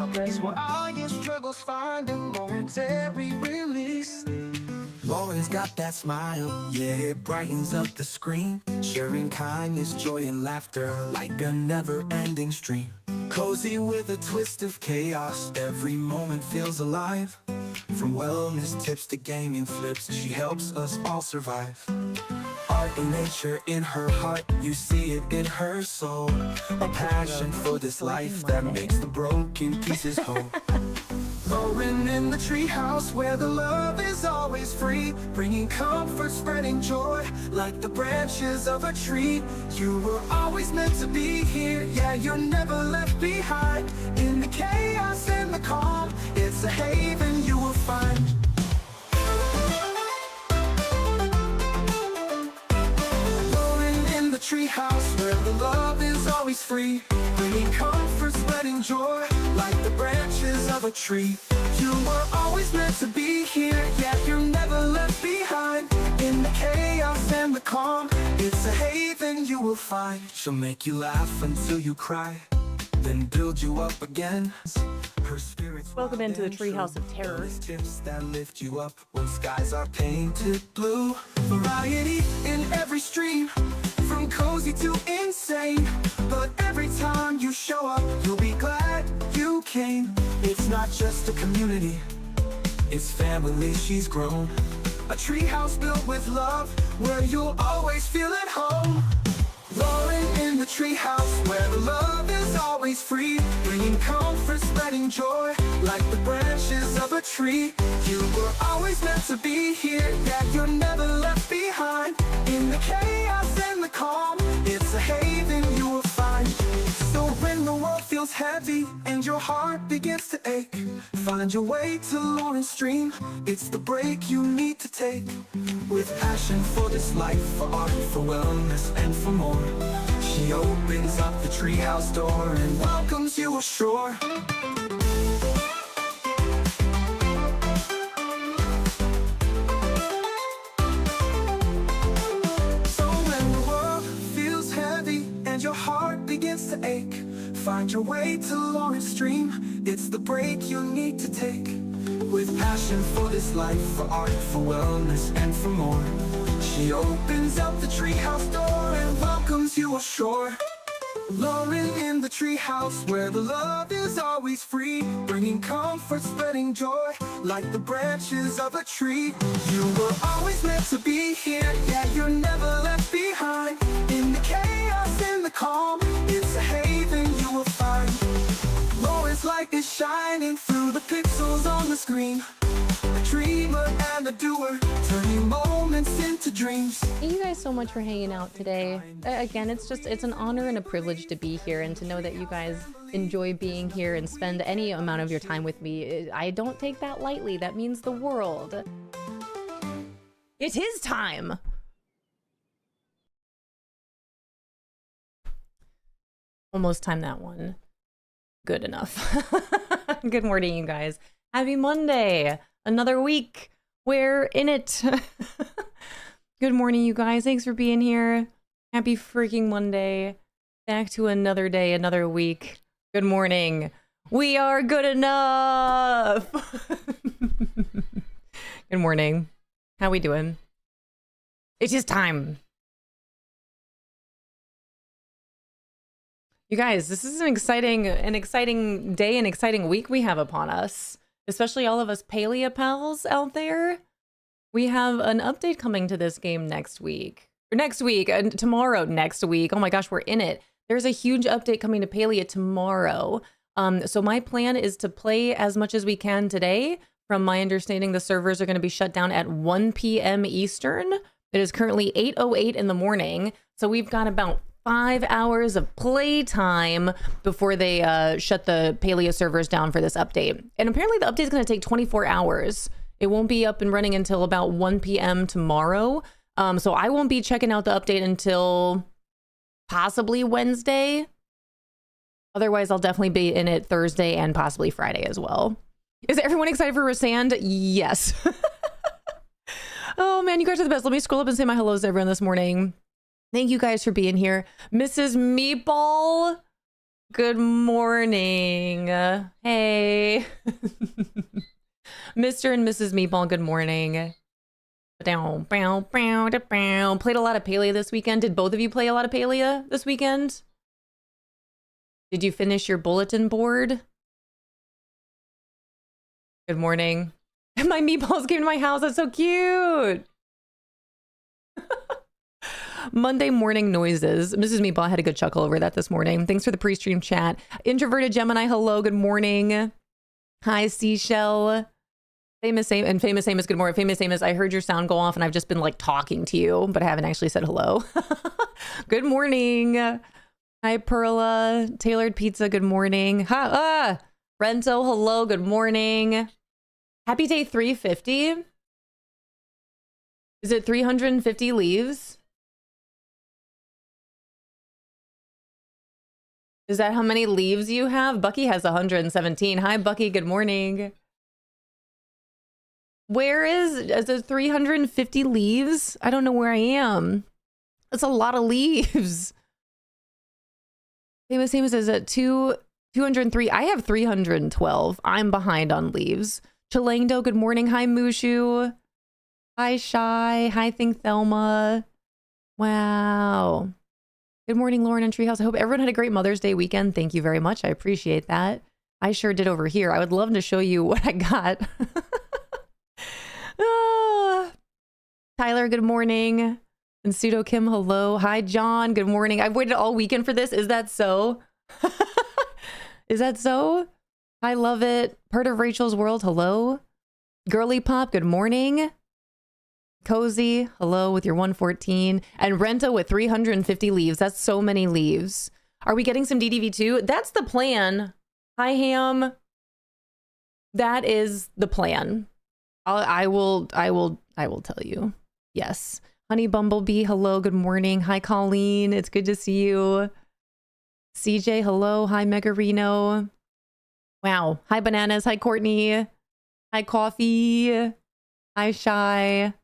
A place where all your struggles find a momentary release. Lauren's got that smile, yeah, it brightens up the screen, sharing kindness, joy, and laughter like a never-ending stream. Cozy with a twist of chaos, every moment feels alive. From wellness tips to gaming flips, she helps us all survive. Art and nature in her heart, you see it in her soul. A passion for this life that makes the broken pieces whole. Lauren in the treehouse where the love is always free, bringing comfort, spreading joy like the branches of a tree. You were always meant to be here, yeah, you're never left behind. In the chaos and the calm, it's a haven you will find. Lauren in the treehouse where the love is always free, bringing comfort, spreading joy like the branches of a tree. You were always meant to be here, yeah, you're never left behind. In the chaos and the calm, it's a haven you will find. She'll make you laugh until you cry, then build you up again. Her spirit's Welcome into the Treehouse of Terror. Tips that lift you up when skies are painted blue. Variety in every stream, from cozy to insane. But every time you show up, you'll be glad you came. It's not just a community, it's family she's grown. A treehouse built with love, where you'll always feel at home. Lauren in the treehouse, where the love is always free, bringing comfort, spreading joy like the branches of a tree. You were always meant to be here, yeah, you're never left behind. In the chaos and the calm, it's a haven you will find. So when the world feels heavy and your heart begins to ache, find your way to Lauren's stream, it's the break you need to take. With passion for this life, for art, for wellness, and for more, she opens up the treehouse door and welcomes you ashore. So when the world feels heavy and your heart begins to ache, find your way to Lauren's stream, it's the break you need to take. With passion for this life, for art, for wellness, and for more, she opens up the treehouse door and welcomes you ashore. Lauren in the treehouse, where the love is always free, bringing comfort, spreading joy like the branches of a tree. You were always meant to be here, yeah, you're never left behind. In the chaos and the calm, it's a haven you will find. Lauren's light is shining through the pixels on the screen, a dreamer and a doer, turning moments into dreams. Thank you guys so much for hanging out today. Again, it's an honor and a privilege to be here and to know that you guys enjoy being here and spend any amount of your time with me. I don't take that lightly. That means the world. It is time. Almost timed that one. Good enough. Good morning, you guys. Happy Monday. Another week. We're in it. Good morning, you guys. Thanks for being here. Happy freaking Monday. Back to another day, another week. Good morning. We are good enough. Good morning. How we doing? It is time. You guys, this is an exciting day, an exciting week we have upon us. Especially all of us Palia pals out there. We have an update coming to this game next week. Or next week, and tomorrow next week. Oh my gosh, we're in it. There's a huge update coming to Palia tomorrow. So my plan is to play as much as we can today. From my understanding, the servers are going to be shut down at 1 p.m. Eastern. It is currently 8:08 in the morning. So we've got about 5 hours of playtime before they shut the Palia servers down for this update. And apparently the update is going to take 24 hours. It won't be up and running until about 1 p.m. tomorrow. So I won't be checking out the update until possibly Wednesday. Otherwise, I'll definitely be in it Thursday and possibly Friday as well. Is everyone excited for Resand? Yes. Oh man, you guys are the best. Let me scroll up and say my hellos to everyone this morning. Thank you guys for being here. Mrs. Meatball, Good morning. Hey. Mr. and Mrs. Meatball, good morning. Played a lot of Palia this weekend. Did both of you play a lot of Palia this weekend? Did you finish your bulletin board? Good morning. My meatballs came to my house. That's so cute. Monday morning noises. Mrs. Meatball had a good chuckle over that this morning. Thanks for the pre-stream chat. Introverted Gemini, hello, good morning. Hi, Seashell. Famous Amos, good morning. Famous Amos, I heard your sound go off and I've just been like talking to you, but I haven't actually said hello. Good morning. Hi, Perla. Tailored Pizza, good morning. Rento, hello, good morning. Happy day 350. Is it 350 leaves? Is that how many leaves you have? Bucky has 117. Hi, Bucky. Good morning. Where is it 350 leaves? I don't know where I am. That's a lot of leaves. Famous is at 203. I have 312. I'm behind on leaves. Chalangdo, good morning. Hi, Mushu. Hi, Shy. Hi, Think Thelma. Wow. Good morning, Lauren and Treehouse. I hope everyone had a great Mother's Day weekend. Thank you very much. I appreciate that. I sure did over here. I would love to show you what I got. Tyler, good morning. And Pseudo Kim, hello. Hi, John. Good morning. I've waited all weekend for this. Is that so? Is that so? I love it. Part of Rachel's world, hello. Girly Pop, good morning. Cozy, hello with your 114. And Renta with 350 leaves. That's so many leaves. Are we getting some DDV too? That's the plan. Hi, Ham. That is the plan. I will tell you. Yes. Honey Bumblebee, hello, good morning. Hi, Colleen. It's good to see you. CJ, hello. Hi, Megarino. Wow. Hi, Bananas. Hi, Courtney. Hi, Coffee. Hi, Shy.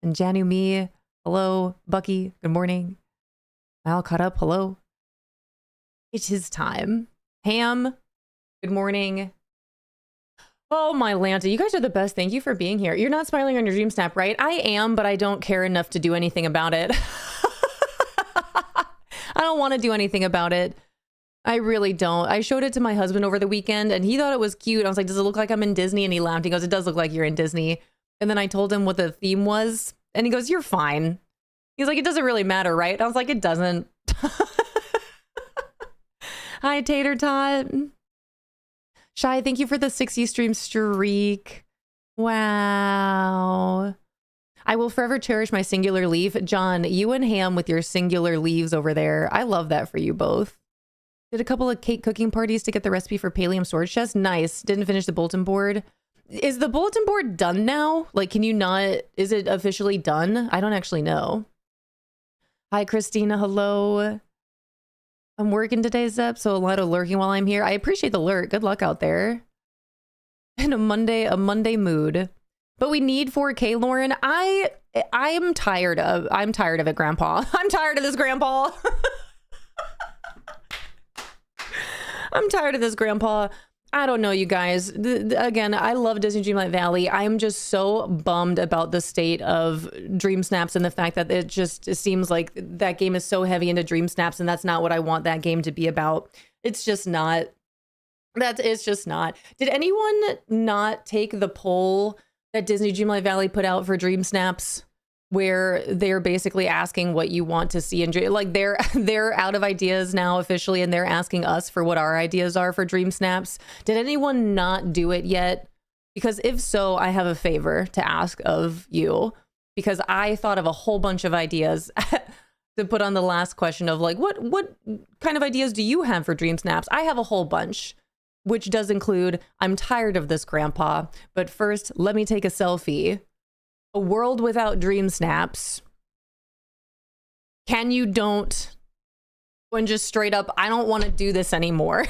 And Janu Me, hello. Bucky, good morning. Am I all caught up? Hello. It is time. Ham, good morning. Oh, my Lanta, you guys are the best. Thank you for being here. You're not smiling on your dream snap, right? I am, but I don't care enough to do anything about it. I don't want to do anything about it. I really don't. I showed it to my husband over the weekend and he thought it was cute. I was like, does it look like I'm in Disney? And he laughed. He goes, it does look like you're in Disney. And then I told him what the theme was. And he goes, you're fine. He's like, it doesn't really matter, right? And I was like, it doesn't. Hi, Tater Tot. Shy, thank you for the 60 stream streak. Wow. I will forever cherish my singular leaf. John, you and Ham with your singular leaves over there. I love that for you both. Did a couple of cake cooking parties to get the recipe for Palium storage chest. Nice. Didn't finish the bulletin board. Is the bulletin board done now? Like, can you not, is it officially done? I don't actually know. Hi, Christina. Hello. I'm working today, Zep, so a lot of lurking while I'm here. I appreciate the lurk. Good luck out there. And a Monday mood. But we need 4K, Lauren. I'm tired of it, Grandpa. I'm tired of this, Grandpa. I'm tired of this, Grandpa. I don't know, you guys. Again, I love Disney Dreamlight Valley. I'm just so bummed about the state of Dream Snaps and the fact that it seems like that game is so heavy into Dream Snaps, and that's not what I want that game to be about. It's just not. It's just not. Did anyone not take the poll that Disney Dreamlight Valley put out for Dream Snaps, where they're basically asking what you want to see in Dream? Like they're out of ideas now officially, and they're asking us for what our ideas are for Dream Snaps. Did anyone not do it yet? Because if so, I have a favor to ask of you, because I thought of a whole bunch of ideas to put on the last question of like, what kind of ideas do you have for Dream Snaps? I have a whole bunch, which does include, I'm tired of this, Grandpa, but first let me take a selfie. A world without Dream Snaps. Can you don't? When just straight up, I don't want to do this anymore.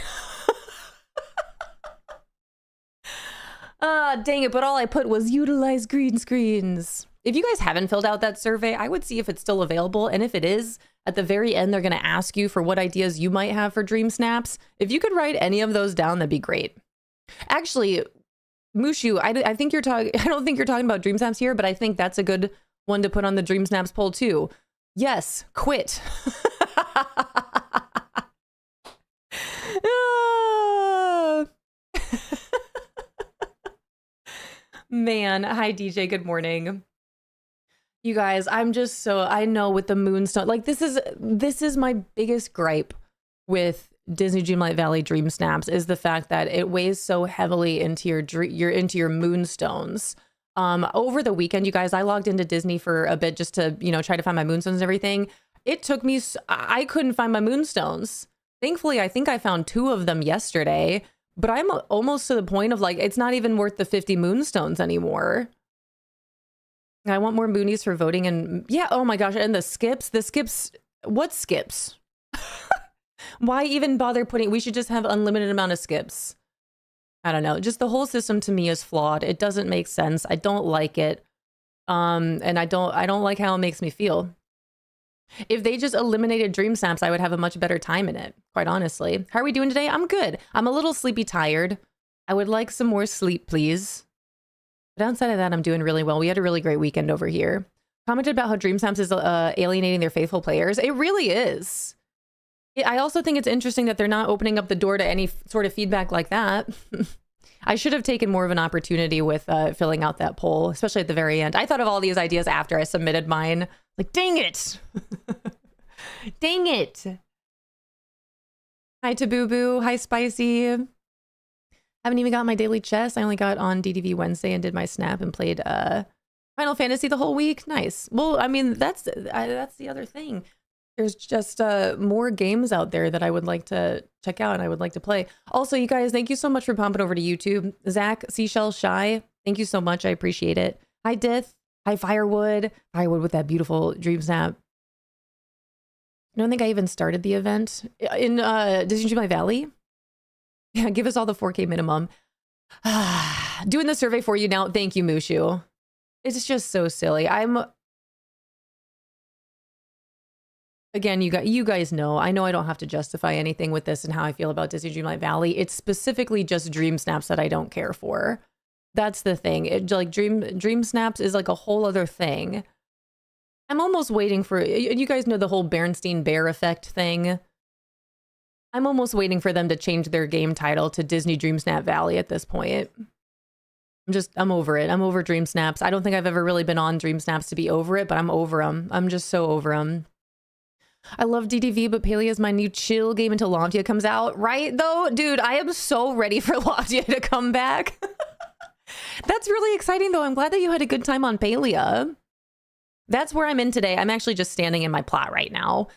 Dang it, but all I put was utilize green screens. if you guys haven't filled out that survey, I would see if it's still available. And if it is, at the very end, they're going to ask you for what ideas you might have for dream snaps. If you could write any of those down, that'd be great. Actually, Mushu, I think you're talking, I don't think you're talking about dream snaps here, but I think that's a good one to put on the dream snaps poll too. Yes, quit. Man, hi DJ, good morning. You guys, I'm just so, I know with the Moonstone, like this is my biggest gripe with Disney Dreamlight Valley Dream Snaps is the fact that it weighs so heavily into your Moonstones. Over the weekend, you guys, I logged into Disney for a bit just to, you know, try to find my Moonstones and everything. It took me, I couldn't find my Moonstones. Thankfully, I think I found 2 of them yesterday, but I'm almost to the point of like, it's not even worth the 50 Moonstones anymore. I want more Moonies for voting and yeah, oh my gosh, and the skips, what skips? Why even bother putting, we should just have unlimited amount of skips. I don't know, just the whole system to me is flawed. It doesn't make sense. I don't like it. And I don't like how it makes me feel. If they just eliminated dream snaps, I would have a much better time in it, quite honestly. How are we doing today? I'm good. I'm a little sleepy tired. I would like some more sleep, please. But outside of that, I'm doing really well. We had a really great weekend over here. Commented about how dream snaps is alienating their faithful players. It really is. I also think it's interesting that they're not opening up the door to any sort of feedback like that. I should have taken more of an opportunity with filling out that poll, especially at the very end. I thought of all these ideas after I submitted mine. Like, dang it. Dang it. Hi to Boo Boo. Hi Spicy. Haven't even got my daily chess. I only got on DDV Wednesday and did my snap and played Final Fantasy the whole week. Nice. Well, I mean, that's the other thing. There's just more games out there that I would like to check out and I would like to play. Also, you guys, thank you so much for pumping over to YouTube. Zach, Seashell, Shy, thank you so much. I appreciate it. Hi, Dith. Hi, Firewood. Firewood with that beautiful dream snap. I don't think I even started the event in Disney Dreamlight Valley. Yeah, give us all the 4K minimum. Doing the survey for you now. Thank you, Mushu. It's just so silly. Again, you guys know. I know I don't have to justify anything with this and how I feel about Disney Dreamlight Valley. It's specifically just dream snaps that I don't care for. That's the thing. It, like dream snaps is like a whole other thing. I'm almost waiting for, you guys know the whole Bernstein Bear effect thing. I'm almost waiting for them to change their game title to Disney Dream Snap Valley at this point. I'm over it. I'm over dream snaps. I don't think I've ever really been on dream snaps to be over it, but I'm over them. I'm just so over them. I love DDV, but Palia is my new chill game until Loftia comes out. Right, though? Dude, I am so ready for Loftia to come back. That's really exciting, though. I'm glad that you had a good time on Palia. That's where I'm in today. I'm actually just standing in my plot right now.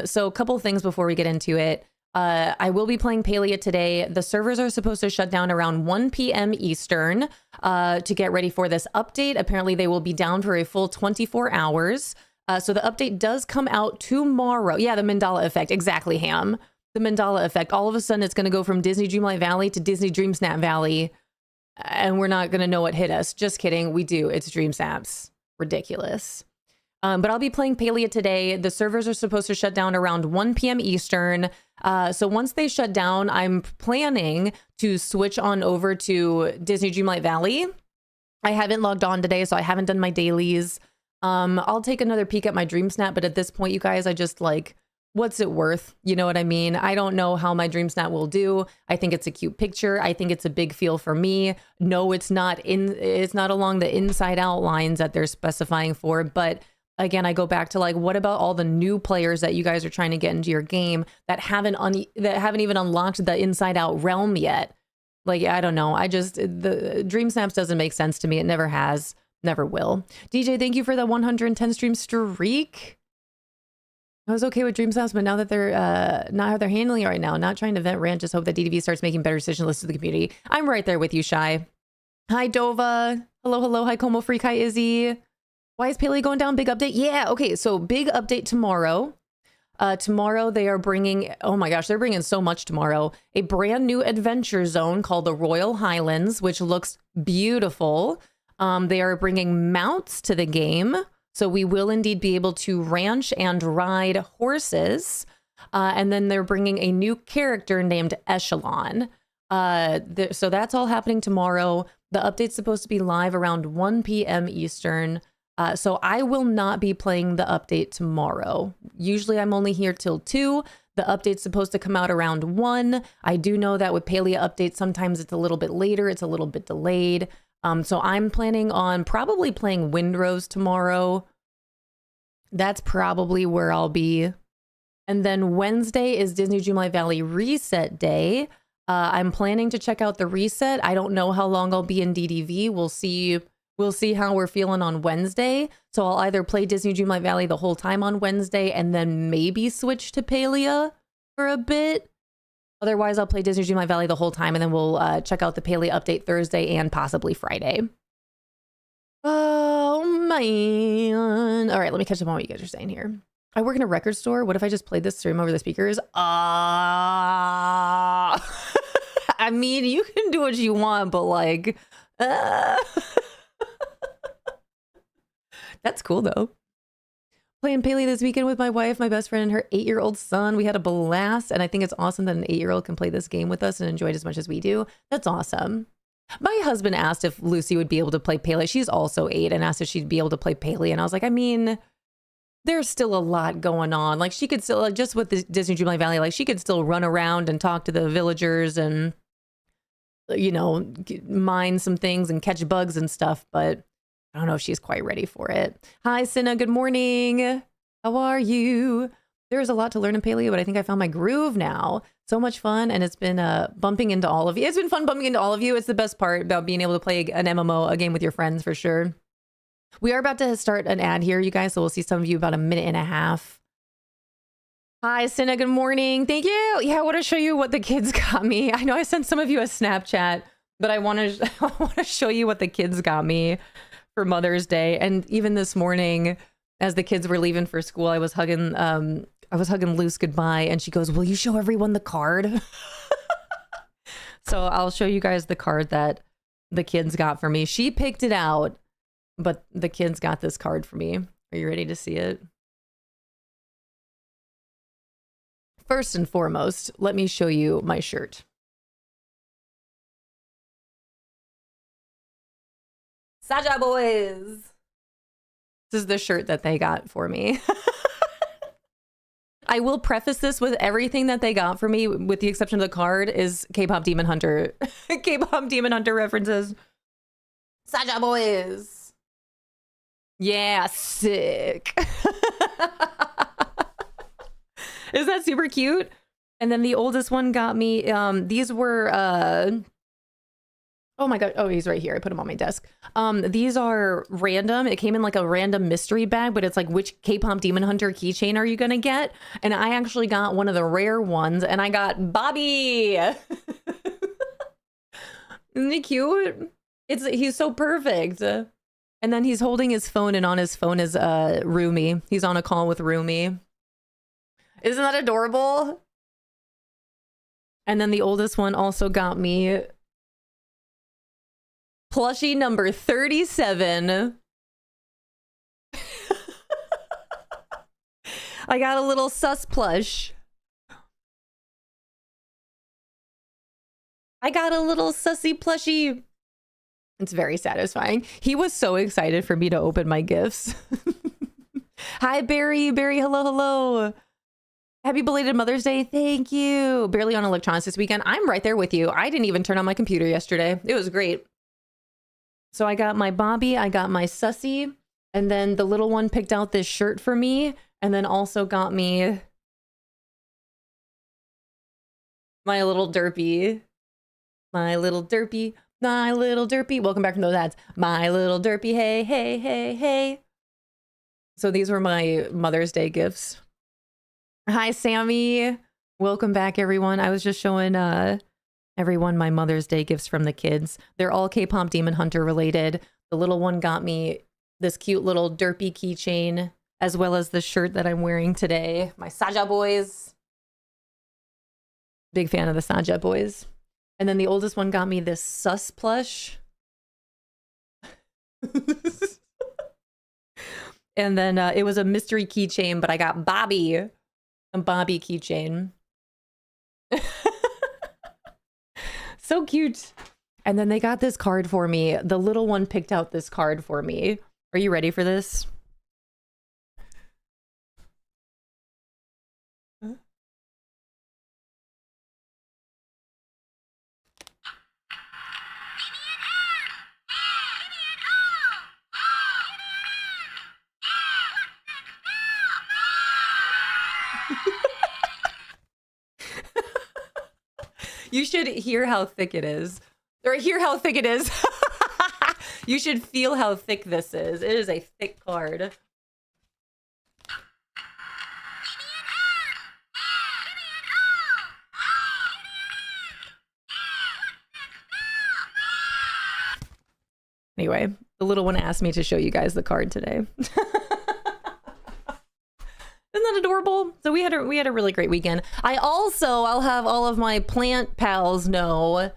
So a couple things before we get into it. I will be playing Palia today. The servers are supposed to shut down around 1 p.m. Eastern to get ready for this update. Apparently, they will be down for a full 24 hours. So the update does come out tomorrow. Yeah, the Mandala effect. Exactly, Ham. The Mandala effect. All of a sudden, it's going to go from Disney Dreamlight Valley to Disney Dream Snap Valley. And we're not going to know what hit us. Just kidding. We do. It's Dream Snaps. Ridiculous. But I'll be playing Palia today. The servers are supposed to shut down around 1 p.m. Eastern. So once they shut down, I'm planning to switch on over to Disney Dreamlight Valley. I haven't logged on today, so I haven't done my dailies. I'll take another peek at my Dream Snap, but at this point, you guys, I just like, what's it worth? You know what I mean? I don't know how my Dream Snap will do. I think it's a cute picture. I think it's a big feel for me. No, it's not along the inside out lines that they're specifying for, but again, I go back to like, what about all the new players that you guys are trying to get into your game that haven't even unlocked the inside out realm yet? Like, I don't know. The Dream Snaps doesn't make sense to me. It never has, never will. DJ, thank you for the 110 stream streak. I was okay with Dream Snaps, but now that they're not how they're handling it right now, not trying to vent rant, just hope that DDV starts making better decision lists to the community. I'm right there with you, Shy. Hi, Dova. Hello. Hi, Como Freak. Hi, Izzy. Why is Palia going down? Big update? Yeah, okay, so big update tomorrow. Tomorrow they are bringing, oh my gosh, they're bringing so much tomorrow. A brand new adventure zone called the Royal Highlands, which looks beautiful. They are bringing mounts to the game. So we will indeed be able to ranch and ride horses. And then they're bringing a new character named Echelon. So that's all happening tomorrow. The update's supposed to be live around 1 p.m. Eastern. So I will not be playing the update tomorrow. Usually I'm only here till 2. The update's supposed to come out around 1. I do know that with Palia updates, sometimes it's a little bit later. It's a little bit delayed. So I'm planning on probably playing Windrose tomorrow. That's probably where I'll be. And then Wednesday is Disney Dreamlight Valley Reset Day. I'm planning to check out the reset. I don't know how long I'll be in DDV. We'll see. We'll see how we're feeling on Wednesday. So I'll either play Disney Dreamlight Valley the whole time on Wednesday and then maybe switch to Palia for a bit. Otherwise, I'll play Disney Dreamlight Valley the whole time and then we'll check out the Palia update Thursday and possibly Friday. Oh, man. All right, let me catch up on what you guys are saying here. I work in a record store. What if I just played this stream over the speakers? I mean, you can do what you want, but like... That's cool though. Playing Palia this weekend with my wife, my best friend, and her 8-year-old son. We had a blast, and I think it's awesome that an 8-year-old can play this game with us and enjoy it as much as we do. That's awesome. My husband asked if Lucy would be able to play Palia. She's also 8, and asked if she'd be able to play Palia, and I was like, I mean, there's still a lot going on. Like, she could still, like, just with the Disney Dreamlight Valley, like, she could still run around and talk to the villagers and, you know, mine some things and catch bugs and stuff, but I don't know if she's quite ready for it. Hi, Cinna. Good morning. How are you? There's a lot to learn in Palia, but I think I found my groove now. So much fun, and it's been bumping into all of you. It's been fun bumping into all of you. It's the best part about being able to play an MMO, a game with your friends, for sure. We are about to start an ad here, you guys, so we'll see some of you about a minute and a half. Hi, Cinna. Good morning. Thank you. Yeah, I want to show you what the kids got me. I know I sent some of you a Snapchat, but I want to show you what the kids got me for Mother's Day. And even this morning, as the kids were leaving for school, I was hugging Luce goodbye, and she goes, "Will you show everyone the card?" So I'll show you guys the card that the kids got for me. She picked it out, but the kids got this card for me. Are you ready to see it? First and foremost, let me show you my shirt. Saja boys. This is the shirt that they got for me. I will preface this with everything that they got for me, with the exception of the card, is K-pop Demon Hunter. K-pop Demon Hunter references. Saja boys. Yeah, sick. Is that super cute? And then the oldest one got me, these were, oh my God. Oh, he's right here. I put him on my desk. These are random. It came in like a random mystery bag, but it's like, which K-pop Demon Hunter keychain are you going to get? And I actually got one of the rare ones, and I got Bobby. Isn't he cute? He's so perfect. And then he's holding his phone, and on his phone is Rumi. He's on a call with Rumi. Isn't that adorable? And then the oldest one also got me plushie number 37. I got a little sus plush. I got a little sussy plushie. It's very satisfying. He was so excited for me to open my gifts. Hi, Barry. Barry, hello, hello. Happy belated Mother's Day. Thank you. Barely on electronics this weekend. I'm right there with you. I didn't even turn on my computer yesterday. It was great. So I got my Bobby, I got my Sussy, and then the little one picked out this shirt for me, and then also got me my little derpy. My little derpy. My little derpy. Welcome back from those ads. My little derpy. Hey, hey, hey, hey. So these were my Mother's Day gifts. Hi, Sammy. Welcome back, everyone. I was just showing everyone my Mother's Day gifts from the kids. They're all K-pop Demon Hunter related. The little one got me this cute little derpy keychain, as well as the shirt that I'm wearing today. My Saja boys. Big fan of the Saja boys. And then the oldest one got me this sus plush. And then it was a mystery keychain, but I got Bobby, a Bobby keychain. So cute. And then they got this card for me. The little one picked out this card for me. Are you ready for this? You should hear how thick it is. Or hear how thick it is. You should feel how thick this is. It is a thick card. Anyway, the little one asked me to show you guys the card today. Isn't that adorable? So we had a really great weekend. I'll have all of my plant pals know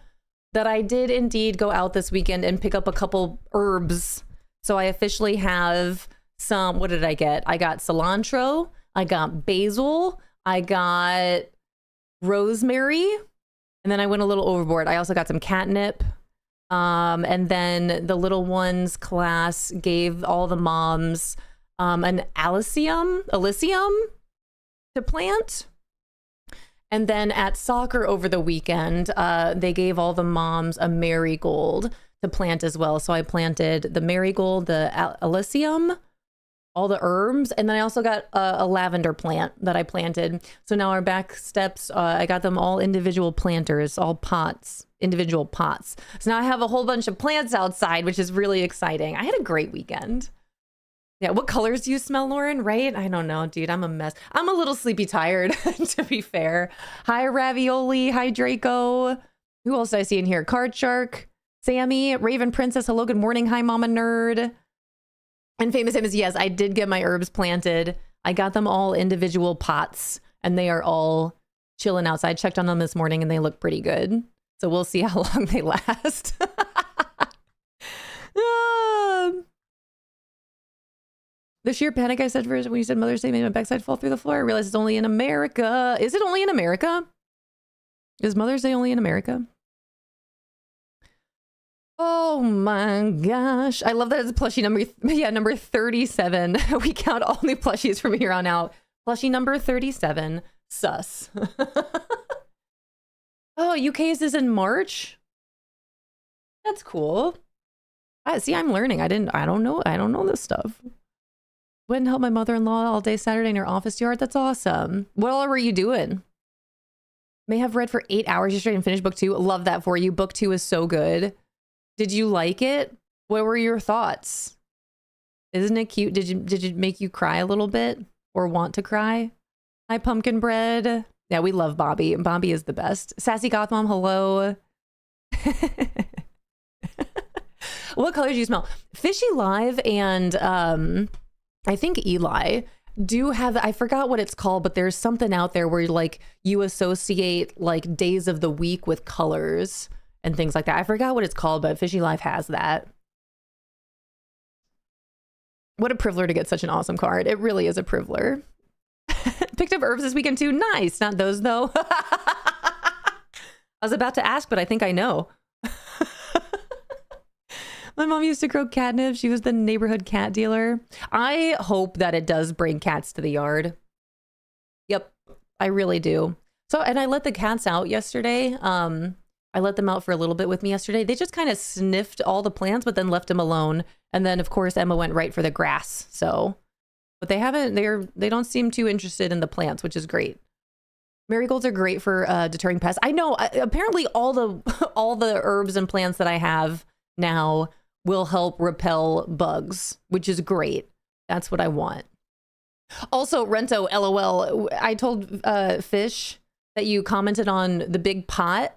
that I did indeed go out this weekend and pick up a couple herbs. So I officially have some, what did I get? I got cilantro, I got basil, I got rosemary, and then I went a little overboard. I also got some catnip. And then the little ones class gave all the moms an Alyssium to plant. And then at soccer over the weekend, they gave all the moms a marigold to plant as well. So I planted the marigold, the Alyssium, all the herbs, and then I also got a lavender plant that I planted. So now our back steps, I got them all individual planters, all pots, individual pots. So now I have a whole bunch of plants outside, which is really exciting. I had a great weekend. Yeah, what colors do you smell, Lauren? Right? I don't know, dude. I'm a mess. I'm a little sleepy tired, to be fair. Hi, Ravioli. Hi, Draco. Who else did I see in here? Card Shark, Sammy, Raven Princess. Hello, good morning. Hi, Mama Nerd. And Famous Amos, yes, I did get my herbs planted. I got them all individual pots, and they are all chilling outside. I checked on them this morning, and they look pretty good. So we'll see how long they last. The sheer panic I said first when you said Mother's Day made my backside fall through the floor. I realized it's only in America. Is it only in America? Is Mother's Day only in America? Oh my gosh. I love that it's plushie number 37. We count all new plushies from here on out. Plushie number 37. Sus. Oh, UK's is in March? That's cool. See, I'm learning. I don't know this stuff. Went and helped my mother-in-law all day Saturday in her office yard. That's awesome. What all were you doing? May have read for 8 hours yesterday and finished book 2. Love that for you. Book 2 is so good. Did you like it? What were your thoughts? Isn't it cute? Did it make you cry a little bit or want to cry? Hi, Pumpkin Bread. Yeah, we love Bobby. Bobby is the best. Sassy Goth Mom, hello. What colors do you smell? Fishy Live and I think Eli do have, I forgot what it's called, but there's something out there where like you associate like days of the week with colors and things like that. I forgot what it's called, but Fishy Life has that. What a privilege to get such an awesome card. It really is a privilege. Picked up herbs this weekend too. Nice. Not those though. I was about to ask, but I think I know. My mom used to grow catnip. She was the neighborhood cat dealer. I hope that it does bring cats to the yard. Yep, I really do. So, and I let the cats out yesterday. I let them out for a little bit with me yesterday. They just kind of sniffed all the plants, but then left them alone. And then, of course, Emma went right for the grass. So, but they don't seem too interested in the plants, which is great. Marigolds are great for deterring pests. I know. Apparently, all the herbs and plants that I have now will help repel bugs, which is great. That's what I want. Also, Rento, LOL. I told Fish that you commented on the big pot.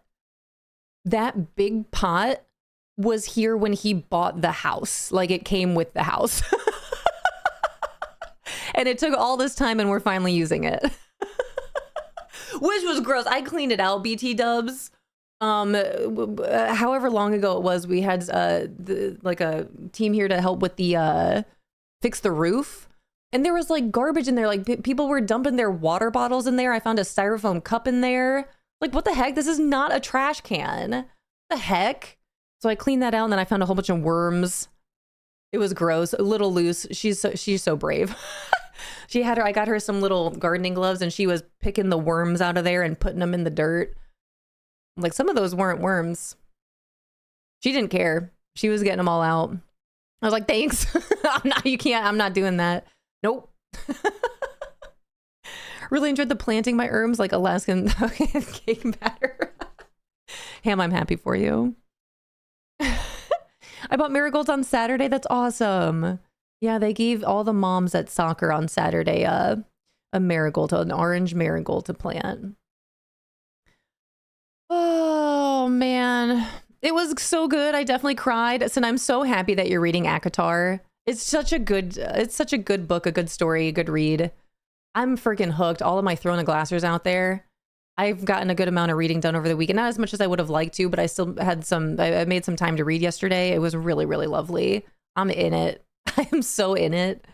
That big pot was here when he bought the house. Like it came with the house. And it took all this time and we're finally using it. Which was gross. I cleaned it out, BT dubs. However long ago it was, we had like a team here to help with the fix the roof. And there was like garbage in there. Like people were dumping their water bottles in there. I found a styrofoam cup in there. Like, what the heck? This is not a trash can. What the heck? So I cleaned that out, and then I found a whole bunch of worms. It was gross, a little loose. She's so brave. I got her some little gardening gloves, and she was picking the worms out of there and putting them in the dirt. Like, some of those weren't worms. She didn't care. She was getting them all out. I was like, thanks. I'm not doing that. Nope. Really enjoyed the planting my herbs, like Alaskan cake batter. Ham, I'm happy for you. I bought marigolds on Saturday. That's awesome. Yeah, they gave all the moms at soccer on Saturday a marigold, an orange marigold to plant. Oh, man. It was so good. I definitely cried. And I'm so happy that you're reading ACOTAR. It's such a good book, a good story, a good read. I'm freaking hooked. All of my Throne of Glassers out there. I've gotten a good amount of reading done over the weekend. Not as much as I would have liked to, but I still had I made some time to read yesterday. It was really, really lovely. I'm in it. I am so in it.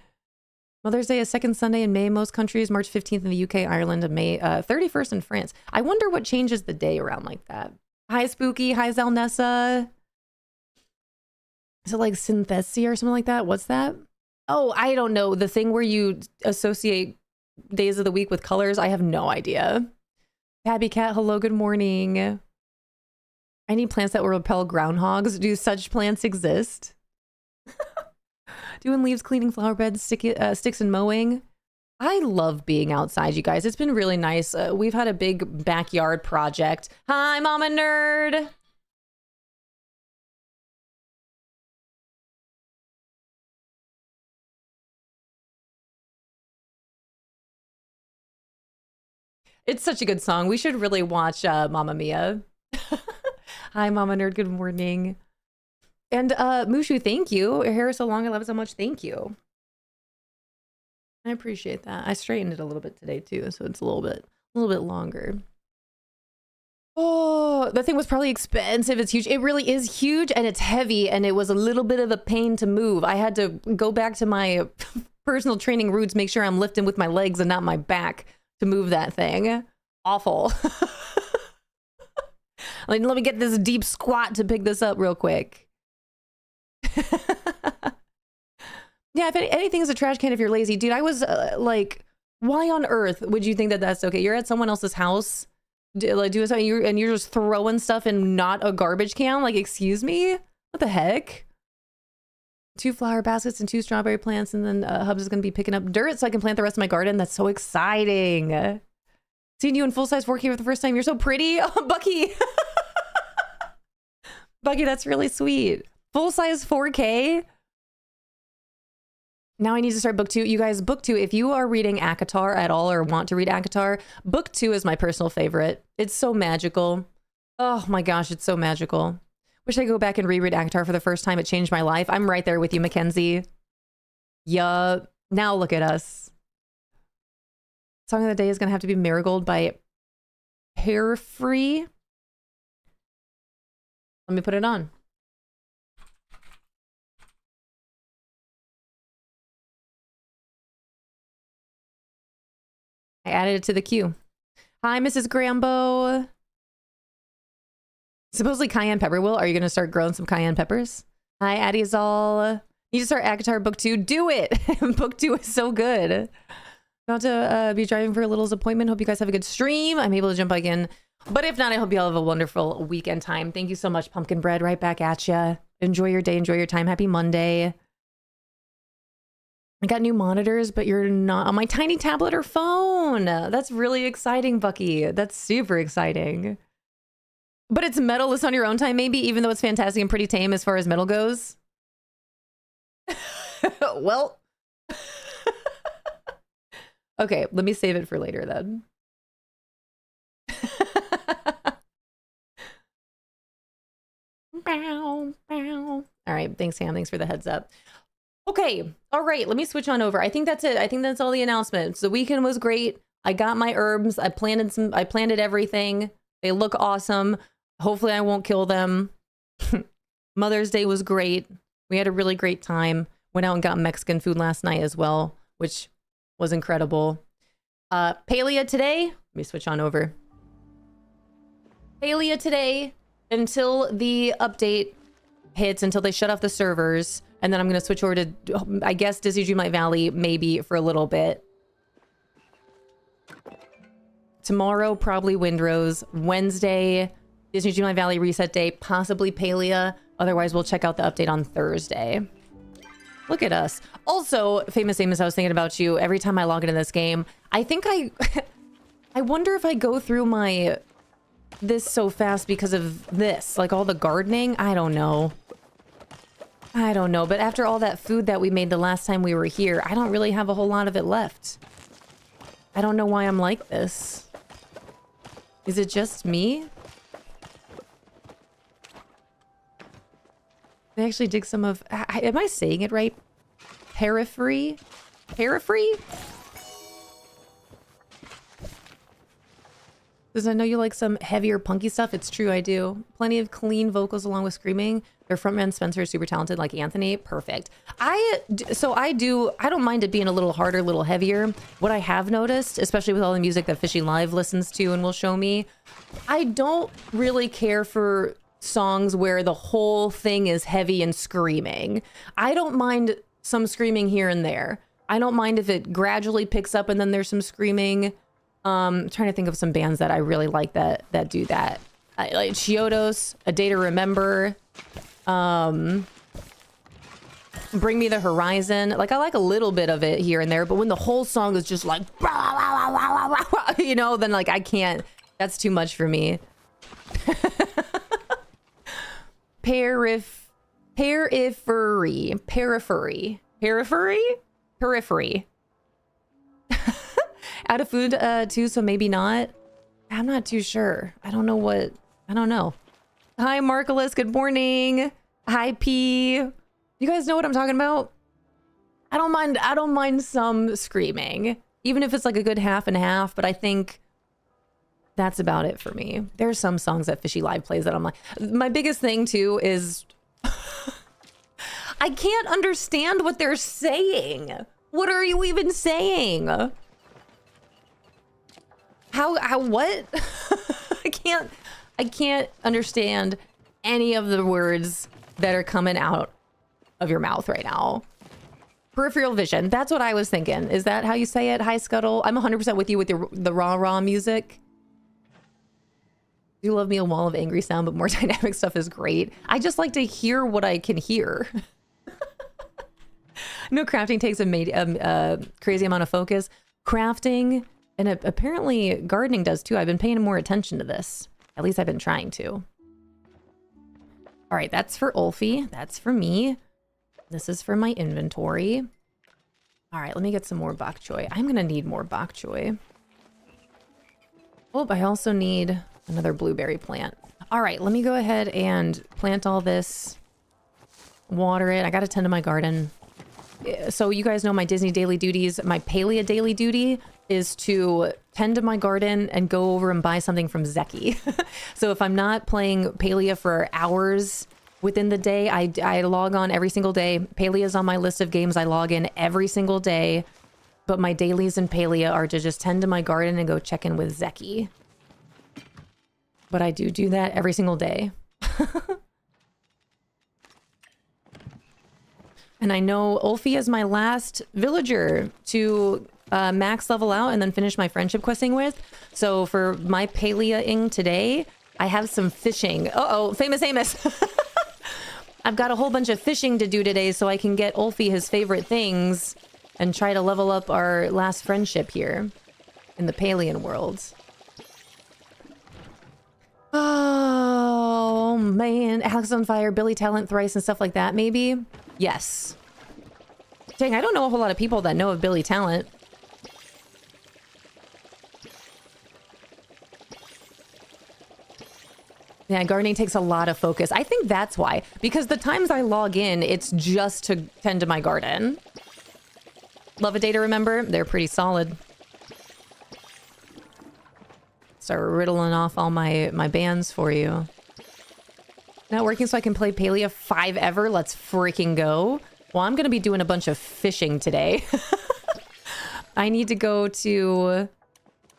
Mother's Day is second Sunday in May in most countries, March 15th in the UK, Ireland, and May 31st in France. I wonder what changes the day around like that. Hi, Spooky. Hi, Zelnessa. Is it like synthesia or something like that? What's that? Oh, I don't know. The thing where you associate days of the week with colors? I have no idea. Tabby Cat, hello, good morning. I need plants that will repel groundhogs. Do such plants exist? Doing leaves, cleaning flower beds, sticks and mowing. I love being outside, you guys. It's been really nice. We've had a big backyard project. Hi, Mama Nerd. It's such a good song. We should really watch Mamma Mia. Hi, Mama Nerd. Good morning. And Mushu, thank you. Your hair is so long. I love it so much. Thank you. I appreciate that. I straightened it a little bit today too, so it's a little bit longer. Oh, that thing was probably expensive. It's huge. It really is huge, and it's heavy, and it was a little bit of a pain to move. I had to go back to my personal training roots, make sure I'm lifting with my legs and not my back to move that thing. Awful. Like, let me get this deep squat to pick this up real quick. Yeah, if anything is a trash can if you're lazy. Dude, I was like, why on earth would you think that that's okay? You're at someone else's house, doing something, and you're just throwing stuff in not a garbage can? Like, excuse me? What the heck? 2 flower baskets and 2 strawberry plants, and then Hubs is going to be picking up dirt so I can plant the rest of my garden. That's so exciting. Seeing you in full-size 4K for the first time. You're so pretty. Oh, Bucky. Bucky, that's really sweet. Full-size 4K? Now I need to start book 2. You guys, book 2, if you are reading ACOTAR at all or want to read ACOTAR, book 2 is my personal favorite. It's so magical. Oh my gosh, it's so magical. Wish I could go back and reread ACOTAR for the first time. It changed my life. I'm right there with you, Mackenzie. Yup. Now look at us. Song of the day is going to have to be Marigold by Hair Free. Let me put it on. I added it to the queue. Hi, Mrs. Grambo. Supposedly cayenne pepper will. Are you going to start growing some cayenne peppers? Hi, Addie-Zal. Need to start ACOTAR book 2. Do it. Book 2 is so good. About to be driving for a little's appointment. Hope you guys have a good stream. I'm able to jump back in. But if not, I hope you all have a wonderful weekend time. Thank you so much, Pumpkin Bread. Right back at ya. Enjoy your day. Enjoy your time. Happy Monday. I got new monitors, but you're not on my tiny tablet or phone. That's really exciting, Bucky. That's super exciting. But it's metal. It's on your own time, maybe, even though it's fantastic and pretty tame as far as metal goes. Well. Okay, let me save it for later then. Bow, bow. All right, thanks, Sam. Thanks for the heads up. Okay, all right, let me switch on over. I think that's it. I think that's all the announcements. The weekend was great. I got my herbs. I planted everything. They look awesome. Hopefully I won't kill them. Mother's Day was great. We had a really great time. Went out and got Mexican food last night as well, which was incredible. Palia today. Let me switch on over. Palia today until the update hits, until they shut off the servers. And then I'm going to switch over to, I guess, Disney Dreamlight Valley maybe for a little bit. Tomorrow, probably Windrose. Wednesday, Disney Dreamlight Valley reset day, possibly Palia. Otherwise, we'll check out the update on Thursday. Look at us. Also, Famous Amos, I was thinking about you every time I log into this game. I think I wonder if I go through this so fast because of this, like all the gardening. I don't know. But after all that food that we made the last time we were here, I don't really have a whole lot of it left. I don't know why I'm like this. Is it just me? They actually dig some of... Am I saying it right? Periphery? Periphery? Because I know you like some heavier, punky stuff. It's true, I do. Plenty of clean vocals along with screaming. Their frontman Spencer is super talented, like Anthony. Perfect. I don't mind it being a little harder, a little heavier. What I have noticed, especially with all the music that Fishy Live listens to and will show me, I don't really care for songs where the whole thing is heavy and screaming. I don't mind some screaming here and there. I don't mind if it gradually picks up and then there's some screaming. I'm trying to think of some bands that I really like that do that. I like Chiodos, A Day to Remember, Bring Me the Horizon. Like, I like a little bit of it here and there, but when the whole song is just like, you know, then like I can't. That's too much for me. Periphery. Out of food too, so maybe not. I'm not too sure. I don't know. Hi Marcellus, good morning. Hi P. You guys know what I'm talking about? I don't mind some screaming, even if it's like a good half and half, but I think that's about it for me. There's some songs that Fishy Live plays that I'm like, my biggest thing too is I can't understand what they're saying. What are you even saying? What? I can't understand any of the words that are coming out of your mouth right now. Peripheral vision. That's what I was thinking. Is that how you say it? Hi, Scuttle. I'm 100% with you with the raw music. You love me a wall of angry sound, but more dynamic stuff is great. I just like to hear what I can hear. No, crafting takes a crazy amount of focus. Crafting, and apparently gardening does too. I've been paying more attention to this. At least I've been trying to. All right, that's for Ulfe. That's for me. This is for my inventory. All right, let me get some more bok choy. I'm gonna need more bok choy. Oh, I also need another blueberry plant. All right, let me go ahead and plant all this. Water it. I gotta tend to my garden. So you guys know my Disney daily duties. My Palia daily duty is to tend to my garden and go over and buy something from Zeki. So if I'm not playing Palia for hours within the day, I log on every single day. Palia is on my list of games I log in every single day. But my dailies in Palia are to just tend to my garden and go check in with Zeki. But I do that every single day. And I know Ulfe is my last villager to max level out and then finish my friendship questing with. So for my Palia-ing today, I have some fishing. Uh-oh, Famous Amos. I've got a whole bunch of fishing to do today so I can get Ulfe his favorite things and try to level up our last friendship here in the Palian world. Oh, man. Alex on Fire, Billy Talent Thrice and stuff like that, maybe? Yes. Dang, I don't know a whole lot of people that know of Billy Talent. Yeah, gardening takes a lot of focus. I think that's why. Because the times I log in, it's just to tend to my garden. Love A Day to Remember. They're pretty solid. Start riddling off all my bands for you. Not working so I can play Palia 5 ever. Let's freaking go. Well, I'm going to be doing a bunch of fishing today. I need to go to...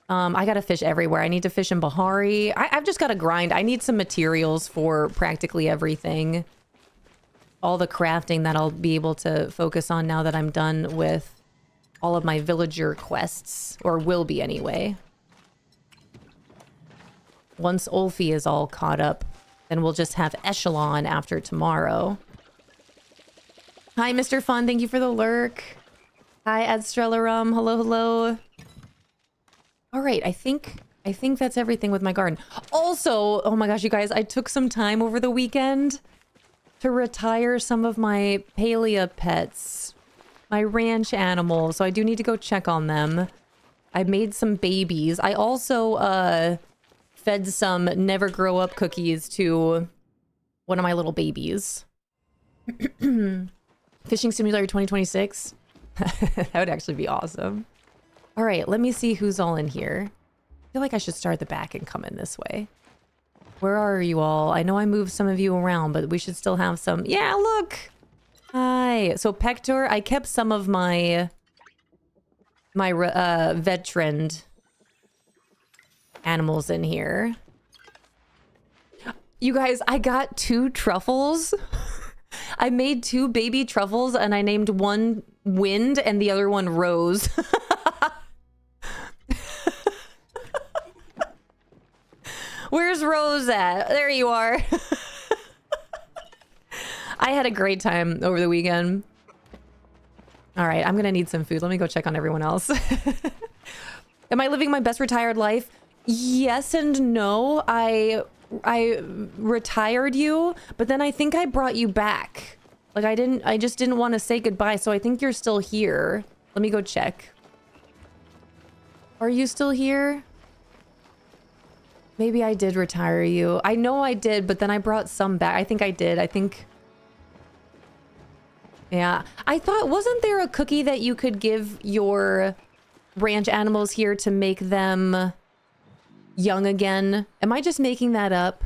I got to fish everywhere. I need to fish in Bahari. I've just got to grind. I need some materials for practically everything. All the crafting that I'll be able to focus on now that I'm done with all of my villager quests. Or will be anyway. Once Ulfe is all caught up, then we'll just have Echelon after tomorrow. Hi, Mr. Fun. Thank you for the lurk. Hi, Adstrelarum. Hello, hello. All right, I think that's everything with my garden. Also, oh my gosh, you guys, I took some time over the weekend to retire some of my Palia pets, my ranch animals. So I do need to go check on them. I made some babies. I also fed some never grow up cookies to one of my little babies. Fishing Simulator 2026. That would actually be awesome. All right, let me see who's all in here. I feel like I should start at the back and come in this way. Where are you all? I know I moved some of you around, but we should still have some. Yeah, look. Hi. So Pector, I kept some of my veteran animals in here. You guys, I got 2 truffles. I made 2 baby truffles and I named one Wind and the other one Rose. Where's Rose at? There you are. I had a great time over the weekend. All right, I'm gonna need some food. Let me go check on everyone else. Am I living my best retired life? Yes and no. I retired you, but then I think I brought you back. Like I just didn't want to say goodbye, so I think you're still here. Let me go check. Are you still here? Maybe I did retire you. I know I did, but then I brought some back. I think I did. I think... Yeah. I thought, wasn't there a cookie that you could give your ranch animals here to make them young again? Am I just making that up?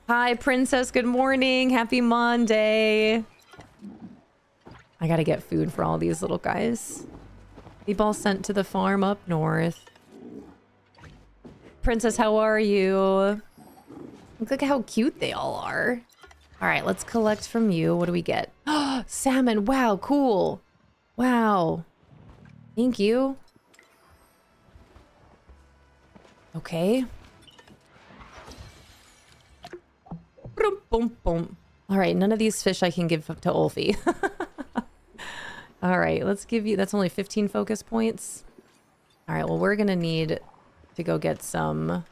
Hi, Princess. Good morning. Happy Monday. I gotta get food for all these little guys. People sent to the farm up north. Princess, how are you? Look at how cute they all are. All right, let's collect from you. What do we get? Salmon. Wow, cool. Wow. Thank you. Okay. Boom, boom, boom. All right, none of these fish I can give to Ulfe. All right, let's give you... That's only 15 focus points. All right, well, we're going to need to go get some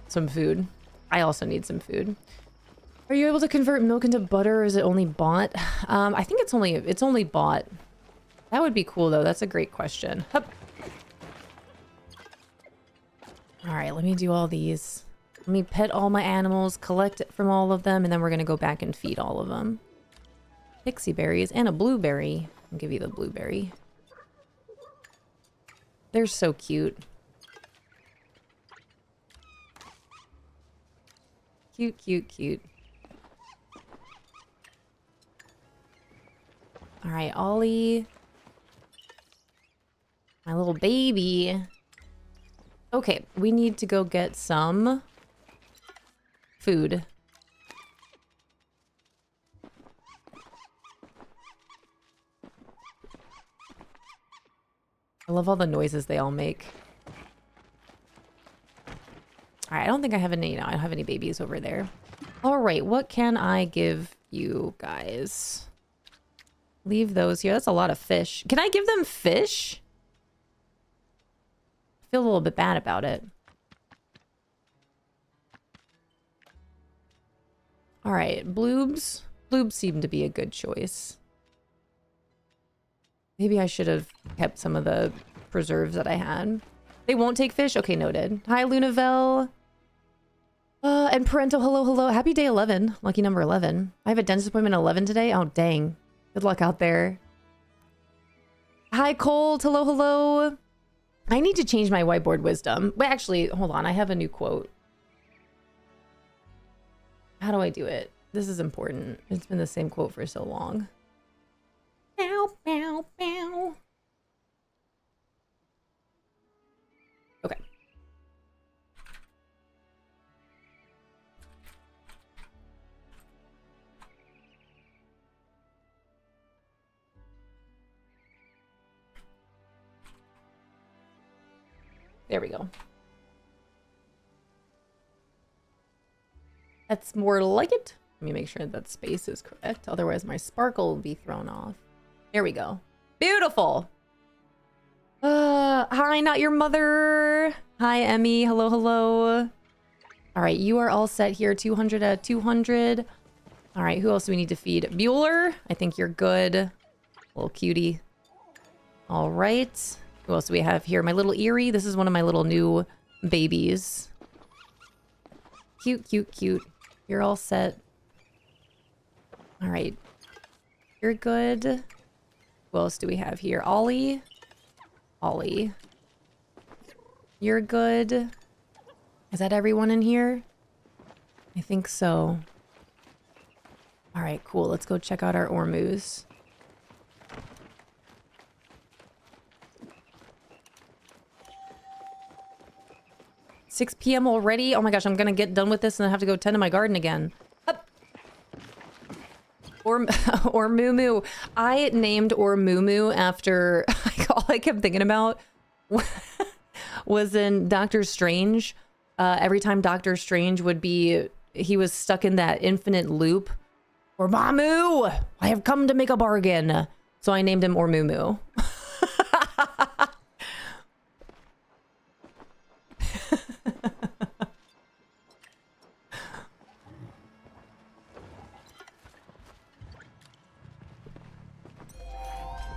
food. I also need some food. Are you able to convert milk into butter, or is it only bought? I think it's only bought. That would be cool, though. That's a great question. Hup. All right, let me do all these. Let me pet all my animals, collect it from all of them, and then we're going to go back and feed all of them. Pixie berries and a blueberry. I'll give you the blueberry. They're so cute. Cute, cute, cute. All right, Ollie. My little baby. Okay, we need to go get some food. I love all the noises they all make. All right, I don't think I have any, I don't have any babies over there. All right, what can I give you guys? Leave those here. That's a lot of fish. Can I give them fish? I feel a little bit bad about it. All right, bloobs. Bloobs seem to be a good choice. Maybe I should have kept some of the preserves that I had. They won't take fish? Okay, noted. Hi, Lunavel. And Parental, hello, hello. Happy day 11. Lucky number 11. I have a dentist appointment at 11 today. Oh, dang. Good luck out there. Hi, Colt. Hello, hello. I need to change my whiteboard wisdom. But actually, hold on. I have a new quote. How do I do it? This is important. It's been the same quote for so long. Bow, bow, bow. Okay. There we go. That's more like it. Let me make sure that space is correct. Otherwise my sparkle will be thrown off. There we go. Beautiful. Hi, not your mother. Hi, Emmy. Hello, hello. All right, you are all set here. 200 at 200. All right, who else do we need to feed? Bueller, I think you're good. Little cutie. All right. Who else do we have here? My little Eerie. This is one of my little new babies. Cute, cute, cute. You're all set. All right. You're good. Who else do we have here? Ollie. Ollie. You're good. Is that everyone in here? I think so. All right, cool. Let's go check out our Ormus. Six p.m. already? Oh my gosh, I'm gonna get done with this and I have to go tend to my garden again. Up. Or Moo Moo. I named Or Moo Moo after all I kept thinking about was in Doctor Strange. Every time Doctor Strange would be, he was stuck in that infinite loop. Or Mamu, I have come to make a bargain. So I named him Or Moo Moo.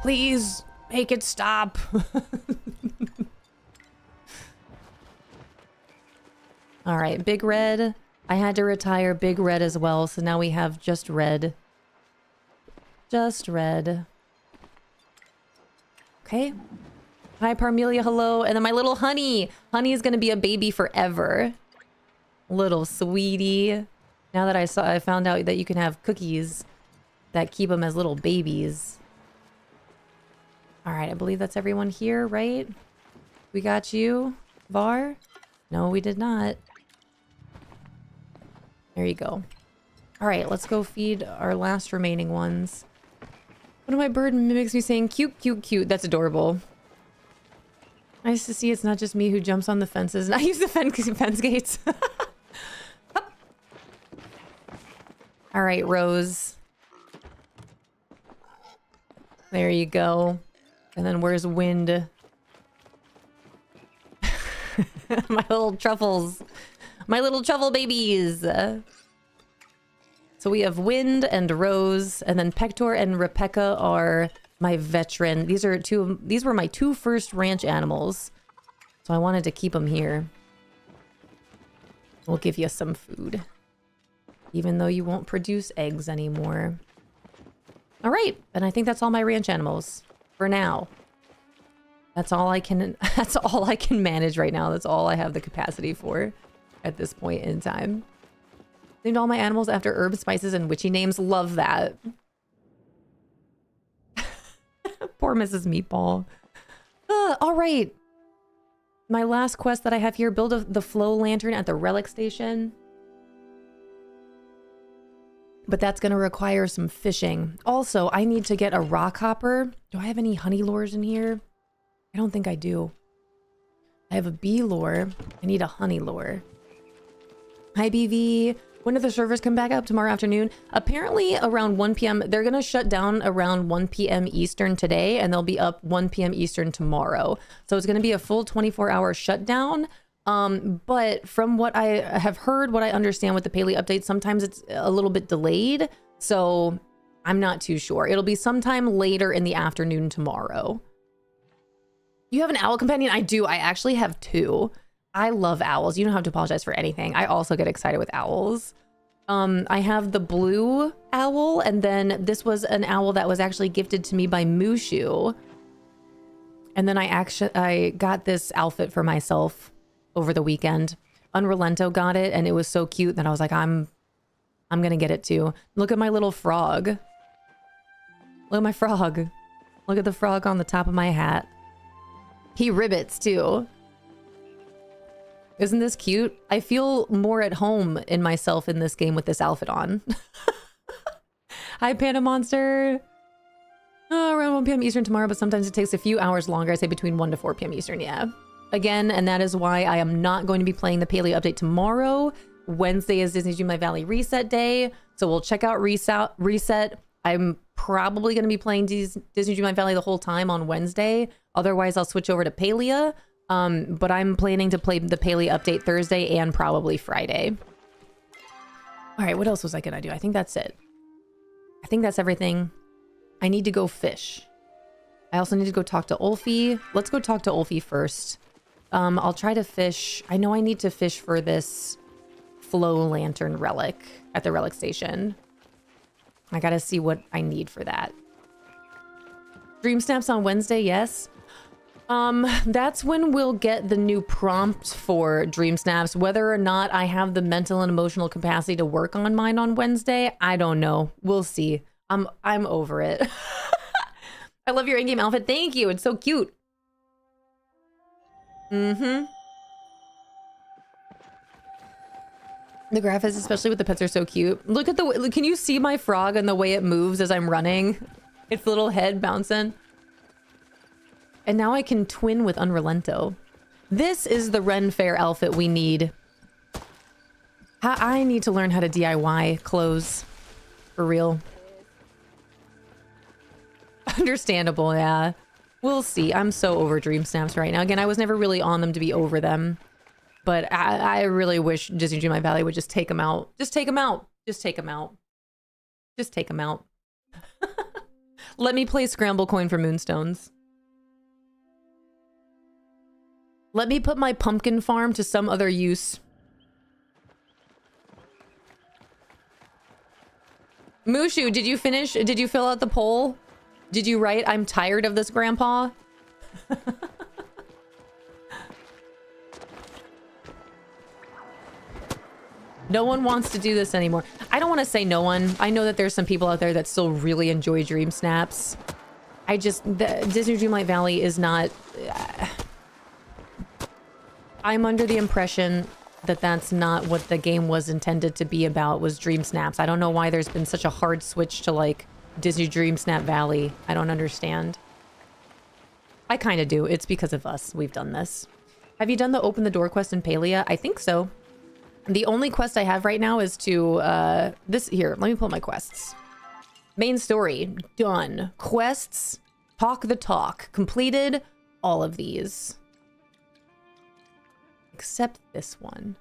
Please make it stop. All right, Big Red. I had to retire Big Red as well, so now we have just Red. Just Red. Okay. Hi, Parmelia, hello. And then my little Honey. Honey is going to be a baby forever. Little sweetie. Now that I found out that you can have cookies that keep them as little babies. All right, I believe that's everyone here, right? We got you, Var? No, we did not. There you go. All right, let's go feed our last remaining ones. One of my bird mimics me saying cute, cute, cute. That's adorable. Nice to see it's not just me who jumps on the fences. And I use the fence gates. All right, Rose. There you go. And then where's Wind? My little truffles. My little truffle babies. So we have Wind and Rose, and then Pector and Rebecca are my veteran. These were my two first ranch animals. So I wanted to keep them here. We'll give you some food. Even though you won't produce eggs anymore. All right, and I think that's all my ranch animals for now. That's all I can manage right now. That's all I have the capacity for at this point in time. Named all my animals after herbs, spices, and witchy names. Love that. Poor Mrs. Meatball. All right. My last quest that I have here, build the flow lantern at the relic station. But that's going to require some fishing. Also, I need to get a rock hopper. Do I have any honey lures in here? I don't think I do. I have a bee lure. I need a honey lure. Hi, BV. When do the servers come back up? Tomorrow afternoon? Apparently around 1 p.m. They're going to shut down around 1 p.m. Eastern today, and they'll be up 1 p.m. Eastern tomorrow. So it's going to be a full 24-hour shutdown. But from what I have heard, what I understand with the Palia update, sometimes it's a little bit delayed. So I'm not too sure. It'll be sometime later in the afternoon tomorrow. You have an owl companion? I do. I actually have two. I love owls. You don't have to apologize for anything. I also get excited with owls. I have the blue owl, and then this was an owl that was actually gifted to me by Mushu. And then I got this outfit for myself over the weekend. Unrelento got it, and it was so cute that I was like, I'm gonna get it too. Look at my little frog. Look at my frog. Look at the frog on the top of my hat. He ribbits too. Isn't this cute? I feel more at home in myself in this game with this outfit on. Hi, Panda Monster. Oh, around 1 p.m. Eastern tomorrow, but sometimes it takes a few hours longer. I say between 1 to 4 p.m. Eastern, yeah. Again, and that is why I am not going to be playing the Palia update tomorrow. Wednesday is Disney Dreamlight Valley reset day, so we'll check out reset. I'm probably going to be playing Disney Dreamlight Valley the whole time on Wednesday. Otherwise, I'll switch over to Palia. But I'm planning to play the Palia update Thursday and probably Friday. All right, what else was I going to do? I think that's it. I think that's everything. I need to go fish. I also need to go talk to Ulfe. Let's go talk to Ulfe first. I'll try to fish. I know I need to fish for this flow lantern relic at the relic station. I gotta see what I need for that. Dream snaps on Wednesday, yes. That's when we'll get the new prompt for dream snaps. Whether or not I have the mental and emotional capacity to work on mine on Wednesday, I don't know. We'll see. I'm over it. I love your in-game outfit. Thank you. It's so cute. Mm-hmm. The graphics, especially with the pets, are so cute. Look at the... Can you see my frog and the way it moves as I'm running? Its little head bouncing. And now I can twin with Unrelento. This is the Ren Fair outfit we need. I need to learn how to DIY clothes. For real. Understandable, yeah. We'll see. I'm so over dream snaps right now. Again, I was never really on them to be over them. But I really wish Disney Dreamlight Valley would just take them out. Just take them out. Just take them out. Just take them out. Let me play Scramble Coin for Moonstones. Let me put my pumpkin farm to some other use. Mushu, did you finish? Did you fill out the poll? Did you write, I'm tired of this, Grandpa? No one wants to do this anymore. I don't want to say no one. I know that there's some people out there that still really enjoy Dream Snaps. Disney Dreamlight Valley is not... I'm under the impression that that's not what the game was intended to be about, was Dream Snaps. I don't know why there's been such a hard switch to, like, Disney Dream Snap Valley. I don't understand. I kind of do. It's because of us. We've done this. Have you done the Open the Door quest in Palia? I think so. The only quest I have right now is to, here, let me pull my quests. Main story, done. Quests, talk the talk, completed all of these. Except this one.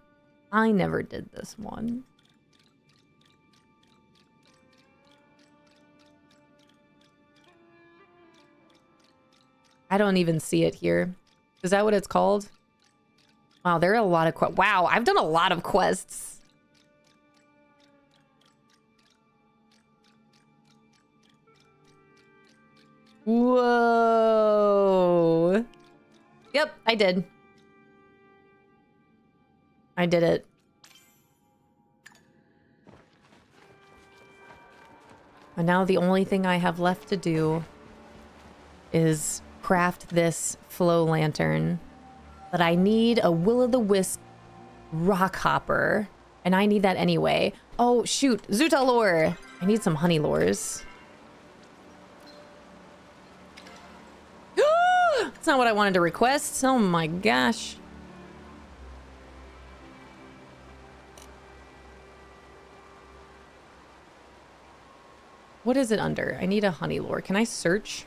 I never did this one. I don't even see it here. Is that what it's called? Wow, there are a lot of quests. Wow, I've done a lot of quests. Whoa. Yep, I did. I did it. And now the only thing I have left to do is craft this flow lantern. But I need a will-o'-the-wisp rock hopper. And I need that anyway. Oh, shoot. Zuta lore. I need some honey lures. That's not what I wanted to request. Oh my gosh. What is it under? I need a honey lure. Can I search?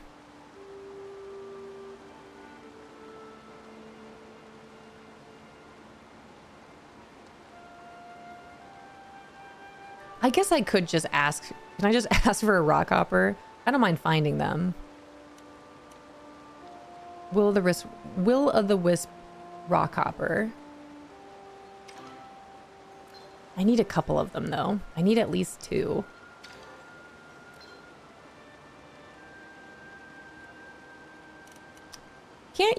I guess I could just ask. Can I just ask for a rock hopper? I don't mind finding them. Will of the Wisp rock hopper. I need a couple of them though. I need at least 2.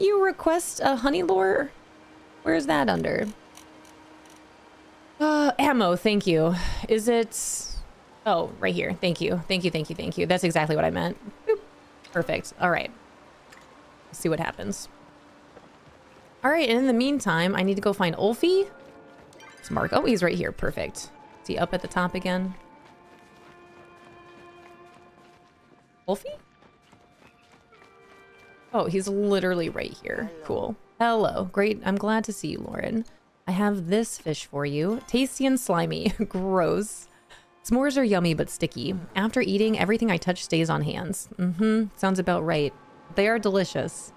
you request a honey lure? Where's that under? Ammo, thank you. Is it... Oh, right here. Thank you. Thank you, thank you, thank you. That's exactly what I meant. Boop. Perfect. All right. Let's see what happens. All right, and in the meantime, I need to go find Ulfe. It's Mark. Oh, he's right here. Perfect. Is he up at the top again? Ulfe? Oh, he's literally right here. Cool. Hello. Great. I'm glad to see you, Lauren. I have this fish for you. Tasty and slimy. Gross. S'mores are yummy but sticky. After eating, everything I touch stays on hands. Sounds about right. They are delicious.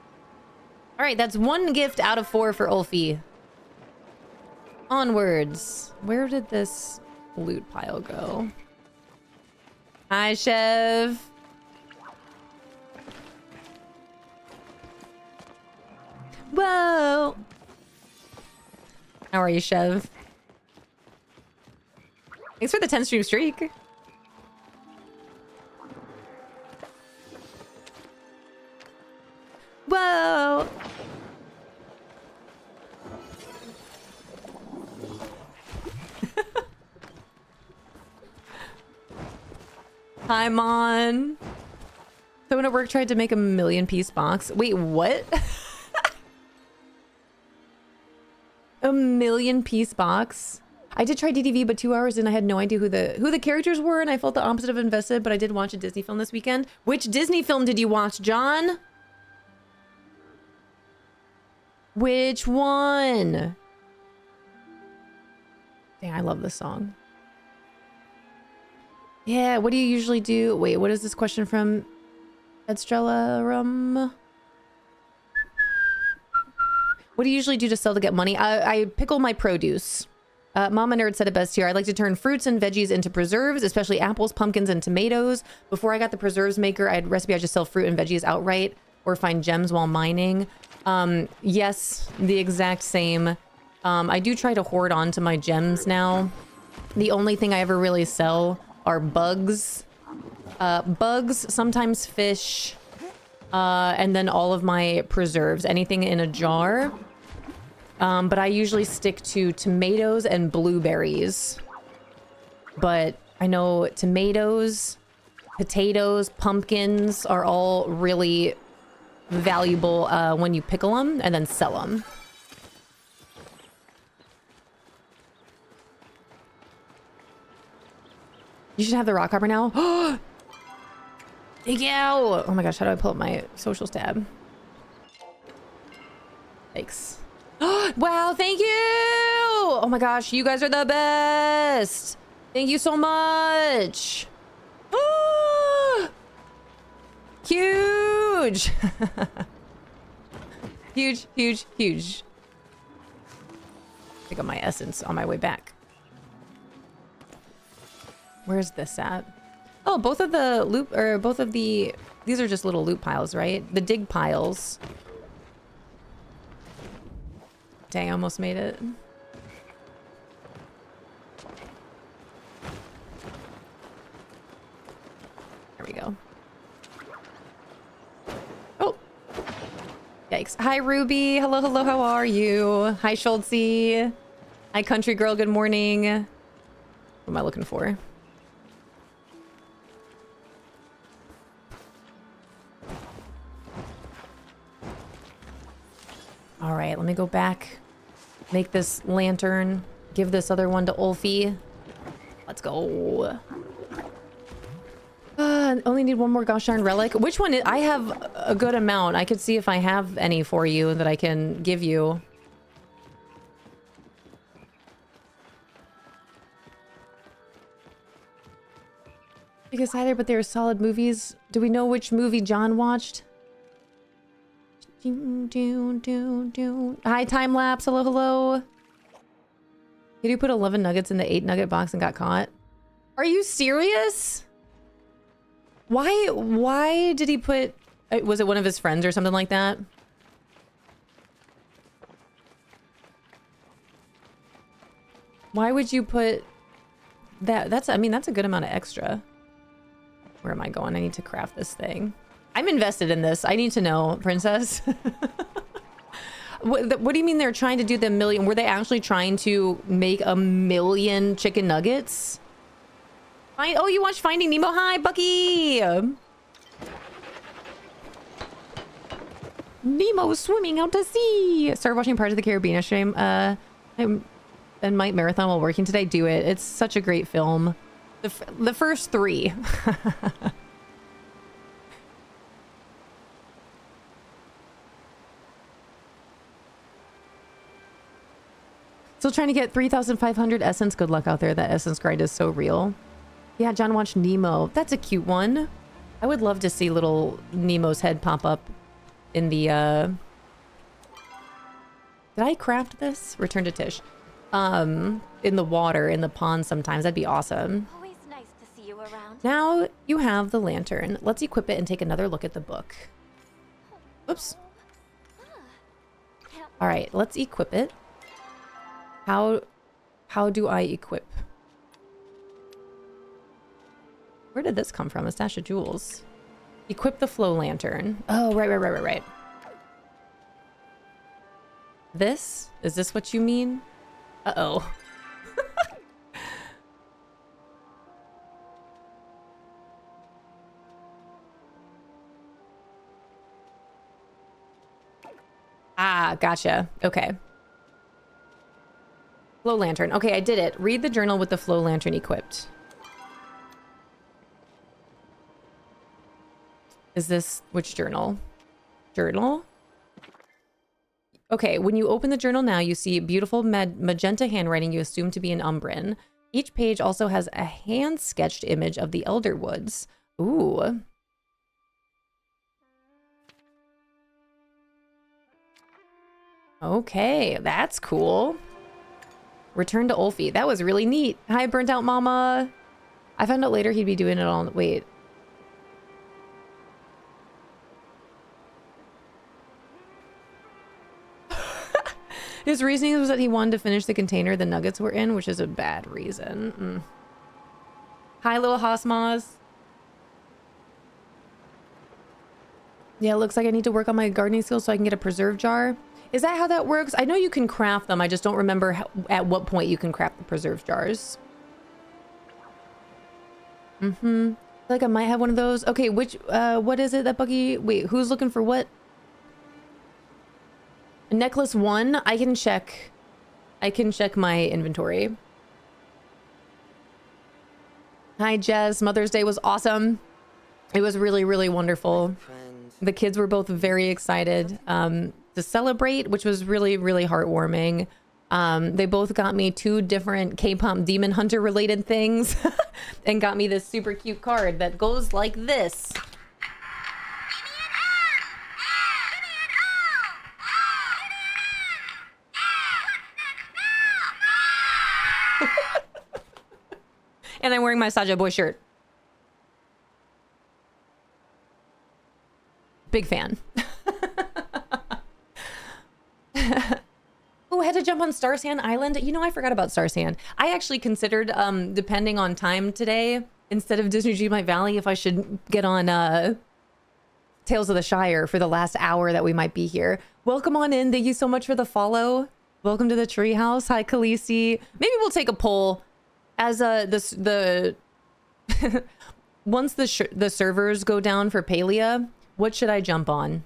All right, that's 1 gift out of 4 for Ulfe. Onwards. Where did this loot pile go? Hi, Chev. Whoa. How are you, Chev? Thanks for the 10 stream streak. Whoa. Hi, Mon. Someone at work tried to make a 1,000,000-piece box. Wait, what? A 1,000,000-piece box? I did try DDV, but 2 hours and I had no idea who the characters were, and I felt the opposite of invested, but I did watch a Disney film this weekend. Which Disney film did you watch, John? Which one? Dang, I love this song. Yeah, what do you usually do? Wait, what is this question from Edstrella? What do you usually do to sell to get money? I pickle my produce. Mama Nerd said it best here. I like to turn fruits and veggies into preserves, especially apples, pumpkins, and tomatoes. Before I got the preserves maker, I had recipe I just sell fruit and veggies outright or find gems while mining. Yes, the exact same. I do try to hoard onto my gems now. The only thing I ever really sell are bugs. Bugs, sometimes fish, and then all of my preserves. Anything in a jar. But I usually stick to tomatoes and blueberries. But I know tomatoes, potatoes, pumpkins are all really valuable when you pickle them and then sell them. You should have the rock hopper now. Thank you! Oh my gosh, how do I pull up my socials tab? Thanks. Wow, thank you! Oh my gosh, you guys are the best! Thank you so much! Huge! Huge, huge, huge. Pick up my essence on my way back. Where's this at? Oh, both of the loot, or both of the... These are just little loot piles, right? The dig piles. Dang, I almost made it. There we go. Oh. Yikes. Hi, Ruby. Hello, hello, how are you? Hi, Schultzy. Hi, Country Girl. Good morning. What am I looking for? All right, let me go back. Make this lantern. Give this other one to Ulfe. Let's go. Only need one more gosh darn relic. Which one? I have a good amount. I could see if I have any for you that I can give you. Because either, but they were solid movies. Do we know which movie John watched? Hi, time lapse. Hello, hello. Did you put 11 nuggets in the 8 nugget box and got caught? Are you serious? Why did he put... Was it one of his friends or something like that? Why would you put that? That's, I mean, that's a good amount of extra. Where am I going? I need to craft this thing. I'm invested in this. I need to know, princess. What do you mean they're trying to do the million? Were they actually trying to make 1,000,000 chicken nuggets? Oh, you watched Finding Nemo? Hi, Bucky! Nemo swimming out to sea! Started watching Pirates of the Caribbean stream. And might marathon while working today. Do it. It's such a great film. The first 3. Still trying to get 3,500 essence. Good luck out there. That essence grind is so real. Yeah, John watched Nemo. That's a cute one. I would love to see little Nemo's head pop up in the, Did I craft this? Return to Tish. In the water, in the pond sometimes. That'd be awesome. Always nice to see you around. Now you have the lantern. Let's equip it and take another look at the book. Oops. All right, let's equip it. How do I equip? Where did this come from? A stash of jewels. Equip the flow lantern. Oh, right. This? Is this what you mean? Uh-oh. Ah, gotcha. Okay. Flow lantern. Okay, I did it. Read the journal with the flow lantern equipped. Is this which journal? Journal? Okay, when you open the journal now, you see beautiful magenta handwriting you assume to be an Umbran. Each page also has a hand-sketched image of the Elder Woods. Ooh. Okay, that's cool. Return to Ulfe. That was really neat. Hi, Burnt Out Mama. I found out later he'd be doing it all. Wait. His reasoning was that he wanted to finish the container the nuggets were in, which is a bad reason. Hi, little Hosmas. Yeah, it looks like I need to work on my gardening skills so I can get a preserve jar. Is that how that works? I know you can craft them. I just don't remember at what point you can craft the preserve jars. I feel like I might have one of those. Okay, what is it that Buggy... Wait, who's looking for what? Necklace 1? I can check my inventory. Hi, Jess. Mother's Day was awesome. It was really, really wonderful. The kids were both very excited to celebrate, which was really, really heartwarming. They both got me 2 different K-pop Demon Hunter related things and got me this super cute card that goes like this. And I'm wearing my Saja Boy shirt. Big fan. Oh, I had to jump on Star Sand Island. You know, I forgot about Star Sand. I actually considered, depending on time today, instead of Disney Dreamlight Valley, if I should get on Tales of the Shire for the last hour that we might be here. Welcome on in. Thank you so much for the follow. Welcome to the treehouse. Hi, Khaleesi. Maybe we'll take a poll as once the servers go down for Palia. What should I jump on?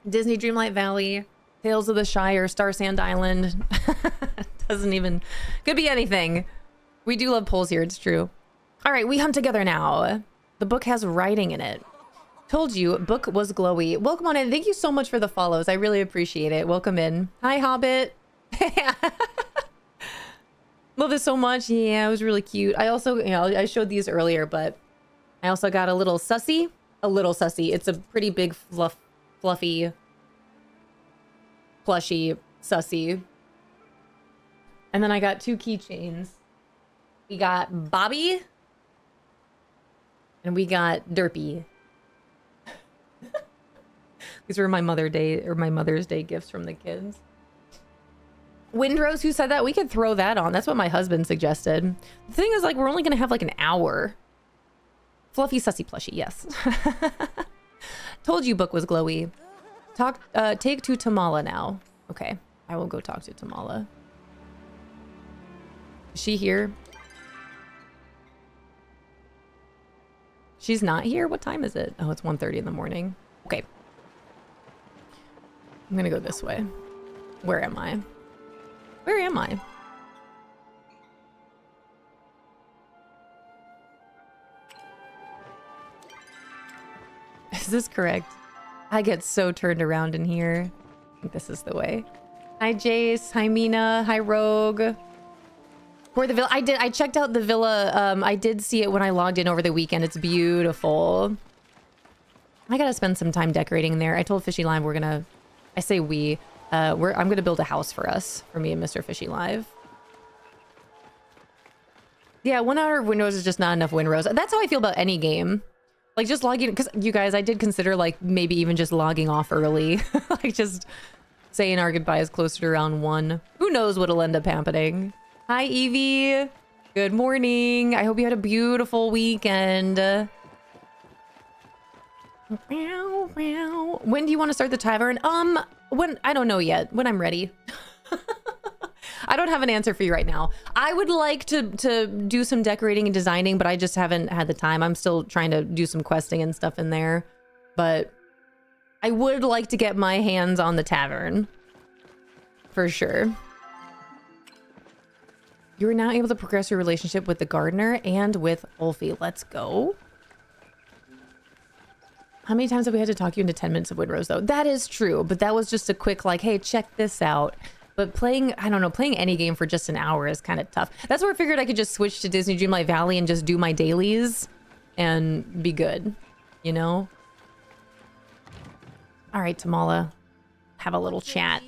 Disney Dreamlight Valley, Tales of the Shire, Star Sand Island. Doesn't even... Could be anything. We do love polls here, it's true. All right, we hunt together now. The book has writing in it. Told you, book was glowy. Welcome on in. Thank you so much for the follows. I really appreciate it. Welcome in. Hi, Hobbit. Love this so much. Yeah, it was really cute. I also, you know, I showed these earlier, but I also got a little sussy. A little sussy. It's a pretty big fluffy, plushy sussy. And then I got 2 keychains. We got Bobby and we got Derpy. These were my Mother's Day gifts from the kids. Windrose, who said that? We could throw that on. That's what my husband suggested. The thing is, like, we're only gonna have like an hour. Fluffy sussy plushie, yes. Told you book was glowy. Take 2 Tamala now. Okay, I will go talk to Tamala. Is she here? She's not here? What time is it? Oh, it's 1:30 in the morning. Okay. I'm gonna go this way. Where am I? Where am I? Is this correct? I get so turned around in here. I think this is the way. Hi, Jace. Hi, Mina. Hi, Rogue. For the villa, I checked out the villa. I did see it when I logged in over the weekend. It's beautiful. I gotta spend some time decorating there. I told Fishy Live we're gonna, I say we, I'm gonna build a house for us, for me and Mr. Fishy Live. Yeah, 1 hour of Windows is just not enough Windows. That's how I feel about any game. Like just logging, because you guys, I did consider like maybe even just logging off early. Like just saying our goodbyes closer to round 1. Who knows what'll end up happening. Hi, Evie. Good morning. I hope you had a beautiful weekend. When do you want to start the tavern? When, I don't know yet. When I'm ready. I don't have an answer for you right now. I would like to do some decorating and designing, but I just haven't had the time. I'm still trying to do some questing and stuff in there. But I would like to get my hands on the tavern. For sure. You are now able to progress your relationship with the gardener and with Ulfe. Let's go. How many times have we had to talk you into 10 minutes of Windrose, though? That is true, but that was just a quick, like, hey, check this out. But playing, I don't know, playing any game for just an hour is kind of tough. That's where I figured I could just switch to Disney Dreamlight Valley and just do my dailies and be good, you know? All right, Tamala. Have a little chat.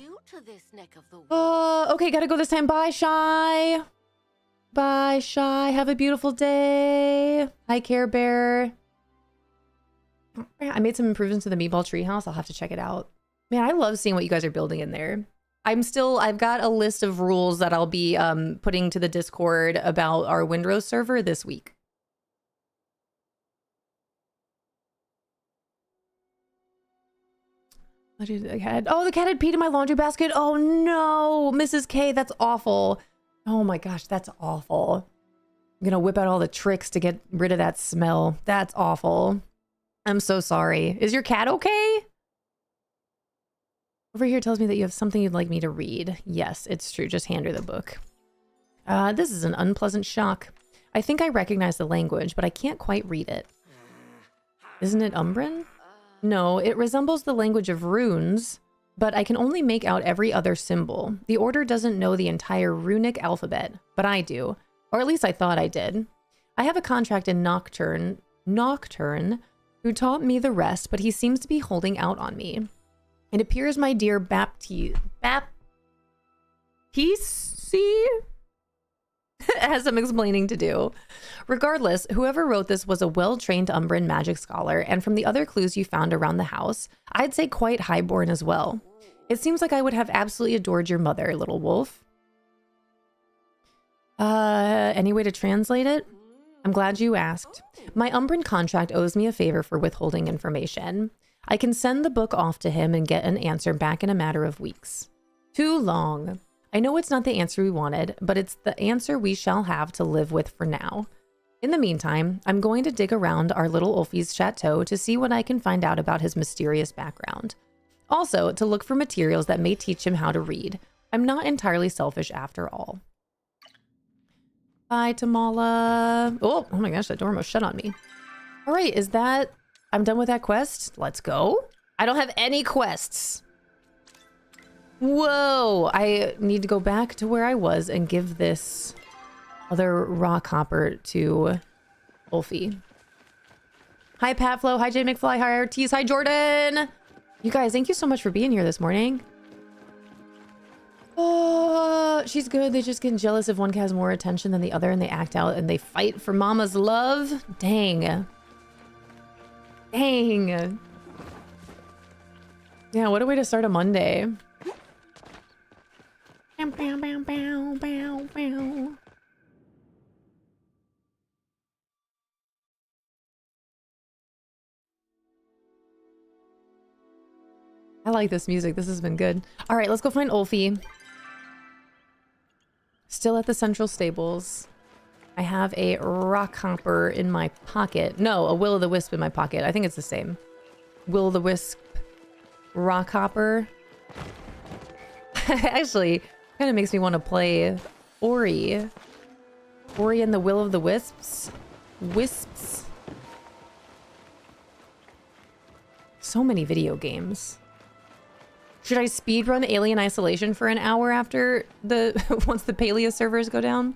Okay, gotta go this time. Bye, Shy. Bye, Shy. Have a beautiful day. Hi, Care Bear. I made some improvements to the Meatball Treehouse. I'll have to check it out. Man, I love seeing what you guys are building in there. I've got a list of rules that I'll be putting to the Discord about our Windrose server this week. What did the cat? Oh, the cat had peed in my laundry basket. Oh no, Mrs. K, that's awful. Oh my gosh, that's awful. I'm gonna whip out all the tricks to get rid of that smell. That's awful. I'm so sorry. Is your cat okay? Over here tells me that you have something you'd like me to read. Yes, it's true. Just hand her the book. This is an unpleasant shock. I think I recognize the language, but I can't quite read it. Isn't it Umbran? No, it resembles the language of runes, but I can only make out every other symbol. The order doesn't know the entire runic alphabet, but I do. Or at least I thought I did. I have a contract in Nocturne, who taught me the rest, but he seems to be holding out on me. It appears my dear Baptiste has some explaining to do. Regardless, whoever wrote this was a well-trained Umbran magic scholar, and from the other clues you found around the house, I'd say quite highborn as well. It seems like I would have absolutely adored your mother, little wolf. Any way to translate it? I'm glad you asked. My Umbran contract owes me a favor for withholding information. I can send the book off to him and get an answer back in a matter of weeks. Too long. I know it's not the answer we wanted, but it's the answer we shall have to live with for now. In the meantime, I'm going to dig around our little Ulfe's chateau to see what I can find out about his mysterious background. Also, to look for materials that may teach him how to read. I'm not entirely selfish after all. Bye, Tamala. Oh my gosh, that door almost shut on me. All right, is that... I'm done with that quest. Let's go. I don't have any quests. Whoa, I need to go back to where I was and give this other rock hopper to Ulfe. Hi, Patflo. Hi, Jay McFly. Hi, Ortiz. Hi, Jordan. You guys, thank you so much for being here this morning. Oh, she's good. They just get jealous if one has more attention than the other and they act out and they fight for mama's love. Dang. Dang. Yeah, what a way to start a Monday. Bow, bow, bow, bow, bow, bow. I like this music. This has been good. All right, let's go find Ulfe. Still at the central stables. I have a rock hopper in my pocket. No, a will-o'-the-wisp in my pocket. I think it's the same. Will-o'-the-wisp rock hopper. Actually, kind of makes me want to play Ori. Ori and the Will-o'-the-Wisps. Wisps. So many video games. Should I speedrun Alien Isolation for an hour after the once the Palia servers go down?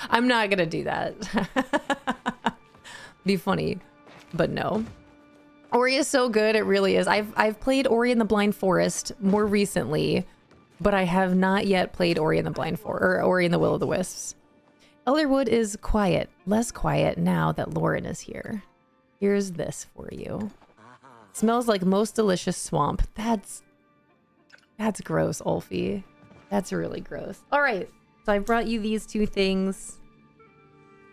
I'm not gonna do that. Be funny, but no. Ori is so good, it really is. I've played Ori and the Blind Forest more recently, but I have not yet played Ori and the Blind Forest or Ori and the Will-o'-the-Wisps. Elderwood is quiet, less quiet now that Lauren is here. Here's this for you. Smells like most delicious swamp. That's gross, Ulfe. That's really gross. All right, so I brought you these two things.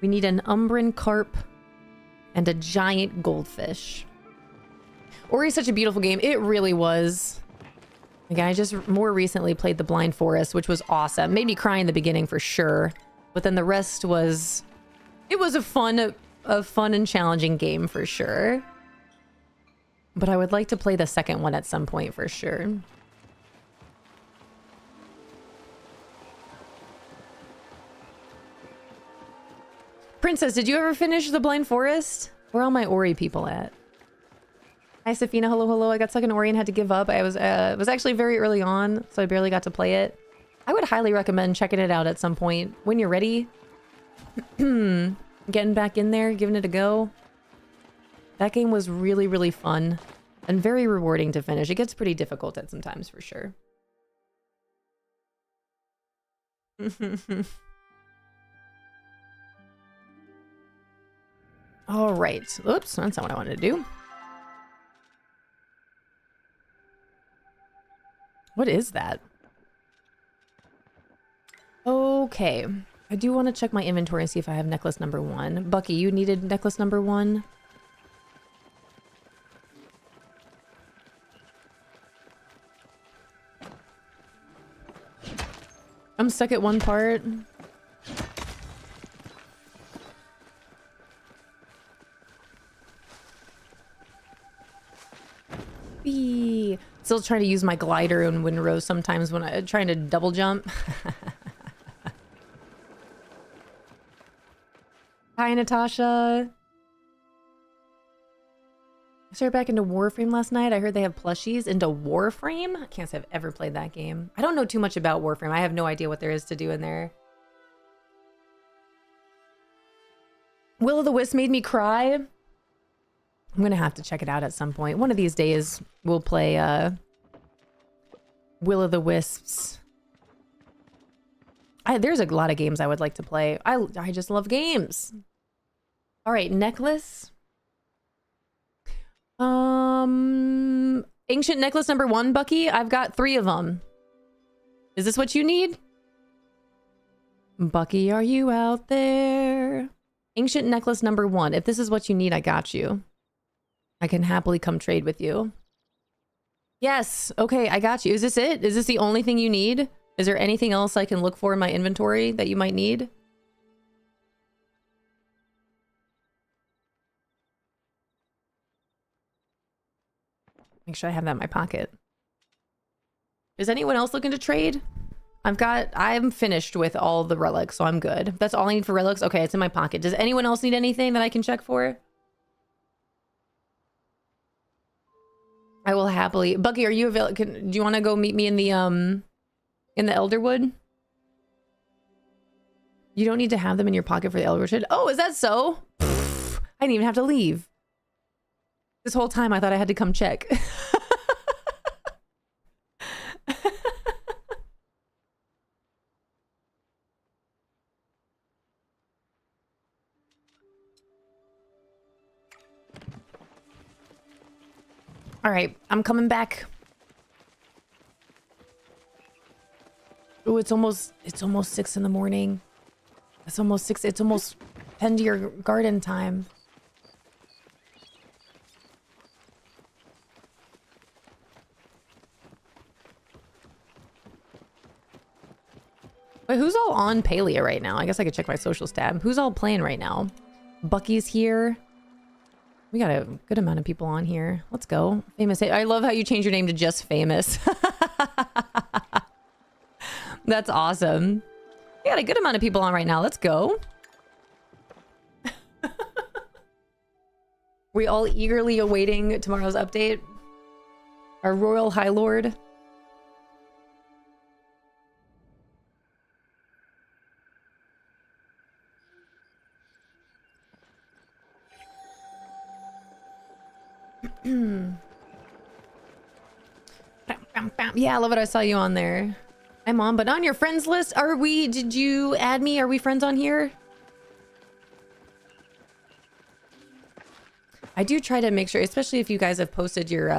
We need an Umbran carp and a giant goldfish. Ori is such a beautiful game. It really was. Again, I just more recently played The Blind Forest, which was awesome. Made me cry in the beginning for sure, but then the rest was... It was a fun and challenging game for sure. But I would like to play the second one at some point for sure. Princess, did you ever finish The Blind Forest? Where are all my Ori people at? Hi, Safina. Hello, hello. I got stuck in Ori and had to give up. It was actually very early on, so I barely got to play it. I would highly recommend checking it out at some point when you're ready. Getting back in there, giving it a go. That game was really, really fun and very rewarding to finish. It gets pretty difficult at some times for sure. All right. Oops, that's not what I wanted to do. What is that? Okay. I do want to check my inventory and see if I have necklace number 1. Bucky, you needed necklace number 1? I'm stuck at one part. Whee! Still trying to use my glider in Windrose sometimes when I'm trying to double jump. Hi, Natasha. I started back into Warframe last night. I heard they have plushies into Warframe. I can't say I've ever played that game. I don't know too much about Warframe. I have no idea what there is to do in there. Will-o'-the-Wisp made me cry. I'm gonna have to check it out at some point. One of these days, we'll play Will-o'-the-Wisps. There's a lot of games I would like to play. I just love games. All right, necklace. Ancient necklace number 1, Bucky. I've got 3 of them. Is this what you need? Bucky, are you out there? Ancient necklace number 1. If this is what you need, I got you. I can happily come trade with you. Yes. Okay, I got you. Is this it? Is this the only thing you need? Is there anything else I can look for in my inventory that you might need? Make sure I have that in my pocket. Is anyone else looking to trade? I'm finished with all the relics, so I'm good. That's all I need for relics? Okay, it's in my pocket. Does anyone else need anything that I can check for? I will happily. Bucky, are you available? Do you want to go meet me in the Elderwood? You don't need to have them in your pocket for the Elderwood. Oh, is that so? Pfft, I didn't even have to leave. This whole time I thought I had to come check. All right, I'm coming back. Oh, it's almost 6 in the morning. It's almost 6. It's almost tend to your garden time. Wait, who's all on Palia right now? I guess I could check my socials tab. Who's all playing right now? Bucky's here. We got a good amount of people on here. Let's go. Famous. I love how you change your name to just famous. That's awesome. We got a good amount of people on right now. Let's go. We all eagerly awaiting tomorrow's update. Our Royal High Lord. Yeah, I love it. I saw you on there. I'm on, but on your friends list. Are we? Did you add me? Are we friends on here? I do try to make sure, especially if you guys have posted your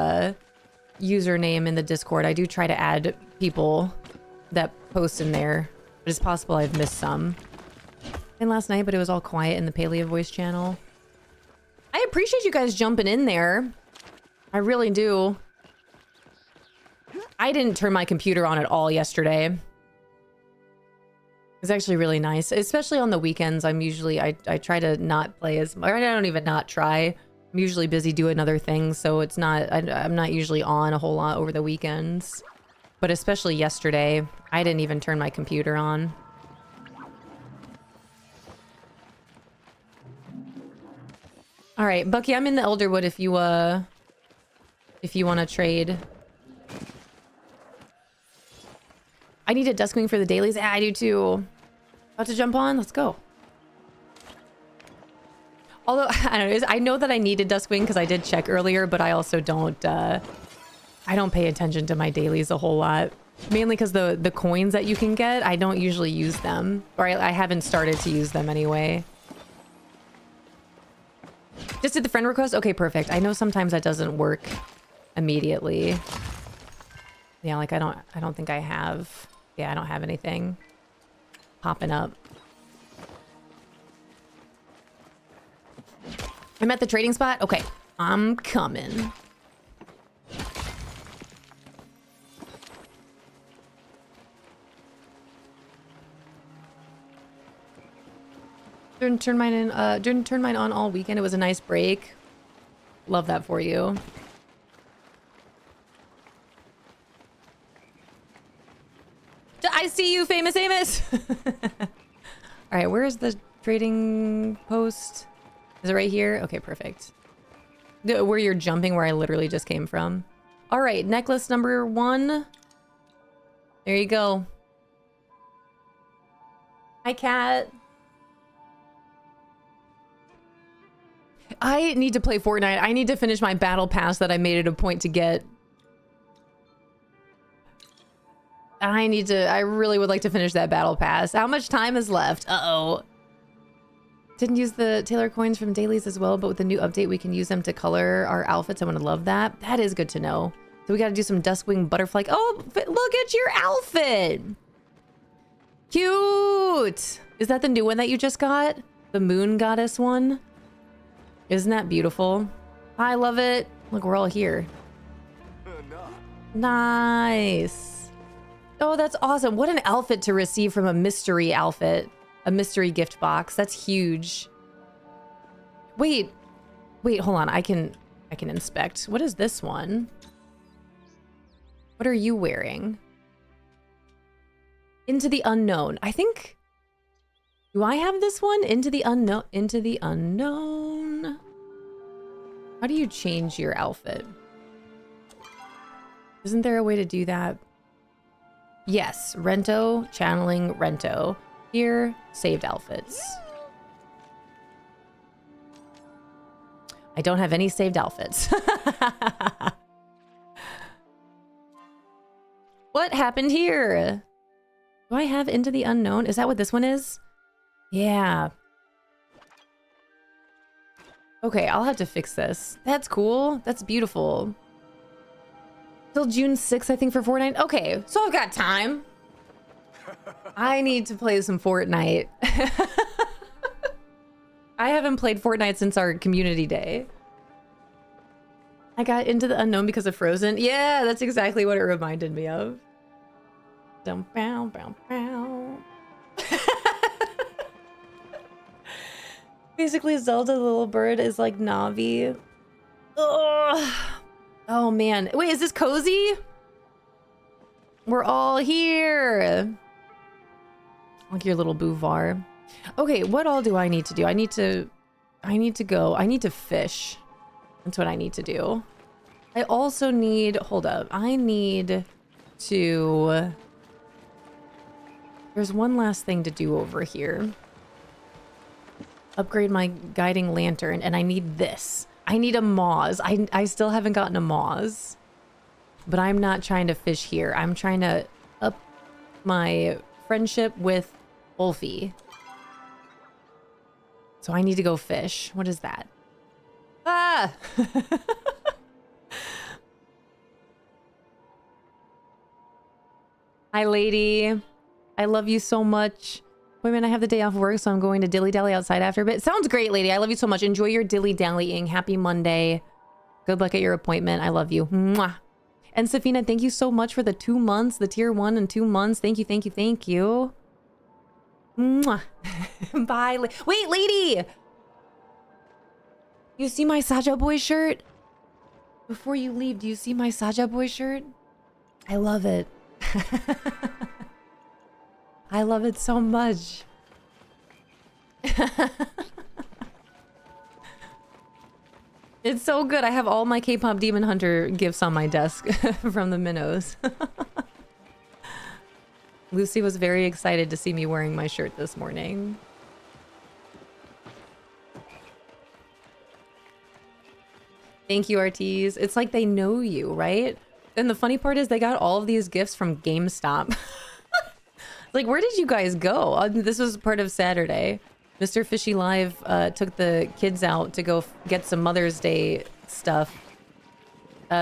username in the Discord, I do try to add people that post in there. But it's possible I've missed some. And last night, but it was all quiet in the Palia voice channel. I appreciate you guys jumping in there. I really do. I didn't turn my computer on at all yesterday. It was actually really nice, especially on the weekends. I'm usually, I try to not play as much. I don't even not try. I'm usually busy doing other things, so it's not, I'm not usually on a whole lot over the weekends. But especially yesterday, I didn't even turn my computer on. All right, Bucky, I'm in the Elderwood if you want to trade. I need a Duskwing for the dailies. Yeah, I do too. About to jump on? Let's go. Although, I don't know, I know that I needed Duskwing because I did check earlier, but I also don't, I don't pay attention to my dailies a whole lot. Mainly because the coins that you can get, I don't usually use them. Or I haven't started to use them anyway. Just did the friend request? Okay, perfect. I know sometimes that doesn't work immediately. Yeah, like I don't think I have... Yeah, I don't have anything popping up. I'm at the trading spot? Okay, I'm coming. Didn't turn mine on all weekend. It was a nice break. Love that for you. I see you, famous Amos. All right, where's the trading post? Is it right here? Okay, perfect. Where you're jumping, where I literally just came from. All right, necklace number 1. There you go. Hi, cat. I need to play Fortnite. I need to finish my battle pass that I made it a point to get. I really would like to finish that battle pass. How much time is left? Uh-oh. Didn't use the Taylor coins from dailies as well, but with the new update, we can use them to color our outfits. I want to love that. That is good to know. So we got to do some Duskwing butterfly. Oh, look at your outfit. Cute. Is that the new one that you just got? The moon goddess one? Isn't that beautiful? I love it. Look, we're all here. Nice. Oh, that's awesome. What an outfit to receive from a mystery outfit. A mystery gift box. That's huge. Wait, hold on. I can inspect. What is this one? What are you wearing? Into the unknown. I think... Do I have this one? Into the unknown. Into the unknown. How do you change your outfit? Isn't there a way to do that? Yes, Rento, channeling Rento. Here, saved outfits. I don't have any saved outfits. What happened here? Do I have Into the Unknown? Is that what this one is? Yeah. Okay, I'll have to fix this. That's cool. That's beautiful. Till June 6th, I think, for Fortnite. Okay, so I've got time. I need to play some Fortnite. I haven't played Fortnite since our community day. I got Into the Unknown because of Frozen. Yeah, that's exactly what it reminded me of. Dum, bow, bow, bow. Basically, Zelda the little bird is like Navi. Ugh. Oh man. Wait, is this cozy? We're all here. Like your little Bouvar. Okay, what all do I need to do? I need to fish. That's what I need to do. I also need, hold up. I need to, there's one last thing to do over here. Upgrade my guiding lantern, and I need this. I need a Moz. I still haven't gotten a Moz. But I'm not trying to fish here. I'm trying to up my friendship with Ulfe. So I need to go fish. What is that? Ah! Hi, lady. I love you so much. Wait a minute, I have the day off work, so I'm going to dilly-dally outside after a bit. Sounds great, lady. I love you so much. Enjoy your dilly-dallying. Happy Monday. Good luck at your appointment. I love you. Mwah. And Safina, thank you so much for the 2 months, the tier 1 and 2 months. Thank you, thank you, thank you. Mwah. Bye. Wait, lady! You see my Saja Boy shirt? Before you leave, do you see my Saja Boy shirt? I love it. I love it so much. It's so good. I have all my K-pop Demon Hunter gifts on my desk from the minnows. Lucy was very excited to see me wearing my shirt this morning. Thank you, Artees. It's like they know you, right? And the funny part is they got all of these gifts from GameStop. Like, where did you guys go? This was part of Saturday. Mr. Fishy Live took the kids out to go get some Mother's Day stuff.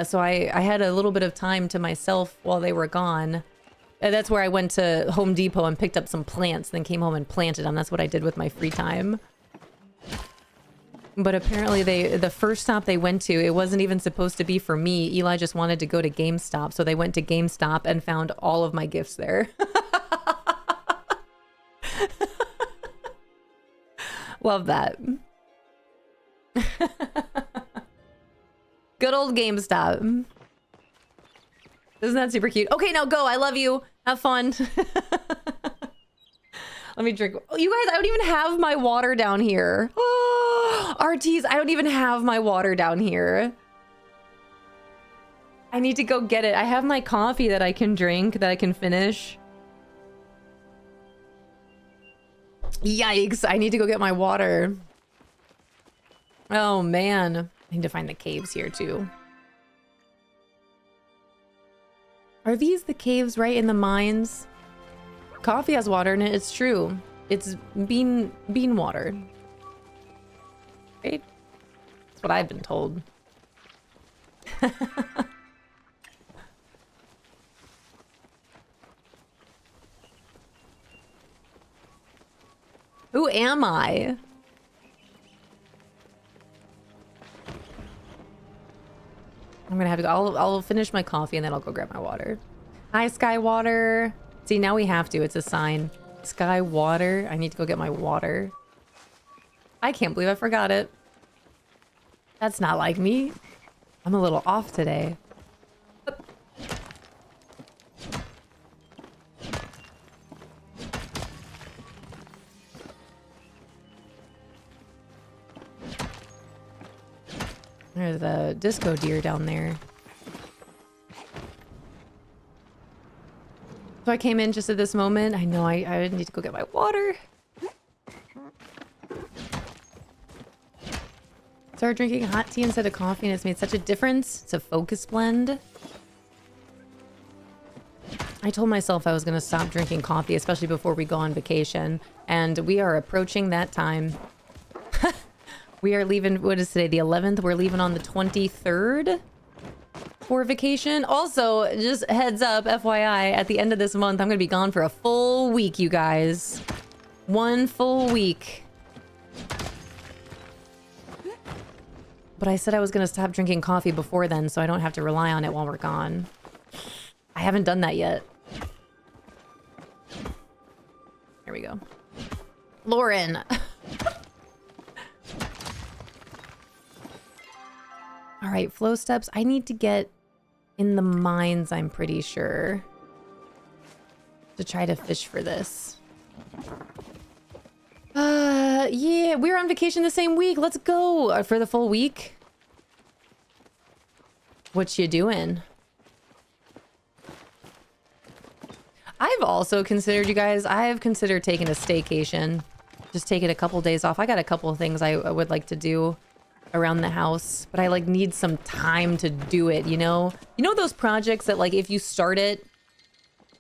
So I had a little bit of time to myself while they were gone. And that's where I went to Home Depot and picked up some plants, then came home and planted them. That's what I did with my free time. But apparently the first stop they went to, it wasn't even supposed to be for me. Eli just wanted to go to GameStop. So they went to GameStop and found all of my gifts there. Love that. Good old GameStop. Isn't that super cute? Okay, now go. I love you. Have fun. Let me drink. Oh, you guys, I don't even have my water down here. Oh, RTs, I don't even have my water down here. I need to go get it. I have my coffee that I can drink, that I can finish. Yikes, I need to go get my water. Oh, man. I need to find the caves here, too. Are these the caves right in the mines? Coffee has water in it. It's true. It's bean water. Right? That's what I've been told. Who am I? I'm gonna have to go. I'll finish my coffee and then I'll go grab my water. Hi, Skywater. See, now we have to. It's a sign. Skywater. I need to go get my water. I can't believe I forgot it. That's not like me. I'm a little off today. There's a disco deer down there. So I came in just at this moment. I know I need to go get my water. Started drinking hot tea instead of coffee and it's made such a difference. It's a focus blend. I told myself I was going to stop drinking coffee, especially before we go on vacation. And we are approaching that time. We are leaving, what is today, the 11th? We're leaving on the 23rd for vacation. Also, just heads up, FYI, at the end of this month, I'm going to be gone for a full week, you guys. 1 full week. But I said I was going to stop drinking coffee before then, so I don't have to rely on it while we're gone. I haven't done that yet. Here we go. Lauren. All right, flow steps. I need to get in the mines, I'm pretty sure, to try to fish for this. Yeah, we're on vacation the same week. Let's go for the full week. What you doing? I've also considered, you guys, I've considered taking a staycation. Just taking a couple days off. I got a couple of things I would like to do around the house, but I like need some time to do it, you know? You know those projects that like if you start it,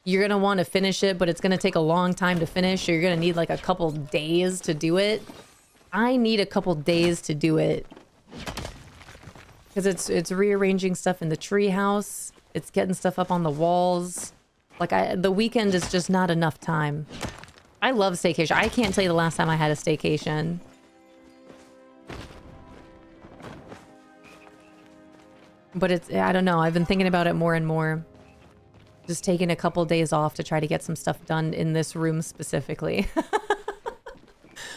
you're gonna want to finish it, but it's gonna take a long time to finish, or you're gonna need like a couple days to do it. I need a couple days to do it. Because it's rearranging stuff in the tree house. It's getting stuff up on the walls. Like the weekend is just not enough time. I love staycation. I can't tell you the last time I had a staycation. But it's, I don't know. I've been thinking about it more and more. Just taking a couple days off to try to get some stuff done in this room specifically.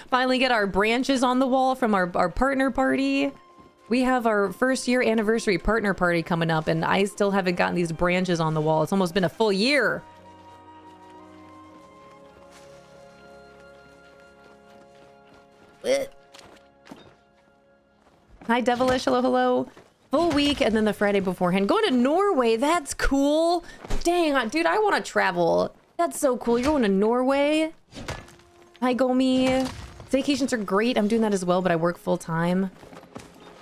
Finally get our branches on the wall from our partner party. We have our first year anniversary partner party coming up, and I still haven't gotten these branches on the wall. It's almost been a full year. Hi, Devilish. Hello, hello. Full week, and then the Friday beforehand. Going to Norway. That's cool. Dang, dude, I want to travel. That's so cool. You're going to Norway? Hi, Gomi. Vacations are great. I'm doing that as well, but I work full time.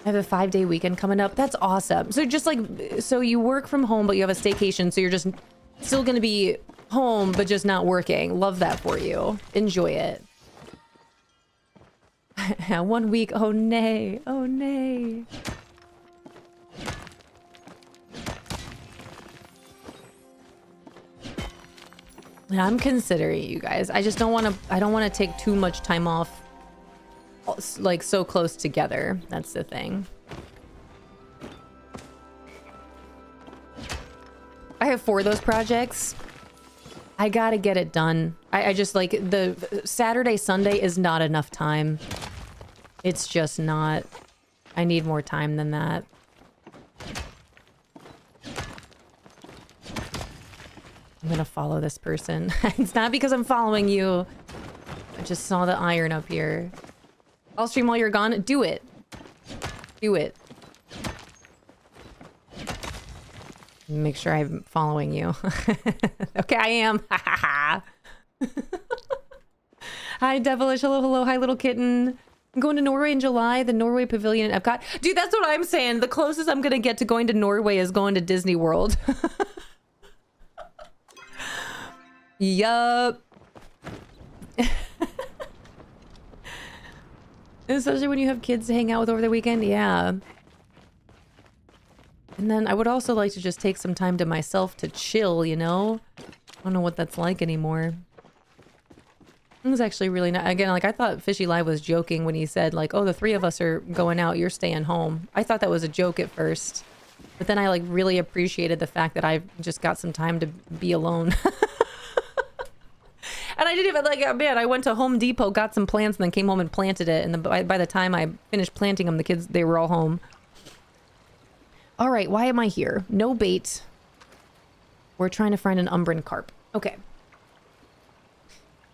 I have a 5-day weekend coming up. That's awesome. So just like, so you work from home, but you have a staycation, so you're just still going to be home, but just not working. Love that for you. Enjoy it. 1 week. Oh, nay. Oh, nay. And I'm considering, you guys. I just don't want to, I don't want to take too much time off, like so close together. That's the thing. I have 4 of those projects. I gotta get it done. I just like the Saturday, Sunday is not enough time. It's just not. I need more time than that. I'm gonna follow this person. It's not because I'm following you. I just saw the iron up here. I'll stream while you're gone. Do it. Do it. Make sure I'm following you. Okay, I am. Hi, Devilish. Hello, hello. Hi, little kitten. I'm going to Norway in July. The Norway Pavilion at Epcot. Dude, that's what I'm saying. The closest I'm gonna get to going to Norway is going to Disney World. Yup. Especially when you have kids to hang out with over the weekend. Yeah. And then I would also like to just take some time to myself to chill, you know? I don't know what that's like anymore. It was actually really nice. Again, like I thought Fishy Live was joking when he said like, oh, the 3 of us are going out, you're staying home. I thought that was a joke at first. But then I like really appreciated the fact that I just got some time to be alone. And I didn't even like, man, I went to Home Depot, got some plants, and then came home and planted it. And by the time I finished planting them, the kids, they were all home. All right, why am I here? No bait. We're trying to find an Umbran carp. Okay.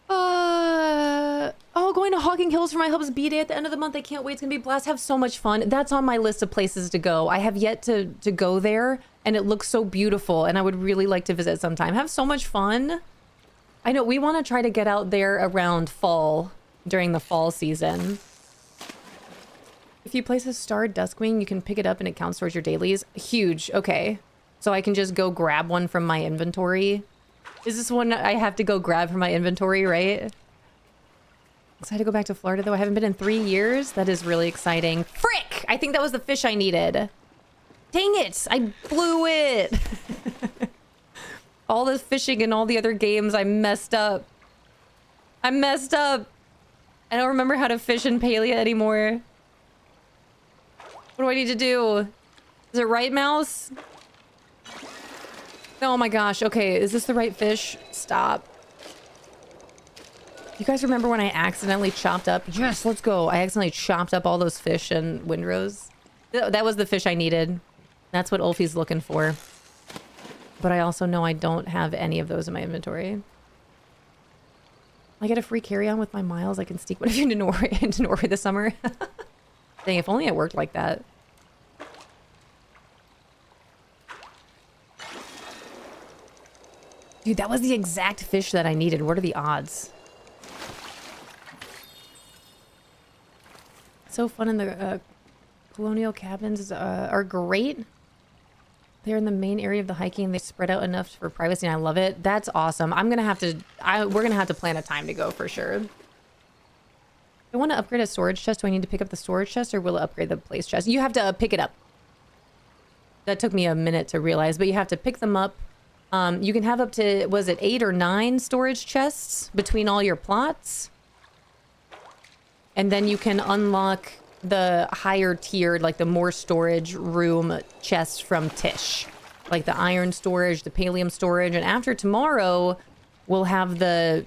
Oh, going to Hocking Hills for my hub's B-Day at the end of the month. I can't wait. It's going to be a blast. Have so much fun. That's on my list of places to go. I have yet to go there, and it looks so beautiful, and I would really like to visit sometime. Have so much fun. I know we want to try to get out there around fall, during the fall season. If you place a starred Duskwing, you can pick it up and it counts towards your dailies. Huge. Okay. So I can just go grab one from my inventory. Is this one I have to go grab from my inventory, right? Excited to go back to Florida, though. I haven't been in 3 years. That is really exciting. Frick! I think that was the fish I needed. Dang it! I blew it! All this fishing and all the other games, I messed up. I messed up. I don't remember how to fish in Palia anymore. What do I need to do? Is it right mouse? Oh my gosh. Okay, is this the right fish? Stop. You guys remember when I accidentally chopped up? Yes, let's go. I accidentally chopped up all those fish and windrows. That was the fish I needed. That's what Ulfe's looking for. But I also know I don't have any of those in my inventory. I get a free carry-on with my miles. I can sneak one of you into Norway this summer. Dang, if only it worked like that. Dude, that was the exact fish that I needed. What are the odds? So fun in the colonial cabins are great. They're in the main area of the hiking. They spread out enough for privacy, and I love it. That's awesome. I'm gonna have to. We're gonna have to plan a time to go for sure. I want to upgrade a storage chest. Do I need to pick up the storage chest, or will it upgrade the place chest? You have to pick it up. That took me a minute to realize, but you have to pick them up. You can have up to, was it 8 or 9 storage chests between all your plots, and then you can unlock the higher tiered, like the more storage room chests from Tish, like the iron storage, the Palium storage. And after tomorrow, we'll have the,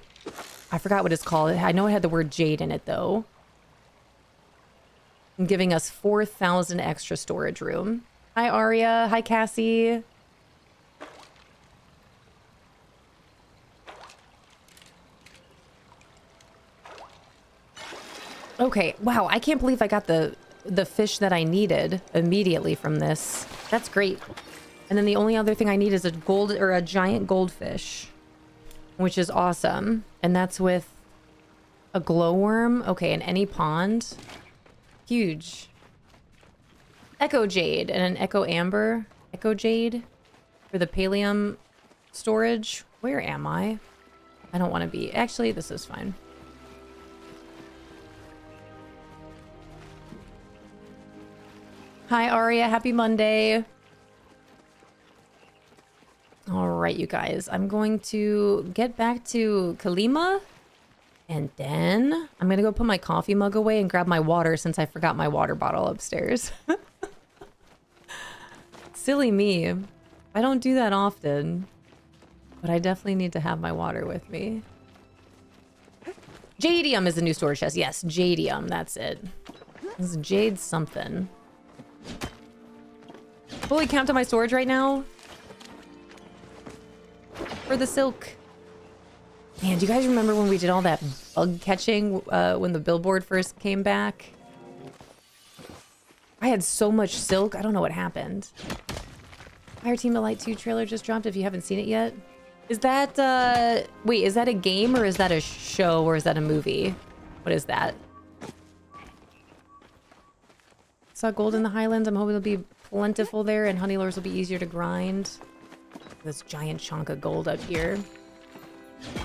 I forgot what it's called. I know it had the word jade in it though. And giving us 4,000 extra storage room. Hi Aria, hi Cassie. Okay, wow, I can't believe I got the fish that I needed immediately from this. That's great. And then the only other thing I need is a gold or a giant goldfish, which is awesome. And that's with a glowworm. Okay, in any pond. Huge. Echo jade and an echo amber. Echo jade for the Palium storage. Where am I? I don't want to be. Actually, this is fine. Hi, Aria. Happy Monday. All right, you guys. I'm going to get back to Kalima. And then I'm going to go put my coffee mug away and grab my water since I forgot my water bottle upstairs. Silly me. I don't do that often. But I definitely need to have my water with me. Jadium is the new storage chest. Yes, Jadium. That's it. This is Jade something. Fully count on my storage right now. For the silk. Man, do you guys remember when we did all that bug catching when the billboard first came back? I had so much silk. I don't know what happened. Fire Team Elite 2 trailer just dropped if you haven't seen it yet. Is that, wait, is that a game or is that a show or is that a movie? What is that? Saw gold in the Highlands. I'm hoping it'll be plentiful there and honey lures will be easier to grind. This giant chunk of gold up here.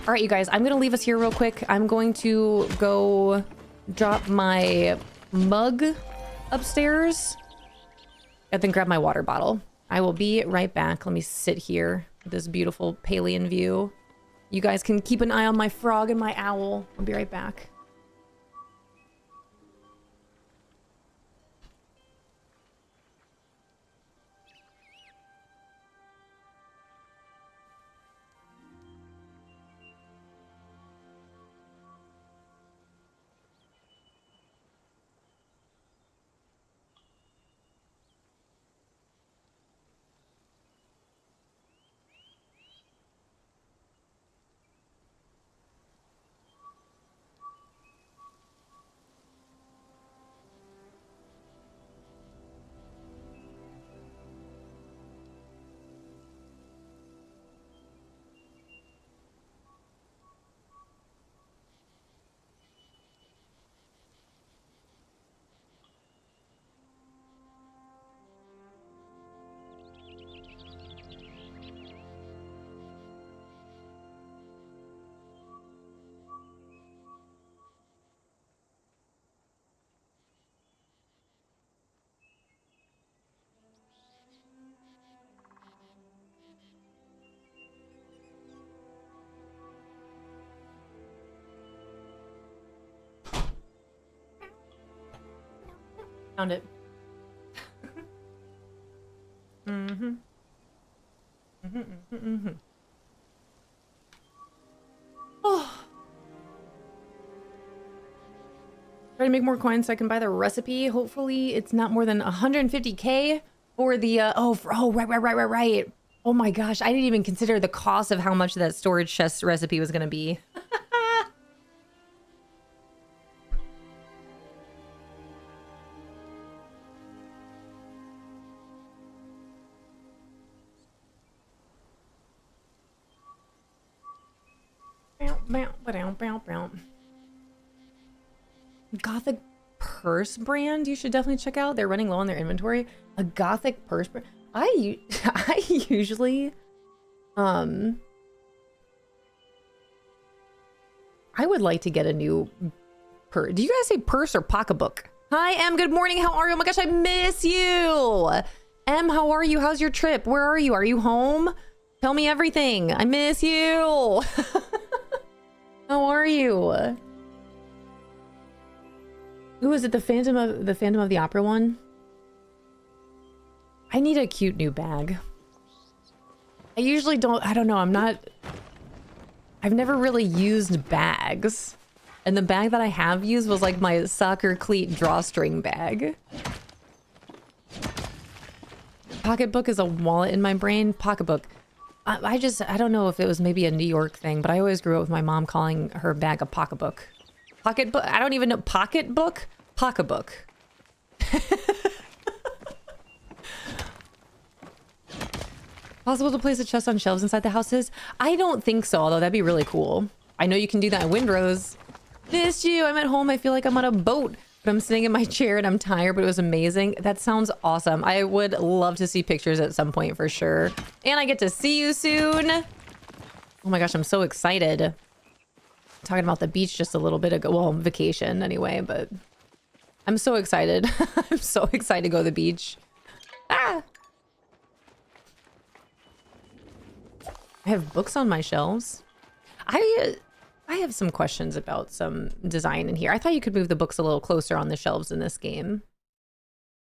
All right, you guys, I'm going to leave us here real quick. I'm going to go drop my mug upstairs and then grab my water bottle. I will be right back. Let me sit here with this beautiful Palian view. You guys can keep an eye on my frog and my owl. I'll be right back. Found it. Oh. Try to make more coins so I can buy the recipe. Hopefully it's not more than 150k for the right. Oh my gosh, I didn't even consider the cost of how much that storage chest recipe was gonna be. Gothic purse brand you should definitely check out. They're running low on their inventory. A gothic purse brand. I usually I would like to get a new purse. Do you guys say purse or pocketbook? Hi Em, good morning. How are you? Oh my gosh, I miss you. Em, how are you? How's your trip? Where are you? Are you home? Tell me everything. I miss you. How are you? Who is it? The Phantom of the Opera one? I need a cute new bag. I usually don't, I don't know, I've never really used bags. And the bag that I have used was like my soccer cleat drawstring bag. Pocketbook is a wallet in my brain. Pocketbook. I don't know if it was maybe a New York thing, but I always grew up with my mom calling her bag a pocketbook. Pocketbook? I don't even know. Pocketbook? Pocketbook. Possible to place a chest on shelves inside the houses? I don't think so, although that'd be really cool. I know you can do that in Windrose. Missed you. I'm at home. I feel like I'm on a boat, but I'm sitting in my chair and I'm tired, but it was amazing. That sounds awesome. I would love to see pictures at some point for sure. And I get to see you soon. Oh my gosh, I'm so excited. Talking about the beach just a little bit ago. Well, vacation anyway, but I'm so excited. I'm so excited to go to the beach. Ah! I have books on my shelves. I have some questions about some design in here. I thought you could move the books a little closer on the shelves in this game.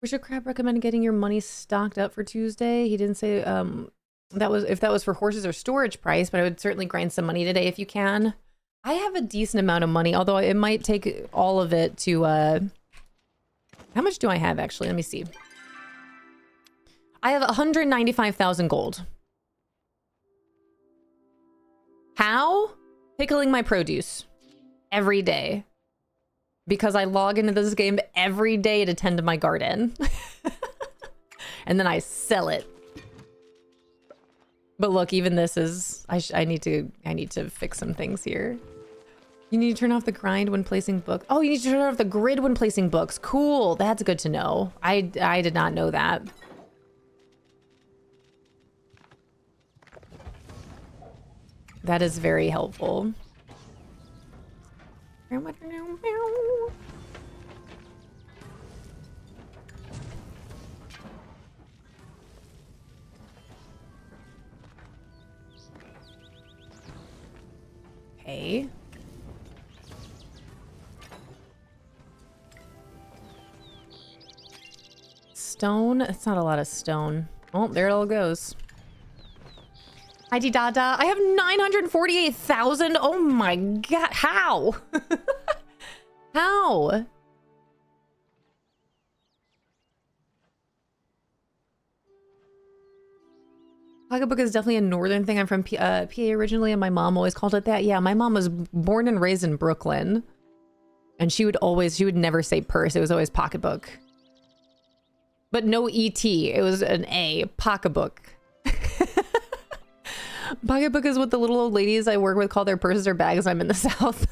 Richard Crab recommended getting your money stocked up for Tuesday. He didn't say if that was for horses or storage price, but I would certainly grind some money today if you can. I have a decent amount of money, although it might take all of it to how much do I have actually? Let me see. I have 195,000 gold. How? Pickling my produce every day because I log into this game every day to tend to my garden and then I sell it. But look, even this is I need to fix some things here. You need to turn off the grind when placing books. Oh, you need to turn off the grid when placing books. Cool. That's good to know. I did not know that. That is very helpful. Okay. Stone? It's not a lot of stone. Oh, there it all goes. Hi, Dada. I have 948,000. Oh my god. How? How? Pocketbook is definitely a northern thing. I'm from PA originally, and my mom always called it that. Yeah, my mom was born and raised in Brooklyn. And she would never say purse. It was always pocketbook. But no ET. It was an A. Pocketbook. Pocketbook is what the little old ladies I work with call their purses or bags when I'm in the South.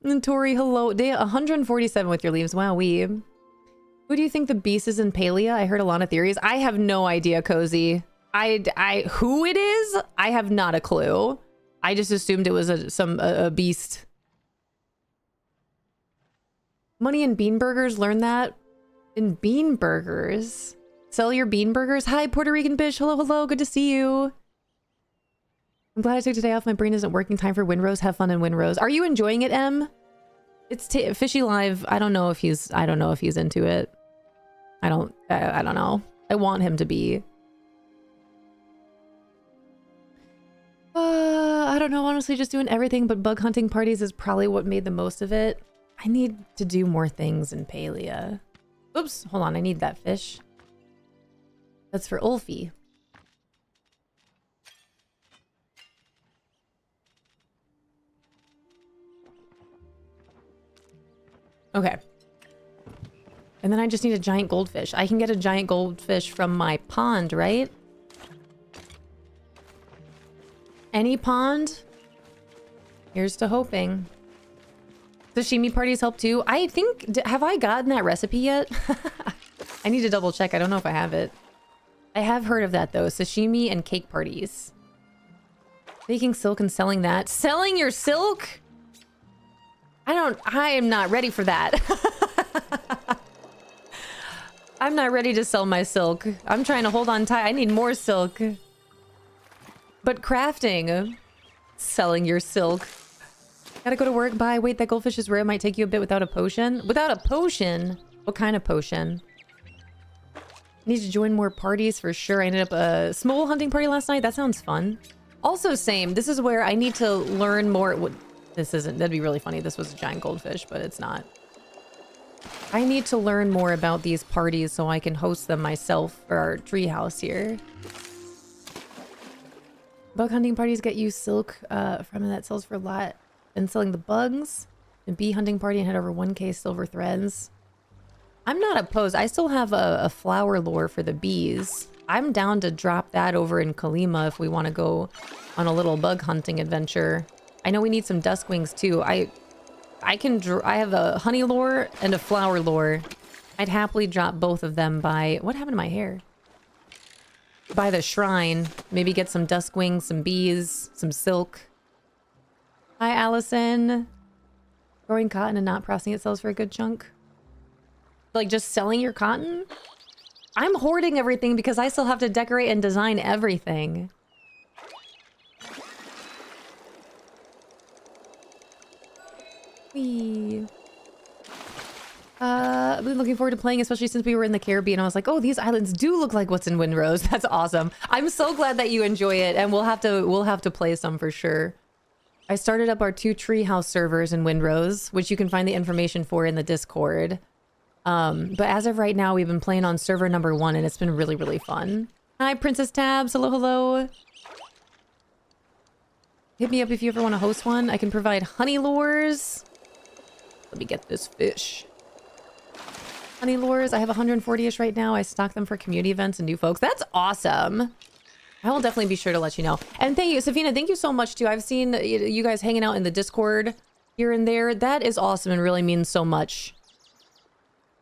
And Tori, hello. Day 147 with your leaves. Wow, Who do you think the beast is in Palia? I heard a lot of theories. I have no idea, Cozy. Who it is? I have not a clue. I just assumed it was a beast. Money in bean burgers. Learn that in bean burgers. Sell your bean burgers. Hi, Puerto Rican bitch. Hello, hello. Good to see you. I'm glad I took today off. My brain isn't working. Time for Windrose. Have fun in Windrose. Are you enjoying it, Em? It's Fishy Live. I don't know if he's into it. I don't know. I want him to be. I don't know. Honestly, just doing everything but bug hunting parties is probably what made the most of it. I need to do more things in Palia. Oops, hold on. I need that fish. That's for Ulfe. Okay. And then I just need a giant goldfish. I can get a giant goldfish from my pond, right? Any pond? Here's to hoping. Sashimi parties help too. I think... Have I gotten that recipe yet? I need to double check. I don't know if I have it. I have heard of that though. Sashimi and cake parties. Making silk and selling that. Selling your silk? I am not ready for that. I'm not ready to sell my silk. I'm trying to hold on tight. I need more silk. But crafting. Selling your silk. Gotta go to work. Bye. Wait, that goldfish is rare. It might take you a bit without a potion. Without a potion? What kind of potion? Need to join more parties for sure. I ended up a smole hunting party last night. That sounds fun. Also, same. This is where I need to learn more. This isn't. That'd be really funny. This was a giant goldfish, but it's not. I need to learn more about these parties so I can host them myself for our treehouse here. Bug hunting parties get you silk from that sells for a lot. And selling the bugs. And bee hunting party and had over 1k silver threads. I'm not opposed. I still have a flower lure for the bees. I'm down to drop that over in Kalima if we want to go on a little bug hunting adventure. I know we need some duskwings too. I have a honey lure and a flower lure. I'd happily drop both of them by... What happened to my hair? By the shrine. Maybe get some duskwings, some bees, some silk. Hi, Allison. Growing cotton and not processing it sells for a good chunk. Like just selling your cotton? I'm hoarding everything because I still have to decorate and design everything. Whee. I've been looking forward to playing, especially since we were in the Caribbean. I was like, oh, these islands do look like what's in Windrose. That's awesome. I'm so glad that you enjoy it, and we'll have to play some for sure. I started up our 2 treehouse servers in Windrose, which you can find the information for in the Discord. But as of right now, we've been playing on server number 1, and it's been really, really fun. Hi, Princess Tabs. Hello, hello. Hit me up if you ever want to host one. I can provide honey lures. Let me get this fish. Honey lures. I have 140-ish right now. I stock them for community events and new folks. That's awesome. I will definitely be sure to let you know. And thank you, Safina. Thank you so much, too. I've seen you guys hanging out in the Discord here and there. That is awesome and really means so much.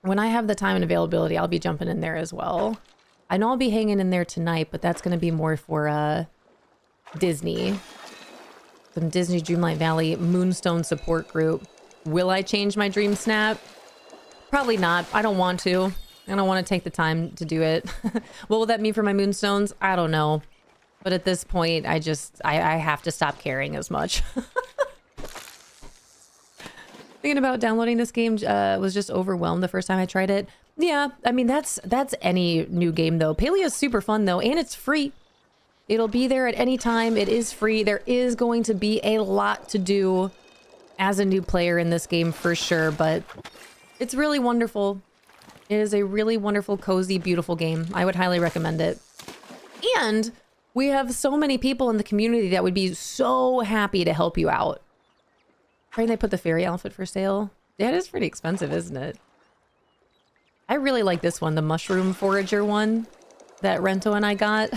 When I have the time and availability, I'll be jumping in there as well. I know I'll be hanging in there tonight, but that's going to be more for Disney. Some Disney Dreamlight Valley Moonstone support group. Will I change my Dream Snap? Probably not. I don't want to. I don't want to take the time to do it. What will that mean for my Moonstones? I don't know. But at this point, I have to stop caring as much. Thinking about downloading this game, was just overwhelmed the first time I tried it. Yeah, I mean, that's any new game, though. Palia is super fun, though, and it's free. It'll be there at any time. It is free. There is going to be a lot to do as a new player in this game, for sure, but it's really wonderful. It is a really wonderful, cozy, beautiful game. I would highly recommend it. And we have so many people in the community that would be so happy to help you out. Right, they put the fairy outfit for sale. Yeah, it is pretty expensive, isn't it? I really like this one, the mushroom forager one that Rento and I got.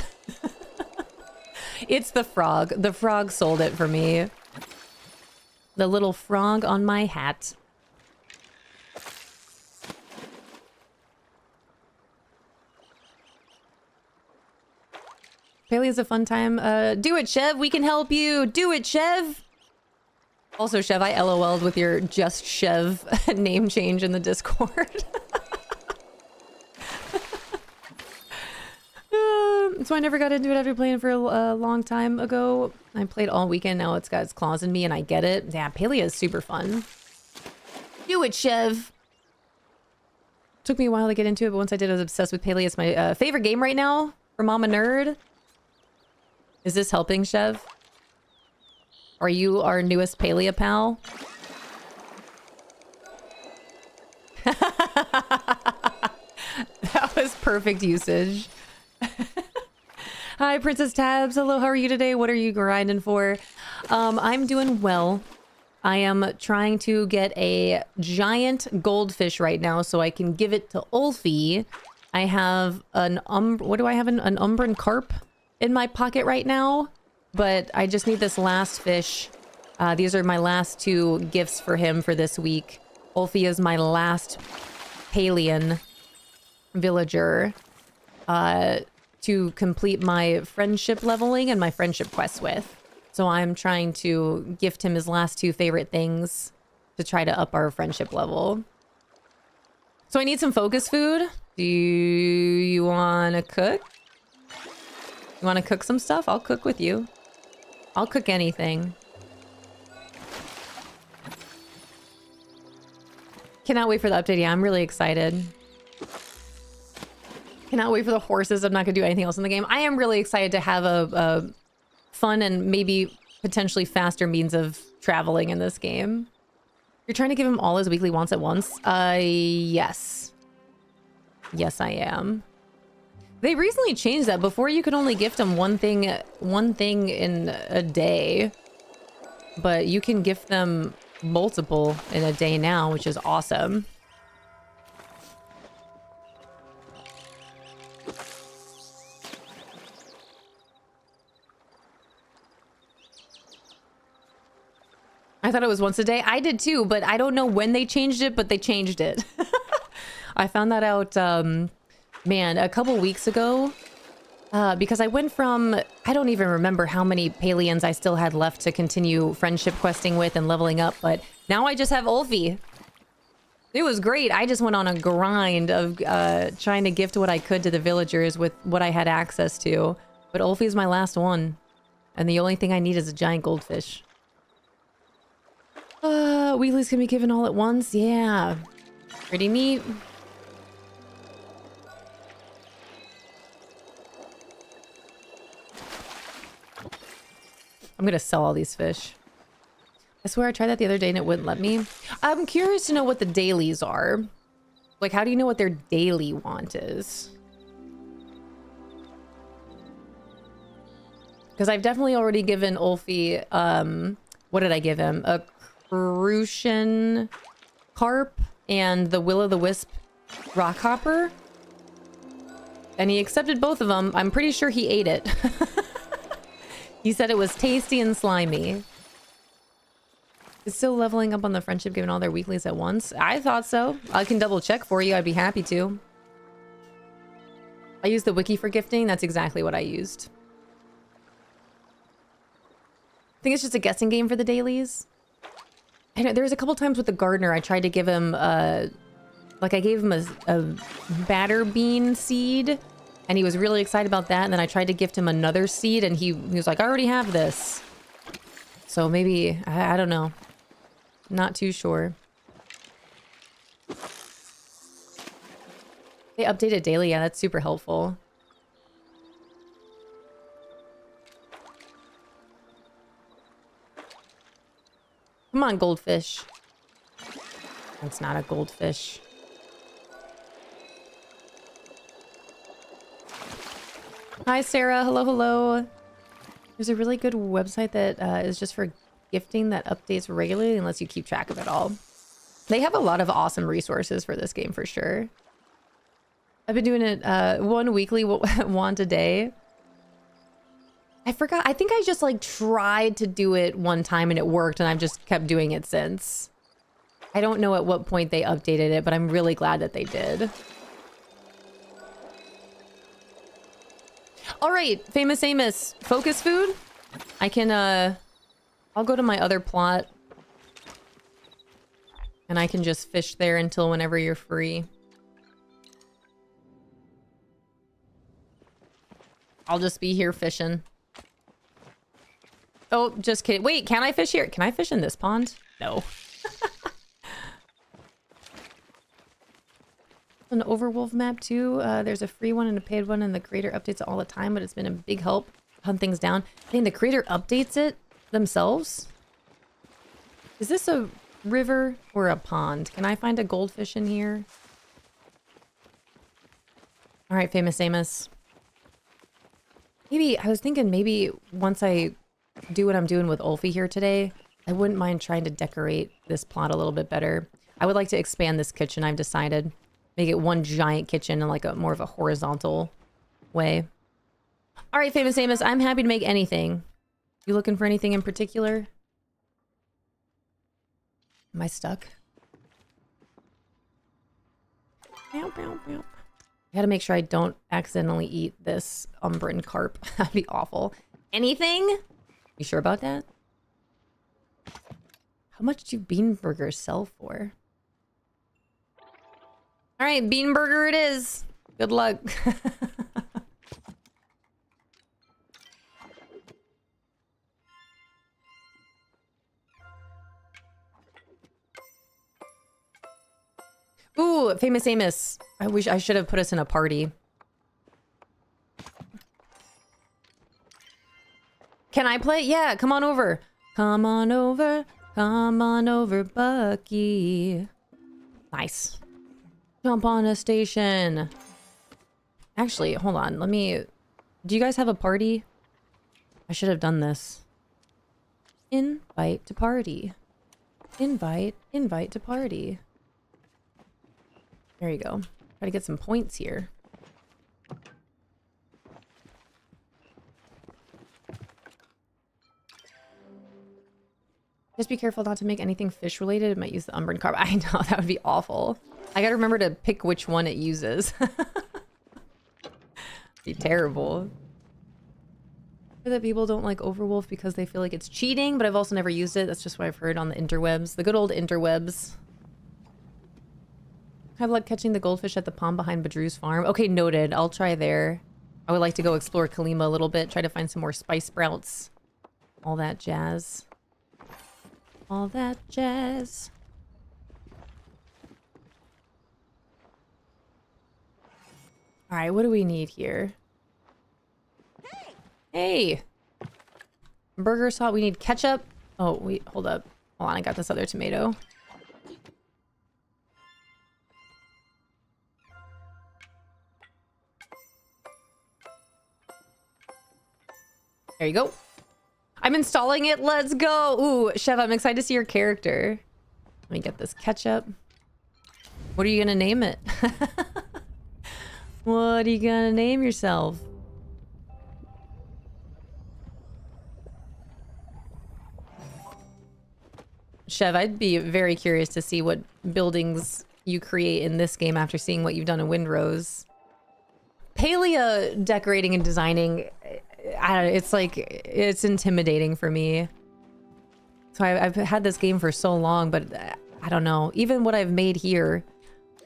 It's the frog. The frog sold it for me. The little frog on my hat. Palian's a fun time. Do it, Chev. We can help you. Do it, Chev. Also, Chev, I LOL'd with your Just Chev name change in the Discord. So I never got into it after playing for a long time ago. I played all weekend. Now it's got its claws in me and I get it. Yeah, Palia is super fun. Do it, Chev. Took me a while to get into it, but once I did, I was obsessed with Palia. It's my favorite game right now for Mama Nerd. Is this helping, Chev? Are you our newest Palia pal? That was perfect usage. Hi, Princess Tabs. Hello, how are you today? What are you grinding for? I'm doing well. I am trying to get a giant goldfish right now so I can give it to Ulfe. I have an what do I have? An umbran carp in my pocket right now, but I just need this last fish. These are my last 2 gifts for him for this week. Ulfe is my last Palian villager to complete my friendship leveling and my friendship quests with. So I'm trying to gift him his last 2 favorite things to try to up our friendship level. So I need some focus food. Do you want to cook? You want to cook some stuff? I'll cook with you. I'll cook anything. Cannot wait for the update. Yeah, I'm really excited. Cannot wait for the horses. I'm not going to do anything else in the game. I am really excited to have a fun and maybe potentially faster means of traveling in this game. You're trying to give him all his weekly wants at once? Yes. Yes, I am. They recently changed that. Before you could only gift them one thing in a day. But you can gift them multiple in a day now, which is awesome. I thought it was once a day. I did too, but I don't know when they changed it, but they changed it. I found that out, man, a couple weeks ago. Because I went from, I don't even remember how many Palians I still had left to continue friendship questing with and leveling up, but now I just have Ulfe. It was great. I just went on a grind of trying to gift what I could to the villagers with what I had access to. But Ulfe is my last one. And the only thing I need is a giant goldfish. Weeklies can be given all at once? Yeah. Pretty neat. I'm gonna sell all these fish. I swear I tried that the other day and it wouldn't let me. I'm curious to know what the dailies are. Like, how do you know what their daily want is? Because I've definitely already given Ulfe, what did I give him? A Crucian carp and the Will-o'-the-Wisp rockhopper. And he accepted both of them. I'm pretty sure he ate it. He said it was tasty and slimy. Is still leveling up on the friendship given all their weeklies at once? I thought so. I can double check for you. I'd be happy to. I used the wiki for gifting. That's exactly what I used. I think it's just a guessing game for the dailies. And there was a couple times with the gardener I tried to give him like I gave him a batter bean seed and he was really excited about that, and then I tried to gift him another seed and he was like, I already have this. So maybe, I don't know. Not too sure. They update it daily. Yeah, that's super helpful. Come on, goldfish. That's not a goldfish. Hi, Sarah. Hello, hello. There's a really good website that is just for gifting that updates regularly and lets you keep track of it all. They have a lot of awesome resources for this game for sure. I've been doing it one weekly want a day. I forgot. I think I just like tried to do it one time and it worked, and I've just kept doing it since. I don't know at what point they updated it, but I'm really glad that they did. All right, famous Amos, focus food. I can I'll go to my other plot and I can just fish there until whenever you're free. I'll just be here fishing. Oh, just kidding. Wait, can I fish here? Can I fish in this pond? No. An Overwolf map too. There's a free one and a paid one, and the creator updates it all the time, but it's been a big help hunt things down. I think the creator updates it themselves. Is this a river or a pond? Can I find a goldfish in here? All right, Famous Amos. Maybe, I was thinking maybe once I do what I'm doing with Ulfe here today, I wouldn't mind trying to decorate this plot a little bit better. I would like to expand this kitchen, I've decided. Make it one giant kitchen in like a more of a horizontal way. All right, Famous Amos, I'm happy to make anything. You looking for anything in particular? Am I stuck? Bow, bow, bow. I gotta make sure I don't accidentally eat this Umbran carp. That'd be awful. Anything? You sure about that? How much do bean burgers sell for? All right, bean burger it is. Good luck. Ooh, Famous Amos. I wish I should have put us in a party. Can I play? Yeah, come on over. Come on over. Come on over, Bucky. Nice. Jump on a station. Actually, hold on. Let me... Do you guys have a party? I should have done this. Invite to party. Invite to party. There you go. Try to get some points here. Just be careful not to make anything fish related. It might use the Umbran carp. I know, that would be awful. I gotta remember to pick which one it uses. Be terrible. That people don't like Overwolf because they feel like it's cheating, but I've also never used it. That's just what I've heard on the interwebs. The good old interwebs. Have luck catching the goldfish at the pond behind Badru's farm. Okay, noted. I'll try there. I would like to go explore Kalima a little bit. Try to find some more spice sprouts. All that jazz. All that jazz. All right, what do we need here? Hey! Burger sauce. We need ketchup. Oh, wait, hold up. Hold on, I got this other tomato. There you go. I'm installing it. Let's go. Ooh, Chef, I'm excited to see your character. Let me get this ketchup. What are you gonna name it? What are you gonna name yourself? Chev, I'd be very curious to see what buildings you create in this game after seeing what you've done in Windrose. Palia decorating and designing, I don't know, it's like, it's intimidating for me. So I've had this game for so long, but I don't know. Even what I've made here,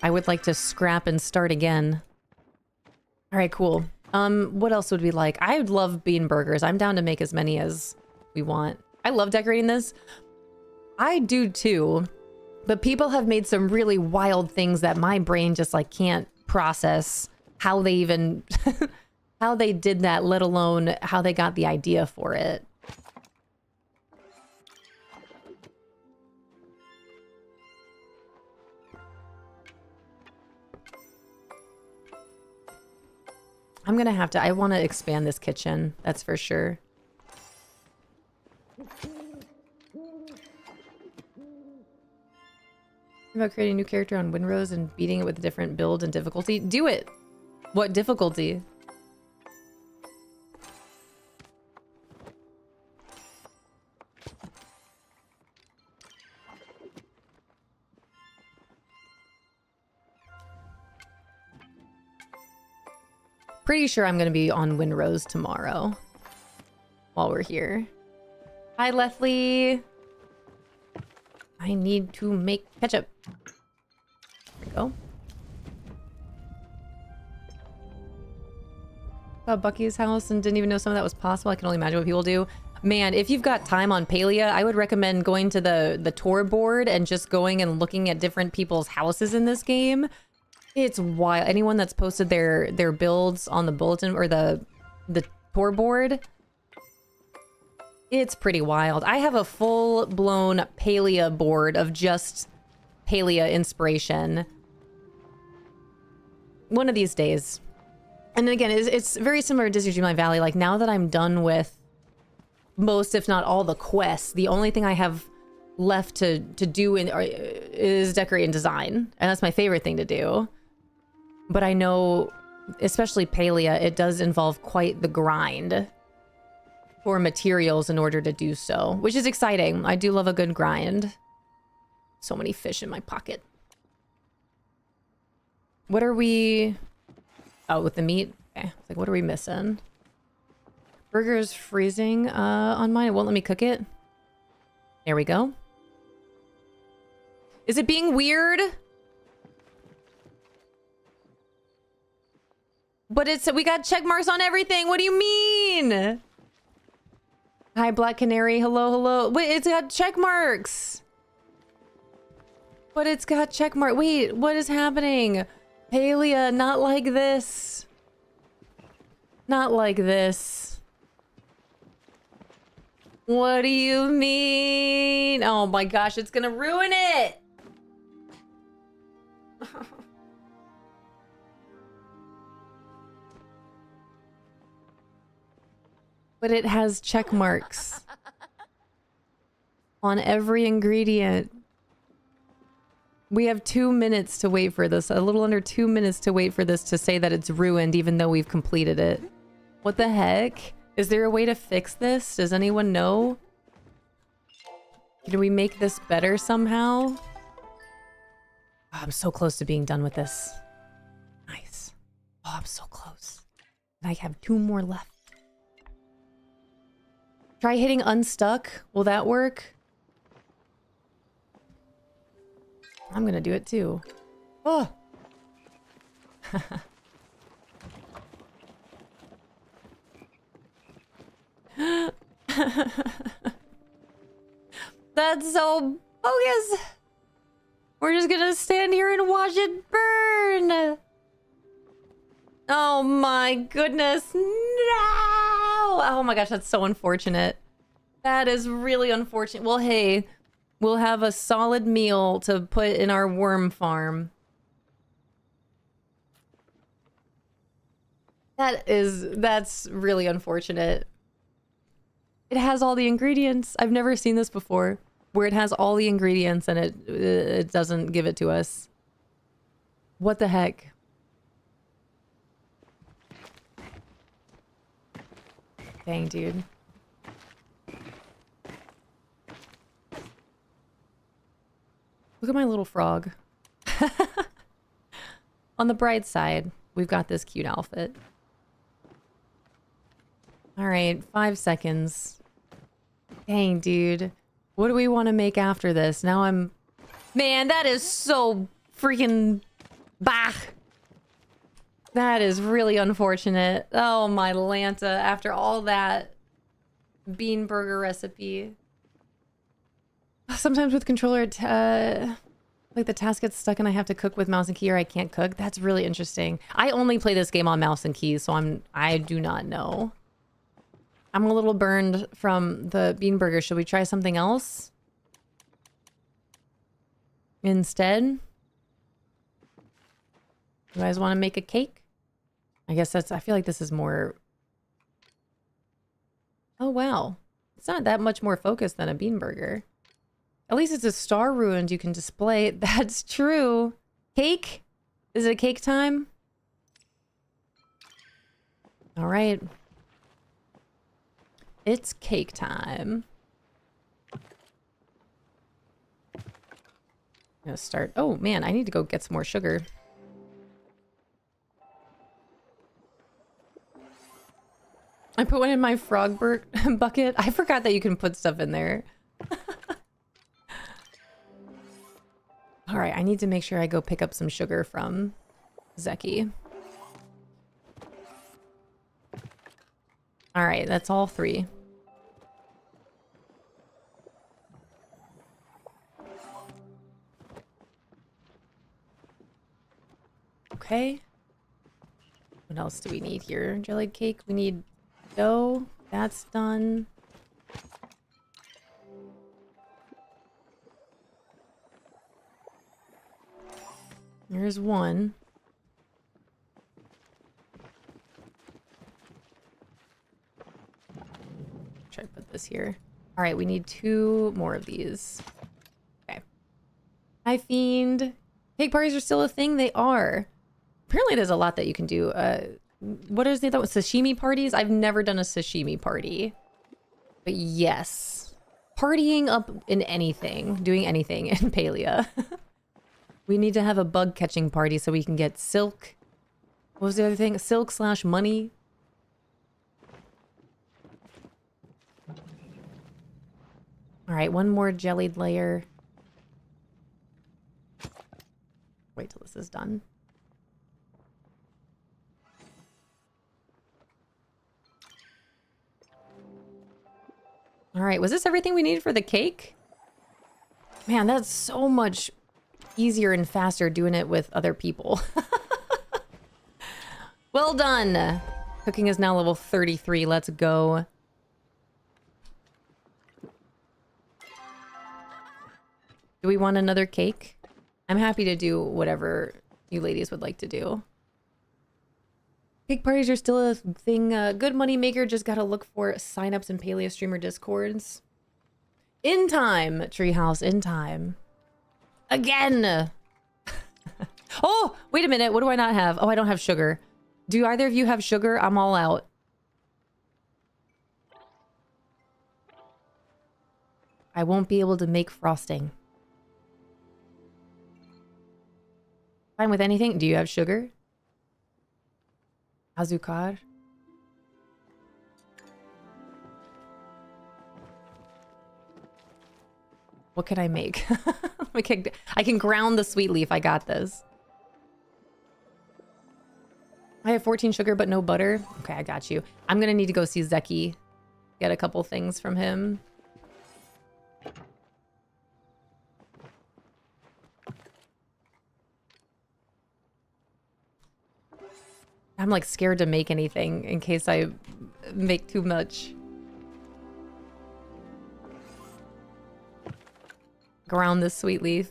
I would like to scrap and start again. All right, cool. What else would we like? I would love bean burgers. I'm down to make as many as we want. I love decorating this. I do too, but people have made some really wild things that my brain just like can't process how they even, how they did that, let alone how they got the idea for it. I'm gonna have to, I want to expand this kitchen, that's for sure. About creating a new character on Windrose and beating it with a different build and difficulty. Do it! What difficulty? Pretty sure I'm gonna be on Windrose tomorrow while we're here. Hi, Lethley! I need to make ketchup. There we go. Saw Bucky's house and didn't even know some of that was possible. I can only imagine what people do. Man, if you've got time on Palia, I would recommend going to the tour board and just going and looking at different people's houses in this game. It's wild. Anyone that's posted their builds on the bulletin or the tour board, It's pretty wild. I have a full-blown Palia board of just Palia inspiration. One of these days. And again, it's very similar to Disney Dreamlight Valley. Like, now that I'm done with most, if not all, the quests, the only thing I have left to do is decorate and design. And that's my favorite thing to do. But I know, especially Palia, it does involve quite the grind for materials in order to do so, which is exciting. I do love a good grind. So many fish in my pocket. What are we... Oh, with the meat? Okay. It's like, what are we missing? Burger's freezing on mine. It won't let me cook it. There we go. Is it being weird? But we got check marks on everything. What do you mean? Hi, Black Canary. Hello, hello. Wait, it's got check marks. But it's got check mark. Wait, what is happening? Palia, not like this. Not like this. What do you mean? Oh my gosh, it's gonna ruin it. But it has check marks on every ingredient. We have 2 minutes to wait for this. A little under 2 minutes to wait for this to say that it's ruined, even though we've completed it. What the heck? Is there a way to fix this? Does anyone know? Can we make this better somehow? Oh, I'm so close to being done with this. Nice. Oh, I'm so close. And I have 2 more left. Try hitting unstuck. Will that work? I'm gonna do it too. Oh! That's so bogus! We're just gonna stand here and watch it burn! Oh my goodness, no! Oh my gosh, that's so unfortunate. That is really unfortunate. Well, hey, we'll have a solid meal to put in our worm farm. That's really unfortunate. It has all the ingredients. I've never seen this before, where it has all the ingredients and it doesn't give it to us. What the heck? Dang, dude. Look at my little frog. On the bright side, we've got this cute outfit. All right, 5 seconds. Dang, dude. What do we want to make after this? Now I'm... Man, that is so freaking... Bah! That is really unfortunate. Oh, my Lanta. After all that bean burger recipe. Sometimes with controller, like the task gets stuck and I have to cook with mouse and key or I can't cook. That's really interesting. I only play this game on mouse and keys, so I do not know. I'm a little burned from the bean burger. Should we try something else instead? You guys want to make a cake? I guess I feel like this is more... Oh, wow. It's not that much more focused than a bean burger. At least it's a star ruined you can display. That's true. Cake? Is it cake time? All right. It's cake time. I'm gonna start... Oh, man, I need to go get some more sugar. I put one in my frog bucket. I forgot that you can put stuff in there. All right, I need to make sure I go pick up some sugar from Zeki. All right, that's all 3. Okay. What else do we need here? Jellied cake. We need dough. That's done. There's one. Try to put this here. All right, we need 2 more of these. Okay. Hi, Fiend. Cake parties are still a thing? They are. Apparently there's a lot that you can do. What is the other one? Sashimi parties? I've never done a sashimi party. But yes. Partying up in anything. Doing anything in Palia. We need to have a bug catching party so we can get silk. What was the other thing? Silk / money. All right, one more jellied layer. Wait till this is done. All right, was this everything we needed for the cake? Man, that's so much easier and faster doing it with other people. Well done. Cooking is now level 33. Let's go. Do we want another cake? I'm happy to do whatever you ladies would like to do. Cake parties are still a thing. Good money maker. Just gotta look for signups in Palia streamer discords. In time, Treehouse. In time. Again. Oh, wait a minute. What do I not have? Oh, I don't have sugar. Do either of you have sugar? I'm all out. I won't be able to make frosting. Fine with anything. Do you have sugar? Azúcar? What can I make? I can ground the sweet leaf. I got this. I have 14 sugar, but no butter. Okay, I got you. I'm gonna need to go see Zeki. Get a couple things from him. I'm like scared to make anything in case I make too much. Ground this sweet leaf.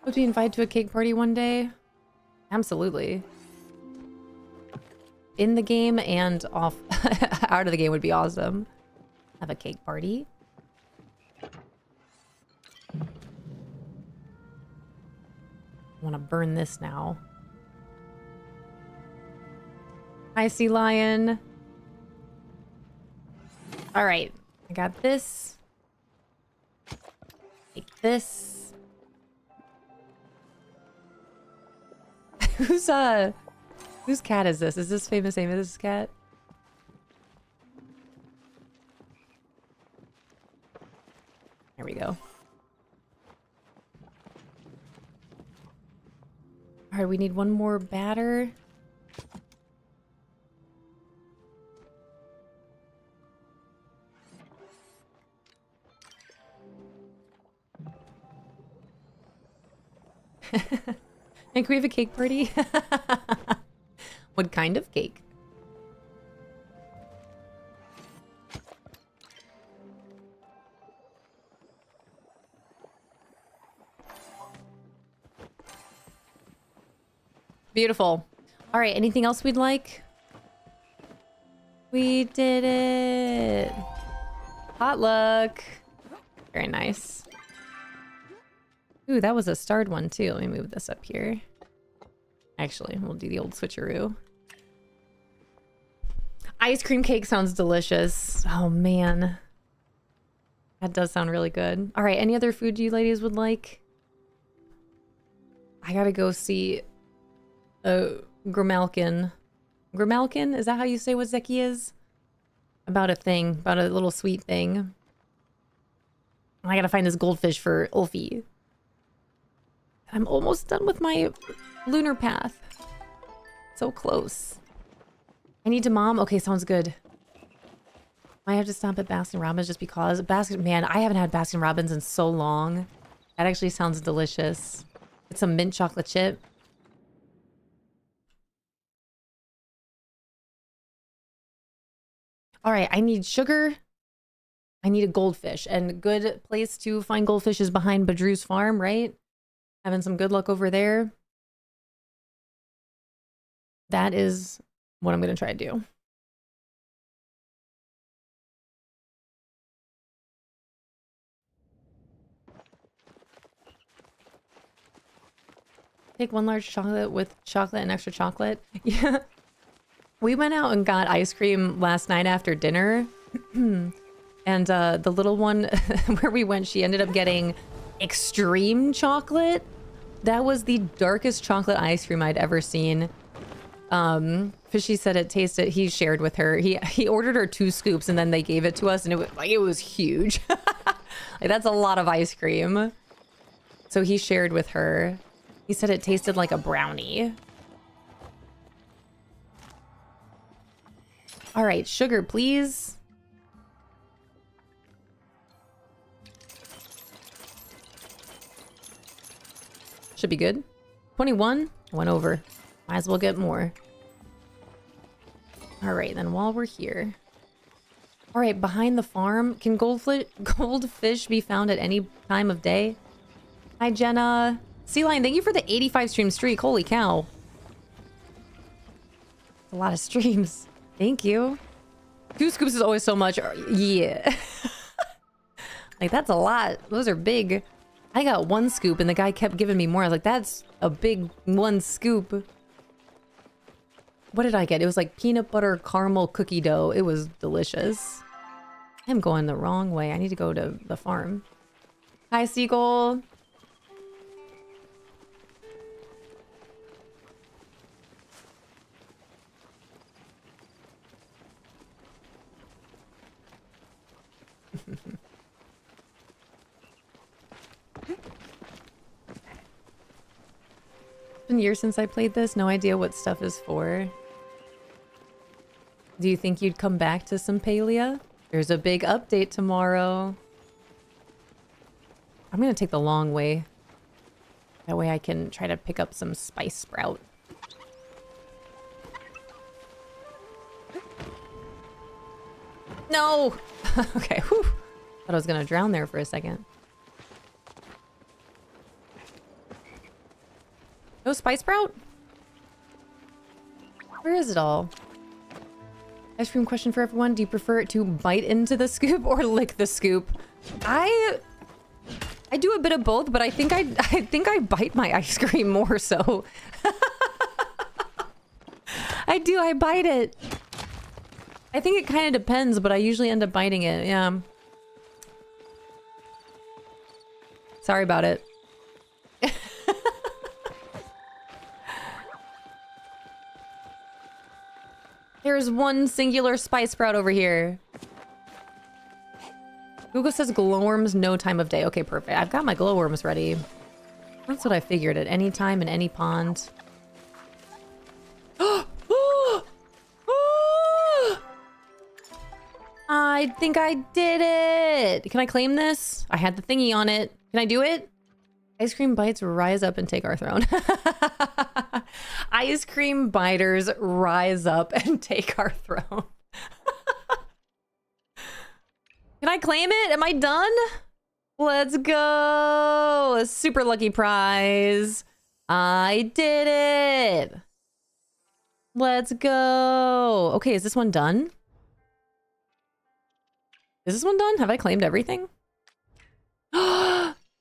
Would we invite to a cake party one day? Absolutely. In the game and off out of the game would be awesome. Have a cake party. I want to burn this now. Hi, Sea Lion. All right, I got this. Take this. Whose cat is this? Is this famous Amos' cat? There we go. All right, we need one more batter. And can we have a cake party? What kind of cake? Beautiful. All right, anything else we'd like? We did it. Potluck. Very nice. Ooh, that was a starred one too. Let me move this up here. Actually, we'll do the old switcheroo. Ice cream cake sounds delicious. Oh man. That does sound really good. All right, any other food you ladies would like? I gotta go see Grimalkin. Grimalkin? Is that how you say what Zeki is? About a thing. About a little sweet thing. I gotta find this goldfish for Ulfe. I'm almost done with my lunar path. So close. I need to mom. Okay, sounds good. I have to stop at Baskin Robbins just because. Man, I haven't had Baskin Robbins in so long. That actually sounds delicious. It's some mint chocolate chip. All right, I need sugar. I need a goldfish, and good place to find goldfish is behind Badru's farm, right? Having some good luck over there. That is what I'm going to try to do. Take one large chocolate with chocolate and extra chocolate. Yeah. We went out and got ice cream last night after dinner. And the little one where we went, she ended up getting extreme chocolate. That was the darkest chocolate ice cream I'd ever seen. Fishy said it tasted, he shared with her. He ordered her 2 scoops and then they gave it to us and it was huge. Like that's a lot of ice cream. So he shared with her. He said it tasted like a brownie. All right, sugar, please. Should be good. 21 went over. Might as well get more. All right, then while we're here. All right, behind the farm, can goldfish be found at any time of day? Hi, Jenna. Sea Lion, thank you for the 85 stream streak. Holy cow. A lot of streams. Thank you. 2 scoops is always so much. Yeah. Like, that's a lot. Those are big. I got 1 scoop and the guy kept giving me more. I was like, that's a big 1 scoop. What did I get? It was like peanut butter caramel cookie dough. It was delicious. I'm going the wrong way. I need to go to the farm. Hi, Seagull. It's been years since I played this. No idea what stuff is for. Do you think you'd come back to some Palia? There's a big update tomorrow. I'm gonna take the long way. That way I can try to pick up some spice sprout. No! Okay, whew. Thought I was gonna drown there for a second. No spice sprout? Where is it all? Ice cream question for everyone. Do you prefer it to bite into the scoop or lick the scoop? I do a bit of both, but I think I bite my ice cream more so. I bite it. I think it kind of depends, but I usually end up biting it. Yeah. Sorry about it. There's one singular spice sprout over here. Google says glowworms, no time of day. Okay, perfect. I've got my glowworms ready. That's what I figured. At any time in any pond. I think I did it. Can I claim this? I had the thingy on it. Can I do it? Ice cream bites rise up and take our throne. Ice cream biters rise up and take our throne. Can I claim it? Am I done? Let's go. A super lucky prize. I did it. Let's go. Okay, is this one done? Is this one done? Have I claimed everything?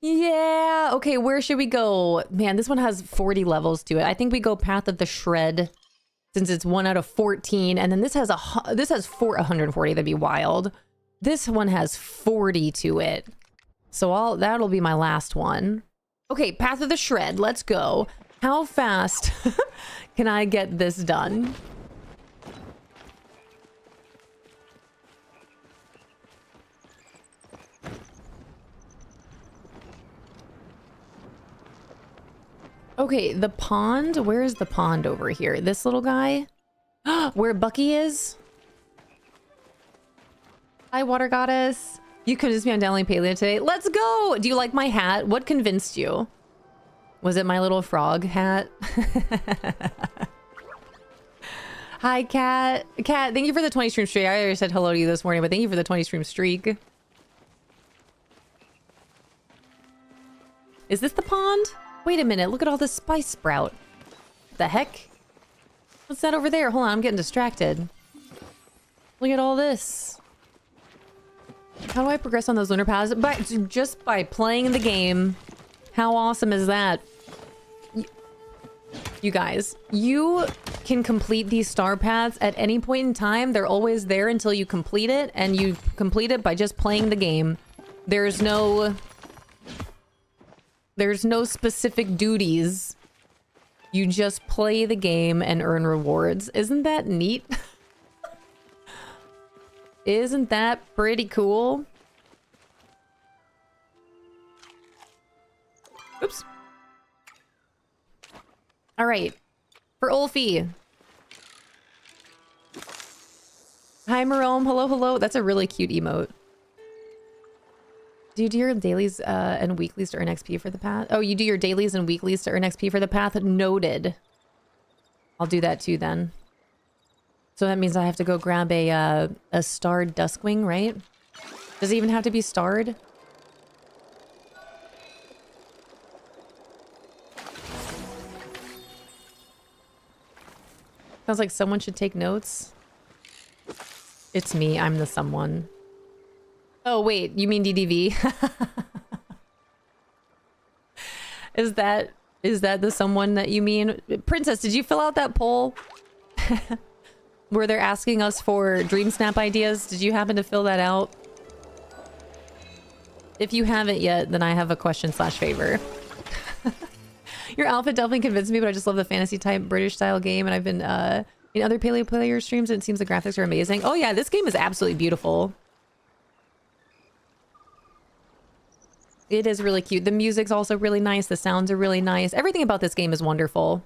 Yeah. Okay, where should we go? Man, this one has 40 levels to it. I think we go Path of the Shred since it's 1 out of 14. And then this has 140. That'd be wild. This one has 40 to it. So that'll be my last one. Okay, Path of the Shred. Let's go. How fast can I get this done? Okay, the pond. Where is the pond over here? This little guy? Where Bucky is? Hi, Water Goddess. You convinced me on downloading Palia today. Let's go! Do you like my hat? What convinced you? Was it my little frog hat? Hi, Cat. Cat, thank you for the 20 stream streak. I already said hello to you this morning, but thank you for the 20 stream streak. Is this the pond? Wait a minute, look at all this spice sprout. The heck? What's that over there? Hold on, I'm getting distracted. Look at all this. How do I progress on those lunar paths? Just by playing the game. How awesome is that? You guys, you can complete these star paths at any point in time. They're always there until you complete it, and you complete it by just playing the game. There's no specific duties. You just play the game and earn rewards. Isn't that neat? Isn't that pretty cool? Oops. All right. For Ulfe. Hi, Marome. Hello, hello. That's a really cute emote. Do you do your dailies and weeklies to earn XP for the path? Oh, you do your dailies and weeklies to earn XP for the path? Noted. I'll do that too then. So that means I have to go grab a starred Duskwing, right? Does it even have to be starred? Sounds like someone should take notes. It's me. I'm the someone. Oh, wait. You mean DDV? Is that the someone that you mean? Princess, did you fill out that poll? Where they're asking us for Dream Snap ideas? Did you happen to fill that out? If you haven't yet, then I have a question/favor. Your outfit definitely convinced me, but I just love the fantasy type British style game, and I've been in other Paleo player streams, and it seems the graphics are amazing. Oh yeah, this game is absolutely beautiful. It is really cute. The music's also really nice. The sounds are really nice. Everything about this game is wonderful.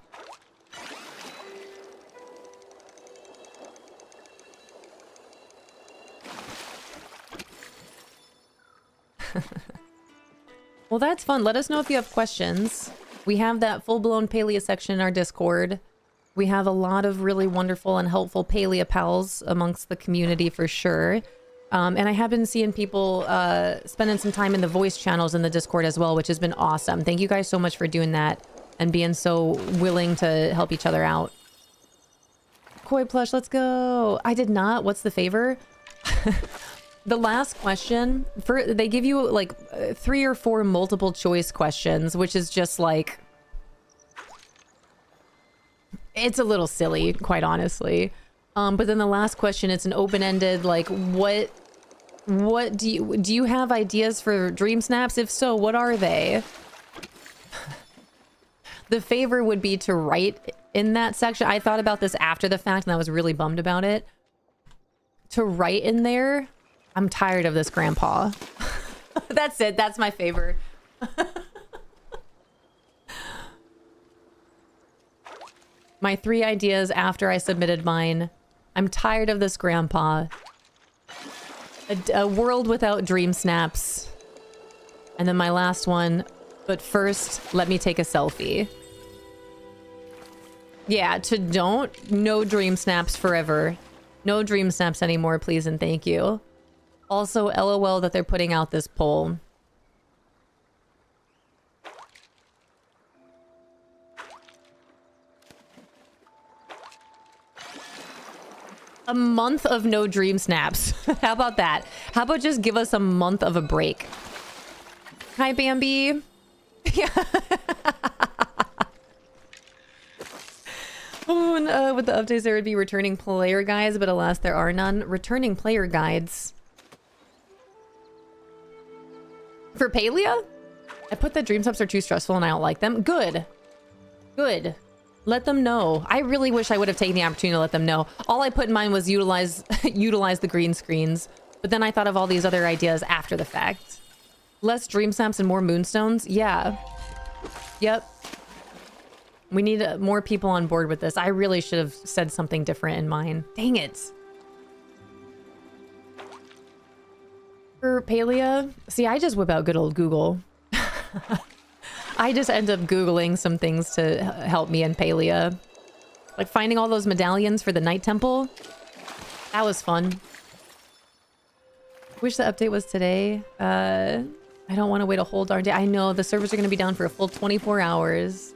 Well, that's fun. Let us know if you have questions. We have that full-blown Palia section in our Discord. We have a lot of really wonderful and helpful Palia pals amongst the community for sure. And I have been seeing people spending some time in the voice channels in the Discord as well, which has been awesome. Thank you guys so much for doing that and being so willing to help each other out. Koi plush, let's go. I did not. What's the favor? The last question, they give you like 3 or 4 multiple choice questions, which is just like, it's a little silly, quite honestly. But then the last question, it's an open-ended, like, what do you have ideas for dream snaps? If so, what are they? The favor would be to write in that section. I thought about this after the fact, and I was really bummed about it. To write in there, I'm tired of this, Grandpa. That's it. That's my favor. My 3 ideas after I submitted mine. I'm tired of this, Grandpa. A world without dream snaps. And then my last one. But first, let me take a selfie. Yeah, no dream snaps forever. No dream snaps anymore, please and thank you. Also, LOL that they're putting out this poll. A month of no dream snaps. How about that? How about just give us a month of a break? Hi, Bambi. Yeah. Oh, and, with the updates, there would be returning player guides, but alas, there are none. Returning player guides. For Palia? I put that dream snaps are too stressful and I don't like them. Good. Good. Let them know. I really wish I would have taken the opportunity to let them know. All I put in mind was utilize the green screens. But then I thought of all these other ideas after the fact. Less dream snaps and more moonstones? Yeah. Yep. We need more people on board with this. I really should have said something different in mine. Dang it. For Palia, see, I just whip out good old Google. I just end up Googling some things to help me in Palia. Like finding all those medallions for the Night Temple. That was fun. Wish the update was today. I don't want to wait a whole darn day. I know the servers are going to be down for a full 24 hours.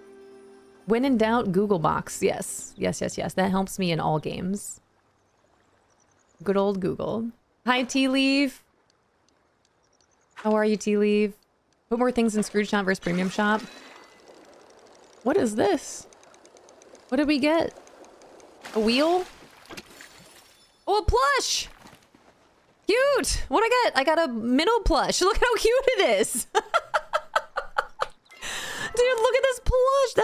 When in doubt, Google Box. Yes. Yes, yes, yes. That helps me in all games. Good old Google. Hi, Tea Leaf. How are you, Tea Leaf? Put more things in Scrooge Shop versus Premium Shop. What is this? What did we get? A wheel? Oh, a plush! Cute! What I get? I got a minnow plush. Look how cute it is! Dude, look at this plush!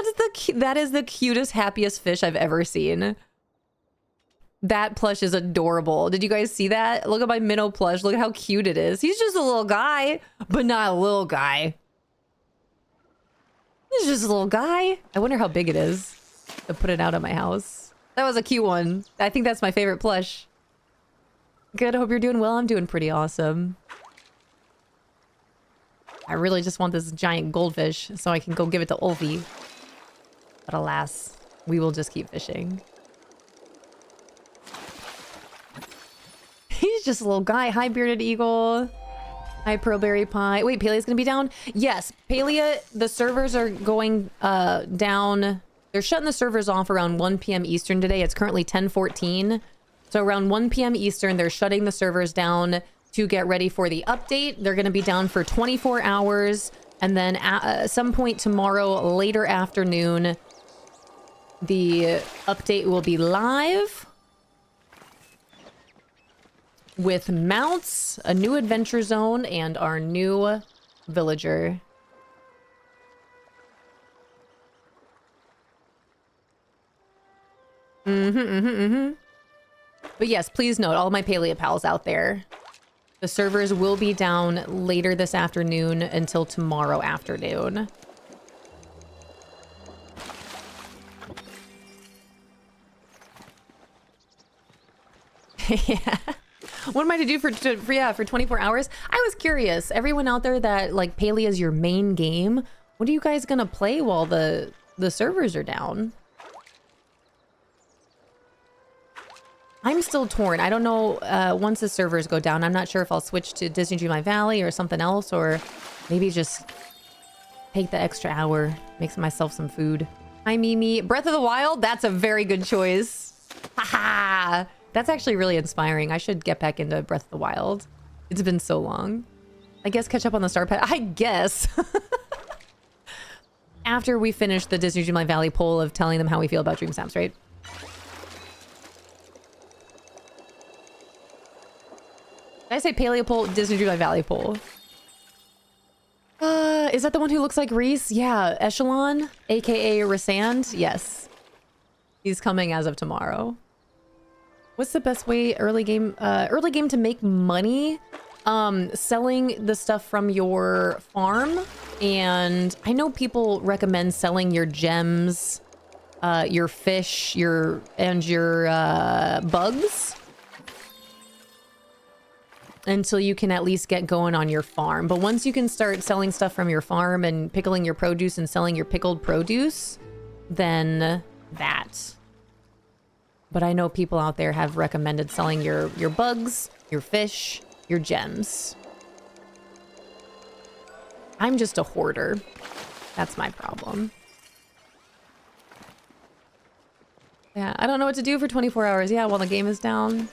That is the cutest, happiest fish I've ever seen. That plush is adorable. Did you guys see that? Look at my minnow plush. Look at how cute it is. He's just a little guy, but not a little guy. He's just a little guy. I wonder how big it is to put it out at my house. That was a cute one. I think that's my favorite plush. Good, hope you're doing well. I'm doing pretty awesome. I really just want this giant goldfish so I can go give it to Ulfe. But alas, we will just keep fishing. He's just a little guy. Hi, Bearded Eagle. Hi, Pearlberry Pie. Wait, Palia's gonna be down? Yes, Palia, the servers are going down. They're shutting the servers off around 1 p.m. Eastern today. It's currently 10:14. So around 1 p.m. Eastern, they're shutting the servers down to get ready for the update. They're gonna be down for 24 hours. And then at some point tomorrow, later afternoon, the update will be live. With mounts, a new adventure zone, and our new villager. But yes, please note, all my Palia pals out there, the servers will be down later this afternoon until tomorrow afternoon. Yeah. What am I to do for 24 hours? I was curious. Everyone out there that like Palia is your main game, what are you guys gonna play while the servers are down? I'm still torn. I don't know. Once the servers go down, I'm not sure if I'll switch to Disney Dreamlight Valley or something else, or maybe just take the extra hour, make myself some food. Hi, Mimi. Breath of the Wild. That's a very good choice. Haha. That's actually really inspiring. I should get back into Breath of the Wild. It's been so long. I guess catch up on the Star Pet. I guess. After we finish the Disney Dreamlight Valley poll of telling them how we feel about Dream Snaps, right? Did I say Palia poll? Disney Dreamlight Valley poll. Is that the one who looks like Reese? Yeah, Echelon, aka Resand. Yes. He's coming as of tomorrow. What's the best way early game to make money? Selling the stuff from your farm. And I know people recommend selling your gems, your fish, your bugs until you can at least get going on your farm. But once you can start selling stuff from your farm and pickling your produce and selling your pickled produce, then that. But I know people out there have recommended selling your bugs, your fish, your gems. I'm just a hoarder. That's my problem. Yeah, I don't know what to do for 24 hours. Yeah, while the game is down.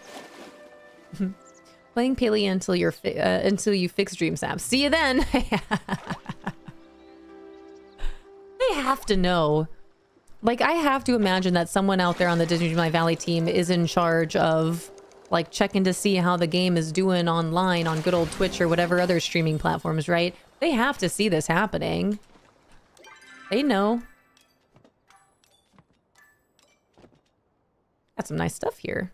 Playing Palia until you fix Dream Snaps. See you then. They have to know. Like, I have to imagine that someone out there on the Disney Dreamlight Valley team is in charge of, like, checking to see how the game is doing online on good old Twitch or whatever other streaming platforms, right? They have to see this happening. They know. Got some nice stuff here.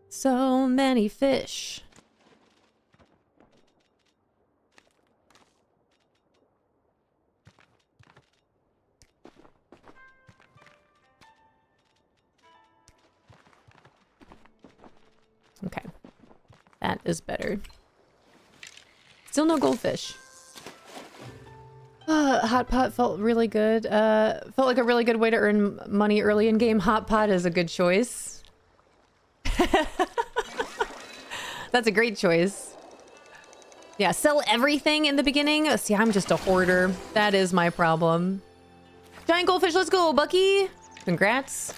So many fish. Okay. That is better. Still no goldfish. Hot pot felt really good. Felt like a really good way to earn money early in game. Hot pot is a good choice. That's a great choice. Yeah, sell everything in the beginning. See, I'm just a hoarder. That is my problem. Giant goldfish, let's go, Bucky. Congrats.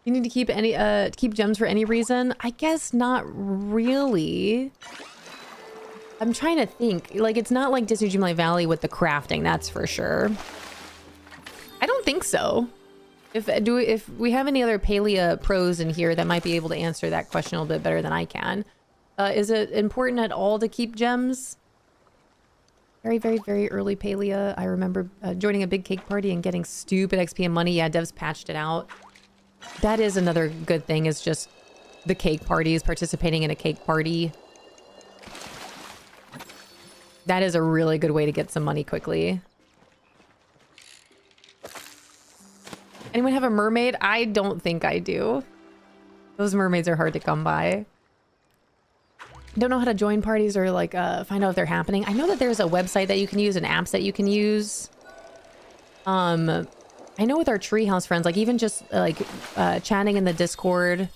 You need to keep gems for any reason? I guess not really. I'm trying to think. Like, it's not like Disney Dreamlight Valley with the crafting, that's for sure. I don't think so. If we have any other Palia pros in here that might be able to answer that question a little bit better than I can. Is it important at all to keep gems? Very, very, very early Palia. I remember joining a big cake party and getting stupid XP and money. Yeah, devs patched it out. That is another good thing, is just the cake parties, participating in a cake party. That is a really good way to get some money quickly. Anyone have a mermaid? I don't think I do. Those mermaids are hard to come by. Don't know how to join parties or like find out if they're happening. I know that there's a website that you can use and apps that you can use. I know with our treehouse friends, like even just like chatting in the Discord,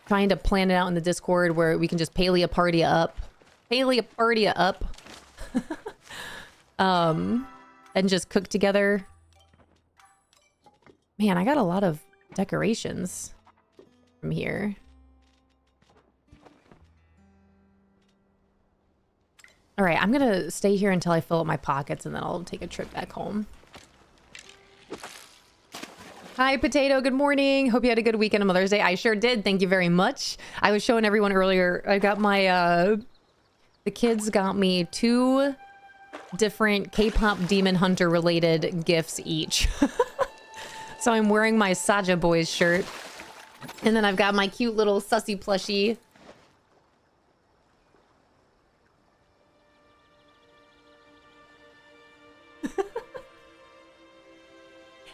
trying to plan it out in the Discord where we can just Palia party up. Palia party up. And just cook together. Man, I got a lot of decorations from here. All right, I'm gonna stay here until I fill up my pockets and then I'll take a trip back home. Hi, Potato. Good morning. Hope you had a good weekend on Mother's Day. I sure did. Thank you very much. I was showing everyone earlier. I got my, the kids got me 2 different K-pop Demon Hunter related gifts each. So I'm wearing my Saja Boys shirt. And then I've got my cute little sussy plushie.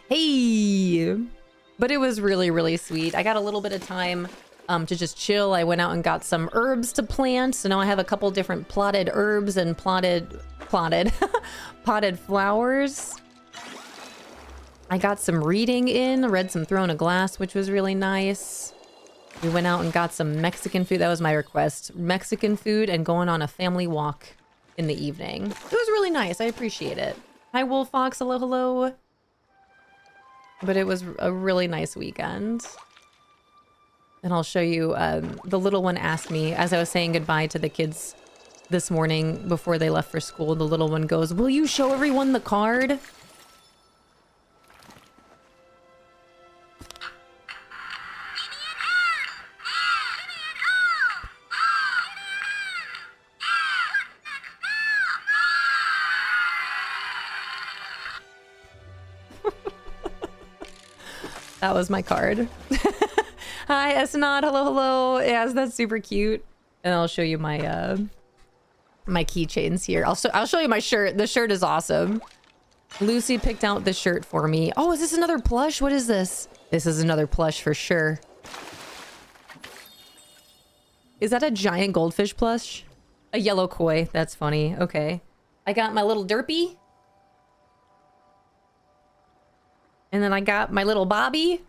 Hey! But it was really, really sweet. I got a little bit of time to just chill. I went out and got some herbs to plant. So now I have a couple different plotted herbs and potted flowers. I got some reading in, read some Throne of Glass, which was really nice. We went out and got some Mexican food. That was my request. Mexican food and going on a family walk in the evening. It was really nice. I appreciate it. Hi, Wolf Fox. Hello, hello. But it was a really nice weekend. And I'll show you, the little one asked me, as I was saying goodbye to the kids this morning before they left for school, the little one goes, "Will you show everyone the card?" That was my card. Hi, Esnod. Hello, hello. Yes, that's super cute. And I'll show you my my keychains here. I'll show you my shirt. The shirt is awesome. Lucy picked out the shirt for me. Oh, is this another plush? What is this? This is another plush for sure. Is that a giant goldfish plush? A yellow koi. That's funny. Okay. I got my little derpy. And then I got my little Bobby.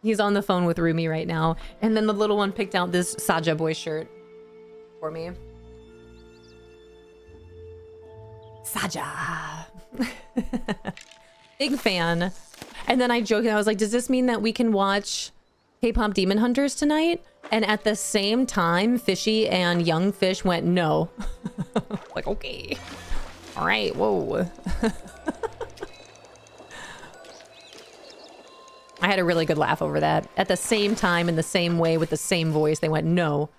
He's on the phone with Rumi right now. And then the little one picked out this Saja Boy shirt for me. Saja. Big fan. And then I joked, I was like, does this mean that we can watch K-pop Demon Hunters tonight? And at the same time, Fishy and Young Fish went, no. Like, okay. All right, whoa. I had a really good laugh over that. At the same time, in the same way, with the same voice, they went, no.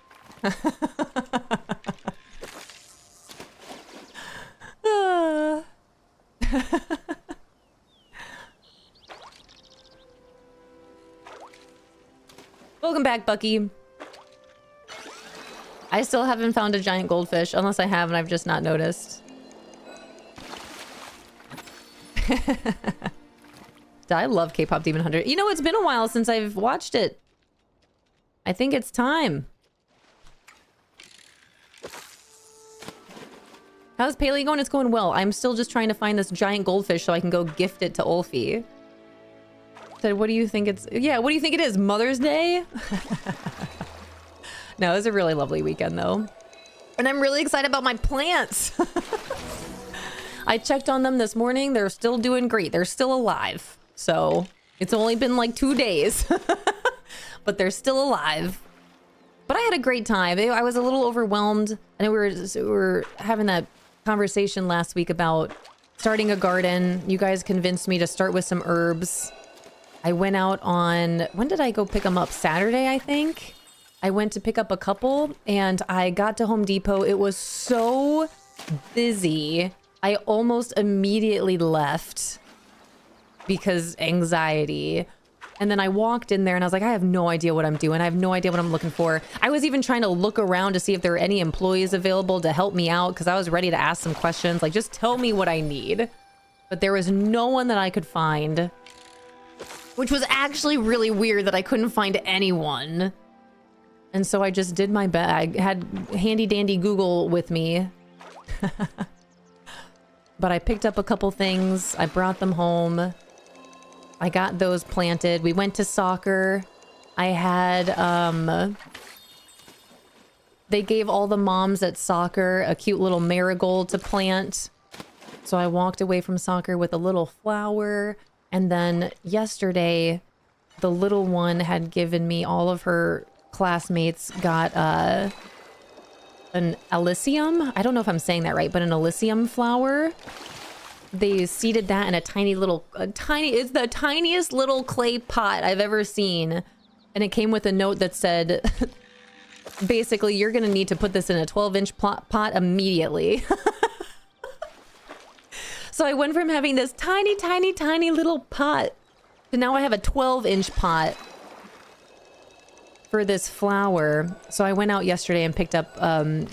Welcome back, Bucky. I still haven't found a giant goldfish, unless I have and I've just not noticed. I love K-pop Demon Hunter. You know, it's been a while since I've watched it. I think it's time. How's Palia going? It's going well. I'm still just trying to find this giant goldfish so I can go gift it to Ulfe. Said, what do you think it's... Yeah, what do you think it is? Mother's Day? No, it was a really lovely weekend, though. And I'm really excited about my plants. I checked on them this morning. They're still doing great. They're still alive. So, it's only been like 2 days. But they're still alive. But I had a great time. I was a little overwhelmed. And we were having that conversation last week about starting a garden. You guys convinced me to start with some herbs. I went out on... When did I go pick them up? Saturday, I think? I went to pick up a couple, and I got to Home Depot. It was so busy. I almost immediately left because anxiety. And then I walked in there, and I was like, I have no idea what I'm doing. I have no idea what I'm looking for. I was even trying to look around to see if there were any employees available to help me out, because I was ready to ask some questions. Like, just tell me what I need. But there was no one that I could find. Which was actually really weird that I couldn't find anyone. And so I just did my best. I had handy dandy Google with me. But I picked up a couple things. I brought them home. I got those planted. We went to soccer. I had, they gave all the moms at soccer a cute little marigold to plant. So I walked away from soccer with a little flower. And then yesterday, the little one had given me, all of her classmates got an Elysium. I don't know if I'm saying that right, but an Elysium flower. They seeded that in a tiny little, it's the tiniest little clay pot I've ever seen. And it came with a note that said, basically, you're going to need to put this in a 12-inch pot immediately. So I went from having this tiny, tiny, tiny little pot to now I have a 12-inch pot for this flower. So I went out yesterday and picked up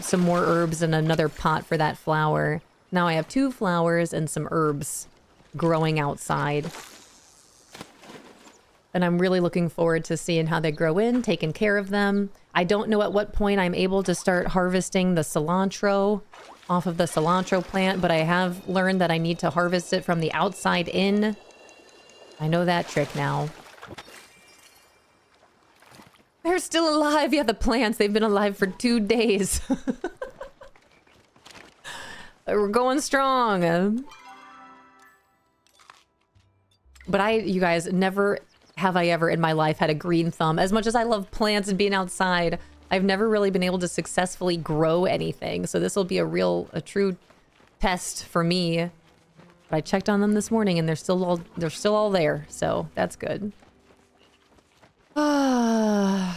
some more herbs and another pot for that flower. Now I have 2 flowers and some herbs growing outside. And I'm really looking forward to seeing how they grow in, taking care of them. I don't know at what point I'm able to start harvesting the cilantro off of the cilantro plant, but I have learned that I need to harvest it from the outside in. I know that trick now. They're still alive. Yeah, the plants, they've been alive for 2 days. We're going strong. But you guys, never have I ever in my life had a green thumb. As much as I love plants and being outside, I've never really been able to successfully grow anything. So this will be a true test for me. But I checked on them this morning and they're still all there. So that's good. 4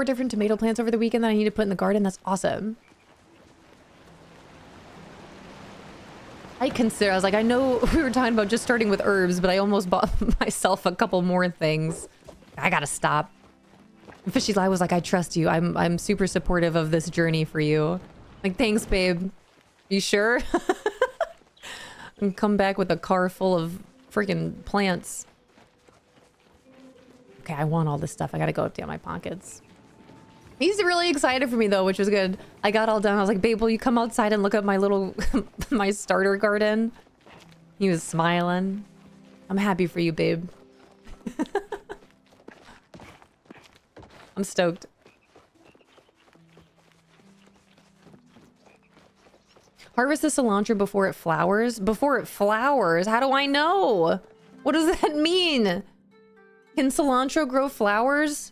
different tomato plants over the weekend that I need to put in the garden. That's awesome. I was like, I know we were talking about just starting with herbs, but I almost bought myself a couple more things. I gotta stop. Fishy's Lie was like, I trust you. I'm super supportive of this journey for you. Like, thanks, babe. You sure? And come back with a car full of freaking plants. Okay, I want all this stuff. I gotta go down my pockets. He's really excited for me though, which was good. I got all done. I was like, babe, will you come outside and look at my little, my starter garden? He was smiling. I'm happy for you, babe. I'm stoked. Harvest the cilantro before it flowers? Before it flowers? How do I know? What does that mean? Can cilantro grow flowers?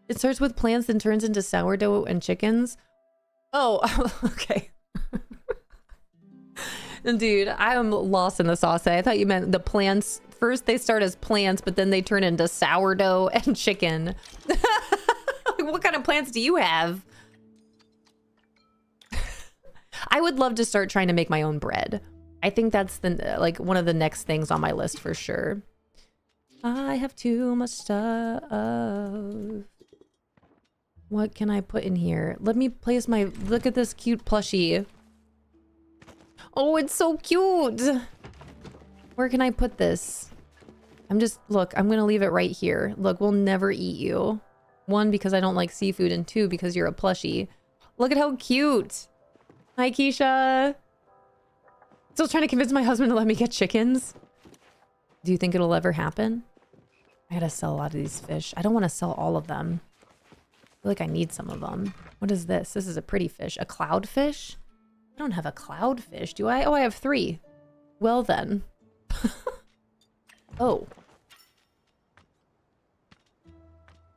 It starts with plants and turns into sourdough and chickens. Oh, okay. Dude, I am lost in the sauce. I thought you meant the plants. First they start as plants, but then they turn into sourdough and chicken. What kind of plants do you have? I would love to start trying to make my own bread. I think that's like one of the next things on my list for sure. I have too much stuff. What can I put in here? Let me place my... Look at this cute plushie. Oh, it's so cute. Where can I put this? Look, I'm gonna leave it right here. Look, we'll never eat you. One, because I don't like seafood, and two, because you're a plushie. Look at how cute. Hi, Keisha. Still trying to convince my husband to let me get chickens. Do you think it'll ever happen? I gotta sell a lot of these fish. I don't want to sell all of them. I feel like I need some of them. What is this? This is a pretty fish. A cloudfish? I don't have a cloudfish, do I? Oh, I have 3. Well then. Oh.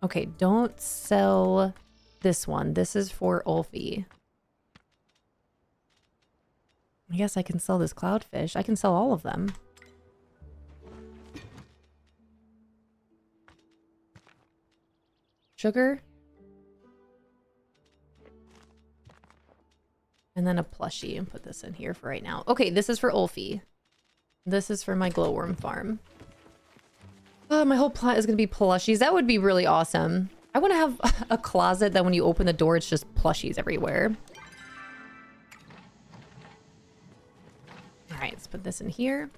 Okay, don't sell this one. This is for Ulfe. I guess I can sell this cloudfish. I can sell all of them. Sugar. And then a plushie, and put this in here for right now. Okay, this is for Ulfe. This is for my glowworm farm. Oh, my whole plot is going to be plushies. That would be really awesome. I want to have a closet that when you open the door, it's just plushies everywhere. All right, let's put this in here.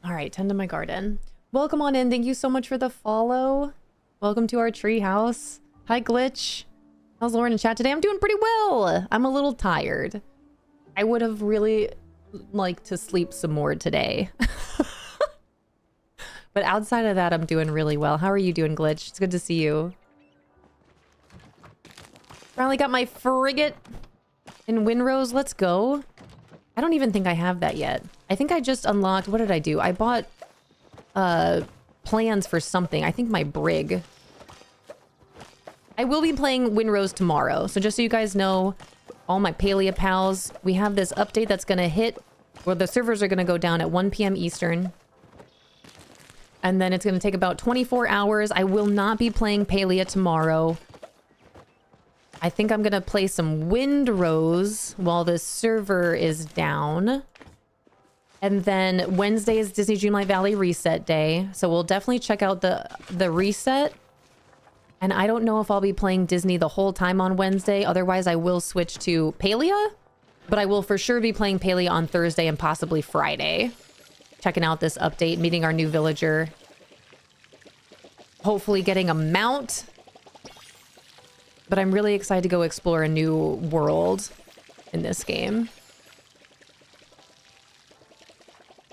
All right, tend to my garden. Welcome on in. Thank you so much for the follow. Welcome to our tree house. Hi, Glitch. How's Lauren in chat today? I'm doing pretty well. I'm a little tired. I would have really liked to sleep some more today. But outside of that, I'm doing really well. How are you doing, Glitch? It's good to see you. Finally got my frigate in Windrose. Let's go. I don't even think I have that yet. I think I just unlocked... What did I do? I bought plans for something. I think my brig. I will be playing Windrose tomorrow. So just so you guys know, all my Palia pals, we have this update that's going to hit... Where the servers are going to go down at 1 p.m. Eastern. And then it's going to take about 24 hours. I will not be playing Palia tomorrow. I think I'm going to play some Windrose while the server is down. And then Wednesday is Disney Dreamlight Valley reset day. So we'll definitely check out the reset. And I don't know if I'll be playing Disney the whole time on Wednesday. Otherwise, I will switch to Palia. But I will for sure be playing Palia on Thursday and possibly Friday. Checking out this update, meeting our new villager. Hopefully getting a mount. But I'm really excited to go explore a new world in this game.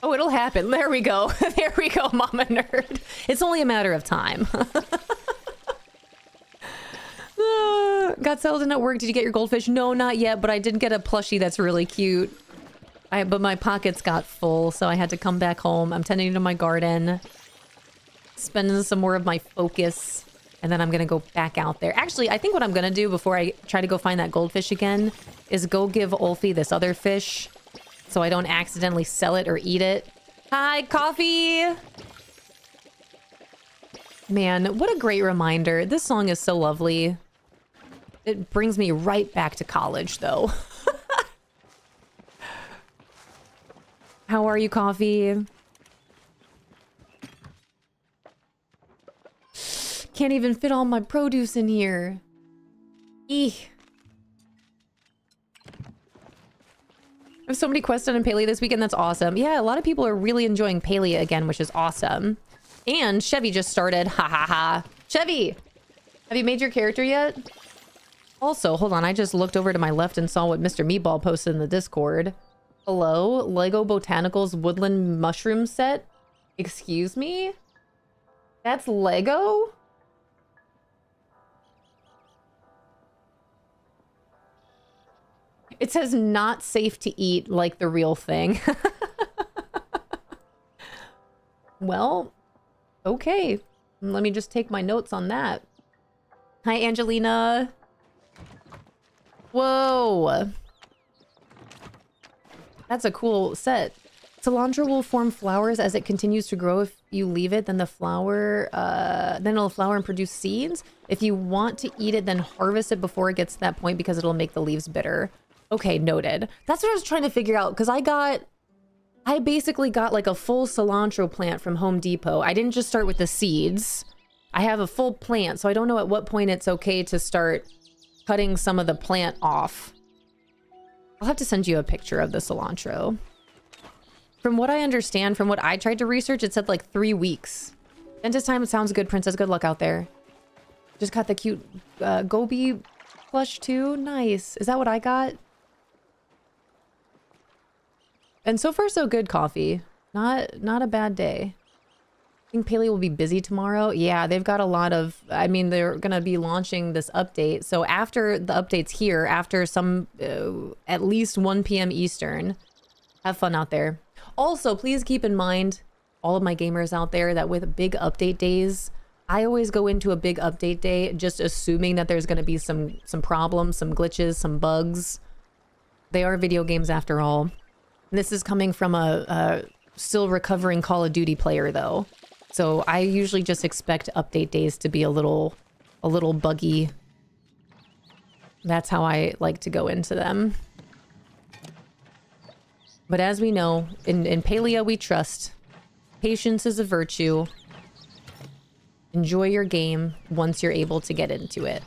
Oh, it'll happen. There we go. There we go, Mama Nerd. It's only a matter of time. Got settled in at work. Did you get your goldfish? No, not yet, but I did get a plushie that's really cute. But my pockets got full, so I had to come back home. I'm tending to my garden. Spending some more of my focus. And then I'm going to go back out there. Actually, I think what I'm going to do before I try to go find that goldfish again is go give Ulfe this other fish so I don't accidentally sell it or eat it. Hi, Coffee! Man, what a great reminder. This song is so lovely. It brings me right back to college, though. How are you, Coffee? Can't even fit all my produce in here. Eek. I have so many quests done in Palia this weekend. That's awesome. Yeah, a lot of people are really enjoying Palia again, which is awesome. And Chevy just started. Ha ha ha. Chevy! Have you made your character yet? Also, hold on. I just looked over to my left and saw what Mr. Meatball posted in the Discord. Hello? Lego Botanicals Woodland Mushroom Set? Excuse me? That's Lego? It says not safe to eat like the real thing. Well, okay. Let me just take my notes on that. Hi, Angelina. Whoa. That's a cool set. Cilantro will form flowers as it continues to grow. If you leave it, then the flower, then it'll flower and produce seeds. If you want to eat it, then harvest it before it gets to that point because it'll make the leaves bitter. Okay, noted. That's what I was trying to figure out because I basically got like a full cilantro plant from Home Depot. I didn't just start with the seeds. I have a full plant, so I don't know at what point it's okay to start cutting some of the plant off. I'll have to send you a picture of the cilantro. From what I understand, from what I tried to research, it said like 3 weeks. Dentist time sounds good, Princess. Good luck out there. Just got the cute Gobi plush too. Nice. Is that what I got? And so far, so good, coffee. Not a bad day. I think Palia will be busy tomorrow. Yeah, they've got a lot of... I mean, they're going to be launching this update. So after the update's here, after some... at least 1 p.m. Eastern, have fun out there. Also, please keep in mind, all of my gamers out there, that with big update days... I always go into a big update day just assuming that there's going to be some problems, some glitches, some bugs. They are video games after all. This is coming from a still recovering Call of Duty player though. So I usually just expect update days to be a little buggy. That's how I like to go into them. But as we know, in Palia we trust. Patience is a virtue. Enjoy your game once you're able to get into it.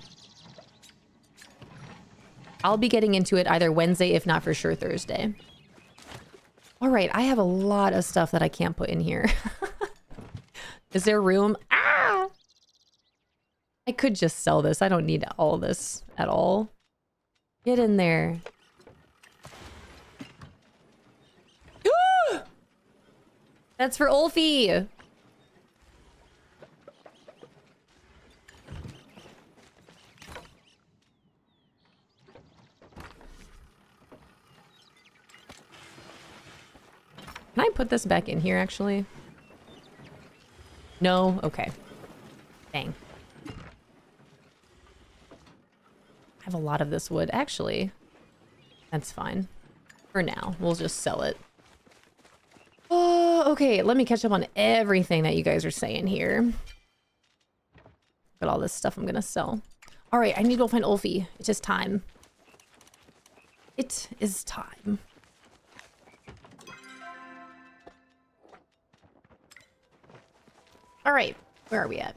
I'll be getting into it either Wednesday, if not for sure Thursday. All right, I have a lot of stuff that I can't put in here. Is there room? Ah! I could just sell this. I don't need all this at all. Get in there. That's for Ulfe. Can I put this back in here, actually? No? Okay. Dang. I have a lot of this wood. Actually, that's fine. For now, we'll just sell it. Oh, okay. Let me catch up on everything that you guys are saying here. Got all this stuff I'm gonna sell. All right, I need to go find Ulfe. It is time. It is time. All right, where are we at?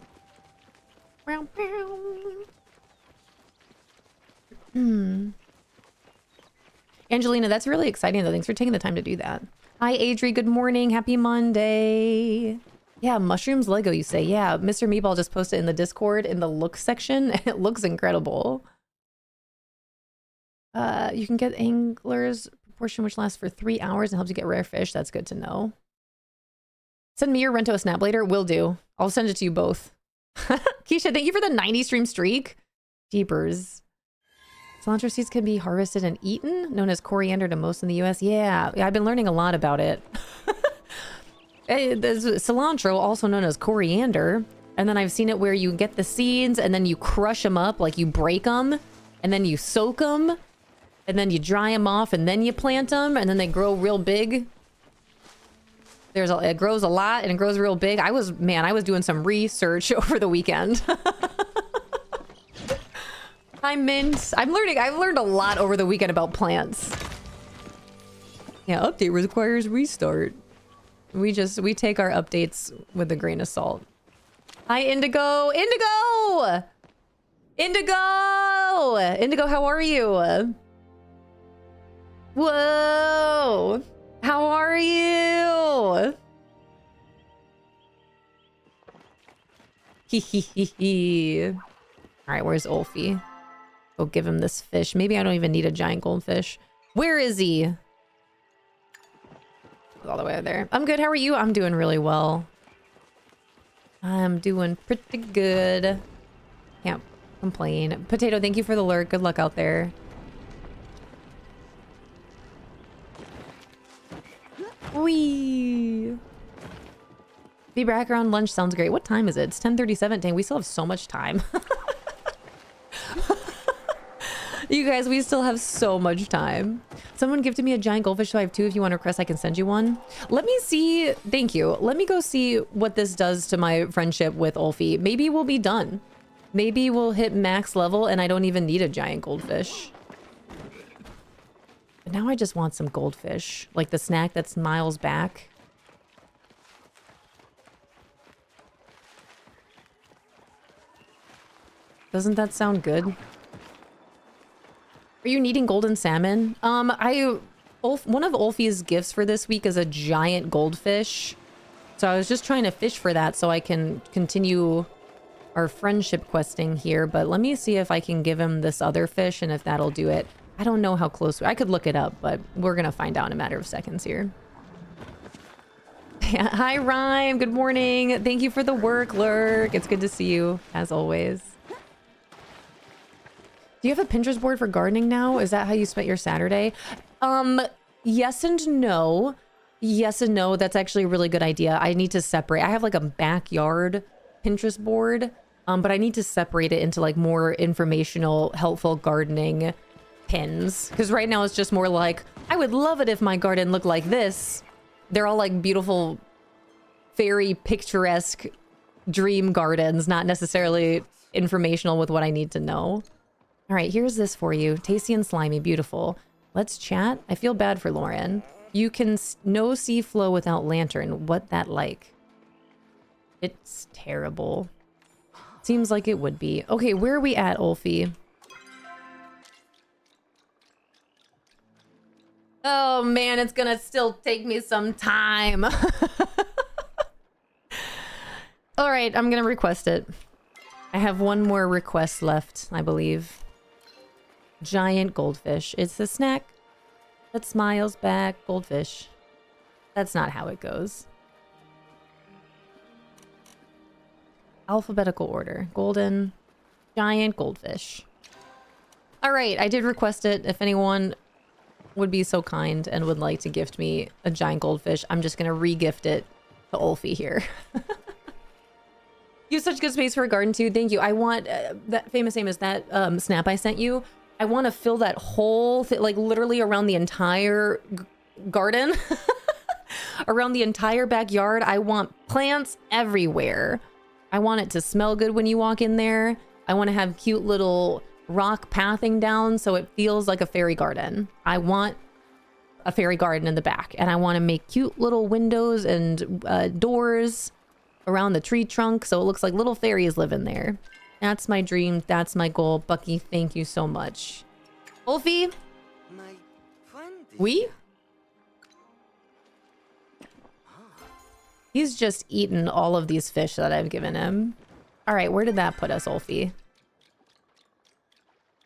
Angelina, that's really exciting though. Thanks for taking the time to do that. Hi, Adri. Good morning. Happy Monday. Yeah, mushrooms Lego, you say. Yeah, Mr. Meatball just posted in the Discord in the look section. It looks incredible. You can get angler's proportion, which lasts for 3 hours and helps you get rare fish. That's good to know. Send me your Rento snap later. Will do. I'll send it to you both. Keisha, thank you for the 90 stream streak. Jeepers. Cilantro seeds can be harvested and eaten, known as coriander to most in the US. Yeah, I've been learning a lot about it. There's cilantro, also known as coriander. And then I've seen it where you get the seeds and then you crush them up, like you break them, and then you soak them, and then you dry them off, and then you plant them, and then they grow real big. It grows a lot and it grows real big. I was doing some research over the weekend. Hi, Mint. I've learned a lot over the weekend about plants. Yeah, update requires restart. We take our updates with a grain of salt. Hi, Indigo. Indigo! Indigo! Indigo, how are you? Whoa! How are you? Hee hee hee hee. All right, where's Ulfe? Go give him this fish. Maybe I don't even need a giant goldfish. Where is he? All the way there. I'm good. How are you? I'm doing really well. I'm doing pretty good. Can't complain. Potato, thank you for the lurk. Good luck out there. Wee. Be back around lunch sounds great. What time is it? It's 10:37. Dang, we still have so much time. You guys, we still have so much time. Someone gifted me a giant goldfish, so I have 2. If you want to request, I can send you one. Let me see. Thank you. Let me go see what this does to my friendship with Ulfe. Maybe we'll be done. Maybe we'll hit max level and I don't even need a giant goldfish. But now I just want some goldfish. Like the snack that's miles back. Doesn't that sound good? Are you needing golden salmon? One of Ulfe's gifts for this week is a giant goldfish. So I was just trying to fish for that so I can continue our friendship questing here. But let me see if I can give him this other fish and if that'll do it. I don't know how close I could look it up, but we're going to find out in a matter of seconds here. Hi, Rhyme. Good morning. Thank you for the work, Lurk. It's good to see you, as always. Do you have a Pinterest board for gardening now? Is that how you spent your Saturday? Yes and no. Yes and no. That's actually a really good idea. I need to separate. I have like a backyard Pinterest board, but I need to separate it into like more informational, helpful gardening pins. Because right now it's just more like, I would love it if my garden looked like this. They're all like beautiful, very picturesque dream gardens, not necessarily informational with what I need to know. All right, here's this for you. Tasty and slimy, beautiful. Let's chat. I feel bad for Lauren. You can no sea flow without lantern. What that like? It's terrible. Seems like it would be. Okay, where are we at, Ulfe? Oh man, it's gonna still take me some time. All right, I'm gonna request it. I have one more request left, I believe. Giant goldfish. It's the snack that smiles back. Goldfish. That's not how it goes. Alphabetical order. Golden. Giant goldfish. All right, I did request it. If anyone would be so kind and would like to gift me a giant goldfish, I'm just going to re-gift it to Ulfe here. You have such good space for a garden too. Thank you. I want that famous name is that snap I sent you. I want to fill that whole thing, like literally around the entire garden, around the entire backyard. I want plants everywhere. I want it to smell good when you walk in there. I want to have cute little rock pathing down so it feels like a fairy garden. I want a fairy garden in the back, and I want to make cute little windows and doors around the tree trunk so it looks like little fairies live in there. That's my dream. That's my goal. Bucky, thank you so much. Ulfe? We? He's just eaten all of these fish that I've given him. All right, where did that put us, Ulfe?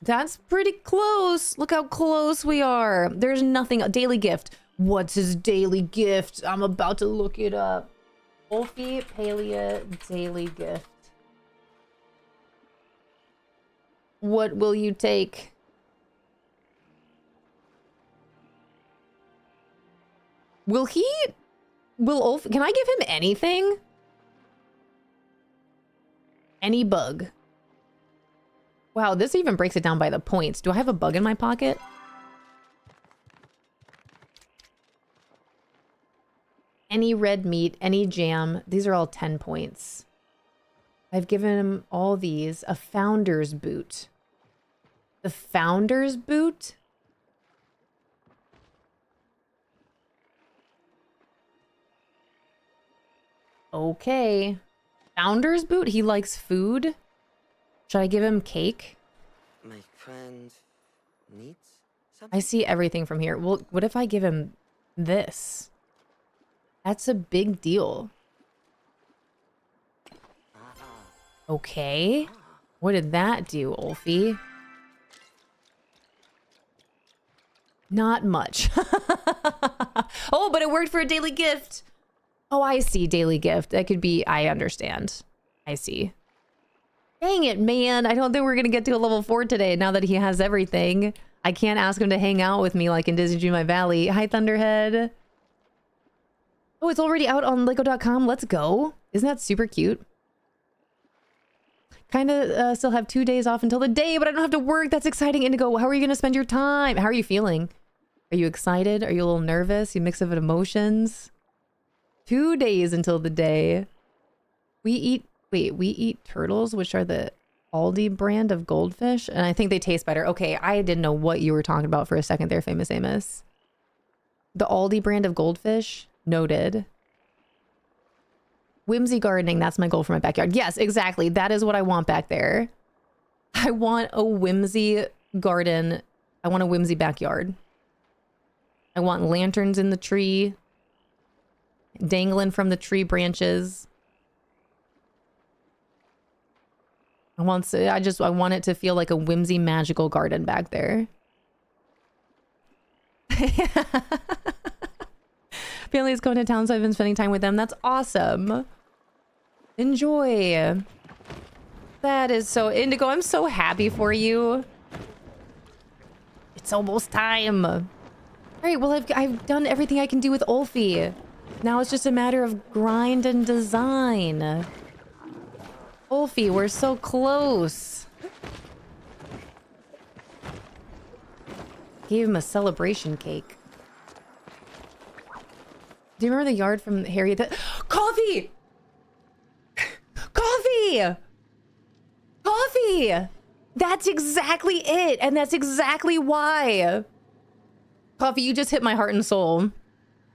That's pretty close. Look how close we are. There's nothing. A daily gift. What's his daily gift? I'm about to look it up. Ulfe Palia daily gift. What will you take? Will Ulfe, can I give him anything? Any bug. Wow, this even breaks it down by the points. Do I have a bug in my pocket? Any red meat, any jam. These are all 10 points. I've given him all these. A founder's boot. The founder's boot? Okay. Founder's boot? He likes food? Should I give him cake? My friend needs something. I see everything from here. Well, what if I give him this? That's a big deal. Okay. What did that do, Ulfe? Not much. Oh, but it worked for a daily gift. Oh, I see. Daily gift. That could be, I understand. I see. Dang it, man. I don't think we're going to get to a level 4 today now that he has everything. I can't ask him to hang out with me like in Disney Dream My Valley. Hi, Thunderhead. Oh, it's already out on Lego.com. Let's go. Isn't that super cute? Kind of still have 2 days off until the day, but I don't have to work. That's exciting. Indigo, how are you going to spend your time? How are you feeling? Are you excited? Are you a little nervous? You mix of emotions? 2 days until the day. We eat turtles, which are the Aldi brand of goldfish. And I think they taste better. Okay, I didn't know what you were talking about for a second there, Famous Amos. The Aldi brand of goldfish? Noted. Whimsy gardening, that's my goal for my backyard. Yes, exactly. That is what I want back there. I want a whimsy garden. I want a whimsy backyard. I want lanterns in the tree, dangling from the tree branches. I want it to feel like a whimsy magical garden back there. Family's going to town, so I've been spending time with them. That's awesome. Enjoy. That is so Indigo. I'm so happy for you. It's almost time. All right, well, I've done everything I can do with Ulfe. Now it's just a matter of grind and design. Ulfe, we're so close. Gave him a celebration cake. Do you remember the yard from Harriet? Coffee! Coffee! Coffee! That's exactly it. And that's exactly why. Coffee, you just hit my heart and soul.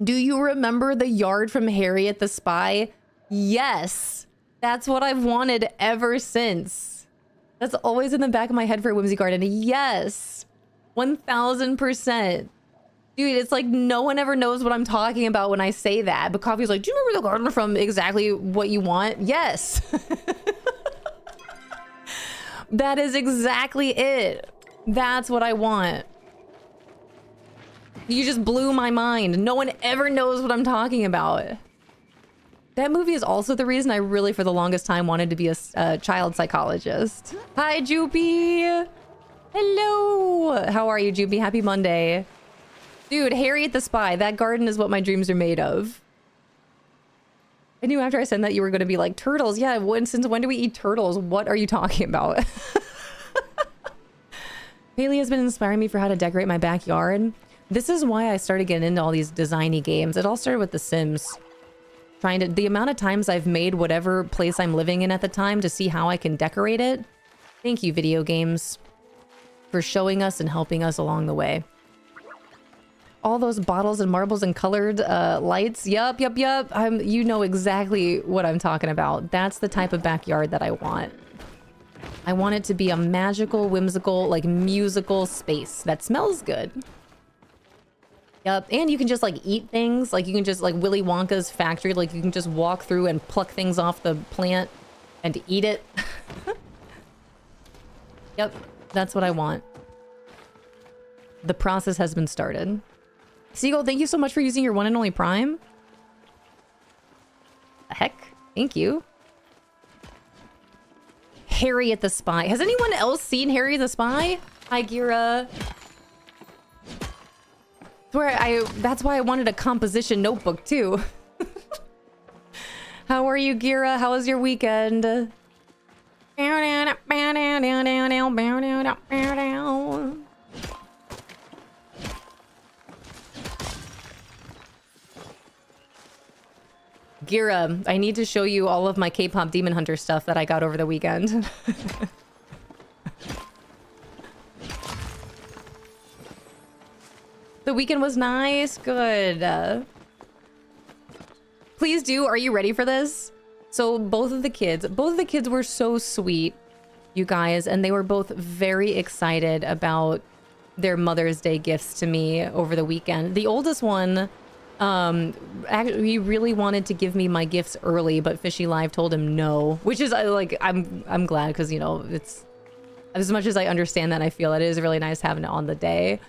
Do you remember the yard from Harriet the Spy? Yes. That's what I've wanted ever since. That's always in the back of my head for Whimsy Garden. Yes. 1000%. Dude, it's like no one ever knows what I'm talking about when I say that. But Coffee's like, do you remember the garden from exactly what you want? Yes. That is exactly it. That's what I want. You just blew my mind. No one ever knows what I'm talking about. That movie is also the reason I really, for the longest time, wanted to be a child psychologist. Hi, Joopy. Hello. How are you, Joopy? Happy Monday. Dude, Harriet the Spy. That garden is what my dreams are made of. I knew after I said that you were going to be like, turtles. Yeah, since when do we eat turtles? What are you talking about? Palia has been inspiring me for how to decorate my backyard. This is why I started getting into all these designy games. It all started with The Sims. The amount of times I've made whatever place I'm living in at the time to see how I can decorate it. Thank you, video games, for showing us and helping us along the way. All those bottles and marbles and colored lights. Yup. You know exactly what I'm talking about. That's the type of backyard that I want. I want it to be a magical, whimsical, like musical space that smells good. Yep, and you can just like eat things. Like you can just like Willy Wonka's factory. Like you can just walk through and pluck things off the plant and eat it. Yep, that's what I want. The process has been started. Seagull, thank you so much for using your one and only Prime. The heck? Thank you. Harriet the Spy. Has anyone else seen Harry the Spy? Hi, Gira. That's why I wanted a composition notebook, too. How are you, Gira? How was your weekend? Gira, I need to show you all of my K-pop Demon Hunter stuff that I got over the weekend. The weekend was nice. Good. Please do. Are you ready for this? So both of the kids were so sweet, you guys, and they were both very excited about their Mother's Day gifts to me over the weekend. The oldest one, actually, he really wanted to give me my gifts early, but Fishy Live told him no, which is like, I'm glad, because, you know, it's, as much as I understand that, I feel it is really nice having it on the day.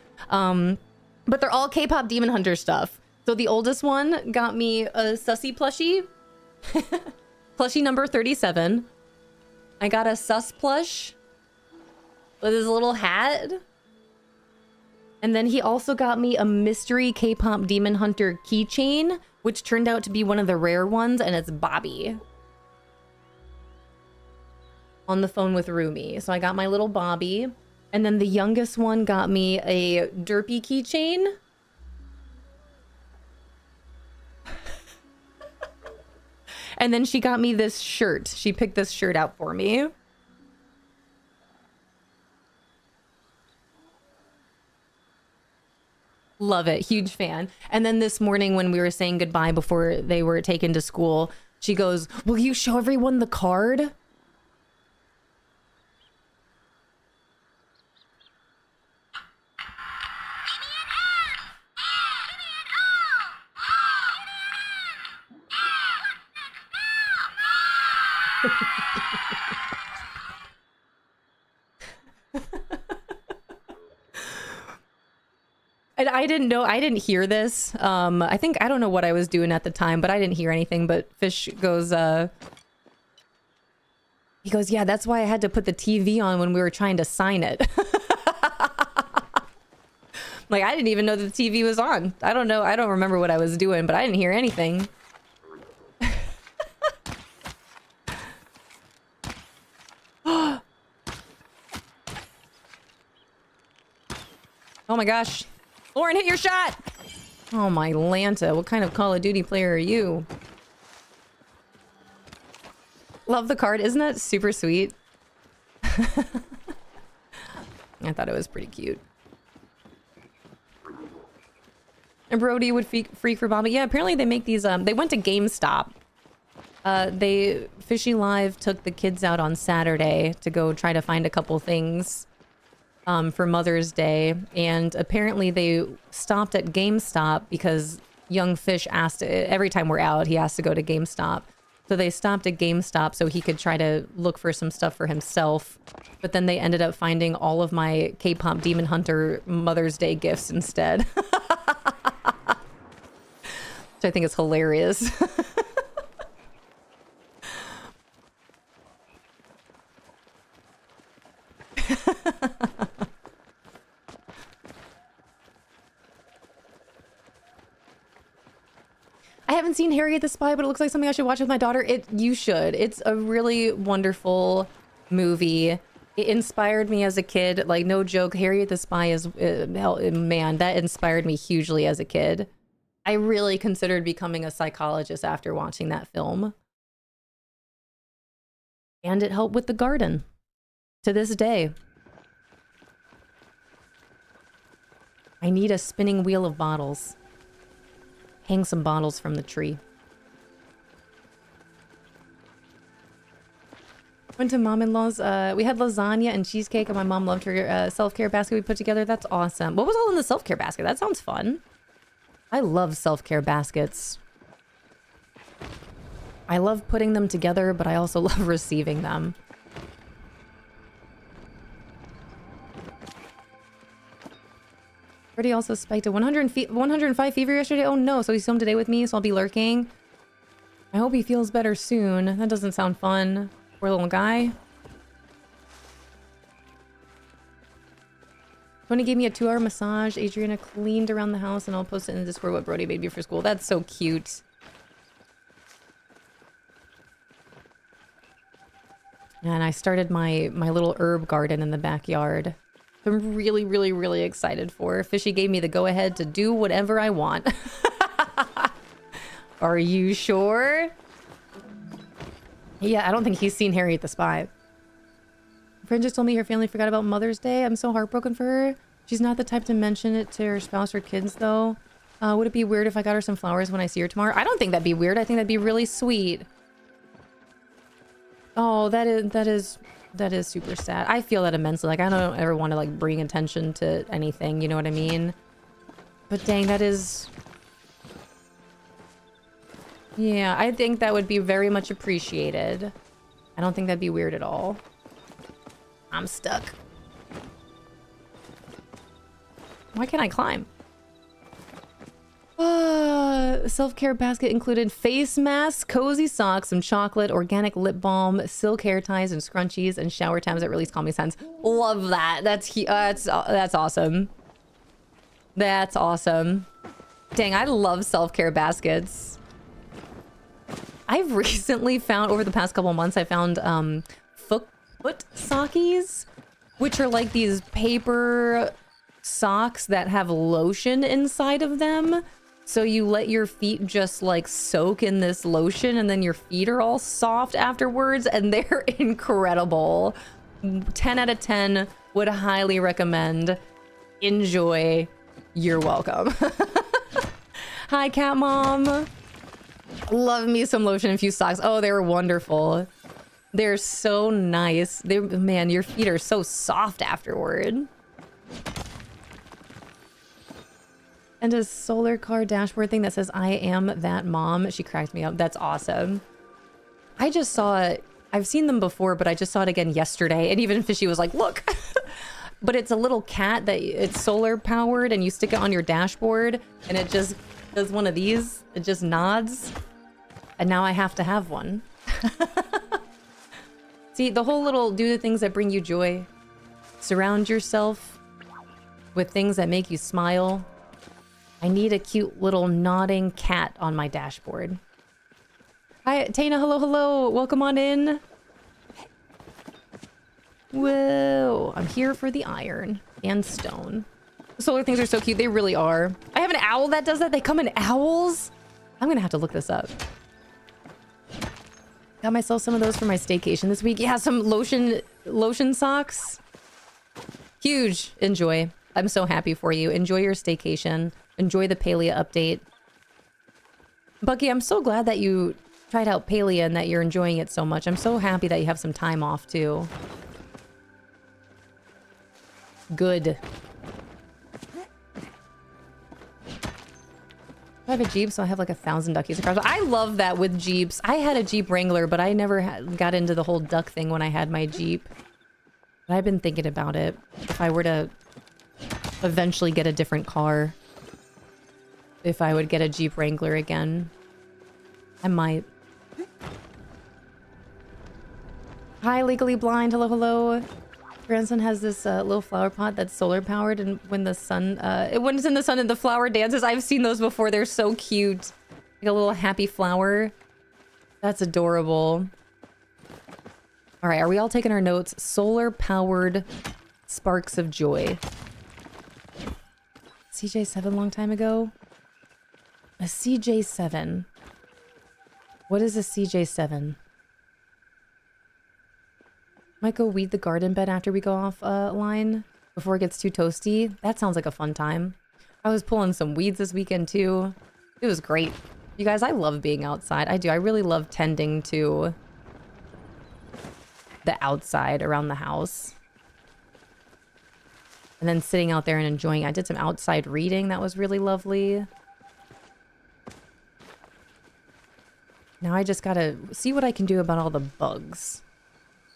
But they're all K-pop Demon Hunter stuff. So the oldest one got me a Sussy plushie. Plushie number 37. I got a Sus plush with his little hat. And then he also got me a mystery K-pop Demon Hunter keychain, which turned out to be one of the rare ones, and it's Bobby. On the phone with Rumi. So I got my little Bobby. And then the youngest one got me a derpy keychain. And then she got me this shirt. She picked this shirt out for me. Love it. Huge fan. And then this morning when we were saying goodbye before they were taken to school, she goes, "Will you show everyone the card?" And I didn't know, I didn't hear this. I think, I don't know what I was doing at the time, but I didn't hear anything. But Fish goes, he goes, yeah, that's why I had to put the TV on when we were trying to sign it. Like, I didn't even know that the TV was on. I don't know. I don't remember what I was doing, but I didn't hear anything. Oh my gosh. Lauren, hit your shot! Oh my Lanta, what kind of Call of Duty player are you? Love the card. Isn't that super sweet? I thought it was pretty cute. And Brody would freak for Bobby. Yeah, apparently they make these, they went to GameStop. Fishy Live took the kids out on Saturday to go try to find a couple things for Mother's Day. And apparently they stopped at GameStop because young Fish asked, every time we're out, he has to go to GameStop. So they stopped at GameStop so he could try to look for some stuff for himself. But then they ended up finding all of my K-pop Demon Hunter Mother's Day gifts instead. Which I think is hilarious. I haven't seen Harriet the Spy, but it looks like something I should watch with my daughter. You should. It's a really wonderful movie. It inspired me as a kid. Like, no joke, Harriet the Spy is, man, that inspired me hugely as a kid. I really considered becoming a psychologist after watching that film. And it helped with the garden. To this day. I need a spinning wheel of bottles. Hang some bottles from the tree. Went to mom-in-law's. We had lasagna and cheesecake, and my mom loved her self-care basket we put together. That's awesome. What was all in the self-care basket? That sounds fun. I love self-care baskets. I love putting them together, but I also love receiving them. Freddie also spiked a 105 fever yesterday. Oh no, so he's home today with me, so I'll be lurking. I hope he feels better soon. That doesn't sound fun. Poor little guy. Tony gave me a 2-hour massage. Adriana cleaned around the house, and I'll post it in the Discord what Brody made me for school. That's so cute. And I started my little herb garden in the backyard. I'm really, really, really excited for. Fishy gave me the go-ahead to do whatever I want. Are you sure? Yeah, I don't think he's seen Harriet the Spy. A friend just told me her family forgot about Mother's Day. I'm so heartbroken for her. She's not the type to mention it to her spouse or kids, though. Would it be weird if I got her some flowers when I see her tomorrow? I don't think that'd be weird. I think that'd be really sweet. Oh, that is super sad. I feel that immensely. Like, I don't ever want to, like, bring attention to anything, you know what I mean? But dang, that is... Yeah, I think that would be very much appreciated. I don't think that'd be weird at all. I'm stuck. Why can't I climb? Self-care basket included face masks, cozy socks, some chocolate, organic lip balm, silk hair ties and scrunchies, and shower tabs that release calming scents. Love that. That's awesome. That's awesome. Dang, I love self-care baskets. I've recently found, over the past couple months, I found foot sockies, which are like these paper socks that have lotion inside of them. So you let your feet just like soak in this lotion, and then your feet are all soft afterwards, and they're incredible. 10 out of 10, would highly recommend. Enjoy. You're welcome. Hi, Cat Mom. Love me some lotion infused socks. Oh, they're wonderful. They're so nice. Man, your feet are so soft afterward. And a solar car dashboard thing that says, I am that mom. She cracked me up. That's awesome. I I've seen them before, but I just saw it again yesterday. And even Fishy was like, look. But it's a little cat that it's solar powered and you stick it on your dashboard and it just does one of these. It just nods. And now I have to have one. See, the whole little do the things that bring you joy. Surround yourself with things that make you smile. I need a cute little nodding cat on my dashboard. Hi, Tana, hello, hello. Welcome on in. Whoa, I'm here for the iron and stone. The solar things are so cute. They really are. I have an owl that does that. They come in owls. I'm gonna have to look this up. Got myself some of those for my staycation this week. Yeah, some lotion socks. Huge. Enjoy. I'm so happy for you. Enjoy your staycation. Enjoy the Palia update. Bucky, I'm so glad that you tried out Palia and that you're enjoying it so much. I'm so happy that you have some time off too. Good. I have a Jeep, so I have like 1,000 duckies across. I love that with Jeeps. I had a Jeep Wrangler, but I never got into the whole duck thing when I had my Jeep. But I've been thinking about it. If I were to eventually get a different car, if I would get a Jeep Wrangler again, I might. Hi, Legally Blind. Hello, hello. Grandson has this little flower pot that's solar powered, and when the sun, when it's in the sun and the flower dances, I've seen those before. They're so cute. Like a little happy flower. That's adorable. All right, are we all taking our notes? Solar powered sparks of joy. CJ7 long time ago? A CJ7. What is a CJ7? Might go weed the garden bed after we go off line before it gets too toasty. That sounds like a fun time. I was pulling some weeds this weekend too. It was great. You guys, I love being outside. I do. I really love tending to the outside around the house. And then sitting out there and enjoying. I did some outside reading. That was really lovely. Now I just gotta see what I can do about all the bugs.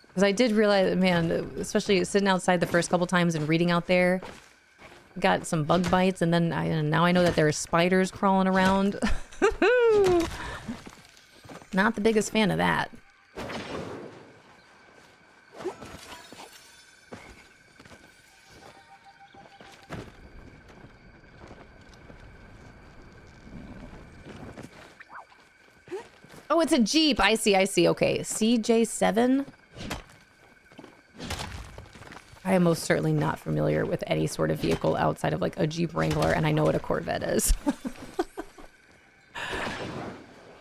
Because I did realize, man, especially sitting outside the first couple times and reading out there, got some bug bites, and then now I know that there are spiders crawling around. Not the biggest fan of that. Oh, it's a Jeep. I see, I see. Okay, CJ7. I am most certainly not familiar with any sort of vehicle outside of like a Jeep Wrangler, and I know what a Corvette is.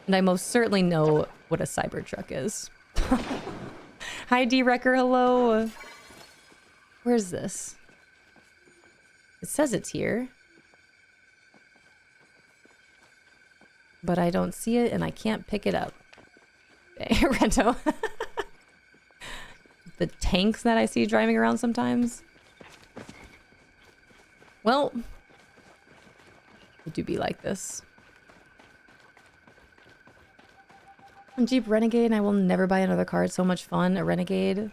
And I most certainly know what a Cybertruck is. Hi, D-Wrecker, hello. Where's this? It says it's here. But I don't see it, and I can't pick it up. Hey, Rento. The tanks that I see driving around sometimes. Well, it do be like this. I'm Jeep Renegade, and I will never buy another car. It's so much fun. A Renegade.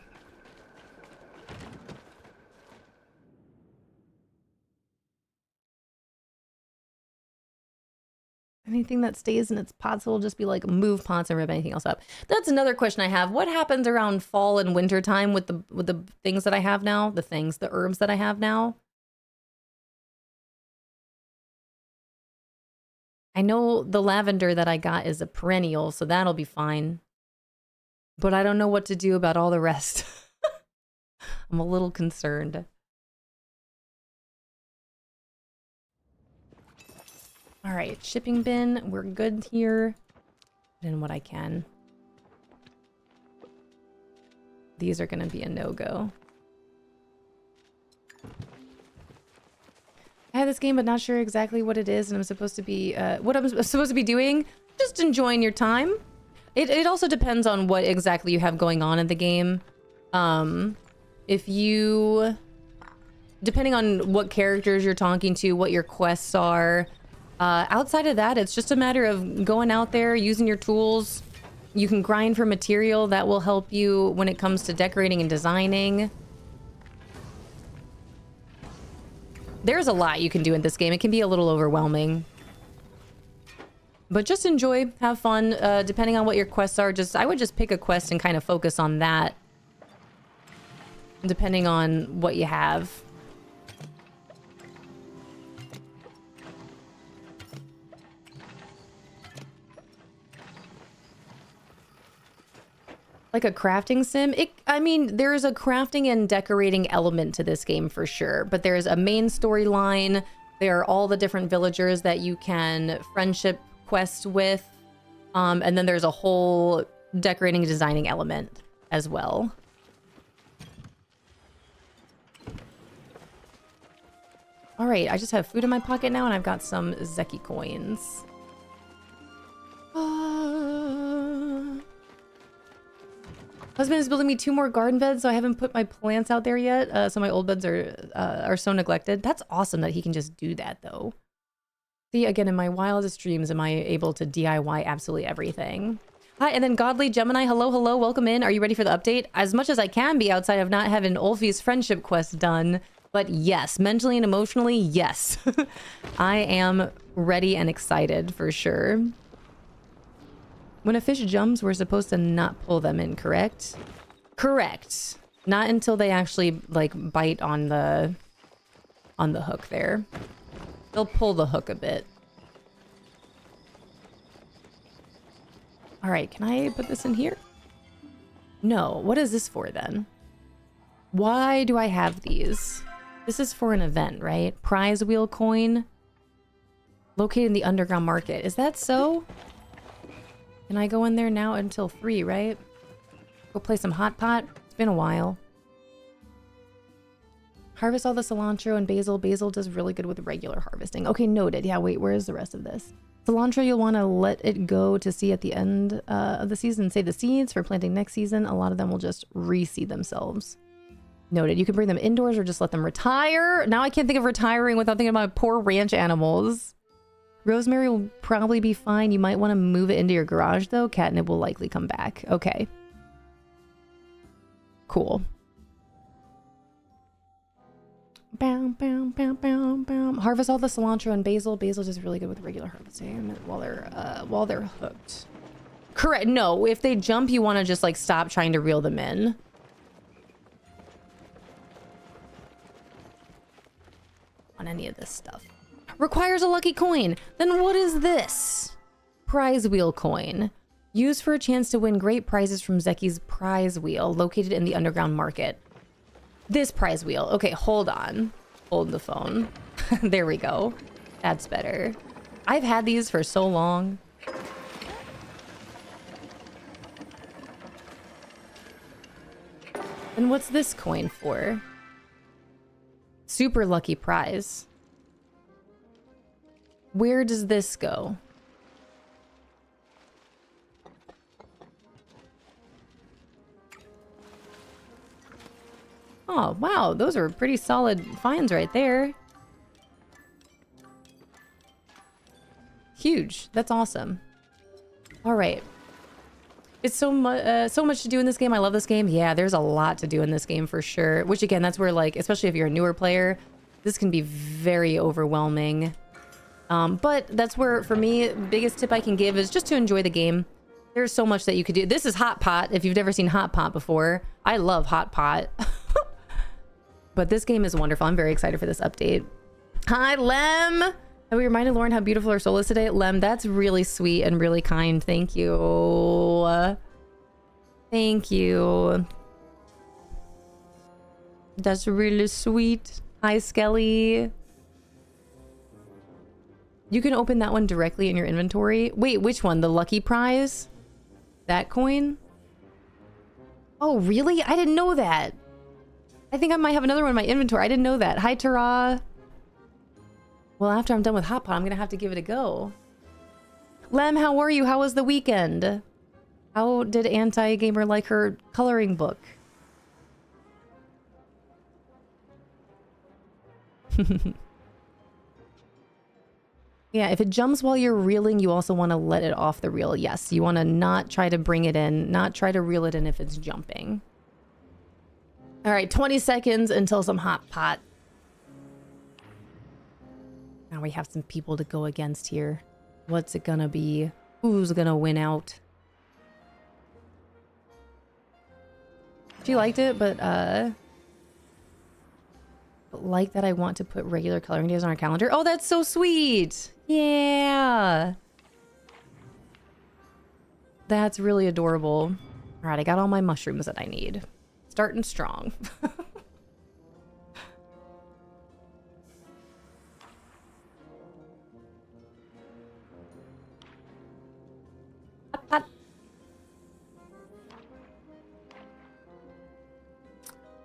Anything that stays in its pots will just be like move pots and rip anything else up. That's another question I have. What happens around fall and winter time with the things that I have now? The herbs that I have now? I know the lavender that I got is a perennial, so that'll be fine. But I don't know what to do about all the rest. I'm a little concerned. All right, shipping bin, we're good here. Put in what I can. These are gonna be a no-go. I have this game, but not sure exactly what it is, and I'm supposed to be, what I'm supposed to be doing. Just enjoying your time. It also depends on what exactly you have going on in the game. If you, depending on what characters you're talking to, what your quests are. Outside of that, it's just a matter of going out there, using your tools, You can grind for material that will help you when it comes to decorating and designing. There's a lot you can do in this game. It can be a little overwhelming. But just enjoy, have fun. Depending on what your quests are, I would just pick a quest and kind of focus on that. Depending on what you have. Like a crafting sim? I mean, there is a crafting and decorating element to this game for sure, but there's a main storyline. There are all the different villagers that you can friendship quest with. And then there's a whole decorating and designing element as well. All right, I just have food in my pocket now and I've got some Zeki coins. Husband is building me 2 more garden beds, so I haven't put my plants out there yet. So my old beds are so neglected. That's awesome that he can just do that, though. See, again, in my wildest dreams, am I able to DIY absolutely everything? Hi, and then Godly Gemini, hello, hello, welcome in. Are you ready for the update? As much as I can be outside of not having Ulfe's friendship quest done, but yes, mentally and emotionally, yes. I am ready and excited for sure. When a fish jumps, we're supposed to not pull them in, correct? Correct. Not until they actually, like, bite on the hook there. They'll pull the hook a bit. All right, can I put this in here? No. What is this for, then? Why do I have these? This is for an event, right? Prize wheel coin. Located in the underground market. Is that so? Can I go in there now until 3, right? Go play some hot pot? It's been a while. Harvest all the cilantro and basil. Basil does really good with regular harvesting. Okay, noted. Yeah, wait, where is the rest of this? Cilantro, you'll want to let it go to see at the end of the season. Save the seeds for planting next season. A lot of them will just reseed themselves. Noted. You can bring them indoors or just let them retire. Now I can't think of retiring without thinking about poor ranch animals. Rosemary will probably be fine. You might want to move it into your garage, though. Catnip will likely come back. Okay. Cool. Bam, bam, bam, bam, bam. Harvest all the cilantro and basil. Basil is really good with regular harvesting while they're hooked. Correct. No, if they jump, you want to just like stop trying to reel them in. On any of this stuff. Requires a lucky coin. Then what is this? Prize wheel coin. Used for a chance to win great prizes from Zeki's prize wheel, located in the underground market. This prize wheel. Okay, hold on. Hold the phone. There we go. That's better. I've had these for so long. And what's this coin for? Super lucky prize. Where does this go? Oh, wow. Those are pretty solid finds right there. Huge. That's awesome. All right. It's so much to do in this game. I love this game. Yeah, there's a lot to do in this game for sure. Which, again, that's where, like, especially if you're a newer player, this can be very overwhelming. But that's where, for me, biggest tip I can give is just to enjoy the game. There's so much that you could do. This is Hot Pot, if you've never seen Hot Pot before. I love Hot Pot. But this game is wonderful. I'm very excited for this update. Hi, Lem! Have we reminded Lauren how beautiful her soul is today? Lem, that's really sweet and really kind. Thank you. Thank you. That's really sweet. Hi, Skelly. You can open that one directly in your inventory. Wait, which one? The lucky prize? That coin? Oh, really? I didn't know that. I think I might have another one in my inventory. I didn't know that. Hi, Tara. Well, after I'm done with Hot Pot, I'm going to have to give it a go. Lem, how are you? How was the weekend? How did Anti-Gamer like her coloring book? Yeah, if it jumps while you're reeling, you also want to let it off the reel. Yes, you want to not try to bring it in, not try to reel it in if it's jumping. All right, 20 seconds until some hot pot. Now we have some people to go against here. What's it gonna be? Who's gonna win out? She liked it, but like that I want to put regular coloring days on our calendar. Oh, that's so sweet. Yeah. That's really adorable. All right, I got all my mushrooms that I need. Starting strong.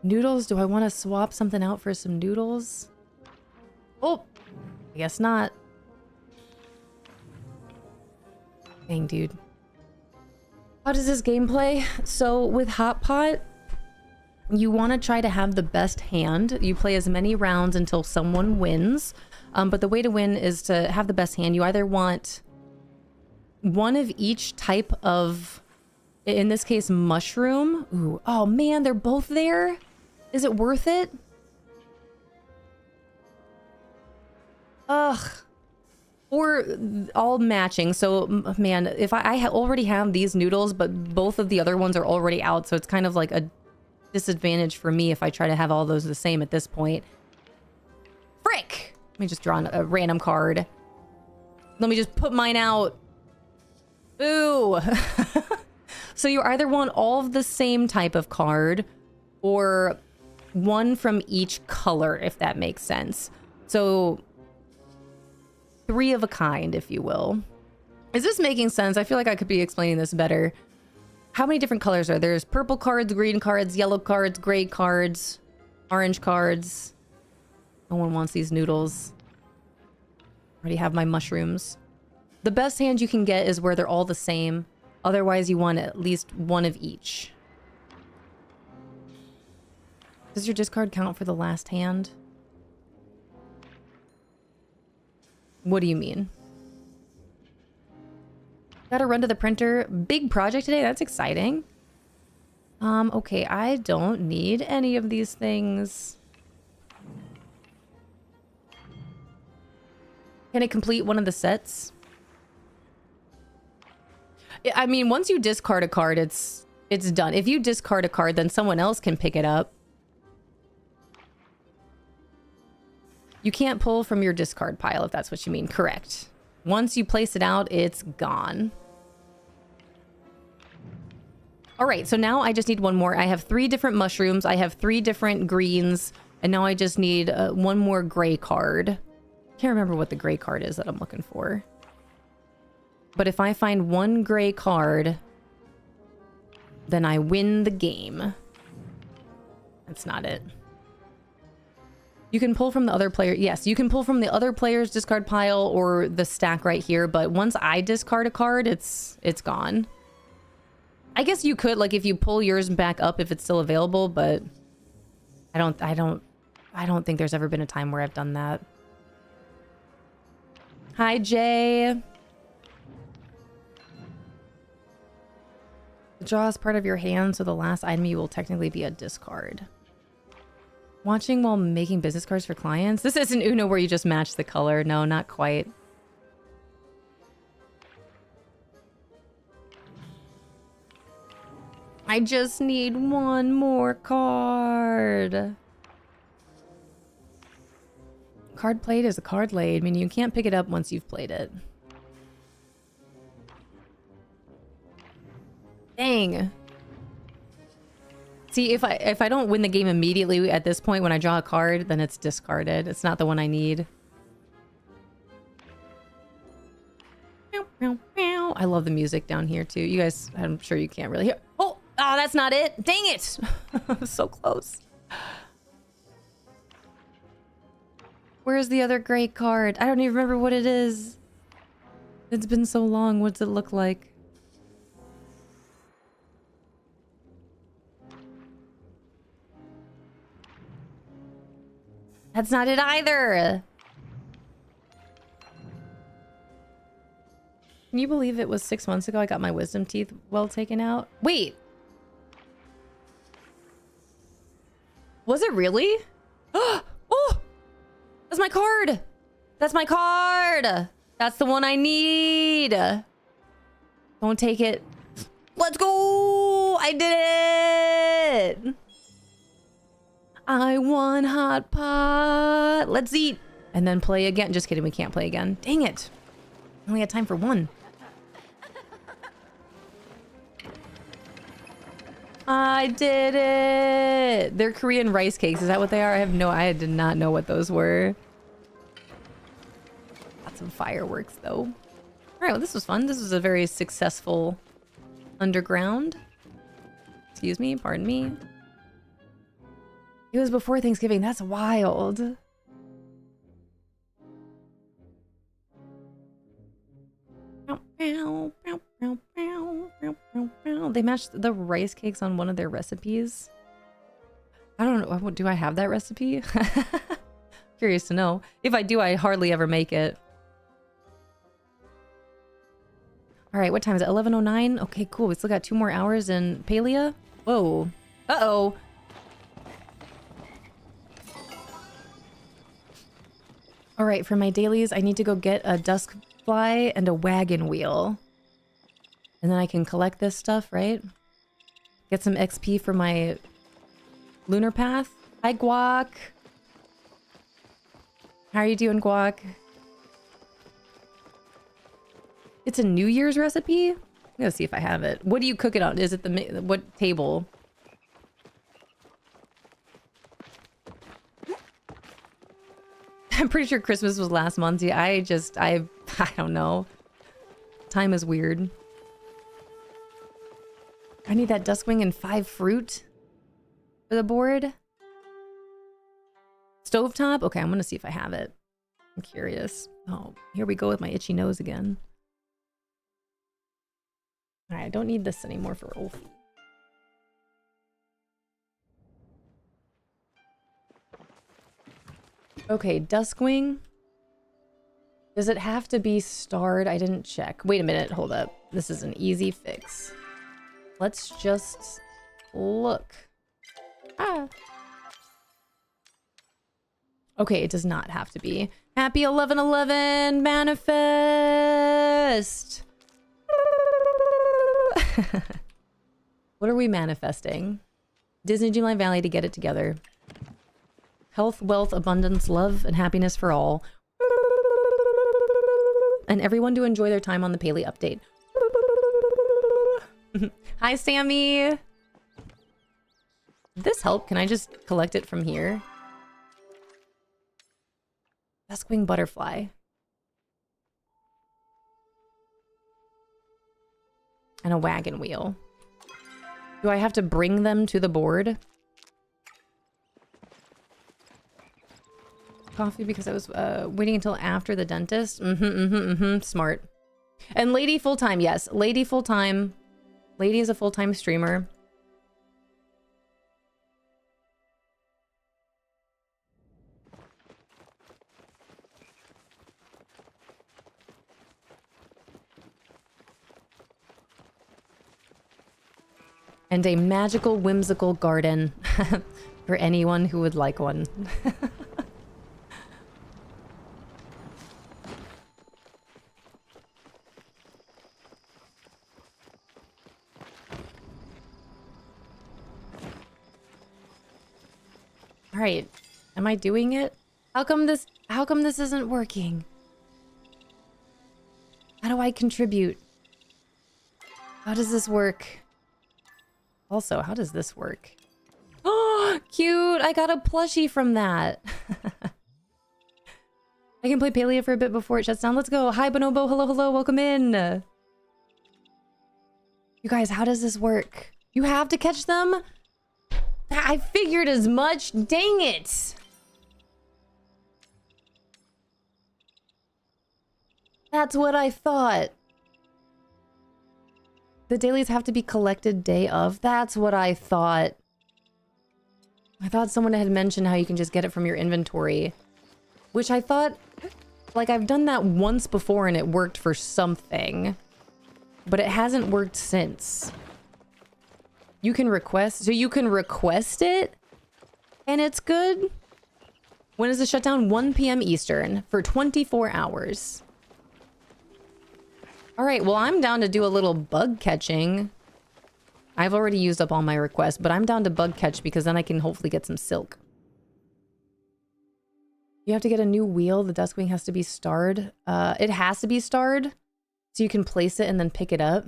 Noodles, do I want to swap something out for some noodles? Oh, I guess not. Dang, dude. How does this game play? So with Hot Pot, you want to try to have the best hand. You play as many rounds until someone wins. But the way to win is to have the best hand. You either want one of each type of, in this case, mushroom. Ooh, oh man, they're both there. Is it worth it? Ugh. Or all matching. So, man, if I already have these noodles, but both of the other ones are already out, so it's kind of like a disadvantage for me if I try to have all those the same at this point. Frick! Let me just draw a random card. Let me just put mine out. Ooh. So you either want all of the same type of card or one from each color, if that makes sense. So 3 of a kind, if you will. Is this making sense? I feel like I could be explaining this better. How many different colors are there? There's purple cards, green cards, yellow cards, gray cards, orange cards. No one wants these noodles. Already have my mushrooms. The best hand you can get is where they're all the same. Otherwise, you want at least one of each. Does your discard count for the last hand? What do you mean? Gotta run to the printer. Big project today? That's exciting. Okay, I don't need any of these things. Can it complete one of the sets? I mean, once you discard a card, it's done. If you discard a card, then someone else can pick it up. You can't pull from your discard pile, if that's what you mean. Correct. Once you place it out, it's gone. All right, so now I just need one more. I have 3 different mushrooms. I have 3 different greens. And now I just need one more gray card. Can't remember what the gray card is that I'm looking for. But if I find one gray card, then I win the game. That's not it. You can pull from the other player. Yes, you can pull from the other player's discard pile or the stack right here. But once I discard a card, it's gone. I guess you could, like, if you pull yours back up if it's still available, but I don't think there's ever been a time where I've done that. Hi, Jay. Draw is part of your hand, so the last item you will technically be a discard. Watching while making business cards for clients? This isn't Uno where you just match the color. No, not quite. I just need one more card. Card played is a card laid. I mean, you can't pick it up once you've played it. Dang. See, if I don't win the game immediately at this point when I draw a card, then it's discarded. It's not the one I need. I love the music down here too. You guys, I'm sure you can't really hear. Oh, that's not it. Dang it. So close. Where's the other gray card? I don't even remember what it is. It's been so long. What's it look like? That's not it either. Can you believe it was 6 months ago I got my wisdom teeth well taken out? Wait. Was it really? Oh! That's my card! That's my card! That's the one I need! Don't take it. Let's go! I did it! I won hot pot! Let's eat! And then play again. Just kidding, we can't play again. Dang it! I only had time for one. I did it! They're Korean rice cakes. Is that what they are? I did not know what those were. Got some fireworks, though. All right, well, this was fun. This was a very successful underground. Excuse me, pardon me. It was before Thanksgiving. That's wild. They matched the rice cakes on one of their recipes. I don't know. Do I have that recipe? Curious to know. If I do, I hardly ever make it. All right, what time is it? 11:09? Okay, cool. We still got 2 more hours in Palia. Whoa. Uh-oh. All right, for my dailies, I need to go get a dusk fly and a wagon wheel. And then I can collect this stuff, right? Get some XP for my lunar path. Hi, Guac. How are you doing, Guac? It's a New Year's recipe? I'm gonna see if I have it. What do you cook it on? Is it what table? I'm pretty sure Christmas was last month. Yeah, I don't know. Time is weird. I need that Duskwing and 5 fruit for the board. Stovetop? Okay, I'm gonna see if I have it. I'm curious. Oh, here we go with my itchy nose again. Alright, I don't need this anymore for Ulfe. Okay, Duskwing. Does it have to be starred? I didn't check. Wait a minute, hold up. This is an easy fix. Let's just look. Ah. Okay, it does not have to be. Happy 11/11 manifest. What are we manifesting? Disney Dreamlight Valley to get it together. Health, wealth, abundance, love, and happiness for all. And everyone to enjoy their time on the Paley update. Hi, Sammy. Did this help? Can I just collect it from here? Duskwing butterfly. And a wagon wheel. Do I have to bring them to the board? Coffee because I was waiting until after the dentist. Smart. And Lady full-time, yes. Lady full-time. Lady is a full-time streamer. And a magical, whimsical garden for anyone who would like one. All right, am I doing it? How come this isn't working? How do I contribute? How does this work? Also, how does this work? Oh, cute! I got a plushie from that. I can play Palia for a bit before it shuts down. Let's go. Hi, Bonobo. Hello, hello. Welcome in. You guys, how does this work? You have to catch them? I figured as much. Dang it. That's what I thought. The dailies have to be collected day of. That's what I thought. I thought someone had mentioned how you can just get it from your inventory. Which I thought Like, I've done that once before and it worked for something. But it hasn't worked since. You can request... So you can request it? And it's good? When is the shutdown? 1 p.m. Eastern for 24 hours. Alright, well, I'm down to do a little bug catching. I've already used up all my requests, but I'm down to bug catch because then I can hopefully get some silk. You have to get a new wheel. The Duskwing has to be starred. It has to be starred, so you can place it and then pick it up.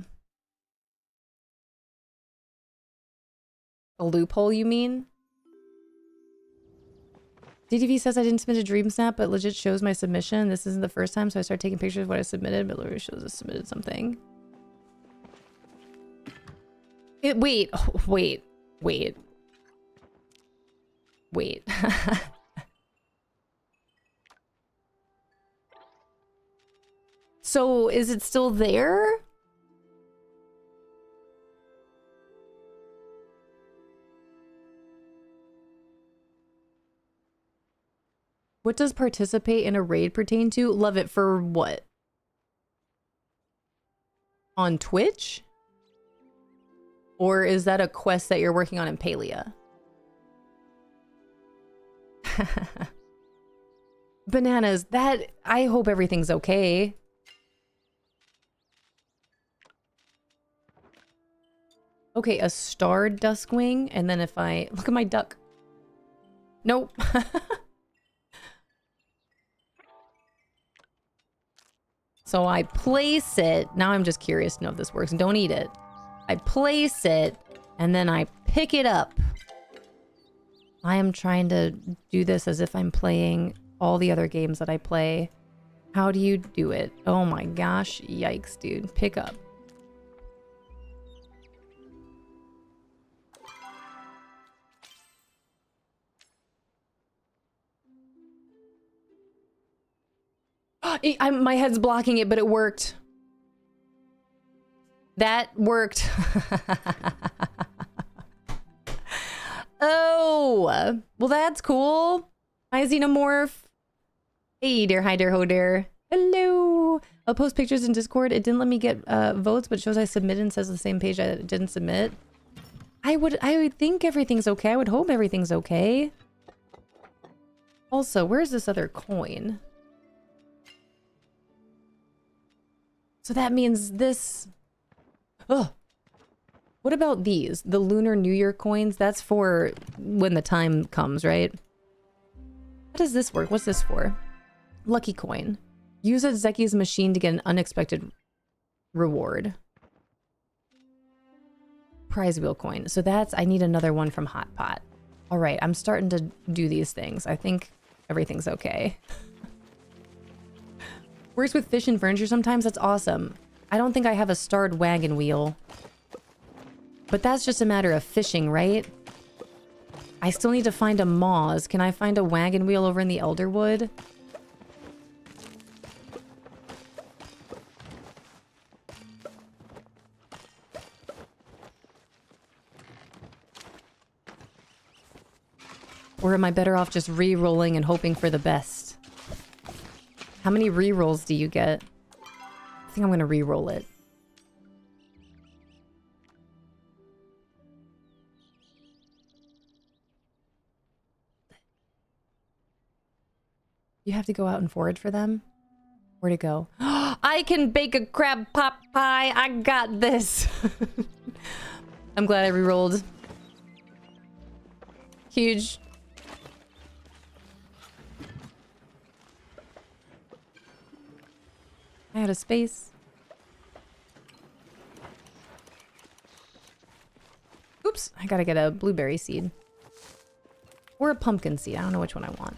A loophole, you mean? DDV says I didn't submit a dream snap, but legit shows my submission. This isn't the first time, so I started taking pictures of what I submitted, but literally shows I submitted something. Wait. So, is it still there? What does participate in a raid pertain to? Love it for what? On Twitch? Or is that a quest that you're working on in Palia? Bananas, that... I hope everything's okay. Okay, a starred Duskwing, and then if I... Look at my duck. Nope. So I place it. Now I'm just curious to know if this works. Don't eat it. I place it, and then I pick it up. I am trying to do this as if I'm playing all the other games that I play. How do you do it? Oh my gosh. Yikes, dude. Pick up. My head's blocking it, but it worked. That worked. Oh, well, that's cool. Hi, Xenomorph. Hey, dear, hi, dear, ho, dear. Hello. I'll post pictures in Discord. It didn't let me get votes, but it shows I submitted and says the same page I didn't submit. I would think everything's okay. I would hope everything's okay. Also, where's this other coin? So that means this... Ugh. What about these? The Lunar New Year coins? That's for when the time comes, right? How does this work? What's this for? Lucky coin. Use at Zeki's machine to get an unexpected reward. Prize wheel coin. So that's... I need another one from Hot Pot. Alright, I'm starting to do these things. I think everything's okay. Works with fish and furniture sometimes. That's awesome. I don't think I have a starred wagon wheel. But that's just a matter of fishing, right? I still need to find a Moz. Can I find a wagon wheel over in the Elderwood? Or am I better off just re-rolling and hoping for the best? How many re-rolls do you get? I think I'm gonna re-roll it. You have to go out and forage for them? Where'd it go? I can bake a crab pot pie! I got this! I'm glad I re-rolled. Huge. I had a space. Oops, I gotta get a blueberry seed. Or a pumpkin seed. I don't know which one I want.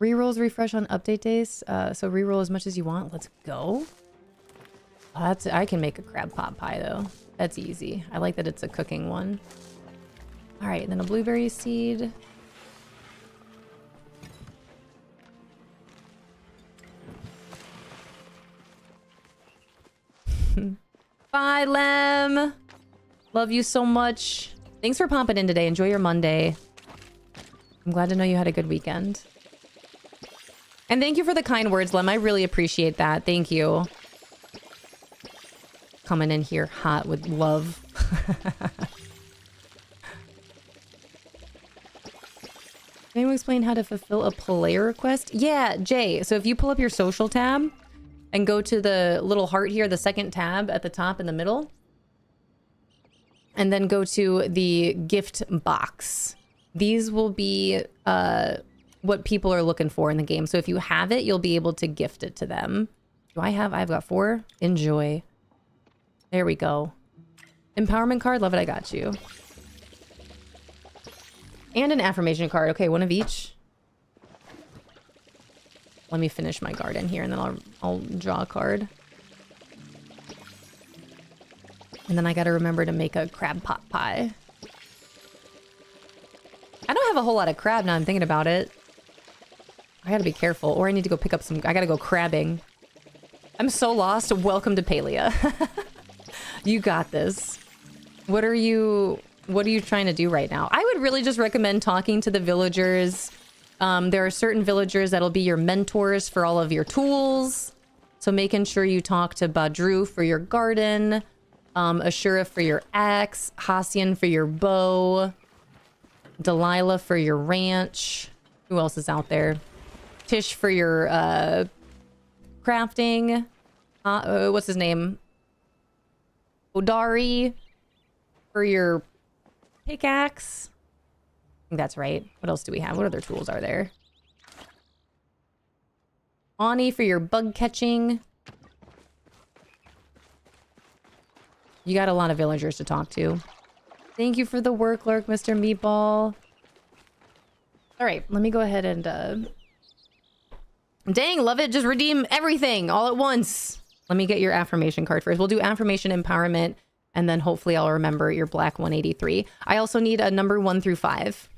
Rerolls refresh on update days. So reroll as much as you want. Let's go. Oh, that's... I can make a crab pot pie though. That's easy. I like that it's a cooking one. Alright, then a blueberry seed. Bye, Lem! Love you so much. Thanks for popping in today. Enjoy your Monday. I'm glad to know you had a good weekend. And thank you for the kind words, Lem. I really appreciate that. Thank you. Coming in here hot with love. Can you explain how to fulfill a Palia request? Yeah, Jay. So if you pull up your social tab and go to the little heart here, the second tab at the top in the middle, and then go to the gift box. These will be what people are looking for in the game. So if you have it, you'll be able to gift it to them. Do I have? I've got 4. Enjoy. There we go. Empowerment card. Love it. I got you. And an affirmation card. Okay, one of each. Let me finish my garden here, and then I'll draw a card. And then I gotta remember to make a crab pot pie. I don't have a whole lot of crab now I'm thinking about it. I gotta be careful, or I need to go pick up some... I gotta go crabbing. I'm so lost. Welcome to Palia. You got this. What are you trying to do right now? I would really just recommend talking to the villagers. There are certain villagers that'll be your mentors for all of your tools. So making sure you talk to Badru for your garden, Ashura for your axe, Hassian for your bow, Delilah for your ranch. Who else is out there? Tish for your crafting. What's his name? Odari for your pickaxe. I think that's right. What else do we have? What other tools are there? Ani for your bug catching. You got a lot of villagers to talk to. Thank you for the work, Lurk, Mr. Meatball. All right, let me go ahead and... Dang, love it. Just redeem everything all at once. Let me get your affirmation card first. We'll do affirmation empowerment, and then hopefully I'll remember your black 183. I also need a number 1 through 5.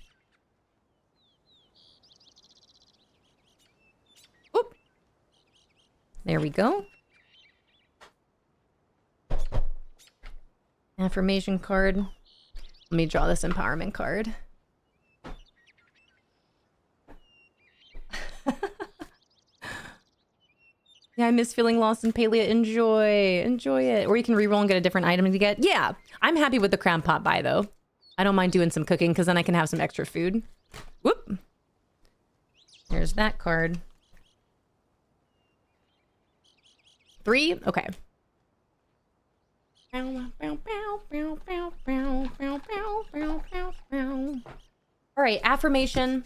Oop. There we go. Affirmation card. Let me draw this empowerment card. Yeah, I miss feeling lost in Palia. Enjoy it. Or you can reroll and get a different item to get. Yeah, I'm happy with the crab pot buy though. I don't mind doing some cooking because then I can have some extra food. Whoop. There's that card. 3? Okay. All right, affirmation.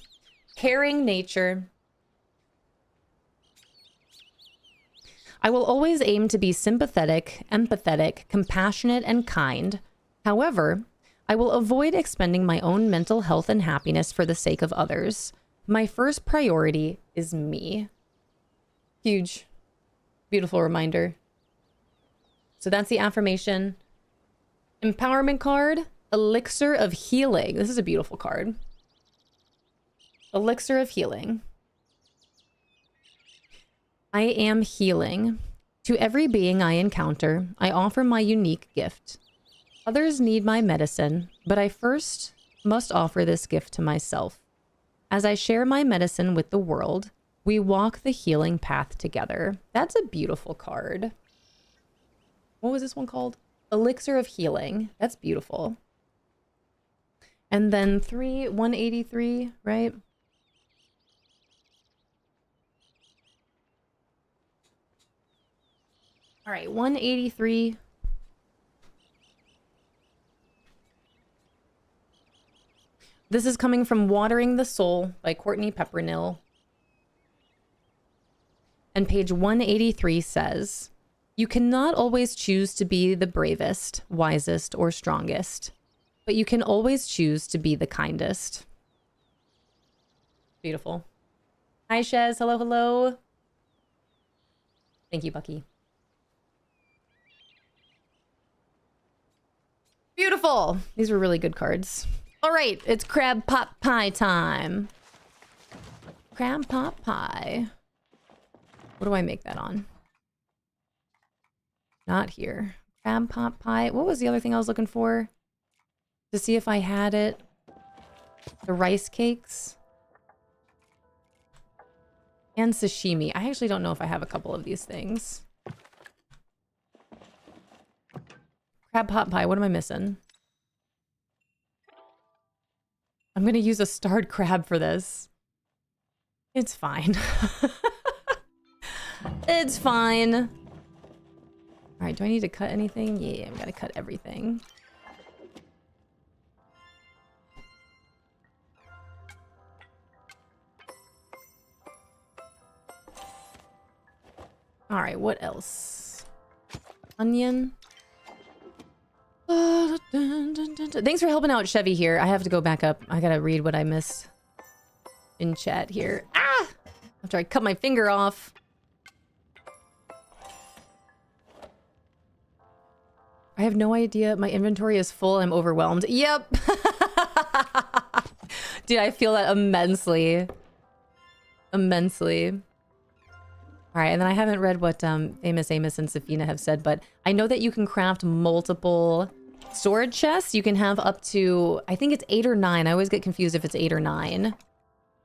Caring nature. I will always aim to be sympathetic, empathetic, compassionate, and kind. However, I will avoid expending my own mental health and happiness for the sake of others. My first priority is me. Huge. Beautiful reminder. So that's the affirmation. Empowerment card. Elixir of Healing. This is a beautiful card. Elixir of Healing. I am healing. To every being I encounter, I offer my unique gift. Others need my medicine, but I first must offer this gift to myself. As I share my medicine with the world, we walk the healing path together. That's a beautiful card. What was this one called? Elixir of Healing. That's beautiful. And then 183, right? All right, 183. This is coming from Watering the Soul by Courtney Peppernill. And page 183 says, you cannot always choose to be the bravest, wisest, or strongest, but you can always choose to be the kindest. Beautiful. Hi, Shez. Hello, hello. Thank you, Bucky. Beautiful. These were really good cards. All right, it's crab pot pie time. Crab pot pie. What do I make that on? Not here. Crab pot pie. What was the other thing I was looking for? to see if I had it. The rice cakes. And sashimi. I actually don't know if I have a couple of these things. Crab pot pie. What am I missing? I'm going to use a starred crab for this. It's fine. It's fine. All right, do I need to cut anything? Yeah, I've got to cut everything. All right, what else? Onion. Thanks for helping out, Chevy, here. I have to go back up. I gotta read what I missed in chat here. Ah! After I cut my finger off. I have no idea. My inventory is full. I'm overwhelmed. Yep. Dude, I feel that immensely. Immensely. All right, and then I haven't read what Amos and Safina have said, but I know that you can craft multiple storage chests. You can have up to, I think it's 8 or 9. I always get confused if it's 8 or 9.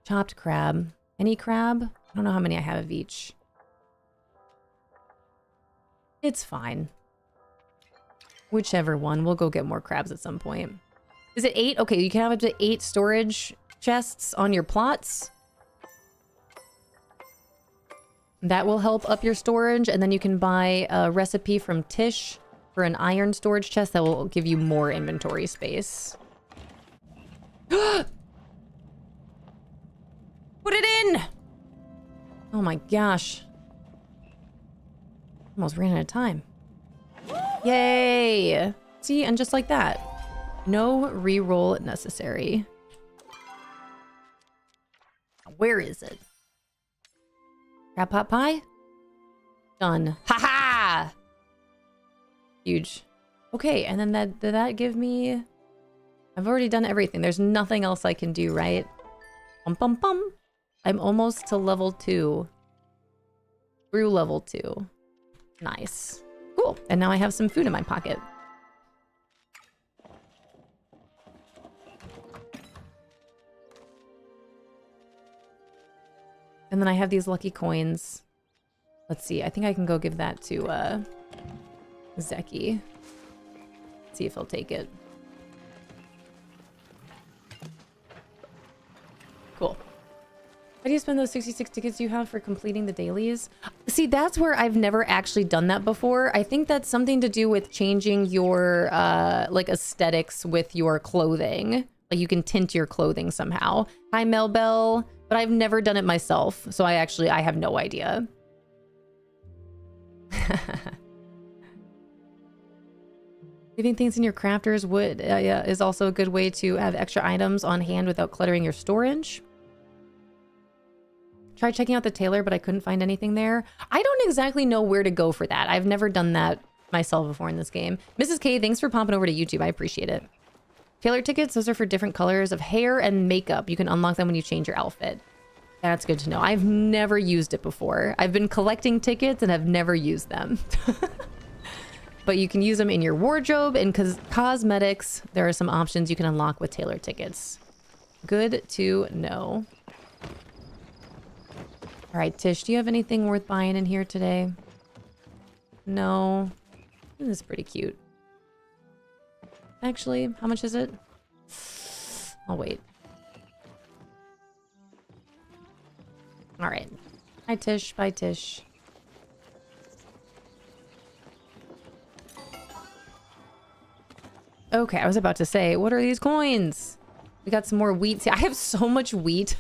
Chopped crab. Any crab? I don't know how many I have of each. It's fine. Whichever one. We'll go get more crabs at some point. Is it 8? Okay, you can have up to 8 storage chests on your plots. That will help up your storage, and then you can buy a recipe from Tish for an iron storage chest that will give you more inventory space. Put it in! Oh my gosh. Almost ran out of time. Yay! See, and just like that. No reroll necessary. Where is it? Crab pot pie? Done. Ha-ha! Huge. Okay, and then did that give me... I've already done everything. There's nothing else I can do, right? Bum bum bum. I'm almost to level 2. Through level 2. Nice. Cool. And now I have some food in my pocket. And then I have these lucky coins. Let's see. I think I can go give that to Zeki. See if he'll take it. Cool. How do you spend those 66 tickets you have for completing the dailies? See, that's where I've never actually done that before. I think that's something to do with changing your like aesthetics with your clothing. Like you can tint your clothing somehow. Hi, Melbell. But I've never done it myself, so I have no idea. Leaving things in your crafters is also a good way to have extra items on hand without cluttering your storage. Tried checking out the tailor, but I couldn't find anything there. I don't exactly know where to go for that. I've never done that myself before in this game. Mrs. K, thanks for popping over to YouTube. I appreciate it. Tailor tickets, those are for different colors of hair and makeup. You can unlock them when you change your outfit. That's good to know. I've never used it before. I've been collecting tickets and have never used them. But you can use them in your wardrobe and cosmetics. There are some options you can unlock with tailor tickets. Good to know. All right, Tish, do you have anything worth buying in here today? No. This is pretty cute. Actually, how much is it? I'll wait. All right. Hi, Tish. Bye, Tish. Okay, I was about to say, what are these coins? We got some more wheat. See, I have so much wheat.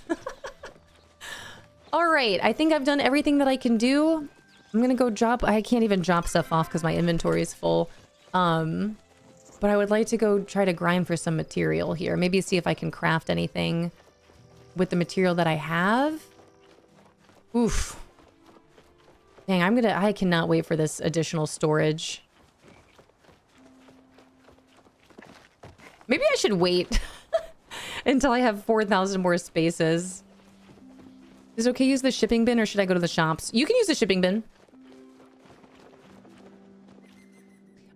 All right, I think I've done everything that I can do. I'm gonna go drop... I can't even drop stuff off because my inventory is full. But I would like to go try to grind for some material here. Maybe see if I can craft anything with the material that I have. Oof. Dang, I cannot wait for this additional storage. Maybe I should wait until I have 4,000 more spaces. Is it okay to use the shipping bin or should I go to the shops? You can use the shipping bin.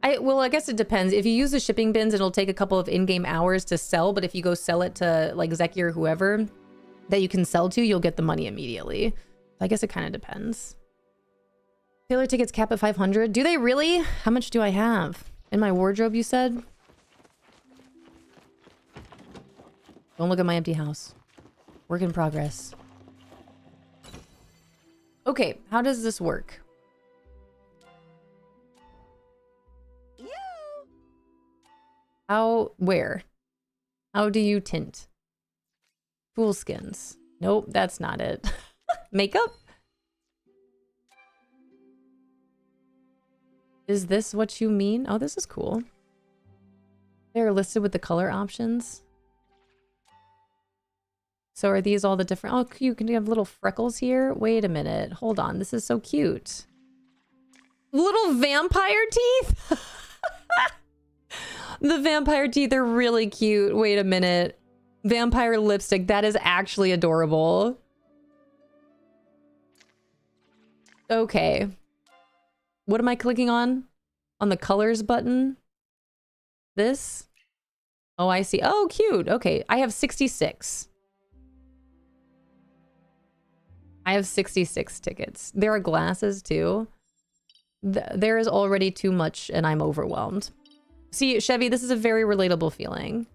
I Well, I guess it depends. If you use the shipping bins, it'll take a couple of in-game hours to sell, but if you go sell it to like Zeki or whoever that you can sell to, you'll get the money immediately. I guess it kind of depends. Taylor tickets cap at 500. Do they really? How much do I have? In my wardrobe, you said? Don't look at my empty house. Work in progress. Okay, how does this work? Where? How do you tint? Tool skins. Nope, that's not it. Makeup? Is this what you mean? Oh, this is cool. They're listed with the color options. So are these all the different... Oh, you can have little freckles here. Wait a minute. Hold on. This is so cute. Little vampire teeth? The vampire teeth are really cute. Wait a minute. Vampire lipstick. That is actually adorable. Okay. What am I clicking on? On the colors button? This? Oh, I see. Oh, cute. Okay. I have 66. I have 66 tickets. There are glasses too. There is already too much and I'm overwhelmed. See, Chevy, this is a very relatable feeling.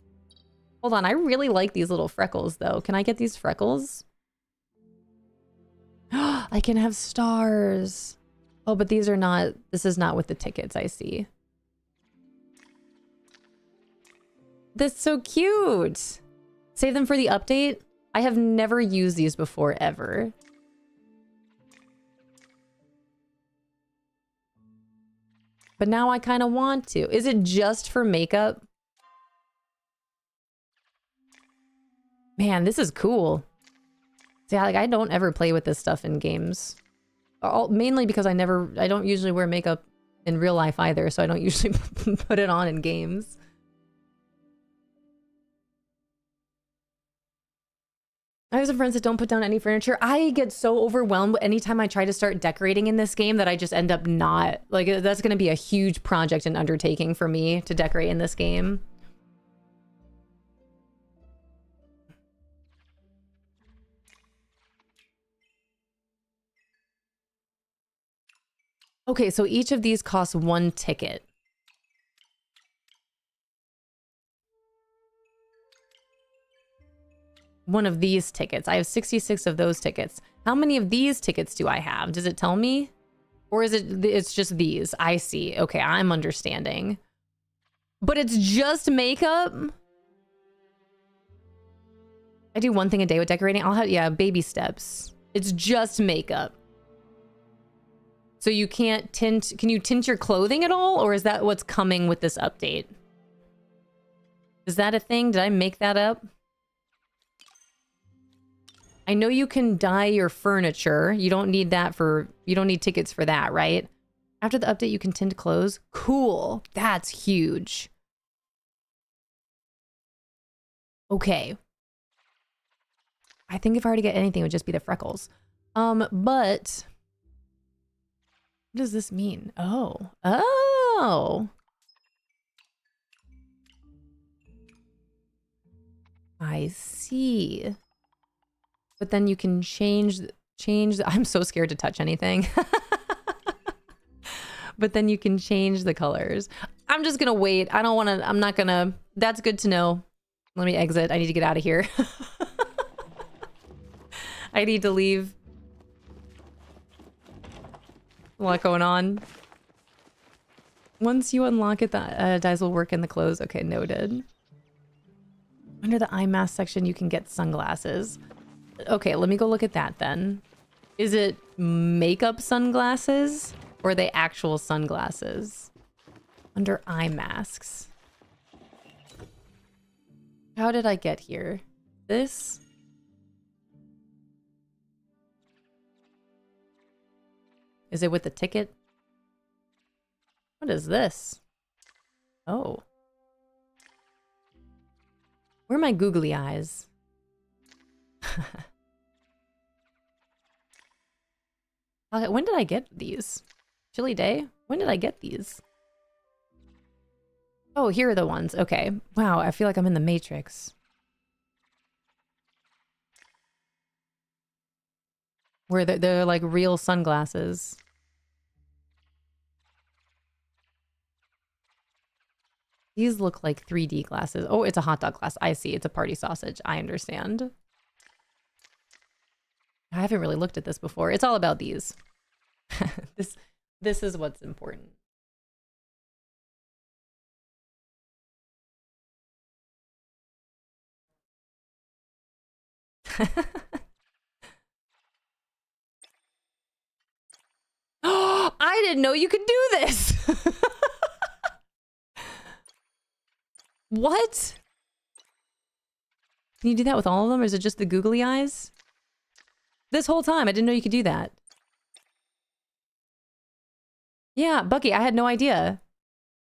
Hold on, I really like these little freckles though. Can I get these freckles? I can have stars. Oh, but these are not, this is not with the tickets, I see. That's so cute. Save them for the update. I have never used these before, ever. But now I kind of want to. Is it just for makeup? Man, this is cool. See, like I don't ever play with this stuff in games. Mainly because I don't usually wear makeup in real life either, so I don't usually put it on in games. I have some friends that don't put down any furniture. I get so overwhelmed anytime I try to start decorating in this game that I just end up not. Like, that's going to be a huge project and undertaking for me to decorate in this game. Okay, so each of these costs 1 ticket. One of these tickets. I have 66 of those tickets. How many of these tickets do I have? Does it tell me? Or is it's just these? I see. Okay, I'm understanding. But it's just makeup? I do 1 thing a day with decorating. I'll have, yeah, baby steps. It's just makeup. So you can't tint, can you tint your clothing at all? Or is that what's coming with this update? Is that a thing? Did I make that up? I know you can dye your furniture. You don't need that for, you don't need tickets for that, right? After the update, you can tint clothes. Cool. That's huge. Okay. I think if I were to get anything, it would just be the freckles. But what does this mean? Oh. Oh. I see. But then you can change I'm so scared to touch anything. But then you can change the colors. I'm just gonna wait. I don't want to, I'm not gonna, that's good to know. Let me exit. I need to get out of here. I need to leave. A lot going on. Once you unlock it, the dyes will work in the clothes. Okay, noted. Under the eye mask section, you can get sunglasses. Okay, let me go look at that then. Is it makeup sunglasses or are they actual sunglasses? Under eye masks. How did I get here? This? Is it with the ticket? What is this? Oh. Where are my googly eyes? Okay, when did I get these? Chilly day? When did I get these? Oh, here are the ones. Okay. Wow, I feel like I'm in the Matrix. Where they're like real sunglasses. These look like 3D glasses. Oh, it's a hot dog glass. I see. It's a party sausage. I understand. I haven't really looked at this before. It's all about these. This is what's important. Oh, I didn't know you could do this. What? Can you do that with all of them, or is it just the googly eyes? This whole time, I didn't know you could do that. Yeah, Bucky, I had no idea.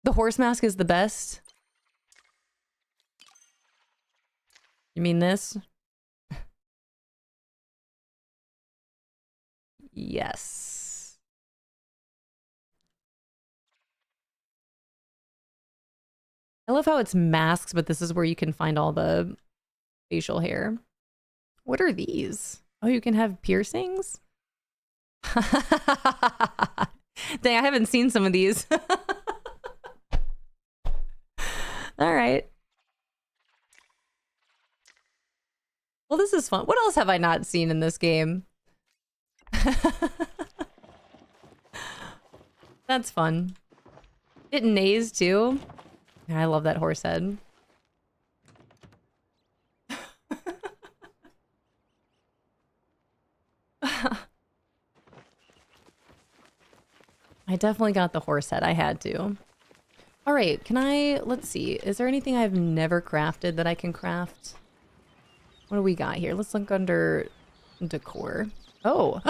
The horse mask is the best. You mean this? Yes. I love how it's masks, but this is where you can find all the facial hair. What are these? Oh, you can have piercings? Dang, I haven't seen some of these. All right. Well, this is fun. What else have I not seen in this game? That's fun. It neighs too. I love that horse head. I definitely got the horse head. I had to. All right, can I... Let's see. Is there anything I've never crafted that I can craft? What do we got here? Let's look under decor. Oh.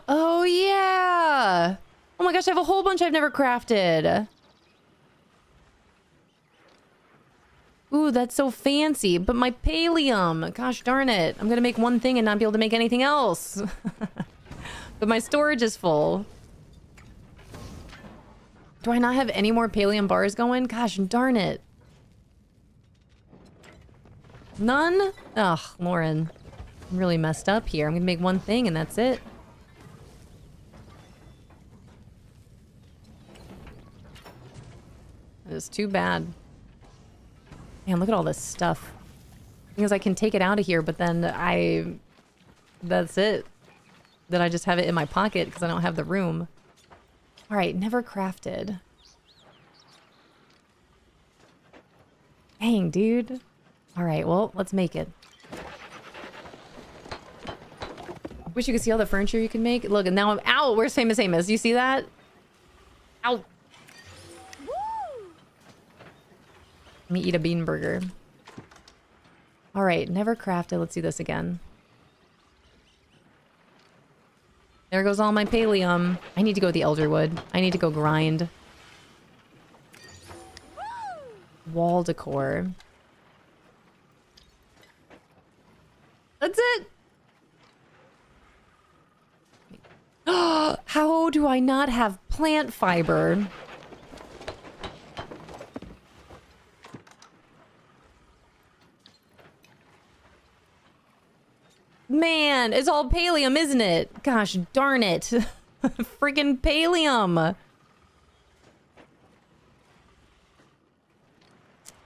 Oh, yeah! Oh my gosh, I have a whole bunch I've never crafted. Ooh, that's so fancy. But my Palium, gosh darn it. I'm gonna make one thing and not be able to make anything else. But my storage is full. Do I not have any more Palium bars going? Gosh darn it. None? Ugh, Lauren. I'm really messed up here. I'm gonna make one thing and that's it. It's too bad. Man, look at all this stuff. Because I can take it out of here, but then that's it. Then I just have it in my pocket because I don't have the room. All right, never crafted. Dang, dude. All right, well, let's make it. Wish you could see all the furniture you can make. Look, and now I'm out. Where's Famous Amos? You see that? Ow. Let me eat a bean burger. All right, never crafted. Let's do this again. There goes all my Palium. I need to go with the Elderwood. I need to go grind. Wall decor. That's it. How do I not have plant fiber? Man, it's all Palium, isn't it? Gosh darn it. Freaking Palium.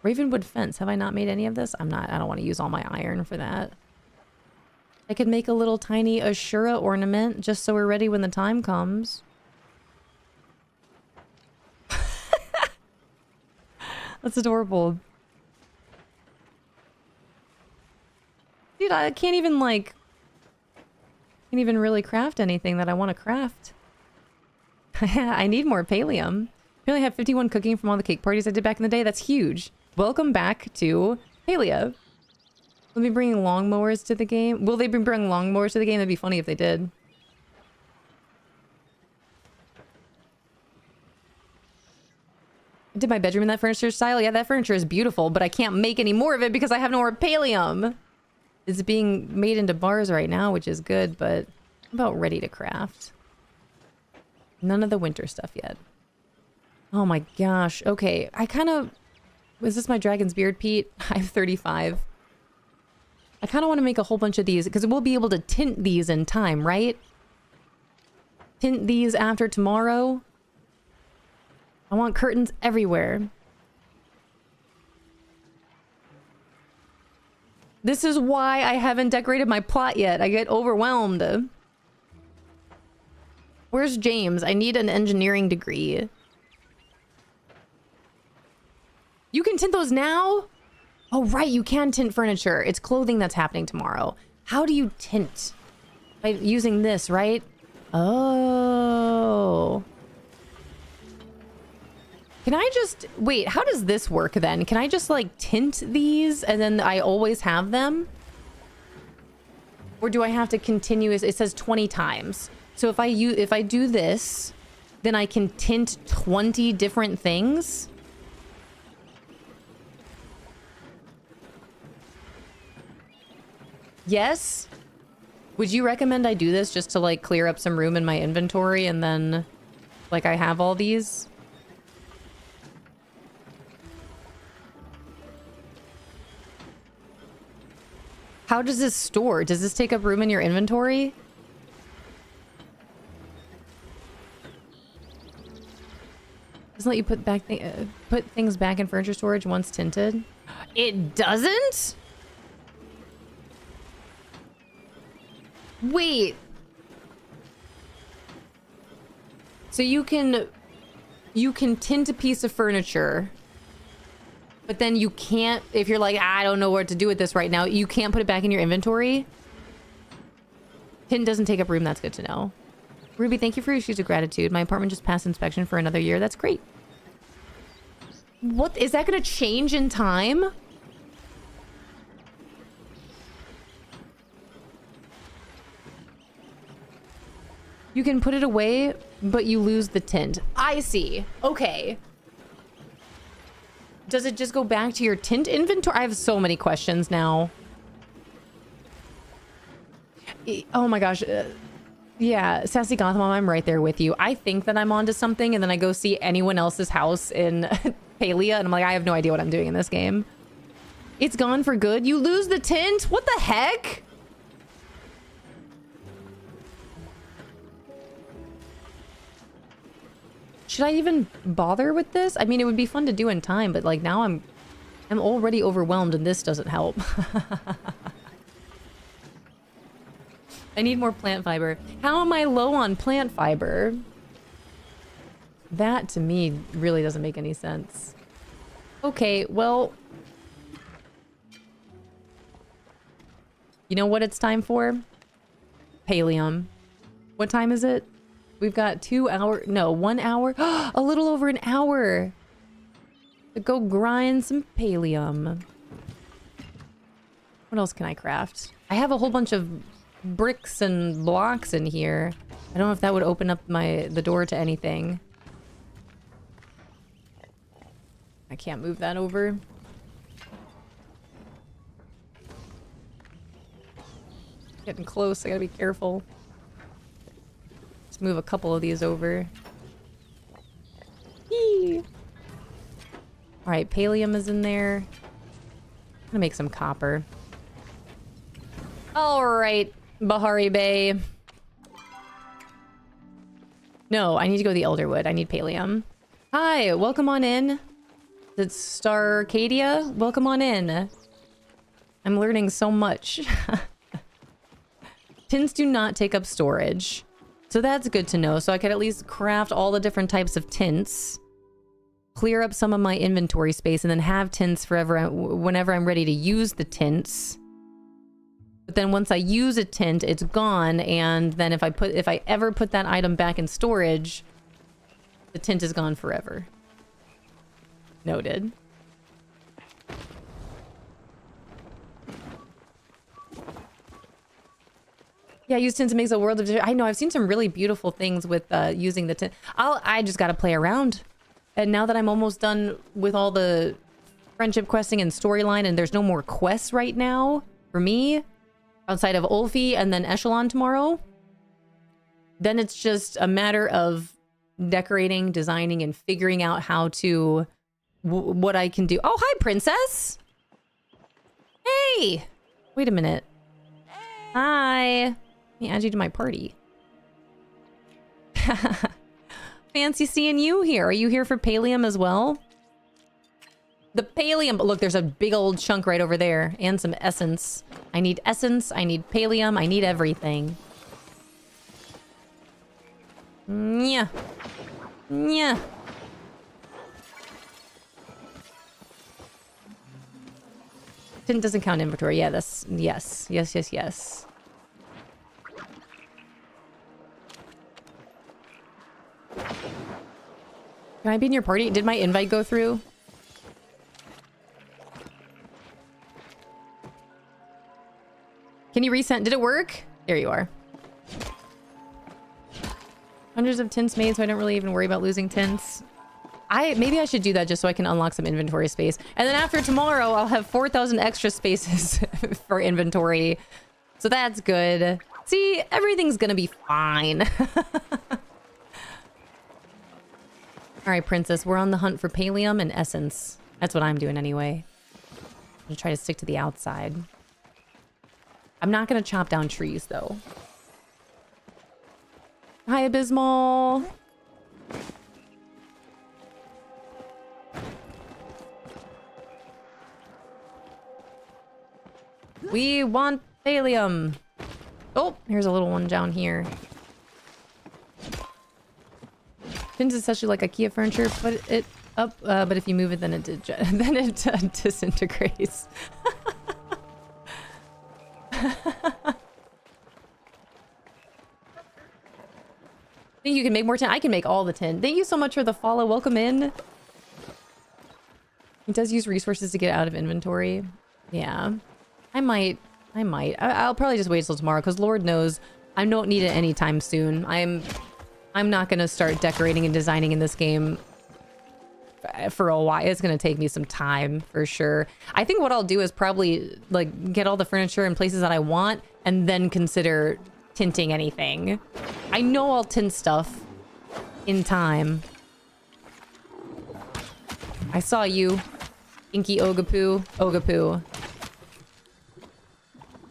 Ravenwood fence. Have I not made any of this? I don't want to use all my iron for that. I could make a little tiny Ashura ornament just so we're ready when the time comes. That's adorable. Dude, I can't even really craft anything that I want to craft. I need more Palium. I only have 51 cooking from all the cake parties I did back in the day. That's huge. Welcome back to Palia. Will they be bringing lawnmowers to the game? Will they be bringing lawnmowers to the game? That'd be funny if they did. I did my bedroom in that furniture style. Yeah, that furniture is beautiful, but I can't make any more of it because I have no more Palium. It's being made into bars right now, which is good, but I'm about ready to craft. None of the winter stuff yet. Oh my gosh. Okay, I kind of is this my dragon's beard, Pete? I have 35. I kind of want to make a whole bunch of these because we'll be able to tint these in time, right? Tint these after tomorrow. I want curtains everywhere. This is why I haven't decorated my plot yet. I get overwhelmed. Where's James? I need an engineering degree. You can tint those now? Oh, right. You can tint furniture. It's clothing that's happening tomorrow. How do you tint? By using this, right? Oh. Can I just... Wait, how does this work then? Can I just, like, tint these and then I always have them? Or do I have to continue... It says 20 times. So if I do this, then I can tint 20 different things? Yes? Would you recommend I do this just to, like, clear up some room in my inventory and then, like, I have all these? How does this store? Does this take up room in your inventory? Doesn't let you put things back in furniture storage once tinted? It doesn't? Wait. So you can tint a piece of furniture, but then you can't, if you're like, I don't know what to do with this right now, you can't put it back in your inventory? Tint doesn't take up room, that's good to know. Ruby, thank you for your shoes of gratitude. My apartment just passed inspection for another year. That's great. What, is that gonna change in time? You can put it away, but you lose the tint. I see. Okay. Does it just go back to your tint inventory? I have so many questions now. Oh my gosh. Yeah, Sassy Gotham, I'm right there with you. I think that I'm onto something, and then I go see anyone else's house in Palia, and I'm like, I have no idea what I'm doing in this game. It's gone for good? You lose the tint? What the heck? Should I even bother with this? I mean, it would be fun to do in time, but like now I'm already overwhelmed and this doesn't help. I need more plant fiber. How am I low on plant fiber? That to me really doesn't make any sense. Okay, well, you know what it's time for? Palium. What time is it? We've got 2 hours, no, 1 hour, a little over an hour to go grind some Palium. What else can I craft? I have a whole bunch of bricks and blocks in here. I don't know if that would open up the door to anything. I can't move that over. Getting close, I gotta be careful. Move a couple of these over. Yee. All right, Palium is in there. I'm gonna make some copper. All right, Bahari Bay. No, I need to go to the Elderwood. I need Palium. Hi, welcome on in. It's Starcadia. Welcome on in. I'm learning so much. Tins do not take up storage. So that's good to know. So I could at least craft all the different types of tints, clear up some of my inventory space, and then have tints forever whenever I'm ready to use the tints. But then once I use a tint, it's gone, and then if I ever put that item back in storage, the tint is gone forever. Noted. Yeah, use tints makes a world of difference. I know, I've seen some really beautiful things with using the tint. I just gotta play around. And now that I'm almost done with all the friendship questing and storyline, and there's no more quests right now for me, outside of Ulfe and then Echelon tomorrow, then it's just a matter of decorating, designing, and figuring out how to what I can do. Oh, hi, princess. Hey, wait a minute. Hi. Let me add you to my party. Fancy seeing you here. Are you here for Palium as well? The Palium. But look, there's a big old chunk right over there. And some essence. I need essence. I need Palium. I need everything. Yeah. Yeah. Tint doesn't count inventory. Yeah, that's... Yes. Yes, yes, yes. Can I be in your party? Did my invite go through? Can you resend? Did it work? There you are. Hundreds of tints made, so I don't really even worry about losing tints. Maybe I should do that just so I can unlock some inventory space. And then after tomorrow, I'll have 4,000 extra spaces for inventory. So that's good. See, everything's gonna be fine. Alright, princess, we're on the hunt for Palium and essence. That's what I'm doing anyway. I'm gonna try to stick to the outside. I'm not gonna chop down trees, though. Hi, Abysmal. We want Palium. Oh, here's a little one down here. Pins especially like IKEA furniture. Put it up, but if you move it, then it disintegrates. Think you can make more tin? I can make all the tin. Thank you so much for the follow. Welcome in. It does use resources to get out of inventory. Yeah. I might. I'll probably just wait till tomorrow because Lord knows I don't need it anytime soon. I'm not going to start decorating and designing in this game for a while. It's going to take me some time for sure. I think what I'll do is probably like get all the furniture in places that I want and then consider tinting anything. I know I'll tint stuff in time. I saw you, Inky Ogapoo. Ogapoo.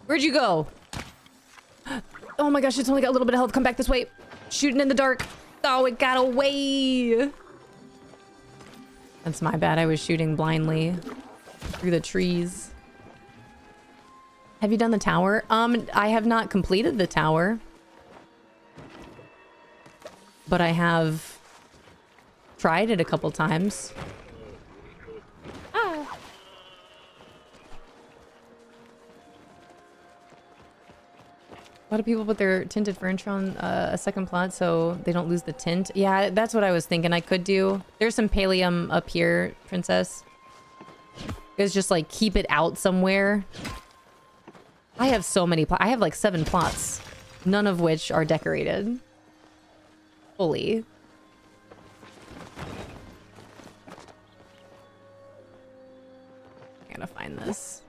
Where'd you go? Oh my gosh, it's only got a little bit of health. Come back this way. Shooting in the dark. Oh, it got away. That's my bad. I was shooting blindly through the trees. Have you done the tower? I have not completed the tower. But I have tried it a couple times. Ah. A lot of people put their tinted furniture on a second plot so they don't lose the tint. Yeah, that's what I was thinking I could do. There's some Palium up here, princess. It's just like keep it out somewhere. I have so many plots. I have like 7 plots, none of which are decorated fully. I gotta find this.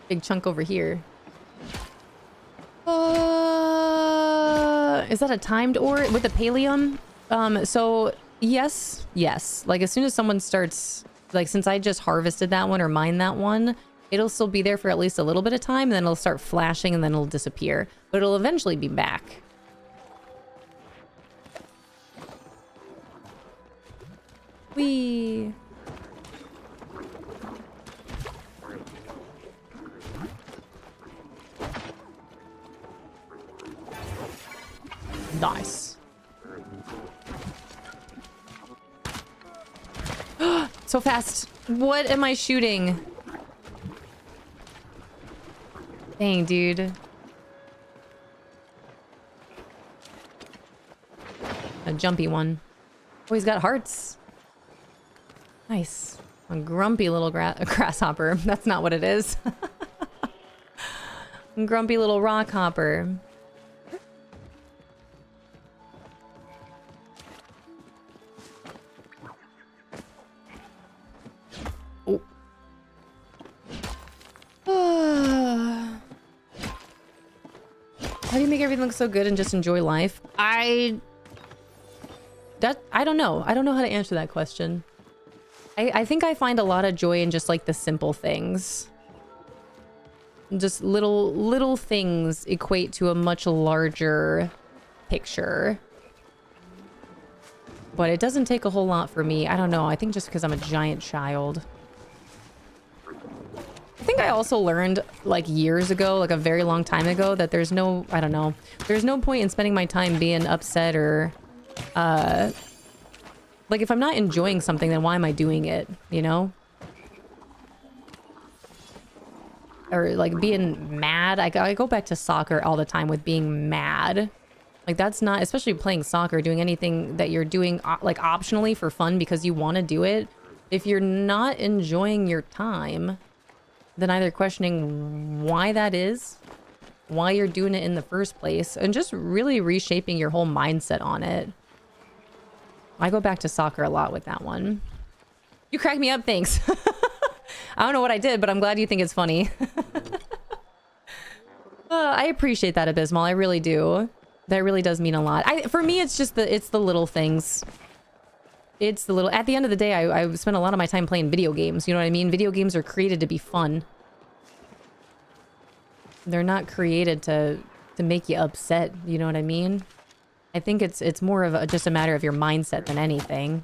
Big chunk over here. Is that a timed ore with the Palium? So yes. Like as soon as someone starts, like since I just harvested that one or mined that one, it'll still be there for at least a little bit of time, and then it'll start flashing and then it'll disappear. But it'll eventually be back. Whee! Nice. So fast. What am I shooting? Dang, dude. A jumpy one. Oh, he's got hearts. Nice. A grumpy little grasshopper. That's not what it is. Grumpy little rock hopper. How do you make everything look so good and just enjoy life? I don't know. I don't know how to answer that question. I think I find a lot of joy in just like the simple things. Just little things equate to a much larger picture. But it doesn't take a whole lot for me. I don't know. I think just because I'm a giant child. I think I also learned like years ago, like a very long time ago, that there's no, I don't know, there's no point in spending my time being upset or, like if I'm not enjoying something, then why am I doing it, you know? Or like being mad. I go back to soccer all the time with being mad. Like that's not, especially playing soccer, doing anything that you're doing like optionally for fun because you want to do it. If you're not enjoying your time, then either questioning why that is, why you're doing it in the first place, and just really reshaping your whole mindset on it. I go back to soccer a lot with that one. You crack me up, thanks. I don't know what I did, but I'm glad you think it's funny. I appreciate that, Abysmal. I really do. That really does mean a lot. For me, it's just the little things. It's the little... At the end of the day, I spend a lot of my time playing video games. You know what I mean? Video games are created to be fun. They're not created to make you upset. You know what I mean? I think it's more of just a matter of your mindset than anything.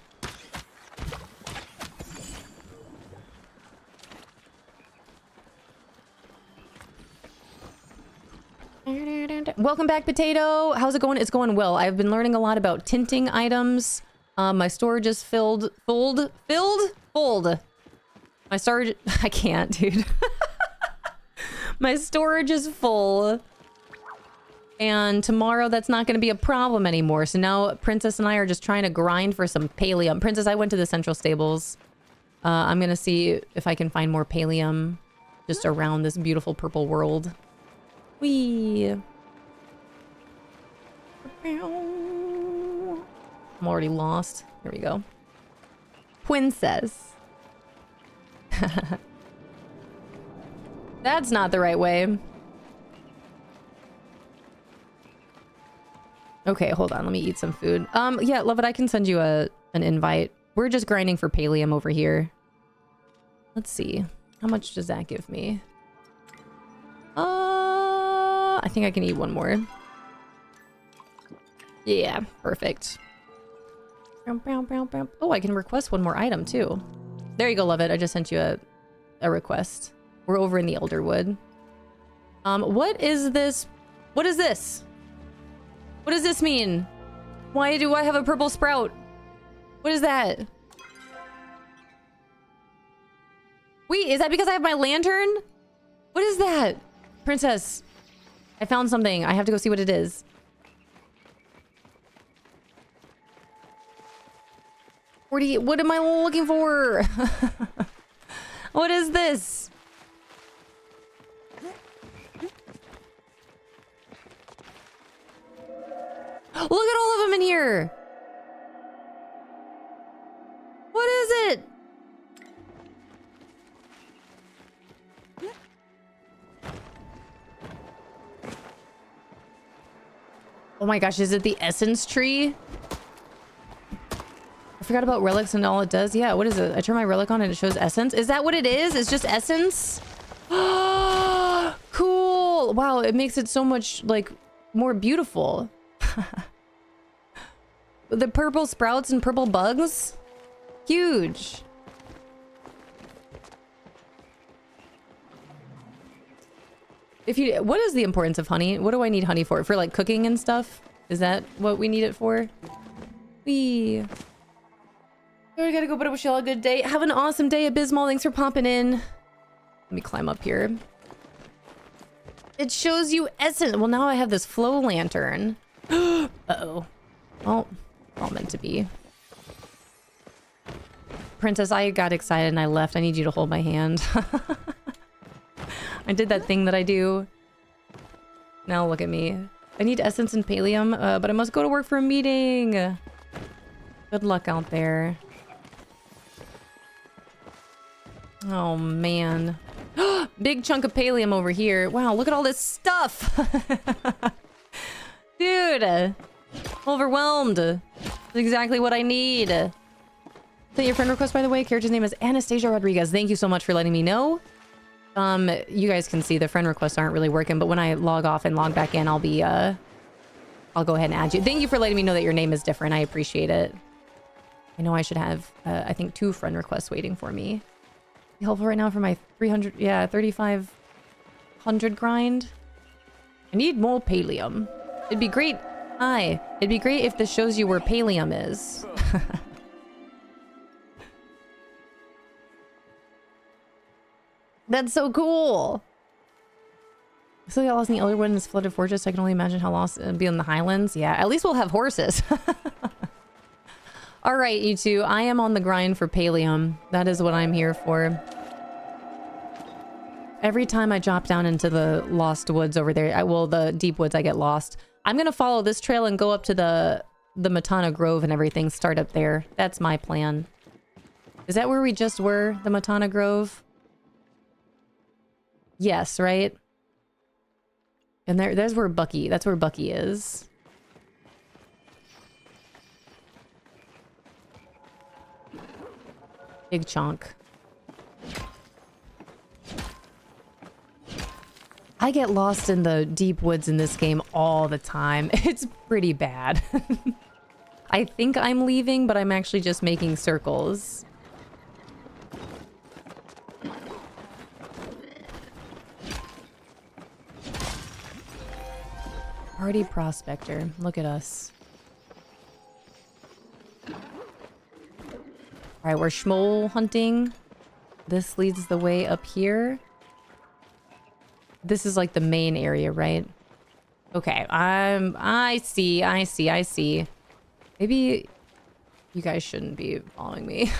Welcome back, Potato. How's it going? It's going well. I've been learning a lot about tinting items. My storage is filled. My storage... I can't, dude. My storage is full. And tomorrow, that's not going to be a problem anymore. So now Princess and I are just trying to grind for some Palium. Princess, I went to the Central Stables. I'm going to see if I can find more Palium just around this beautiful purple world. Whee! I'm already lost. Here we go. Princess. That's not the right way. Okay, hold on. Let me eat some food. Yeah, love it. I can send you an invite. We're just grinding for Palium over here. Let's see. How much does that give me? I think I can eat one more. Yeah, perfect. Oh, I can request one more item too. There you go, love it. I just sent you a request. We're over in the Elderwood. What is this? What is this? What does this mean? Why do I have a purple sprout? What is that? Wait, is that because I have my lantern? What is that? Princess, I found something. I have to go see what it is. What am I looking for? What is this? Look at all of them in here. What is it? Oh my gosh, is it the essence tree? I forgot about relics and all it does. Yeah, what is it? I turn my relic on and it shows essence. Is that what it is? It's just essence? Cool. Wow, it makes it so much, like, more beautiful. The purple sprouts and purple bugs? Huge. What is the importance of honey? What do I need honey for? For like cooking and stuff? Is that what we need it for? Wee. I gotta go, but I wish you all a good day. Have an awesome day, Abysmal. Thanks for popping in. Let me climb up here. It shows you essence. Well, now I have this flow lantern. Uh-oh. Well, all meant to be. Princess, I got excited and I left. I need you to hold my hand. I did that thing that I do. Now look at me. I need essence and Palium, but I must go to work for a meeting. Good luck out there. Oh, man. Big chunk of Palium over here. Wow, look at all this stuff. dude. Overwhelmed. That's exactly what I need. Send your friend request, by the way. Character's name is Anastasia Rodriguez. Thank you so much for letting me know. You guys can see the friend requests aren't really working, but when I log off and log back in, I'll be, I'll go ahead and add you. Thank you for letting me know that your name is different. I appreciate it. I know I should have, I think 2 friend requests waiting for me. Be helpful right now for my 3,500 grind. I need more Palium. It'd be great. Hi. It'd be great if this shows you where Palium is. That's so cool. I still got lost in the Elder Wood in this flooded fortress. I can only imagine how lost it'd be in the Highlands. Yeah, at least we'll have horses. All right, you two. I am on the grind for Palium. That is what I'm here for. Every time I drop down into the lost woods over there, well, the deep woods, I get lost. I'm going to follow this trail and go up to the Matana Grove and everything. Start up there. That's my plan. Is that where we just were? The Matana Grove? Yes, right? And there's where Bucky... That's where Bucky is. Big chunk. I get lost in the deep woods in this game all the time. It's pretty bad. I think I'm leaving, but I'm actually just making circles. Party prospector. Look at us. Alright, we're schmoll hunting. This leads the way up here. This is like the main area, right? Okay, I see. Maybe you guys shouldn't be following me.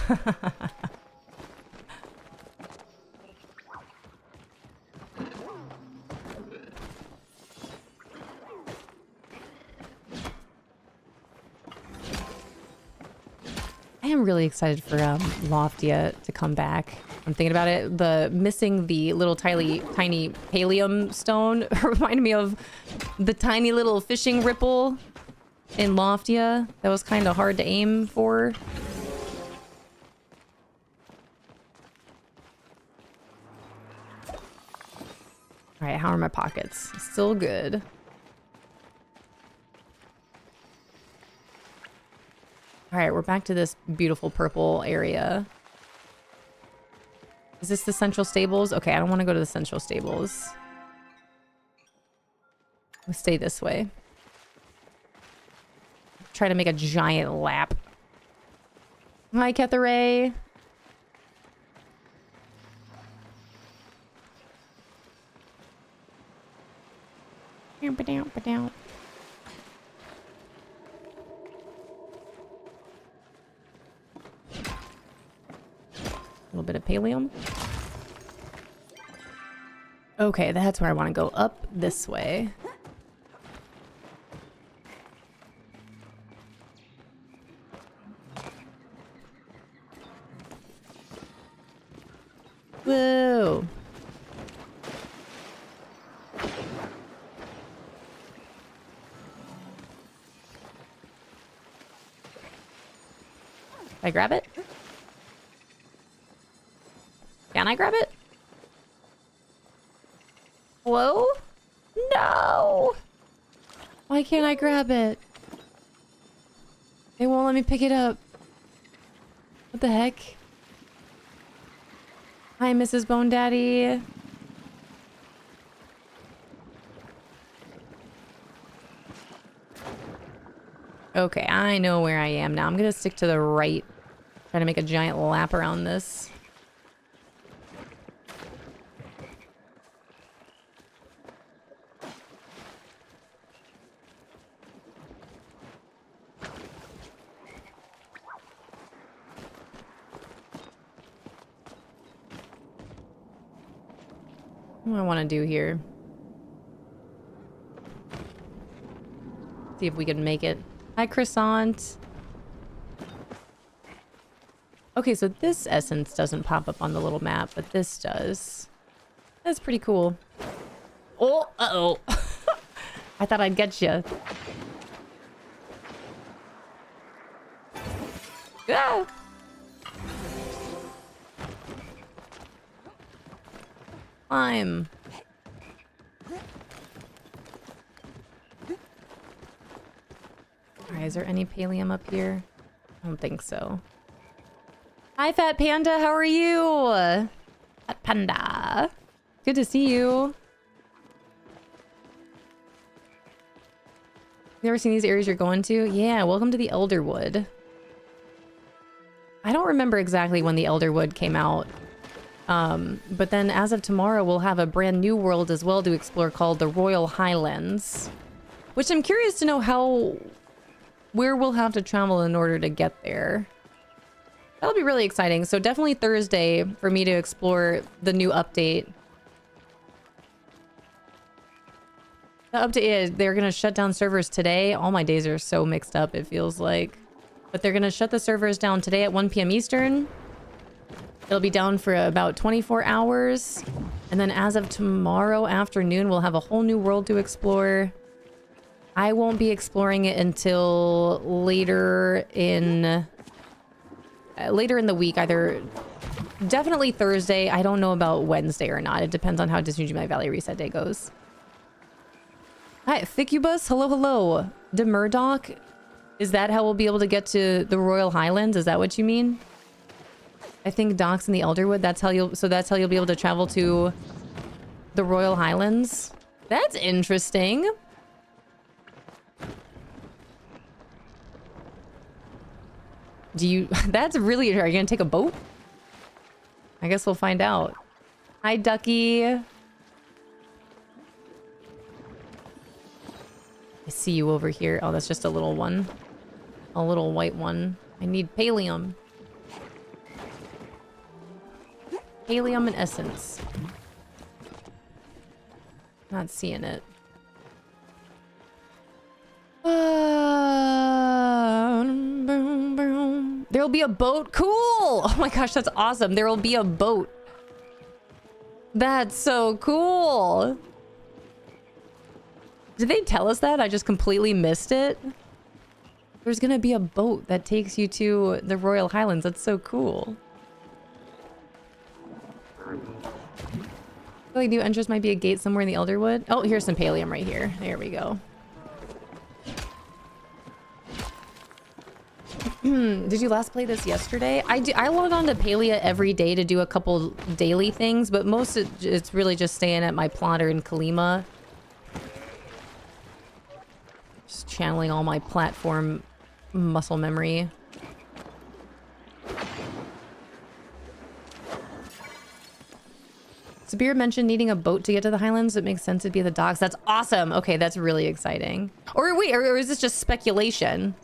I am really excited for Loftia to come back. I'm thinking about it. Missing the little tiny Palium stone reminded me of the tiny little fishing ripple in Loftia. That was kind of hard to aim for. All right, how are my pockets? Still good. All right, we're back to this beautiful purple area. Is this the central stables? Okay, I don't want to go to the central stables. Let's stay this way. Try to make a giant lap. Hi, Ketharay. A little bit of Palium. Okay, that's where I want to go. Up this way. Whoa. Can I grab it? Can I grab it? Hello? No! Why can't I grab it? They won't let me pick it up. What the heck? Hi, Mrs. Bone Daddy. Okay, I know where I am now. I'm gonna stick to the right. Trying to make a giant lap around this. What do I want to do here? See if we can make it. Hi, Croissant. Okay, so this essence doesn't pop up on the little map, but this does. That's pretty cool. Oh, uh-oh. I thought I'd get you. Ah! Climb. Alright, is there any Palium up here? I don't think so. Hi, Fat Panda. How are you? Fat Panda. Good to see you. You ever seen these areas you're going to? Yeah, welcome to the Elderwood. I don't remember exactly when the Elderwood came out. But then as of tomorrow, we'll have a brand new world as well to explore called the Royal Highlands. Which I'm curious to know where we'll have to travel in order to get there. That'll be really exciting. So definitely Thursday for me to explore the new update. The update is they're going to shut down servers today. All my days are so mixed up, it feels like. But they're going to shut the servers down today at 1 p.m. Eastern. It'll be down for about 24 hours. And then as of tomorrow afternoon, we'll have a whole new world to explore. I won't be exploring it until later in the week. Either definitely Thursday. I don't know about Wednesday or not. It depends on how Disney My Valley reset day goes. Hi, Thickubus. Hello, hello. De Murdoch. Is that how we'll be able to get to the Royal Highlands? Is that what you mean? I think docks in the Elderwood. That's how you'll be able to travel to the Royal Highlands. That's interesting. That's really... Are you gonna take a boat? I guess we'll find out. Hi, Ducky. I see you over here. Oh, that's just a little one. A little white one. I need Palium. Palium and essence. Not seeing it. There'll be a boat. Cool. Oh my gosh, that's awesome. There will be a boat. That's so cool. Did they tell us that? I just completely missed it. There's gonna be a boat that takes you to the Royal Highlands. That's so cool. I feel like new entrance might be a gate somewhere in the Elderwood. Oh, here's some Palium right here. There we go. Did you last play this yesterday? I log on to Palia every day to do a couple daily things, but most it's really just staying at my plotter in Kalima. Just channeling all my platform muscle memory. Sabir mentioned needing a boat to get to the Highlands. It makes sense to be at the docks. That's awesome. Okay, that's really exciting. Or wait, or is this just speculation?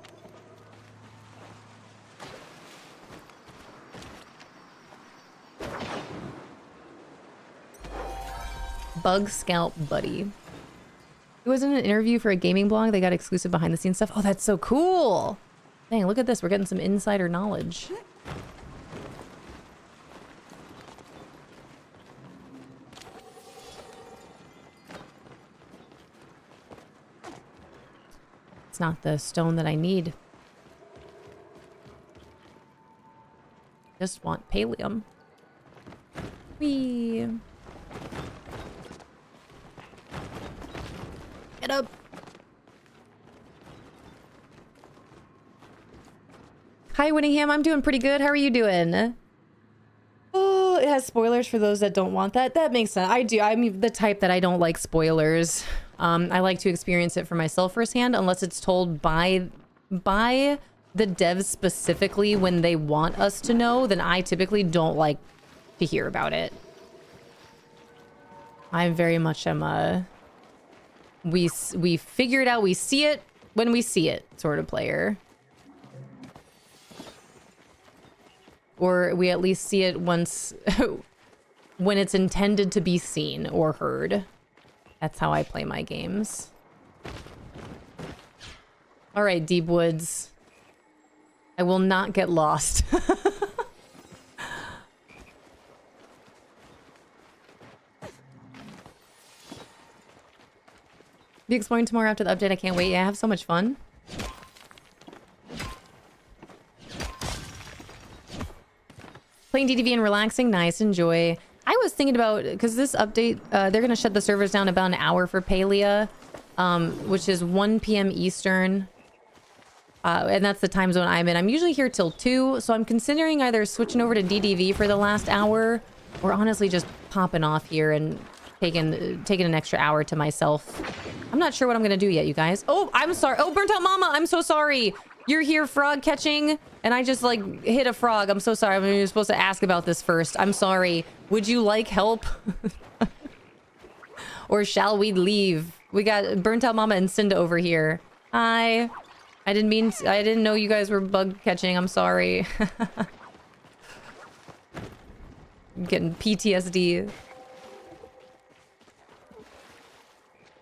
Bug Scout Buddy. It was in an interview for a gaming blog. They got exclusive behind the scenes stuff. Oh, that's so cool. Dang, look at this. We're getting some insider knowledge. It's not the stone that I need. Just want Palium. Whee. Get up. Hi, Winningham. I'm doing pretty good. How are you doing? Oh, it has spoilers for those that don't want that. That makes sense. I do. I'm the type that I don't like spoilers. I like to experience it for myself firsthand, unless it's told by the devs specifically when they want us to know. Then I typically don't like to hear about it. I very much am a we figure it out, we see it when we see it sort of player. Or we at least see it once when it's intended to be seen or heard. That's how I play my games. All right, Deep Woods. I will not get lost. Be exploring tomorrow after the update. I can't wait. Yeah, I have so much fun. Playing DDV and relaxing. Nice. Enjoy. I was thinking about, because this update, they're going to shut the servers down about an hour for Palia, which is 1 p.m. Eastern. And that's the time zone I'm in. I'm usually here till 2, so I'm considering either switching over to DDV for the last hour, or honestly just popping off here and taking an extra hour to myself. I'm not sure what I'm going to do yet, you guys. Oh, I'm sorry. Oh, Burnt Out Mama, I'm so sorry. You're here frog catching, and I just, like, hit a frog. I'm so sorry. I mean, you're supposed to ask about this first. I'm sorry. Would you like help? Or shall we leave? We got Burnt Out Mama and Cinda over here. Hi. I didn't know you guys were bug catching. I'm sorry. I'm getting PTSD.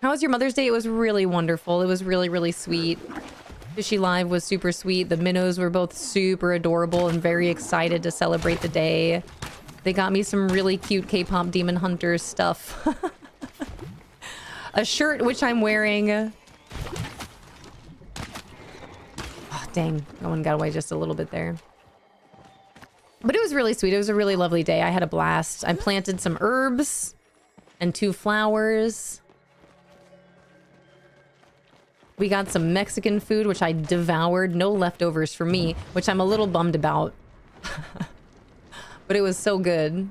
How was your Mother's Day? It was really wonderful. It was really, really sweet. Fishy Live was super sweet. The minnows were both super adorable and very excited to celebrate the day. They got me some really cute K-pop Demon Hunters stuff. A shirt which I'm wearing. Oh, dang. That one got away just a little bit there. But it was really sweet. It was a really lovely day. I had a blast. I planted some herbs and 2 flowers. We got some Mexican food, which I devoured. No leftovers for me, which I'm a little bummed about. But it was so good.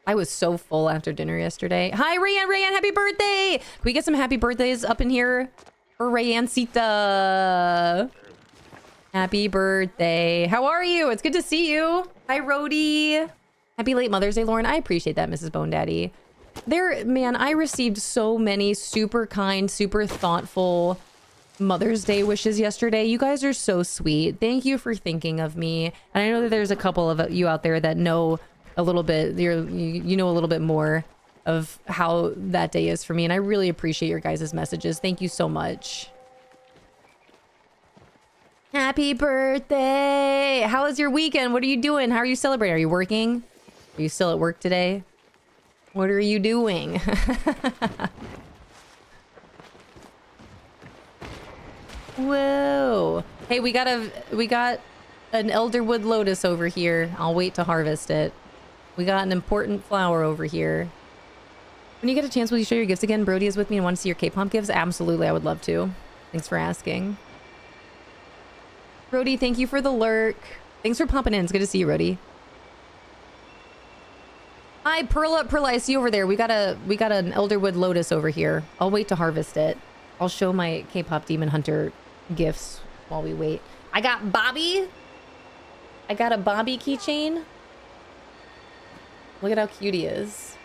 I was so full after dinner yesterday. Hi, Rayanne. Rayanne, happy birthday! Can we get some happy birthdays up in here for Rayanne-cita? Happy birthday. How are you? It's good to see you. Hi, Rhodey. Happy late Mother's Day, Lauren. I appreciate that, Mrs. Bone Daddy. Man, I received so many super kind, super thoughtful Mother's Day wishes yesterday. You guys are so sweet. Thank you for thinking of me. And I know that there's a couple of you out there that know a little bit, you know a little bit more of how that day is for me. And I really appreciate your guys' messages. Thank you so much. Happy birthday. How was your weekend? What are you doing? How are you celebrating? Are you working? Are you still at work today? What are you doing? Whoa. Hey, we got an elderwood lotus over here. I'll wait to harvest it. We got an important flower over here. When you get a chance, will you share your gifts again? Brody is with me and want to see your K-pop gifts? Absolutely, I would love to. Thanks for asking. Brody, thank you for the lurk. Thanks for popping in. It's good to see you, Brody. Hi, Perla. Perla, I see you over there. We got an elderwood lotus over here. I'll wait to harvest it. I'll show my K-pop Demon Hunter gifts while we wait. I got Bobby. I got a Bobby keychain. Look at how cute he is.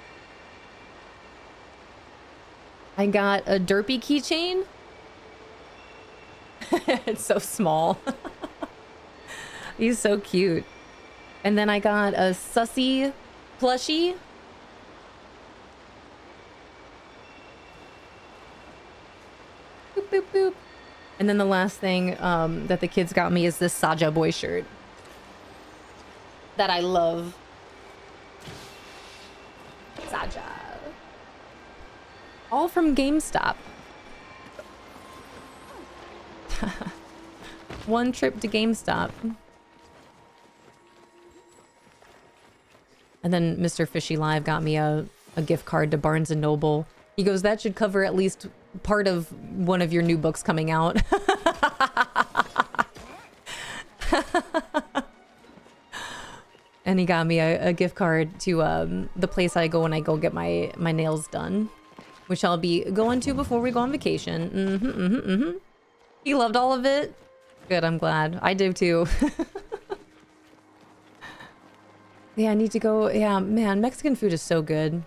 I got a Derpy keychain. It's so small. He's so cute. And then I got a Sussy plushie. Boop, boop, boop. And then the last thing that the kids got me is this Saja Boy shirt that I love. Saja. All from GameStop. One trip to GameStop. And then Mr. Fishy Live got me a gift card to Barnes & Noble. He goes, that should cover at least part of one of your new books coming out. And he got me a gift card to the place I go when I go get my nails done, which I'll be going to before we go on vacation. He loved all of it. Good, I'm glad. I do too. Yeah, I need to go. Yeah, man, Mexican food is so good.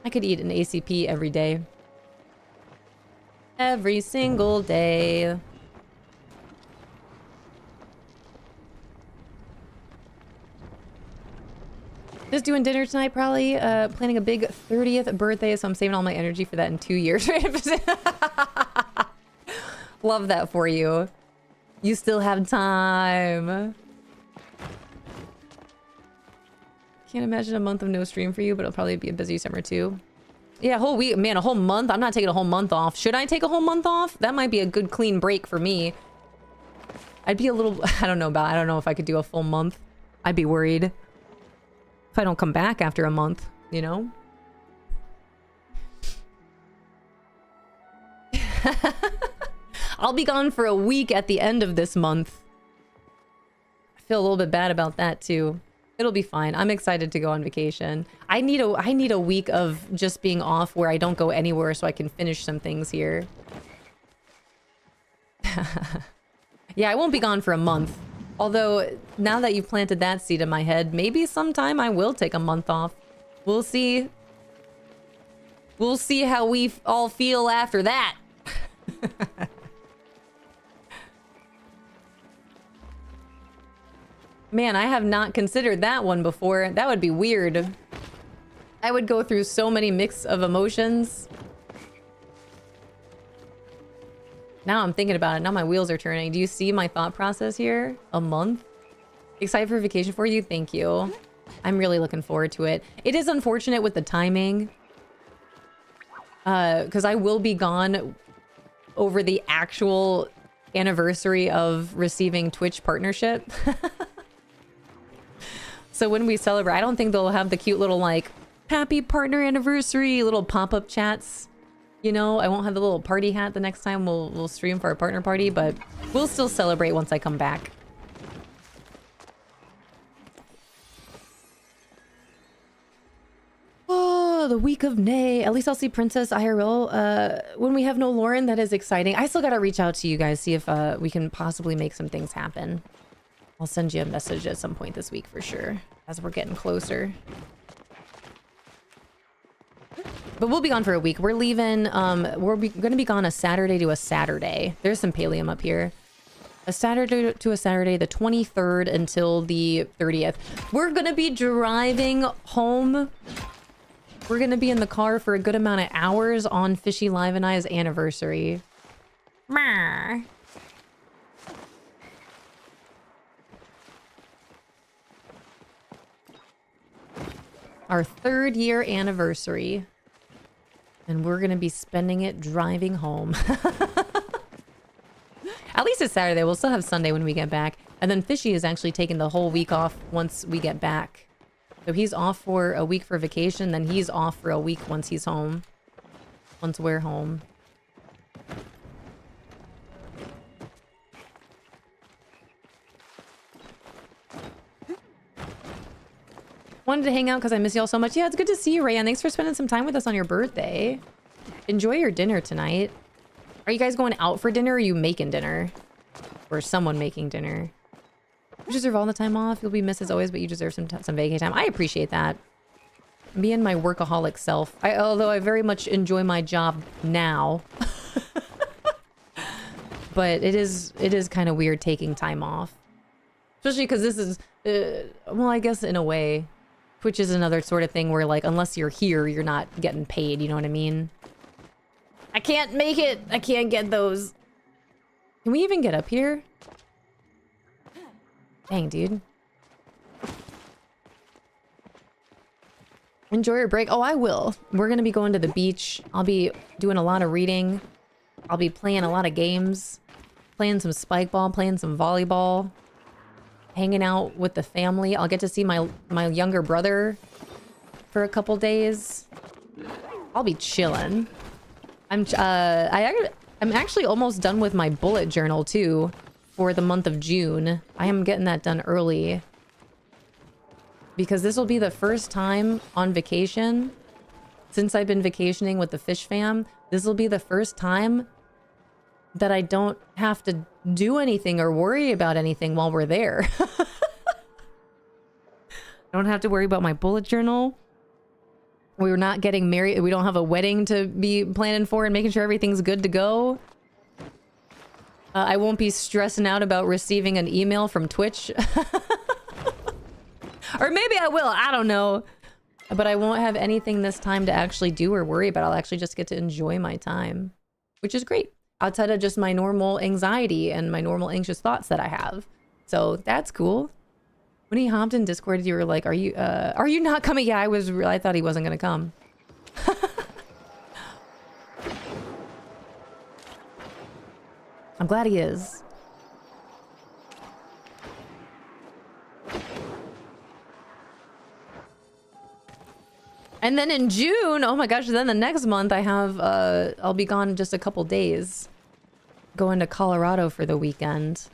I could eat an ACP every day. Every single day. Just doing dinner tonight, probably. Planning a big 30th birthday, so I'm saving all my energy for that in 2 years. Love that for you. You still have time. Can't imagine a month of no stream for you, but it'll probably be a busy summer too. Yeah, a whole week. Man, a whole month? I'm not taking a whole month off. Should I take a whole month off? That might be a good clean break for me. I'd be a little... I don't know if I could do a full month. I'd be worried. If I don't come back after a month, you know? I'll be gone for a week at the end of this month. I feel a little bit bad about that too. It'll be fine. I'm excited to go on vacation. I need a week of just being off where I don't go anywhere so I can finish some things here. Yeah, I won't be gone for a month. Although, now that you've planted that seed in my head, maybe sometime I will take a month off. We'll see. We'll see how we all feel after that. Man, I have not considered that one before. That would be weird. I would go through so many mix of emotions. Now I'm thinking about it. Now my wheels are turning. Do you see my thought process here? A month? Excited for vacation for you? Thank you. I'm really looking forward to it. It is unfortunate with the timing. Because I will be gone over the actual anniversary of receiving Twitch partnership. So when we celebrate, I don't think they'll have the cute little, like, happy partner anniversary, little pop-up chats. You know, I won't have the little party hat the next time we'll stream for our partner party, but we'll still celebrate once I come back. Oh, the week of May. At least I'll see Princess IRL when we have no Lauren. That is exciting. I still gotta reach out to you guys, see if we can possibly make some things happen. I'll send you a message at some point this week for sure, as we're getting closer. But we'll be gone for a week. We're leaving, gonna be gone a Saturday to a Saturday. There's some Palium up here. A Saturday to a Saturday, the 23rd until the 30th. We're gonna be driving home. We're gonna be in the car for a good amount of hours on Fishy Live and I's anniversary. Meh. Our 3rd year anniversary. And we're gonna be spending it driving home. At least it's Saturday. We'll still have Sunday when we get back. And then Fishy is actually taking the whole week off once we get back. So he's off for a week for vacation, then he's off for a week once he's home. Once we're home. Wanted to hang out because I miss y'all so much. Yeah, it's good to see you, Rayan. Thanks for spending some time with us on your birthday. Enjoy your dinner tonight. Are you guys going out for dinner or are you making dinner? Or someone making dinner? You deserve all the time off. You'll be missed as always, but you deserve some vacation time. I appreciate that. Me and my workaholic self. Although I very much enjoy my job now. But it is kind of weird taking time off. Especially because this is... well, I guess in a way... Twitch is another sort of thing where, like, unless you're here, you're not getting paid, you know what I mean? I can't make it! I can't get those. Can we even get up here? Dang, dude. Enjoy your break. Oh, I will. We're gonna be going to the beach. I'll be doing a lot of reading. I'll be playing a lot of games. Playing some spike ball, playing some volleyball. Hanging out with the family. I'll get to see my younger brother for a couple days. I'll be chilling. I'm actually almost done with my bullet journal too for the month of June. I am getting that done early because this will be the first time on vacation since I've been vacationing with the fish fam. This will be the first time that I don't have to do anything or worry about anything while we're there. I don't have to worry about my bullet journal. We're not getting married. We don't have a wedding to be planning for and making sure everything's good to go. I won't be stressing out about receiving an email from Twitch. Or maybe I will. I don't know. But I won't have anything this time to actually do or worry about. I'll actually just get to enjoy my time, which is great. Outside of just my normal anxiety and my normal anxious thoughts that I have. So that's cool. When he hopped in Discord, you were like, are you not coming? Yeah, I thought he wasn't gonna come. I'm glad he is. And then in June, oh my gosh, then the next month I have, I'll be gone just a couple days. Going to Colorado for the weekend.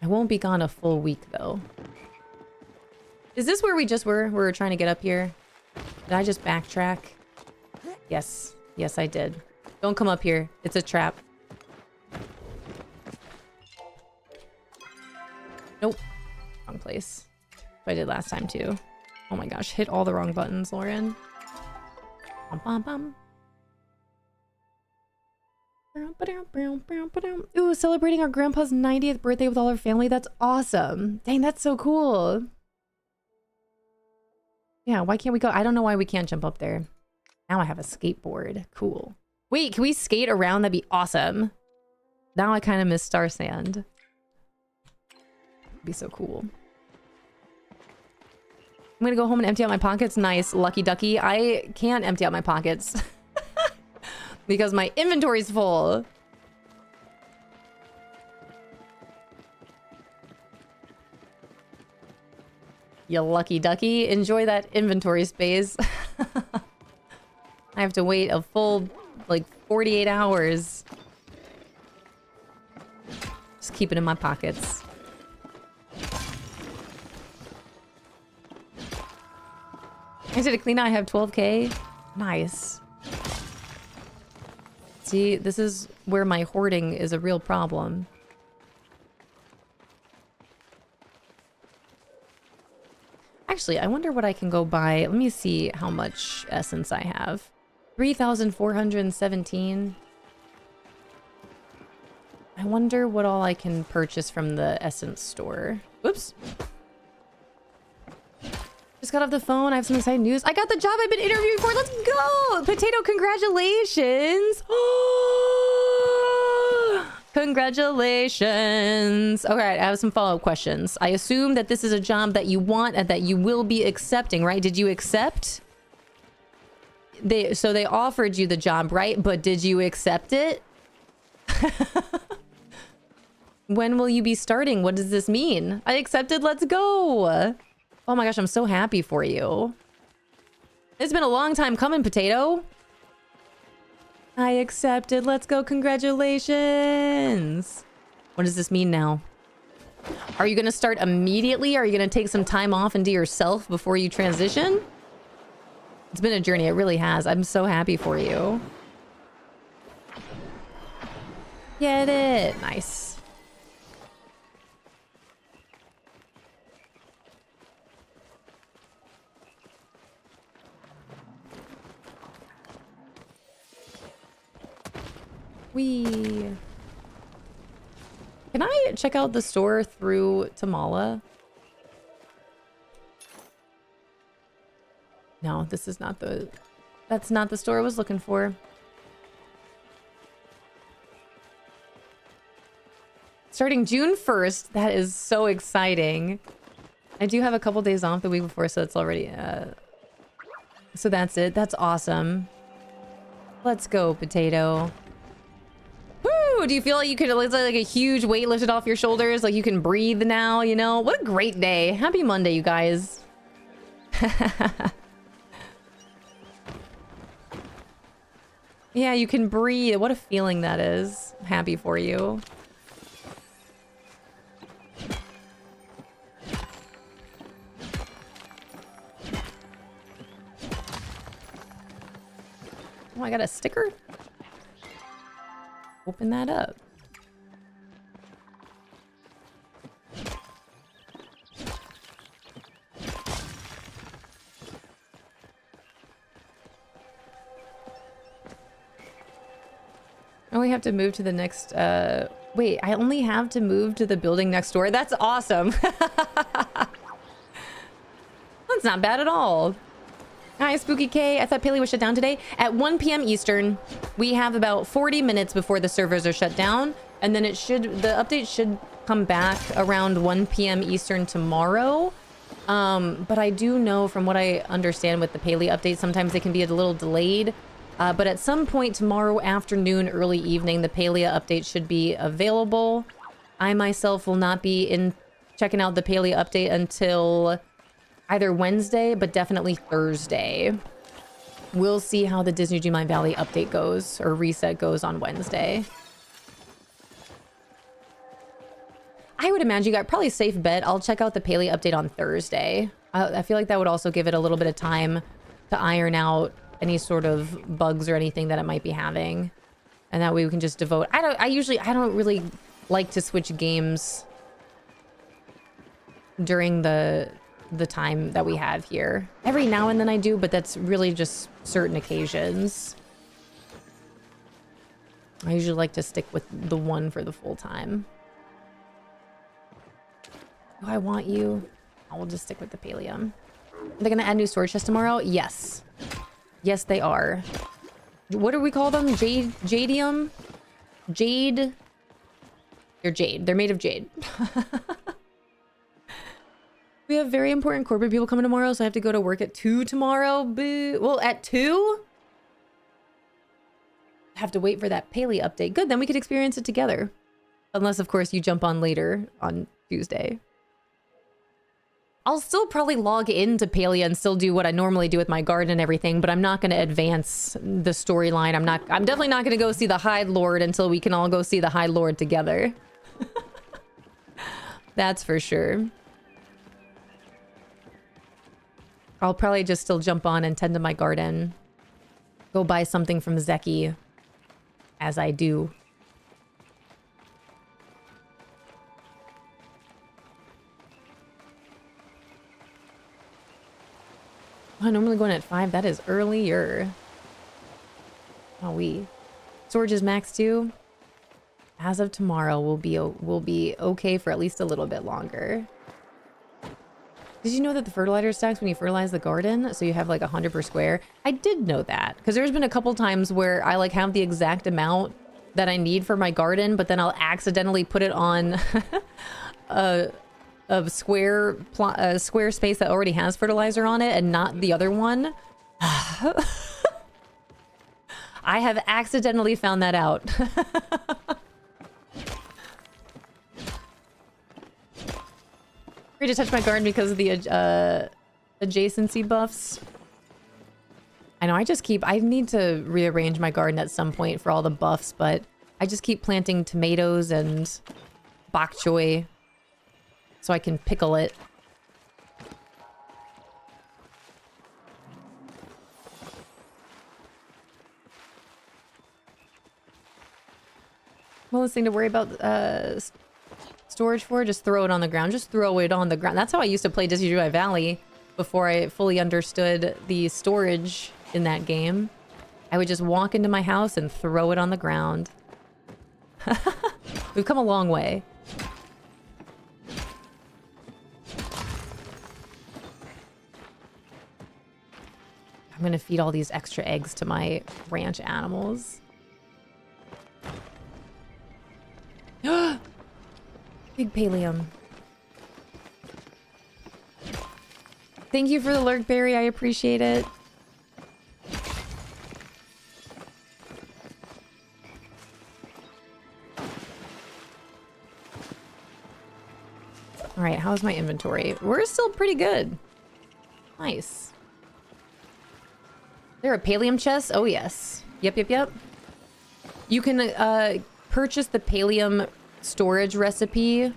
I won't be gone a full week though. Is this where we just were? We were trying to get up here. Did I just backtrack? Yes. Yes, I did. Don't come up here. It's a trap. Nope. Wrong place. What I did last time too. Oh my gosh, hit all the wrong buttons, Lauren. Bum, bum, bum. Ooh, celebrating our grandpa's 90th birthday with all our family. That's awesome. Dang, that's so cool. Yeah, why can't we go? I don't know why we can't jump up there. Now I have a skateboard. Cool. Wait, can we skate around? That'd be awesome. Now I kind of miss Star Sand. It'd be so cool. I'm gonna go home and empty out my pockets. Nice, lucky ducky. I can't empty out my pockets because my inventory's full. You lucky ducky. Enjoy that inventory space. I have to wait a full, like, 48 hours. Just keep it in my pockets. I did a clean out. I have 12K. Nice. See, this is where my hoarding is a real problem. Actually, I wonder what I can go buy. Let me see how much essence I have. 3,417. I wonder what all I can purchase from the essence store. Whoops. Just got off the phone. I have some exciting news. I got the job I've been interviewing for. Let's go! Potato, congratulations! Congratulations! Alright, I have some follow-up questions. I assume that this is a job that you want and that you will be accepting, right? Did you accept? So they offered you the job, right? But did you accept it? When will you be starting? What does this mean? I accepted. Let's go! Oh my gosh, I'm so happy for you. It's been a long time coming, Potato. I accepted. Let's go. Congratulations. What does this mean now? Are you going to start immediately? Are you going to take some time off and do yourself before you transition? It's been a journey. It really has. I'm so happy for you. Get it. Nice. Can I check out the store through Tamala? No, this is not the... That's not the store I was looking for. Starting June 1st. That is so exciting. I do have a couple days off the week before, so it's already... So that's it. That's awesome. Let's go, Potato. Woo! Do you feel like you could like a huge weight lifted off your shoulders? Like you can breathe now, you know? What a great day. Happy Monday, you guys. Yeah, you can breathe. What a feeling that is. I'm happy for you. Oh, I got a sticker? Open that up. Oh, we have to move to the next, wait, I only have to move to the building next door? That's awesome. That's not bad at all. Hi, Spooky K. I thought Palia was shut down today. At 1 p.m. Eastern, we have about 40 minutes before the servers are shut down. And then the update should come back around 1 p.m. Eastern tomorrow. But I do know from what I understand with the Palia update, sometimes they can be a little delayed. But at some point tomorrow afternoon, early evening, the Palia update should be available. I myself will not be checking out the Palia update until either Wednesday, but definitely Thursday. We'll see how the Disney Dreamlight Valley update goes, or reset goes on Wednesday. I would imagine you got probably a safe bet. I'll check out the Palia update on Thursday. I feel like that would also give it a little bit of time to iron out any sort of bugs or anything that it might be having. And that way we can just devote... I don't really like to switch games during the time that we have here. Every now and then I do, but that's really just certain occasions. I usually like to stick with the one for the full time. Do I want you? I will just stick with the Palium. Are they gonna add new storage chests tomorrow? Yes. Yes, they are. What do we call them? Jadium? Jade? They're jade. They're made of jade. We have very important corporate people coming tomorrow, so I have to go to work at 2 tomorrow. Boo. Well, at 2? Have to wait for that Palia update. Good, then we could experience it together. Unless, of course, you jump on later on Tuesday. I'll still probably log into Palia and still do what I normally do with my garden and everything, but I'm not going to advance the storyline. I'm definitely not going to go see the High Lord until we can all go see the High Lord together. That's for sure. I'll probably just still jump on and tend to my garden. Go buy something from Zeki, as I do. Oh, normally going at 5. That is earlier. Oh, storage is max too. As of tomorrow, we'll be okay for at least a little bit longer. Did you know that the fertilizer stacks when you fertilize the garden? So you have like 100 per square? I did know that, because there's been a couple times where I like have the exact amount that I need for my garden, but then I'll accidentally put it on a square space that already has fertilizer on it and not the other one. I have accidentally found that out. Free to touch my garden because of the adjacency buffs. I know, I need to rearrange my garden at some point for all the buffs, but I just keep planting tomatoes and bok choy so I can pickle it. Well, this thing to worry about storage for, just throw it on the ground. Just throw it on the ground. That's how I used to play Disney Dreamlight Valley before I fully understood the storage in that game. I would just walk into my house and throw it on the ground. We've come a long way. I'm gonna feed all these extra eggs to my ranch animals. Big Palium. Thank you for the lurk berry. I appreciate it. All right, how's my inventory? We're still pretty good. Nice. There a Palium chest? Oh, yes. Yep. You can purchase the Palium storage recipe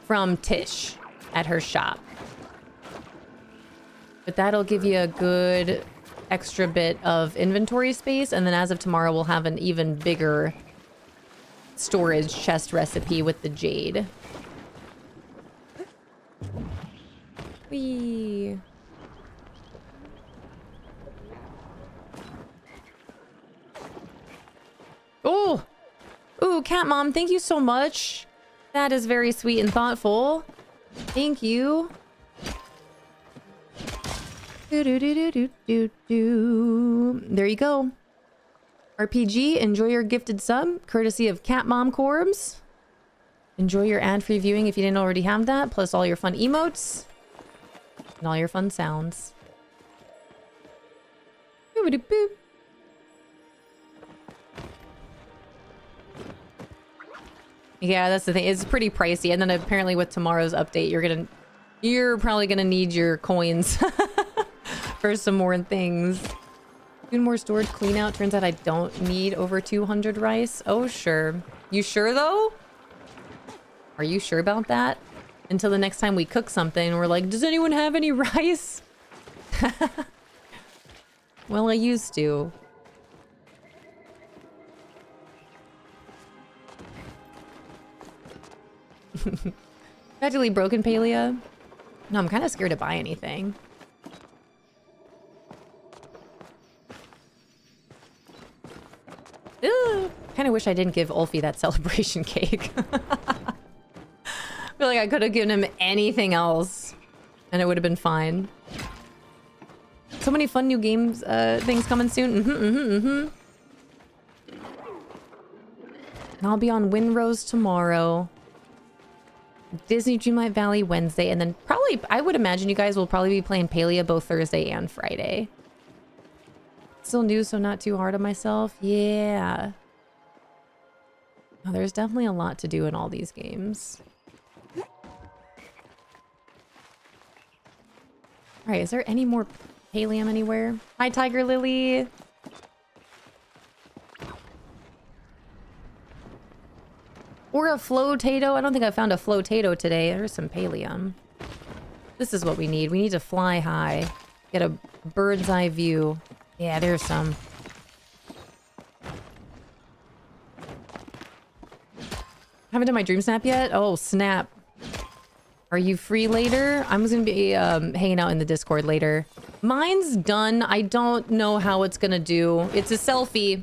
from Tish at her shop. But that'll give you a good extra bit of inventory space, and then as of tomorrow we'll have an even bigger storage chest recipe with the jade. Whee! Oh! Ooh, Cat Mom, thank you so much. That is very sweet and thoughtful. Thank you. There you go. RPG, enjoy your gifted sub, courtesy of Cat Mom Corbs. Enjoy your ad-free viewing if you didn't already have that, plus all your fun emotes and all your fun sounds. Boop-a-doop-boop. Yeah, that's the thing. It's pretty pricey. And then apparently with tomorrow's update, you're probably gonna need your coins for some more things. Do more storage clean out. Turns out I don't need over 200 rice. Oh, sure. You sure though? Are you sure about that? Until the next time we cook something, we're like, does anyone have any rice? Well, I used to. Tragically broken, Palia. No, I'm kind of scared to buy anything. Kind of wish I didn't give Ulfe that celebration cake. I feel like I could have given him anything else and it would have been fine. So many fun new games, things coming soon. And I'll be on Windrose tomorrow. Disney Dreamlight Valley Wednesday, and then probably, I would imagine you guys will probably be playing Palia both Thursday and Friday. Still new, so not too hard on myself. Yeah. Oh, there's definitely a lot to do in all these games. Alright, is there any more Palium anywhere? Hi, Tiger Lily! Or a flotato. I don't think I found a flotato today. There's some Palium. This is what we need. We need to fly high. Get a bird's eye view. Yeah, there's some. Haven't done my dream snap yet? Oh, snap. Are you free later? I'm just gonna be hanging out in the Discord later. Mine's done. I don't know how it's gonna do. It's a selfie.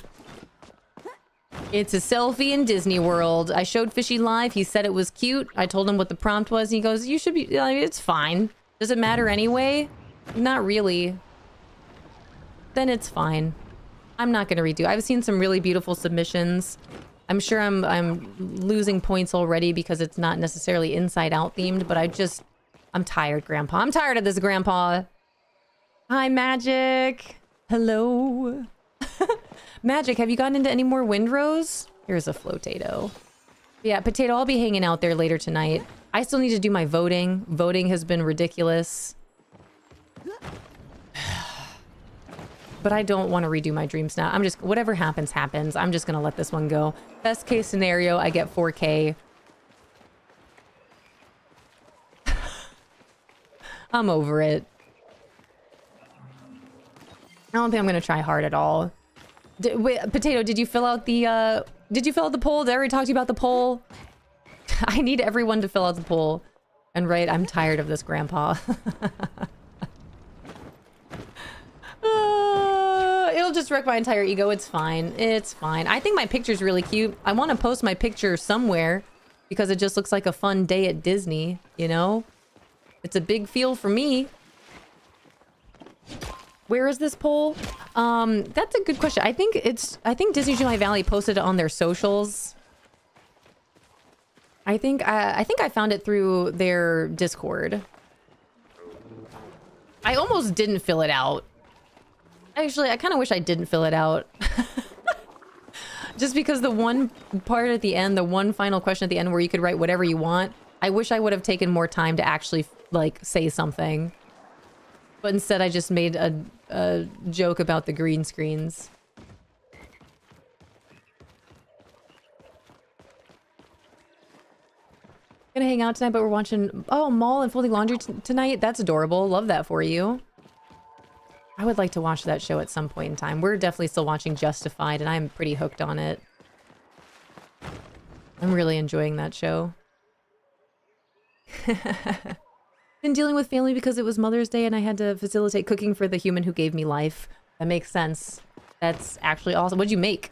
It's a selfie in Disney World. I showed Fishy live. He said it was cute. I told him what the prompt was. And he goes, you should be... it's fine. Does it matter anyway? Not really. Then it's fine. I'm not going to redo. I've seen some really beautiful submissions. I'm sure I'm losing points already because it's not necessarily Inside Out themed, but I'm tired, Grandpa. I'm tired of this, Grandpa. Hi, Magic. Hello. Magic, have you gotten into any more Windrose? Here's a flotato. Yeah, Potato, I'll be hanging out there later tonight. I still need to do my voting. Voting has been ridiculous. But I don't want to redo my dream snap. I'm just... whatever happens, happens. I'm just gonna let this one go. Best case scenario, I get 4K. I'm over it. I don't think I'm gonna try hard at all. Wait, Potato, did you fill out the poll? Did I already talk to you about the poll? I need everyone to fill out the poll. And right, I'm tired of this, Grandpa. It'll just wreck my entire ego. It's fine. It's fine. I think my picture's really cute. I want to post my picture somewhere because it just looks like a fun day at Disney, you know? It's a big feel for me. Where is this poll? That's a good question. I think Disney Dreamlight Valley posted it on their socials. I think I found it through their Discord. I almost didn't fill it out. Actually, I kind of wish I didn't fill it out. Just because the one part at the end, the one final question at the end where you could write whatever you want, I wish I would have taken more time to actually, like, say something. But instead, I just made a joke about the green screens. Gonna hang out tonight, but we're watching... oh, Mall and Folding Laundry tonight? That's adorable. Love that for you. I would like to watch that show at some point in time. We're definitely still watching Justified, and I'm pretty hooked on it. I'm really enjoying that show. Been dealing with family because it was Mother's Day and I had to facilitate cooking for the human who gave me life. That makes sense. That's actually awesome. What'd you make?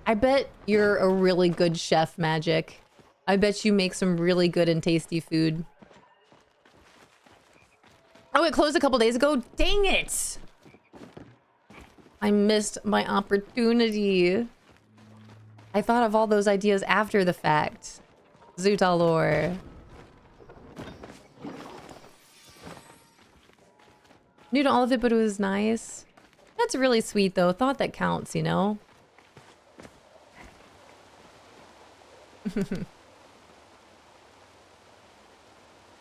I bet you're a really good chef, Magic. I bet you make some really good and tasty food. Oh, it closed a couple days ago? Dang it! I missed my opportunity. I thought of all those ideas after the fact. Zootalor. New to all of it, but it was nice. That's really sweet, though. Thought that counts, you know?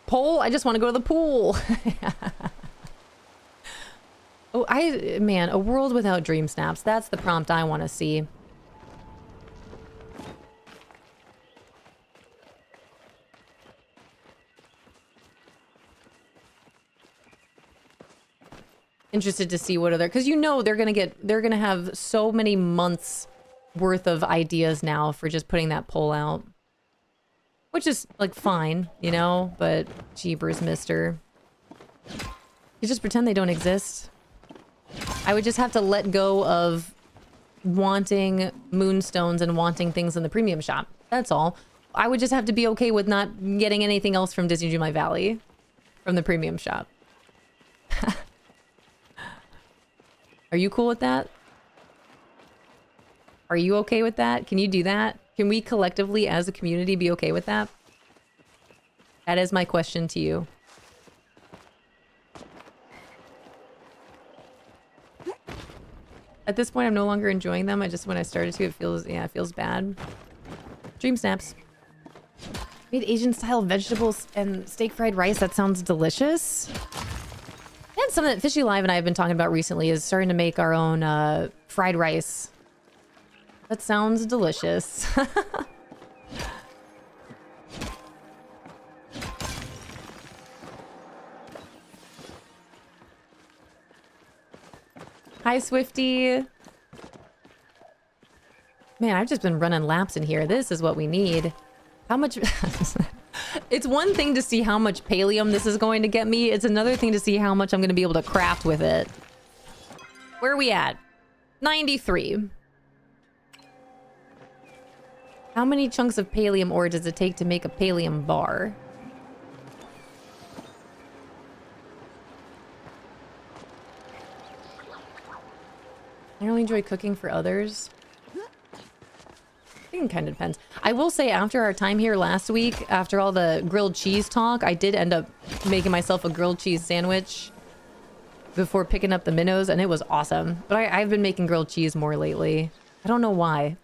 Poll? I just want to go to the pool. Oh, man, a world without dream snaps. That's the prompt I want to see. Interested to see what other, because you know they're gonna have so many months worth of ideas now for just putting that poll out. Which is, like, fine, you know? But, jeepers, mister. You just pretend they don't exist. I would just have to let go of wanting moonstones and wanting things in the premium shop. That's all. I would just have to be okay with not getting anything else from Disney Dreamlight Valley from the premium shop. Are you cool with that? Are you okay with that? Can you do that? Can we collectively as a community be okay with that? That is my question to you. At this point, I'm no longer enjoying them. When I started to, it feels bad. Dream snaps. Made Asian style vegetables and steak fried rice. That sounds delicious. And something that Fishy Live and I have been talking about recently is starting to make our own fried rice. That sounds delicious. Hi, Swifty. Man, I've just been running laps in here. This is what we need. How much... It's one thing to see how much Palium this is going to get me. It's another thing to see how much I'm going to be able to craft with it. Where are we at? 93. How many chunks of Palium ore does it take to make a Palium bar? I really enjoy cooking for others. I think it kind of depends. I will say after our time here last week, after all the grilled cheese talk, I did end up making myself a grilled cheese sandwich before picking up the minnows, and it was awesome. But I've been making grilled cheese more lately. I don't know why.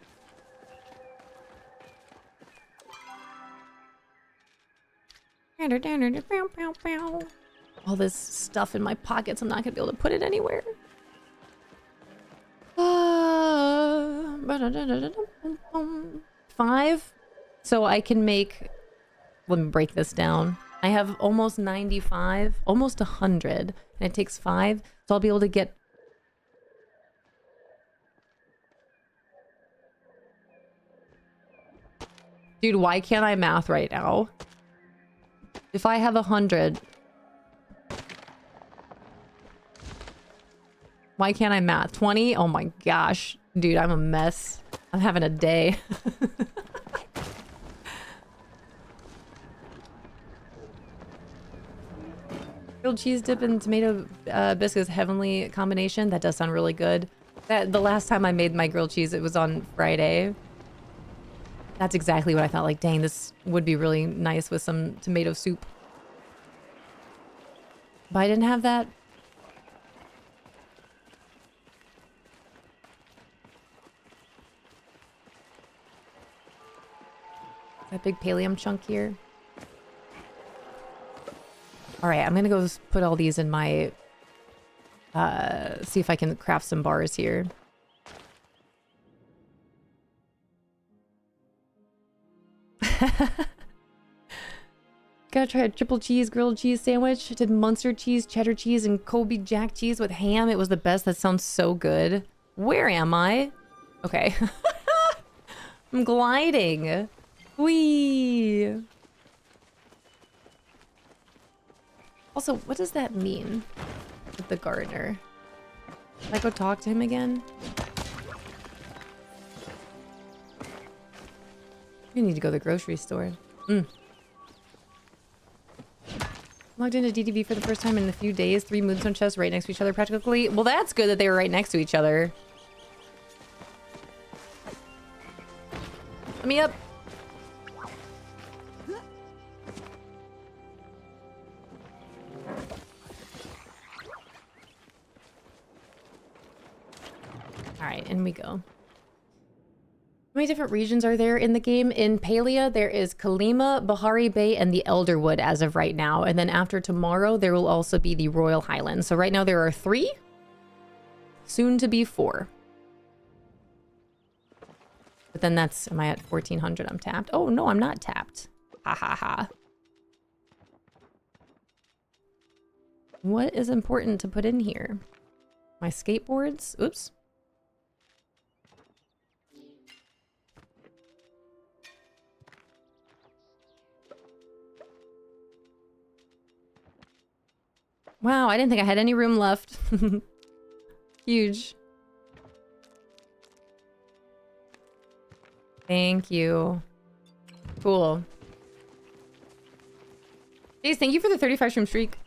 All this stuff in my pockets, I'm not gonna be able to put it anywhere. Five. So I can make... Let me break this down. I have almost 95, almost 100, and it takes 5. So I'll be able to get... Dude, why can't I math right now? If I have 100... Why can't I math? 20? Oh my gosh. Dude, I'm a mess. I'm having a day. Grilled cheese dip and tomato biscuits, heavenly combination. That does sound really good. The last time I made my grilled cheese, it was on Friday. That's exactly what I thought. Like, dang, this would be really nice with some tomato soup. But I didn't have that. That big Palium chunk here. All right, I'm gonna go put all these in my... see if I can craft some bars here. Gotta try a triple cheese grilled cheese sandwich. Did Munster cheese, cheddar cheese, and Kobe Jack cheese with ham. It was the best. That sounds so good. Where am I? Okay. I'm gliding. Whee! Also, what does that mean with the gardener? Can I go talk to him again? I need to go to the grocery store. Logged into DDV for the first time in a few days. 3 moonstone chests right next to each other practically. Well, that's good that they were right next to each other. Let me up. All right, in we go. How many different regions are there in the game? In Palia, there is Kalima, Bahari Bay, and the Elderwood as of right now. And then after tomorrow, there will also be the Royal Highlands. So right now there are 3, soon to be 4. But then that's, am I at 1400? I'm tapped. Oh, no, I'm not tapped. Ha ha ha. What is important to put in here? My skateboards? Oops. Wow, I didn't think I had any room left. Huge. Thank you. Cool. Jeez, thank you for the 35 stream streak.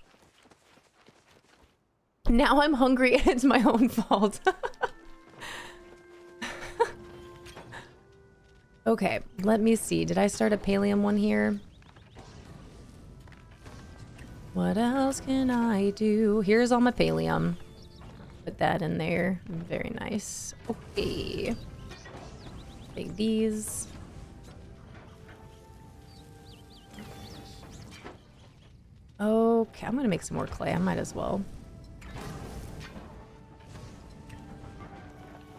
Now I'm hungry and it's my own fault. Okay, let me see. Did I start a Palium one here? What else can I do? Here's all my Palium. Put that in there. Very nice. Okay. Take these. Okay, I'm gonna make some more clay. I might as well.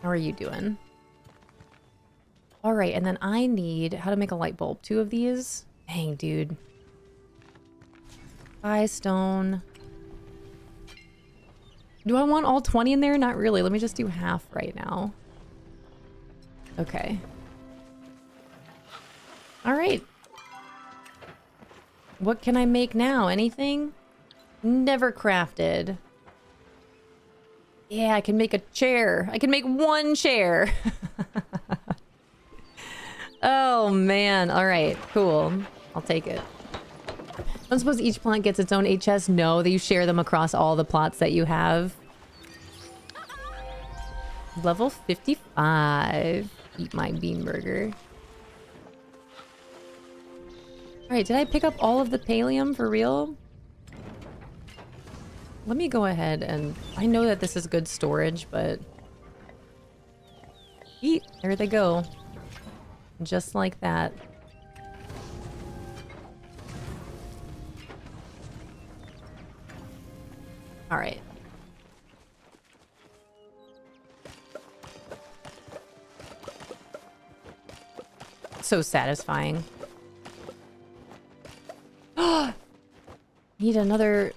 How are you doing? All right, and then I need how to make a light bulb. 2 of these. Dang, dude. 5 stone. Do I want all 20 in there? Not really. Let me just do half right now. Okay. All right. What can I make now? Anything? Never crafted. Yeah, I can make a chair. I can make 1 chair. Oh, man. All right. Cool. I'll take it. Don't suppose each plant gets its own HS? No, that you share them across all the plots that you have. Level 55. Eat my bean burger. Alright, did I pick up all of the Palium for real? Let me go ahead and... I know that this is good storage, but... Eat! There they go. Just like that. Alright. So satisfying. Need another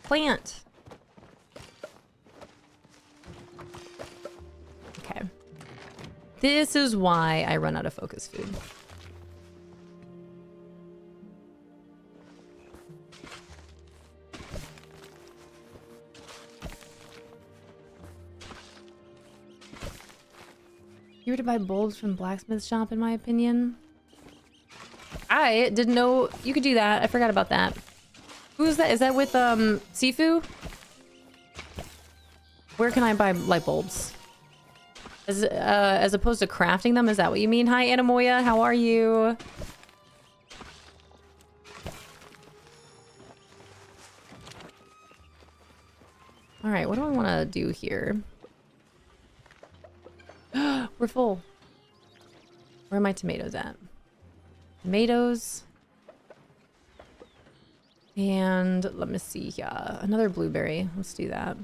plant. Okay. This is why I run out of focus food. You were to buy bulbs from blacksmith shop, in my opinion. I didn't know you could do that. I forgot about that. Who's that? Is that with Sifu? Where can I buy light bulbs? As opposed to crafting them? Is that what you mean? Hi, Anamoya. How are you? All right, what do I want to do here? We're full. Where are my tomatoes at? Tomatoes. And let me see here. Another blueberry. Let's do that.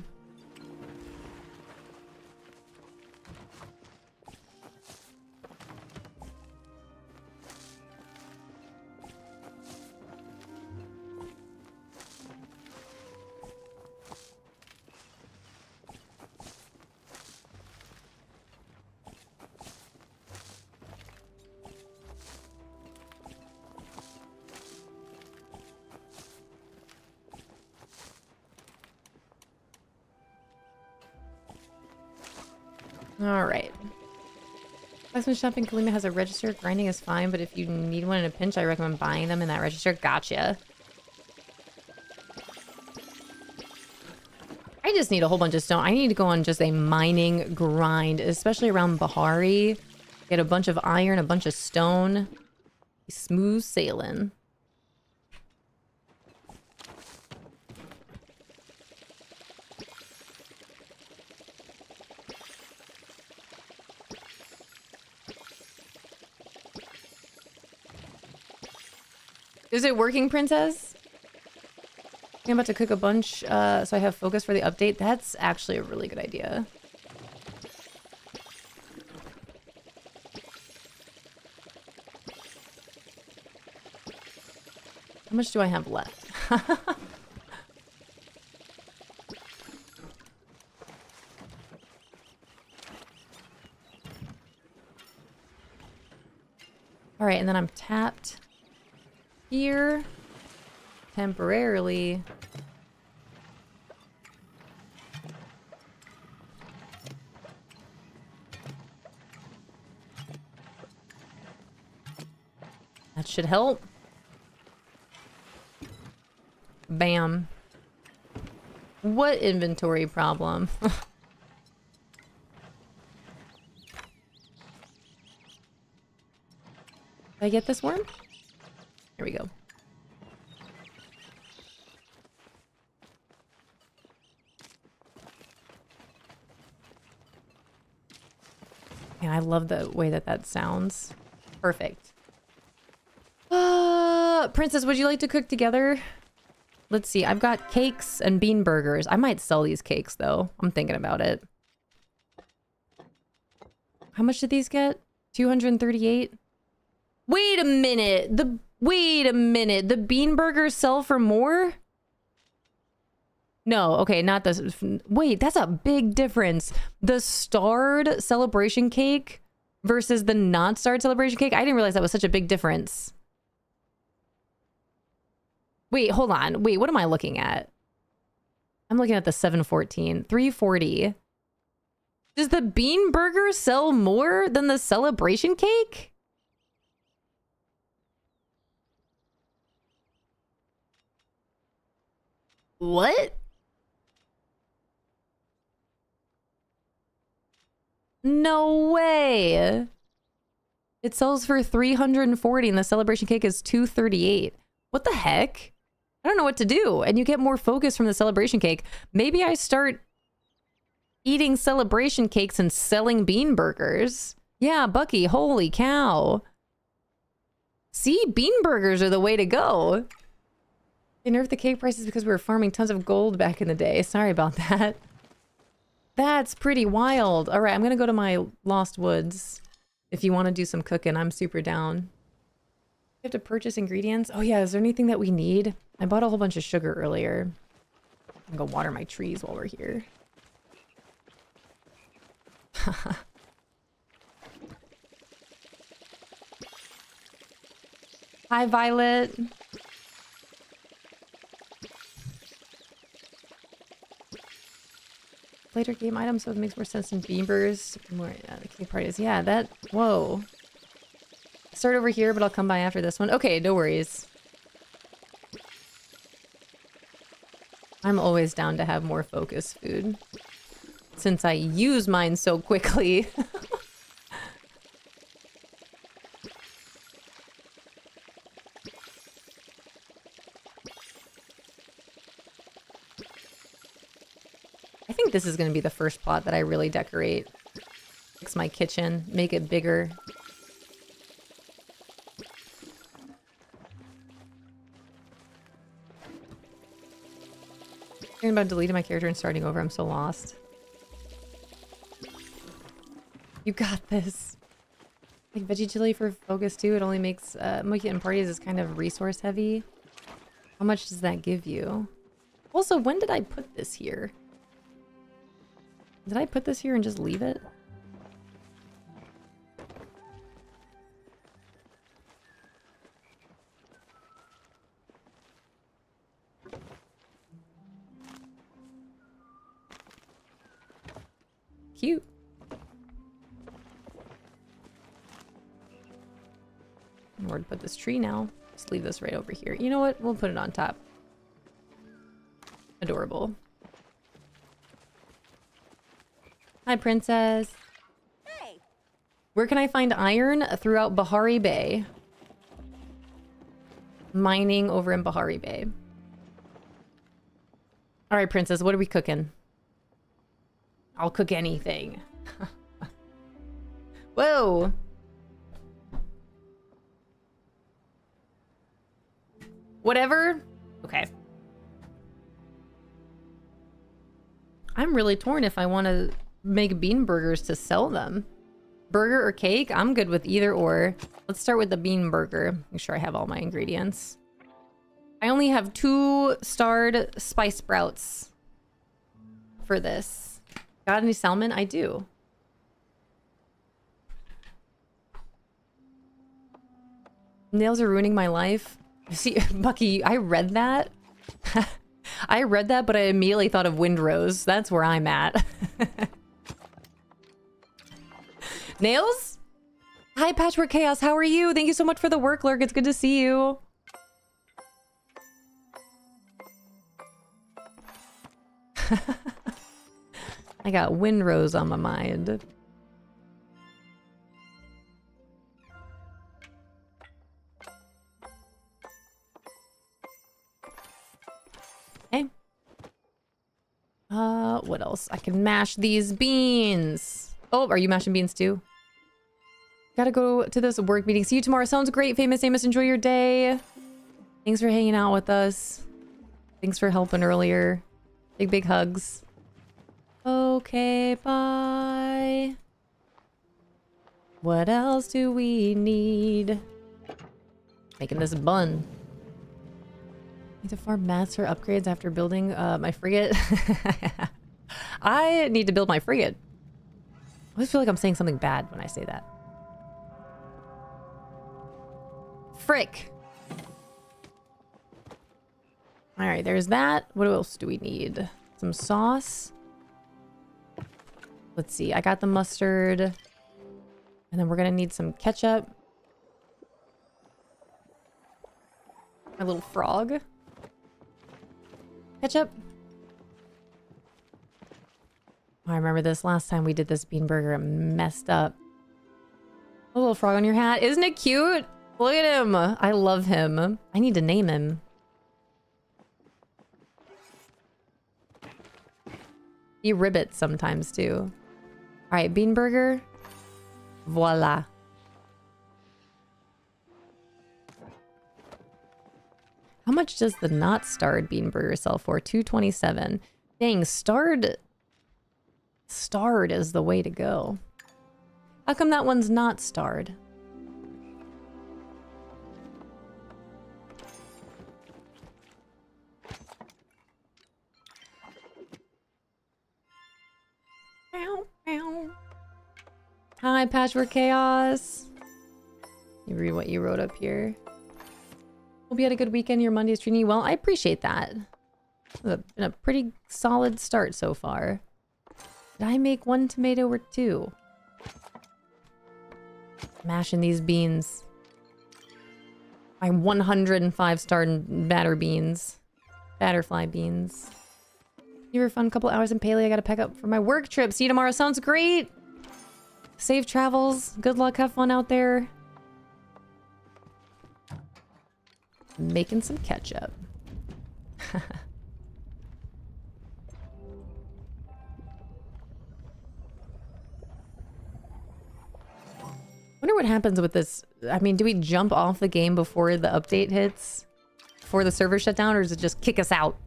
Alright. Blacksmith shop in Kalima has a register. Grinding is fine, but if you need one in a pinch, I recommend buying them in that register. Gotcha. I just need a whole bunch of stone. I need to go on just a mining grind, especially around Bahari. Get a bunch of iron, a bunch of stone. Smooth sailing. Is it working, Princess? I'm about to cook a bunch, so I have focus for the update. That's actually a really good idea. How much do I have left? All right, and then I'm tapped here temporarily. That should help. Bam. What inventory problem? Did I get this worm? Here we go. And I love the way that that sounds. Perfect. Princess, would you like to cook together? Let's see. I've got cakes and bean burgers. I might sell these cakes, though. I'm thinking about it. How much did these get? 238? Wait a minute. Wait a minute. The bean burgers sell for more? No, okay, not this. Wait, that's a big difference. The starred celebration cake versus the not starred celebration cake. I didn't realize that was such a big difference. Wait, hold on. Wait, what am I looking at? I'm looking at the 714. 340. Does the bean burger sell more than the celebration cake? What? No way. It sells for 340 and the celebration cake is 238. What the heck? I don't know what to do. And you get more focus from the celebration cake. Maybe I start eating celebration cakes and selling bean burgers. Yeah, Bucky, holy cow. See, bean burgers are the way to go. They nerfed the cake prices because we were farming tons of gold back in the day. Sorry about that. That's pretty wild. All right, I'm going to go to my Lost Woods. If you want to do some cooking, I'm super down. You have to purchase ingredients. Oh yeah, is there anything that we need? I bought a whole bunch of sugar earlier. I'm gonna go water my trees while we're here. Hi, Violet. Later game items, so it makes more sense than beavers. More the cake parties. Yeah, that. Whoa. Start over here, but I'll come by after this one. Okay, no worries. I'm always down to have more focus food. Since I use mine so quickly. I think this is going to be the first plot that I really decorate. Fix my kitchen, make it bigger. Thinking about deleting my character and starting over. I'm so lost. You got this. Like veggie chili for focus too. It only makes making it in parties is kind of resource heavy. How much does that give you? Also, when did I put this here? Did I put this here and just leave it? Cute. Where to put this tree now? Just leave this right over here. You know what? We'll put it on top. Adorable. Hi, Princess. Hey. Where can I find iron? Throughout Bahari Bay. Mining over in Bahari Bay. All right, Princess, what are we cooking? I'll cook anything. Whoa. Whatever. Okay. I'm really torn if I want to make bean burgers to sell them. Burger or cake? I'm good with either or. Let's start with the bean burger. Make sure I have all my ingredients. I only have 2 starred spice sprouts for this. Got any salmon? I do. Nails are ruining my life. See, Bucky, I read that. I read that, but I immediately thought of Windrose. That's where I'm at. Nails? Hi, Patchwork Chaos. How are you? Thank you so much for the work, Lurk. It's good to see you. I got Windrose on my mind. Okay. What else? I can mash these beans. Oh, are you mashing beans too? Gotta go to this work meeting. See you tomorrow. Sounds great. Famous Amos, enjoy your day. Thanks for hanging out with us. Thanks for helping earlier. Big hugs. Okay, bye. What else do we need? Making this bun. Need to farm mats for upgrades after building my frigate. I need to build my frigate. I always feel like I'm saying something bad when I say that. Frick. All right, there's that. What else do we need? Some sauce. Let's see. I got the mustard. And then we're going to need some ketchup. My little frog. Ketchup. Oh, I remember this last time we did this bean burger. It messed up. A little frog on your hat. Isn't it cute? Look at him. I love him. I need to name him. He ribbits sometimes too. All right, bean burger. Voila. How much does the not starred bean burger sell for? $2.27. Dang, starred is the way to go. How come that one's not starred? Hi, Patchwork Chaos. You read what you wrote up here. Hope you had a good weekend. Your Monday's treating you well. I appreciate that. It's been a pretty solid start so far. Did I make 1 tomato or 2? Mashing these beans. My 105-star batter beans. Batterfly beans. You were a fun couple hours in Palia. I gotta pack up for my work trip. See you tomorrow. Sounds great. Safe travels. Good luck. Have fun out there. Making some ketchup. Wonder what happens with this. I mean, do we jump off the game before the update hits? Before the server shut down, or does it just kick us out?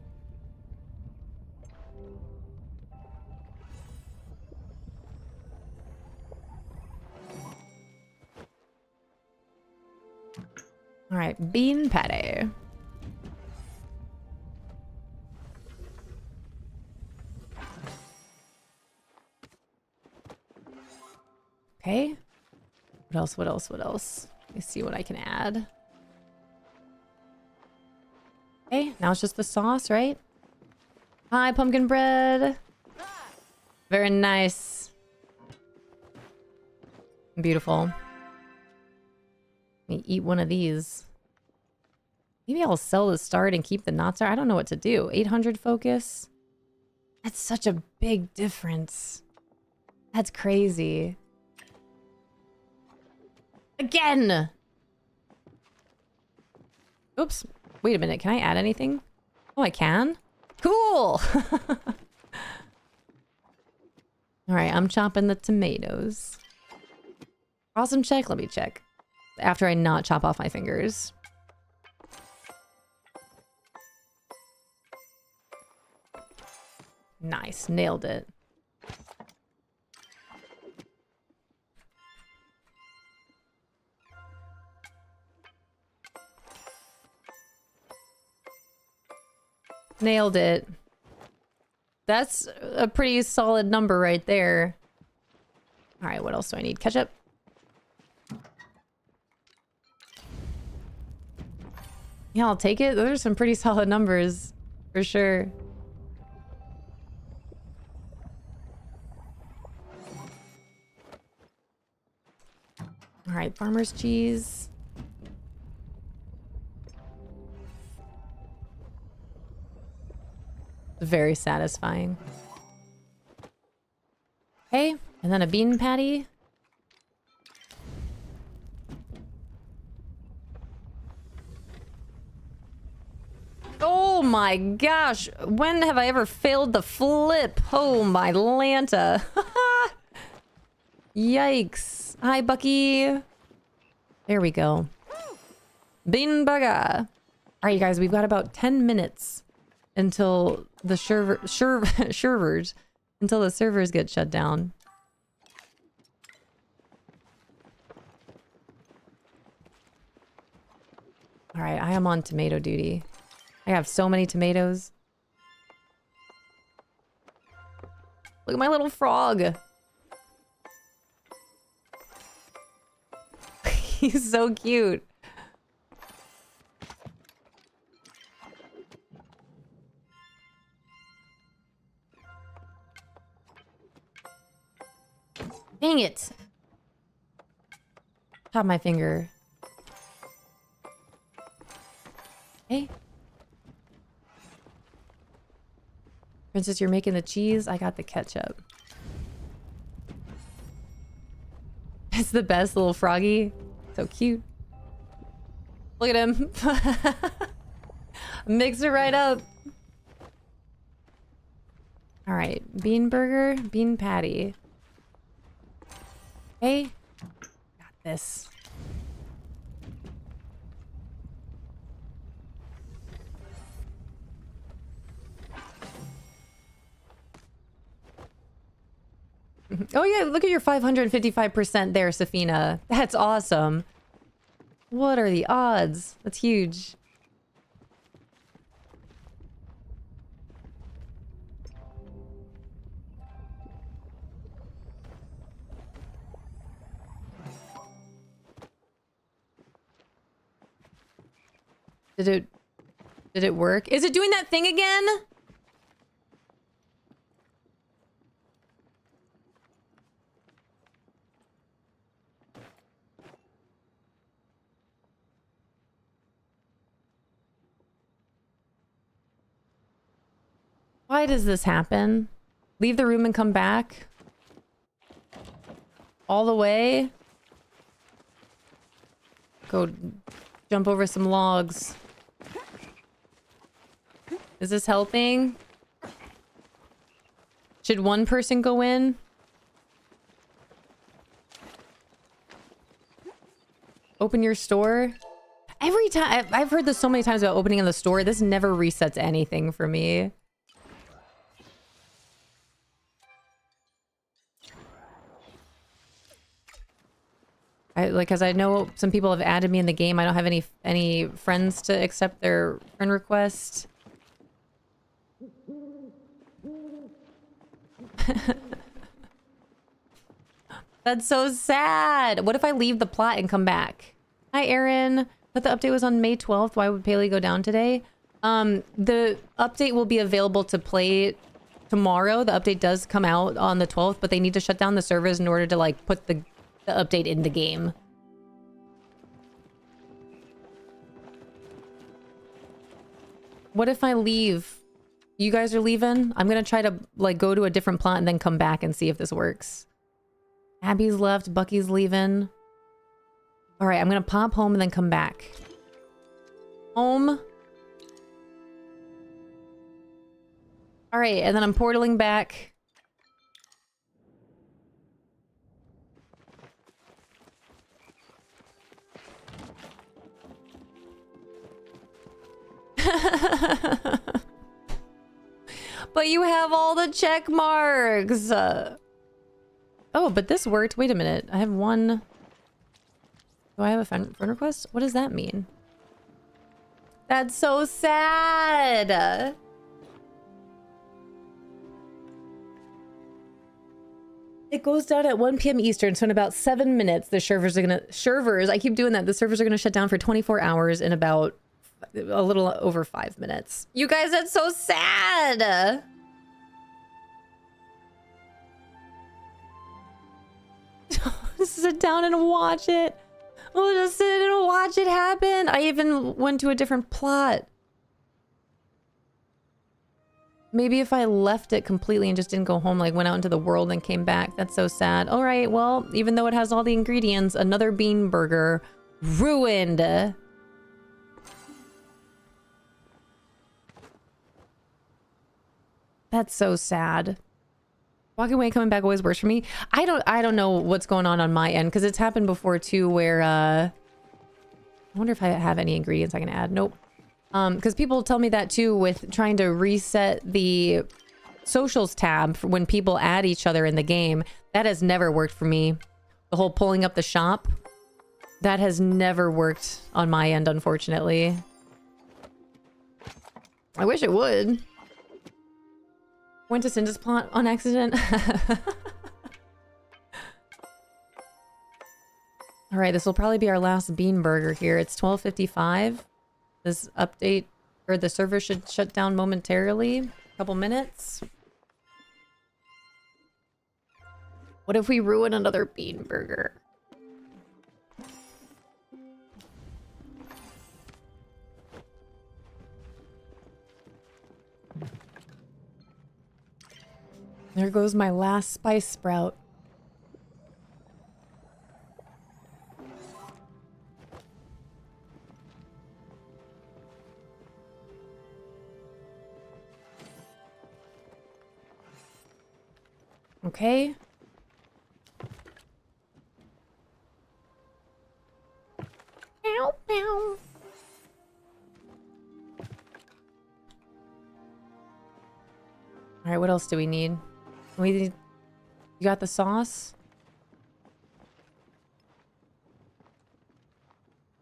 All right, bean patty. Okay. What else? What else? What else? Let me see what I can add. Okay, now it's just the sauce, right? Hi, pumpkin bread. Very nice. Beautiful. Let me eat one of these. Maybe I'll sell the start and keep the not start. I don't know what to do. 800 focus. That's such a big difference. That's crazy. Again! Oops. Wait a minute. Can I add anything? Oh, I can? Cool! Alright, I'm chopping the tomatoes. Awesome check. Let me check. After I not chop off my fingers. Nice. Nailed it. Nailed it. That's a pretty solid number right there. All right, what else do I need? Ketchup? Yeah, I'll take it. Those are some pretty solid numbers, for sure. All right, farmer's cheese. Very satisfying. Okay, and then a bean patty. Oh my gosh, when have I ever failed the flip? Oh my Lanta. Yikes. Hi, Bucky. There we go. Bean burger. All right, you guys, we've got about 10 minutes until the servers until the servers get shut down. All right, I am on tomato duty. I have so many tomatoes. Look at my little frog. He's so cute. Dang it. Top my finger. Hey. Princess, you're making the cheese. I got the ketchup. It's the best little froggy. So cute. Look at him. Mix it right up. All right. Bean burger, bean patty. Hey. Got this. Oh yeah, look at your 555% there, Safina. That's awesome. What are the odds? That's huge. Did it work? Is it doing that thing again? Why does this happen? Leave the room and come back? All the way? Go jump over some logs. Is this helping? Should one person go in? Open your store? Every time, I've heard this so many times about opening in the store. This never resets anything for me. Because I know some people have added me in the game. I don't have any friends to accept their friend request. That's so sad. What if I leave the plot and come back? Hi, Aaron. But the update was on May 12th. Why would Palia go down today? The update will be available to play tomorrow. The update does come out on the 12th, but they need to shut down the servers in order to like put the update in the game. What if I leave? You guys are leaving? I'm gonna try to like go to a different plot and then come back and see if this works. Abby's left, Bucky's leaving. All right, I'm gonna pop home and then come back. Home. All right, and then I'm portaling back. But you have all the check marks. Oh, but this worked. Wait a minute. I have one. Do I have a friend request? What does that mean? That's so sad. It goes down at 1 p.m. Eastern, so in about 7 minutes, the servers are gonna... I keep doing that. The servers are gonna shut down for 24 hours in about a little over 5 minutes. You guys, that's so sad. Sit down and watch it. We'll just sit and watch it happen. I even went to a different plot. Maybe if I left it completely and just didn't go home, like went out into the world and came back. That's so sad. All right, well, even though it has all the ingredients, another bean burger ruined. That's so sad. Walking away, coming back always works for me. I don't know what's going on my end, because it's happened before too, where I wonder if I have any ingredients I can add. Nope. Because people tell me that too with trying to reset the socials tab for when people add each other in the game. That has never worked for me. The whole pulling up the shop, that has never worked on my end, unfortunately. I wish it would. Went to Cinda's plot on accident. All right, this will probably be our last bean burger here. It's 12:55. This update, or the server should shut down momentarily. A couple minutes. What if we ruin another bean burger? There goes my last spice sprout. Okay. Ow, ow. All right, what else do we need? You got the sauce?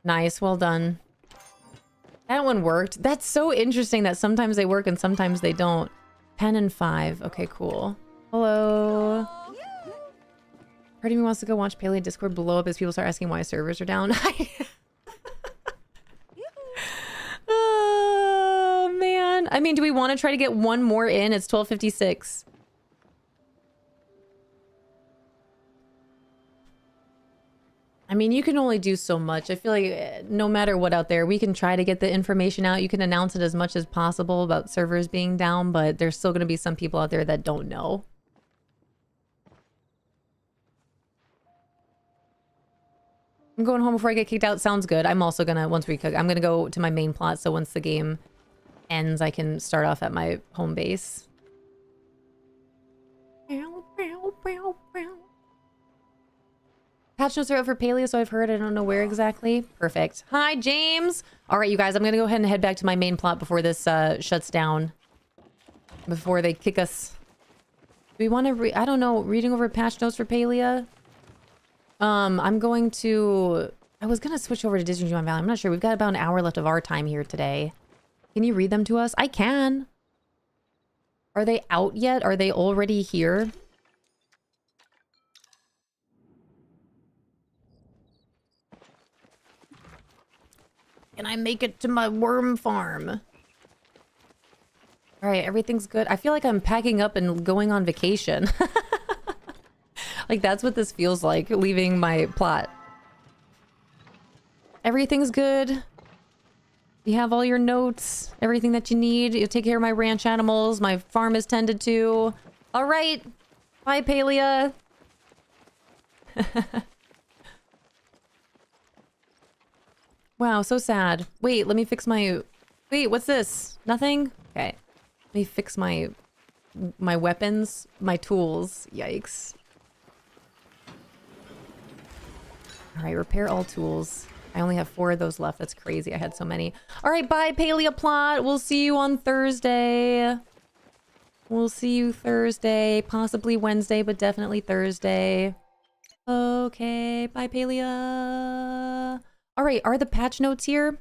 Nice, well done. That one worked. That's so interesting that sometimes they work and sometimes they don't. 10 and 5. Okay, cool. Hello. Part of me wants to go watch Palian Discord blow up as people start asking why servers are down. Oh, man. I mean, do we want to try to get one more in? It's 12:56. I mean, you can only do so much. I feel like no matter what out there, we can try to get the information out. You can announce it as much as possible about servers being down, but there's still going to be some people out there that don't know. I'm going home before I get kicked out. Sounds good. I'm also gonna, once we cook, I'm gonna go to my main plot, so once the game ends, I can start off at my home base. Patch notes are out for Palia, so I've heard. I don't know where exactly. Perfect. Hi, James! Alright, you guys, I'm gonna go ahead and head back to my main plot before this shuts down. Before they kick us. Do we want to I don't know, reading over patch notes for Palia? I'm going to... I was gonna switch over to Disneyland Valley. I'm not sure. We've got about an hour left of our time here today. Can you read them to us? I can. Are they out yet? Are they already here? Can I make it to my worm farm? All right, everything's good. I feel like I'm packing up and going on vacation. Like, that's what this feels like, leaving my plot. Everything's good. You have all your notes, everything that you need. You take care of my ranch animals. My farm is tended to. All right. Bye, Palia. Wow, so sad. Wait, let me fix my... Wait, what's this? Nothing? Okay. Let me fix my weapons, my tools. Yikes. All right, repair all tools. I only have 4 of those left. That's crazy. I had so many. All right, bye, Palia plot. We'll see you on Thursday. We'll see you Thursday, possibly Wednesday, but definitely Thursday. Okay, bye, Palia. All right, are the patch notes here?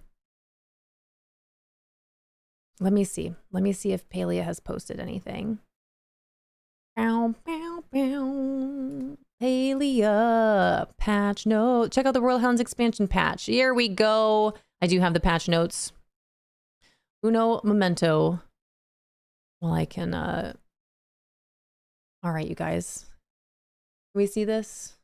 Let me see. Let me see if Palia has posted anything. Bow, bow, bow. Palia, patch note. Check out the Royal Hounds expansion patch. Here we go. I do have the patch notes. Uno momento. Well, I can, all right, you guys. Can we see this?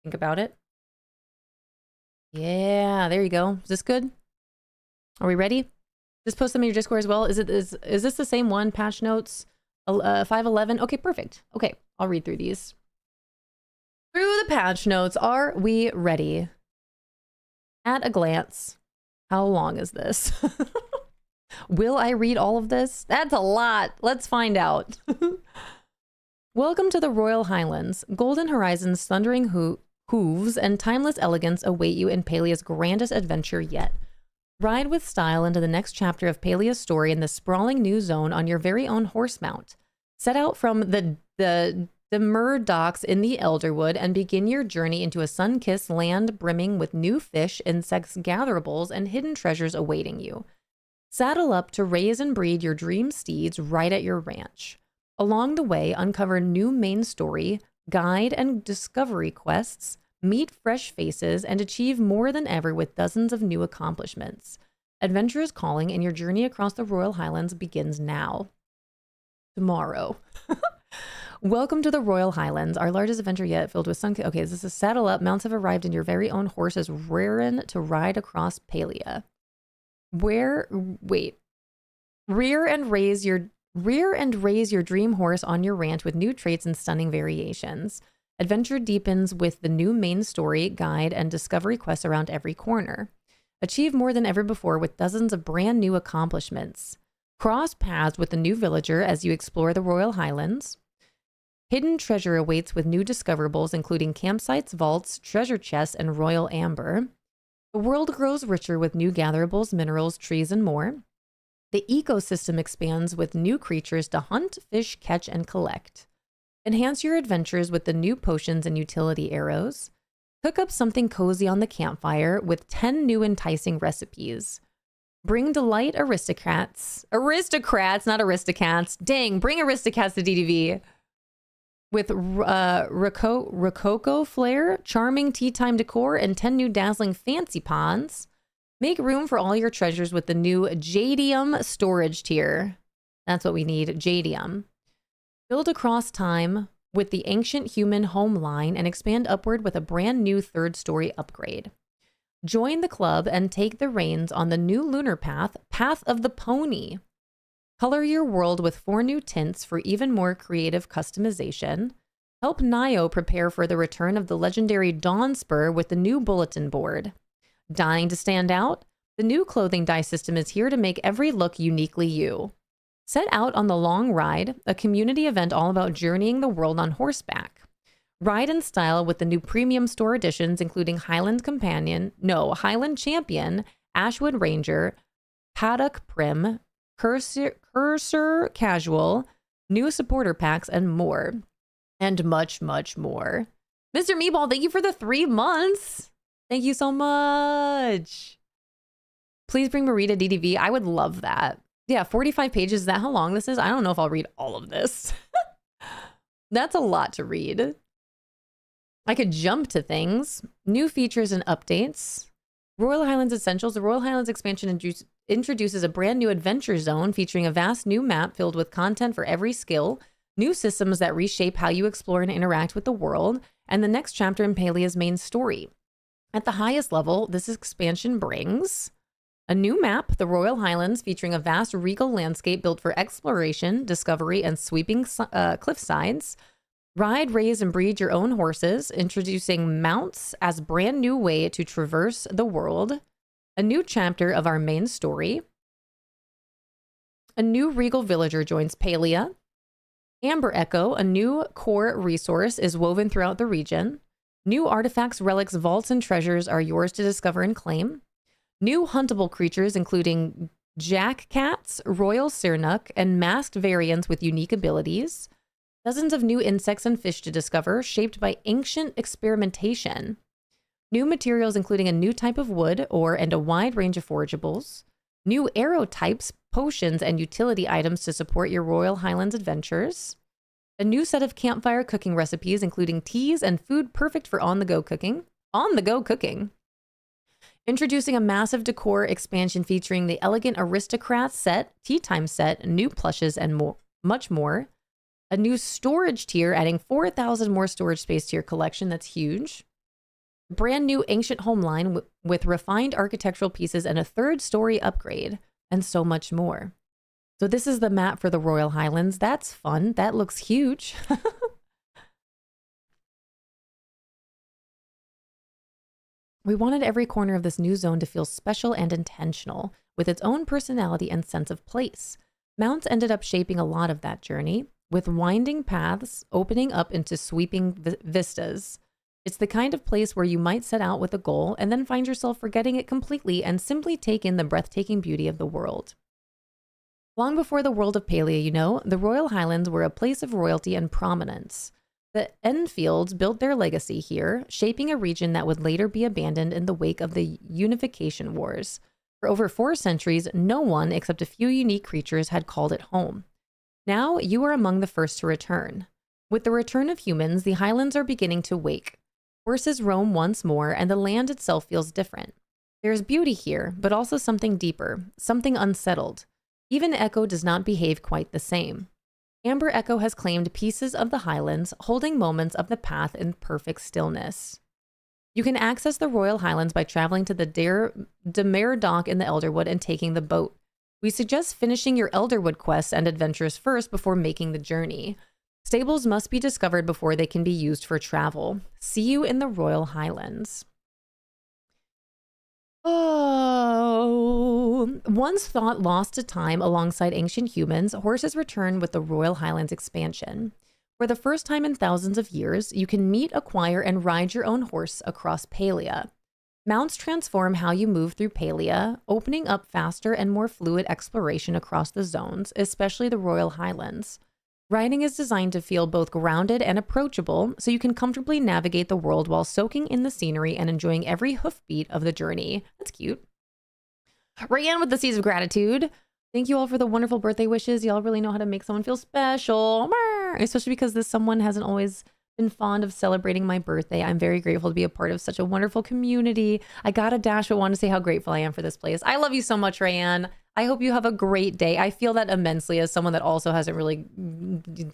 Think about it. Yeah, there you go. Is this good? Are we ready? Just post them in your Discord as well. Is this the same one? Patch notes 511. Okay, perfect. Okay, I'll read through these. Through the patch notes, are we ready? At a glance, how long is this? Will I read all of this? That's a lot. Let's find out. Welcome to the Royal Highlands. Golden Horizons, thundering hooves, and timeless elegance await you in Palia's grandest adventure yet. Ride with style into the next chapter of Palia's story in the sprawling new zone on your very own horse mount. Set out from the demure docks in the Elderwood and begin your journey into a sun-kissed land brimming with new fish, insects, gatherables, and hidden treasures awaiting you. Saddle up to raise and breed your dream steeds right at your ranch. Along the way, uncover new main story, guide and discovery quests, meet fresh faces, and achieve more than ever with dozens of new accomplishments. Adventure is calling, and your journey across the Royal Highlands begins now. Tomorrow. Welcome to the Royal Highlands, our largest adventure yet, filled with sun. Okay, this is saddle up. Mounts have arrived, and your very own horses raring to ride across Palia. Rear and raise your dream horse on your ranch with new traits and stunning variations. Adventure deepens with the new main story, guide, and discovery quests around every corner. Achieve more than ever before with dozens of brand new accomplishments. Cross paths with the new villager as you explore the Royal Highlands. Hidden treasure awaits with new discoverables, including campsites, vaults, treasure chests, and royal amber. The world grows richer with new gatherables, minerals, trees, and more. The ecosystem expands with new creatures to hunt, fish, catch, and collect. Enhance your adventures with the new potions and utility arrows. Cook up something cozy on the campfire with 10 new enticing recipes. Bring delight aristocrats, not aristocats. Dang, bring aristocrats to DDV. With Rococo flair, charming tea time decor, and 10 new dazzling fancy ponds. Make room for all your treasures with the new Jadium storage tier. That's what we need, Jadium. Build across time with the ancient human home line and expand upward with a brand new third story upgrade. Join the club and take the reins on the new lunar path, Path of the Pony. Color your world with 4 new tints for even more creative customization. Help Nio prepare for the return of the legendary Dawn Spur with the new bulletin board. Dying to stand out? The new clothing dye system is here to make every look uniquely you. Set out on the long ride, a community event all about journeying the world on horseback. Ride in style with the new premium store editions, including Highland Champion, Ashwood Ranger, Paddock Prim, Cursor Casual, new supporter packs, and more. And much, much more. Mr. Meatball, thank you for the 3 months. Thank you so much. Please bring Marie to DDV. I would love that. Yeah, 45 pages. Is that how long this is? I don't know if I'll read all of this. That's a lot to read. I could jump to things. New features and updates. Royal Highlands Essentials. The Royal Highlands expansion introduces a brand new adventure zone featuring a vast new map filled with content for every skill, new systems that reshape how you explore and interact with the world, and the next chapter in Palia's main story. At the highest level, this expansion brings a new map, the Royal Highlands, featuring a vast regal landscape built for exploration, discovery, and sweeping cliff sides. Ride, raise, and breed your own horses, introducing mounts as brand new way to traverse the world. A new chapter of our main story. A new regal villager joins Palia. Amber Echo, a new core resource, is woven throughout the region. New artifacts, relics, vaults, and treasures are yours to discover and claim. New huntable creatures including jack cats, royal sirnook, and masked variants with unique abilities. Dozens of new insects and fish to discover, shaped by ancient experimentation. New materials including a new type of wood, ore, and a wide range of forageables. New arrow types, potions, and utility items to support your Royal Highlands adventures. A new set of campfire cooking recipes, including teas and food perfect for on-the-go cooking. On-the-go cooking. Introducing a massive decor expansion featuring the elegant aristocrat set, tea time set, new plushes, and much more. A new storage tier, adding 4,000 more storage space to your collection. That's huge. Brand new ancient home line with refined architectural pieces and a 3rd story upgrade, and so much more. So this is the map for the Royal Highlands. That's fun. That looks huge. We wanted every corner of this new zone to feel special and intentional, with its own personality and sense of place. Mounts ended up shaping a lot of that journey, with winding paths opening up into sweeping vistas. It's the kind of place where you might set out with a goal and then find yourself forgetting it completely and simply take in the breathtaking beauty of the world. Long before the world of Palia, you know, the Royal Highlands were a place of royalty and prominence. The Enfields built their legacy here, shaping a region that would later be abandoned in the wake of the Unification Wars. For over 4 centuries, no one except a few unique creatures had called it home. Now, you are among the first to return. With the return of humans, the Highlands are beginning to wake. Horses roam once more, and the land itself feels different. There's beauty here, but also something deeper, something unsettled. Even Echo does not behave quite the same. Amber Echo has claimed pieces of the Highlands, holding moments of the path in perfect stillness. You can access the Royal Highlands by traveling to the Demare Dock in the Elderwood and taking the boat. We suggest finishing your Elderwood quests and adventures first before making the journey. Stables must be discovered before they can be used for travel. See you in the Royal Highlands. Oh, once thought lost to time alongside ancient humans, horses return with the Royal Highlands expansion. For the first time in thousands of years, you can meet, acquire, and ride your own horse across Palia. Mounts transform how you move through Palia, opening up faster and more fluid exploration across the zones, especially the Royal Highlands. Riding is designed to feel both grounded and approachable, so you can comfortably navigate the world while soaking in the scenery and enjoying every hoofbeat of the journey. That's cute. Rayanne with the Seas of Gratitude. Thank you all for the wonderful birthday wishes. Y'all really know how to make someone feel special. Especially because this someone hasn't always been fond of celebrating my birthday. I'm very grateful to be a part of such a wonderful community. I got a dash, but want to say how grateful I am for this place. I love you so much, Rayanne. I hope you have a great day. I feel that immensely as someone that also hasn't really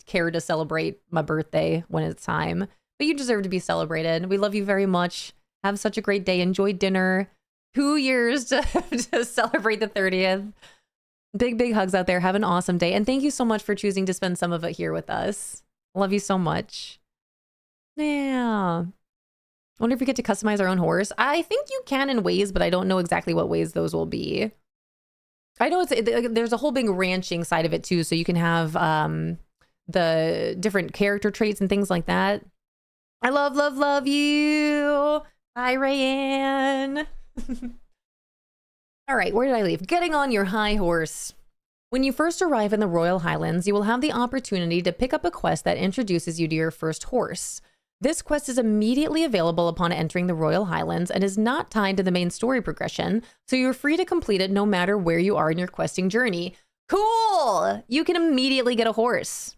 cared to celebrate my birthday when it's time. But you deserve to be celebrated. We love you very much. Have such a great day. Enjoy dinner. 2 years to celebrate the 30th. Big, big hugs out there. Have an awesome day. And thank you so much for choosing to spend some of it here with us. Love you so much. Yeah. I wonder if we get to customize our own horse. I think you can in ways, but I don't know exactly what ways those will be. I know there's a whole big ranching side of it too, so you can have the different character traits and things like that. I love you. Hi, Rayanne. All right, where did I leave? Getting on your high horse. When you first arrive in the Royal Highlands, you will have the opportunity to pick up a quest that introduces you to your first horse. This quest is immediately available upon entering the Royal Highlands and is not tied to the main story progression, so you're free to complete it no matter where you are in your questing journey. Cool! You can immediately get a horse.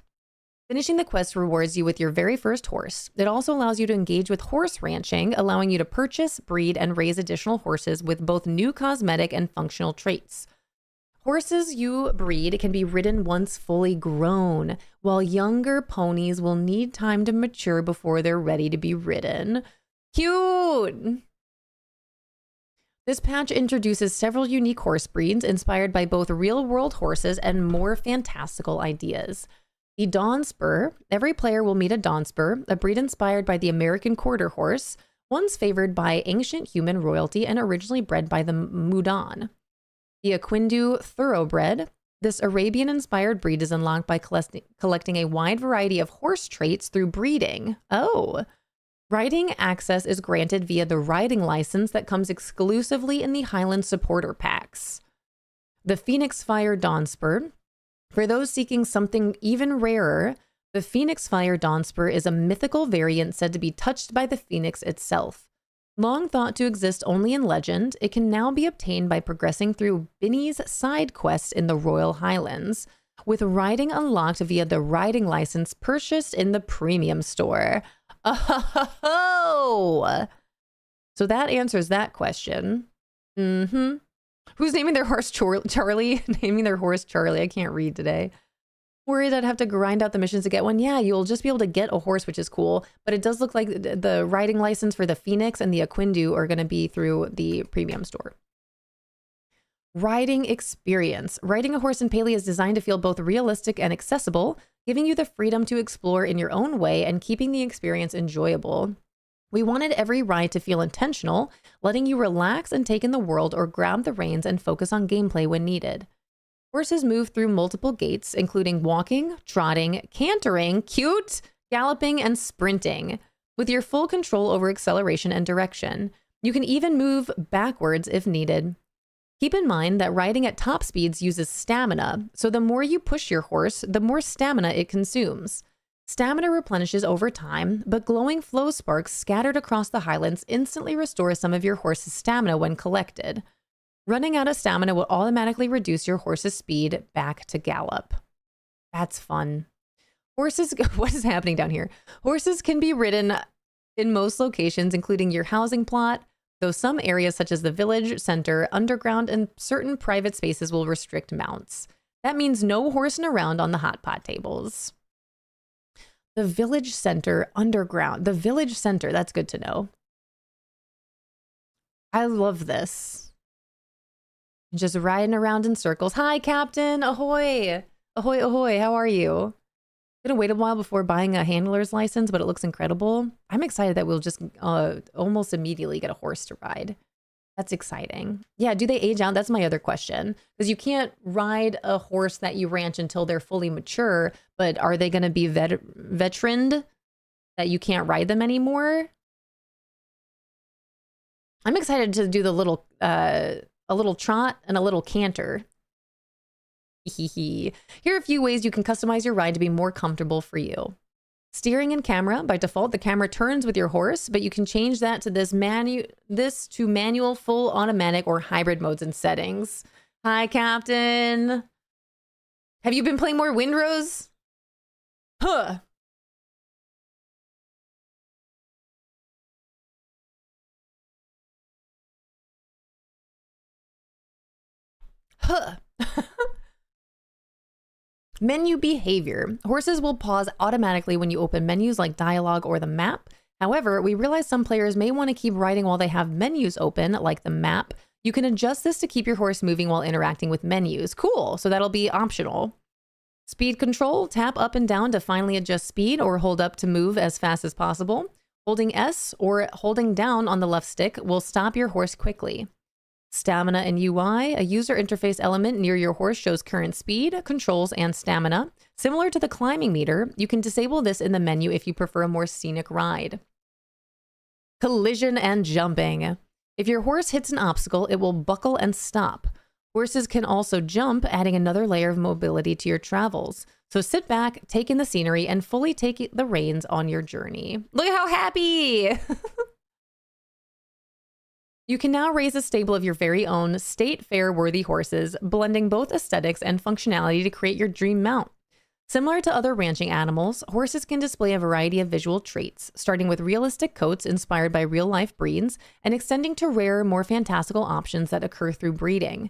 Finishing the quest rewards you with your very first horse. It also allows you to engage with horse ranching, allowing you to purchase, breed, and raise additional horses with both new cosmetic and functional traits. Horses you breed can be ridden once fully grown, while younger ponies will need time to mature before they're ready to be ridden. Cute! This patch introduces several unique horse breeds inspired by both real-world horses and more fantastical ideas. The Dawn Spur. Every player will meet a Dawn Spur, a breed inspired by the American quarter horse, once favored by ancient human royalty and originally bred by the Mudan. The Aquindu Thoroughbred. This Arabian-inspired breed is unlocked by collecting a wide variety of horse traits through breeding. Oh. Riding access is granted via the riding license that comes exclusively in the Highland Supporter Packs. The Phoenix Fire Dawnspur. For those seeking something even rarer, the Phoenix Fire Dawnspur is a mythical variant said to be touched by the phoenix itself. Long thought to exist only in legend, it can now be obtained by progressing through Binny's side quest in the Royal Highlands, with riding unlocked via the riding license purchased in the premium store. Oh! So that answers that question. Who's naming their horse Charlie? Naming their horse Charlie. I can't read today. Worried I'd have to grind out the missions to get one. Yeah, you'll just be able to get a horse, which is cool. But it does look like the riding license for the Phoenix and the Aquindu are going to be through the premium store. Riding experience. Riding a horse in Palia is designed to feel both realistic and accessible, giving you the freedom to explore in your own way and keeping the experience enjoyable. We wanted every ride to feel intentional, letting you relax and take in the world or grab the reins and focus on gameplay when needed. Horses move through multiple gates, including walking, trotting, cantering, cute, galloping, and sprinting, with your full control over acceleration and direction. You can even move backwards if needed. Keep in mind that riding at top speeds uses stamina, so the more you push your horse, the more stamina it consumes. Stamina replenishes over time, but glowing flow sparks scattered across the highlands instantly restore some of your horse's stamina when collected. Running out of stamina will automatically reduce your horse's speed back to gallop. That's fun. Horses, what is happening down here? Horses can be ridden in most locations, including your housing plot, though some areas such as the village center, underground, and certain private spaces will restrict mounts. That means no horsing around on the hot pot tables. The village center, underground. The village center, that's good to know. I love this. Just riding around in circles. Hi, Captain. Ahoy. Ahoy, ahoy. How are you? Gonna wait a while before buying a handler's license, but it looks incredible. I'm excited that we'll just almost immediately get a horse to ride. That's exciting. Yeah, do they age out? That's my other question. Because you can't ride a horse that you ranch until they're fully mature, but are they going to be veteraned that you can't ride them anymore? I'm excited to do the little, a little trot and a little canter. Here are a few ways you can customize your ride to be more comfortable for you. Steering and camera. By default, the camera turns with your horse, but you can change that to this to manual, full automatic, or hybrid modes and settings. Hi, Captain. Have you been playing more Windrose? Huh. Huh. Menu behavior. Horses will pause automatically when you open menus like dialogue or the map. However, we realize some players may want to keep riding while they have menus open, like the map. You can adjust this to keep your horse moving while interacting with menus. Cool, so that'll be optional. Speed control. Tap up and down to finally adjust speed or hold up to move as fast as possible. Holding S or holding down on the left stick will stop your horse quickly. Stamina and UI, a user interface element near your horse shows current speed, controls, and stamina. Similar to the climbing meter, you can disable this in the menu if you prefer a more scenic ride. Collision and jumping. If your horse hits an obstacle, it will buckle and stop. Horses can also jump, adding another layer of mobility to your travels. So sit back, take in the scenery, and fully take the reins on your journey. Look at how happy! You can now raise a stable of your very own state fair-worthy horses, blending both aesthetics and functionality to create your dream mount. Similar to other ranching animals, horses can display a variety of visual traits, starting with realistic coats inspired by real-life breeds and extending to rarer, more fantastical options that occur through breeding.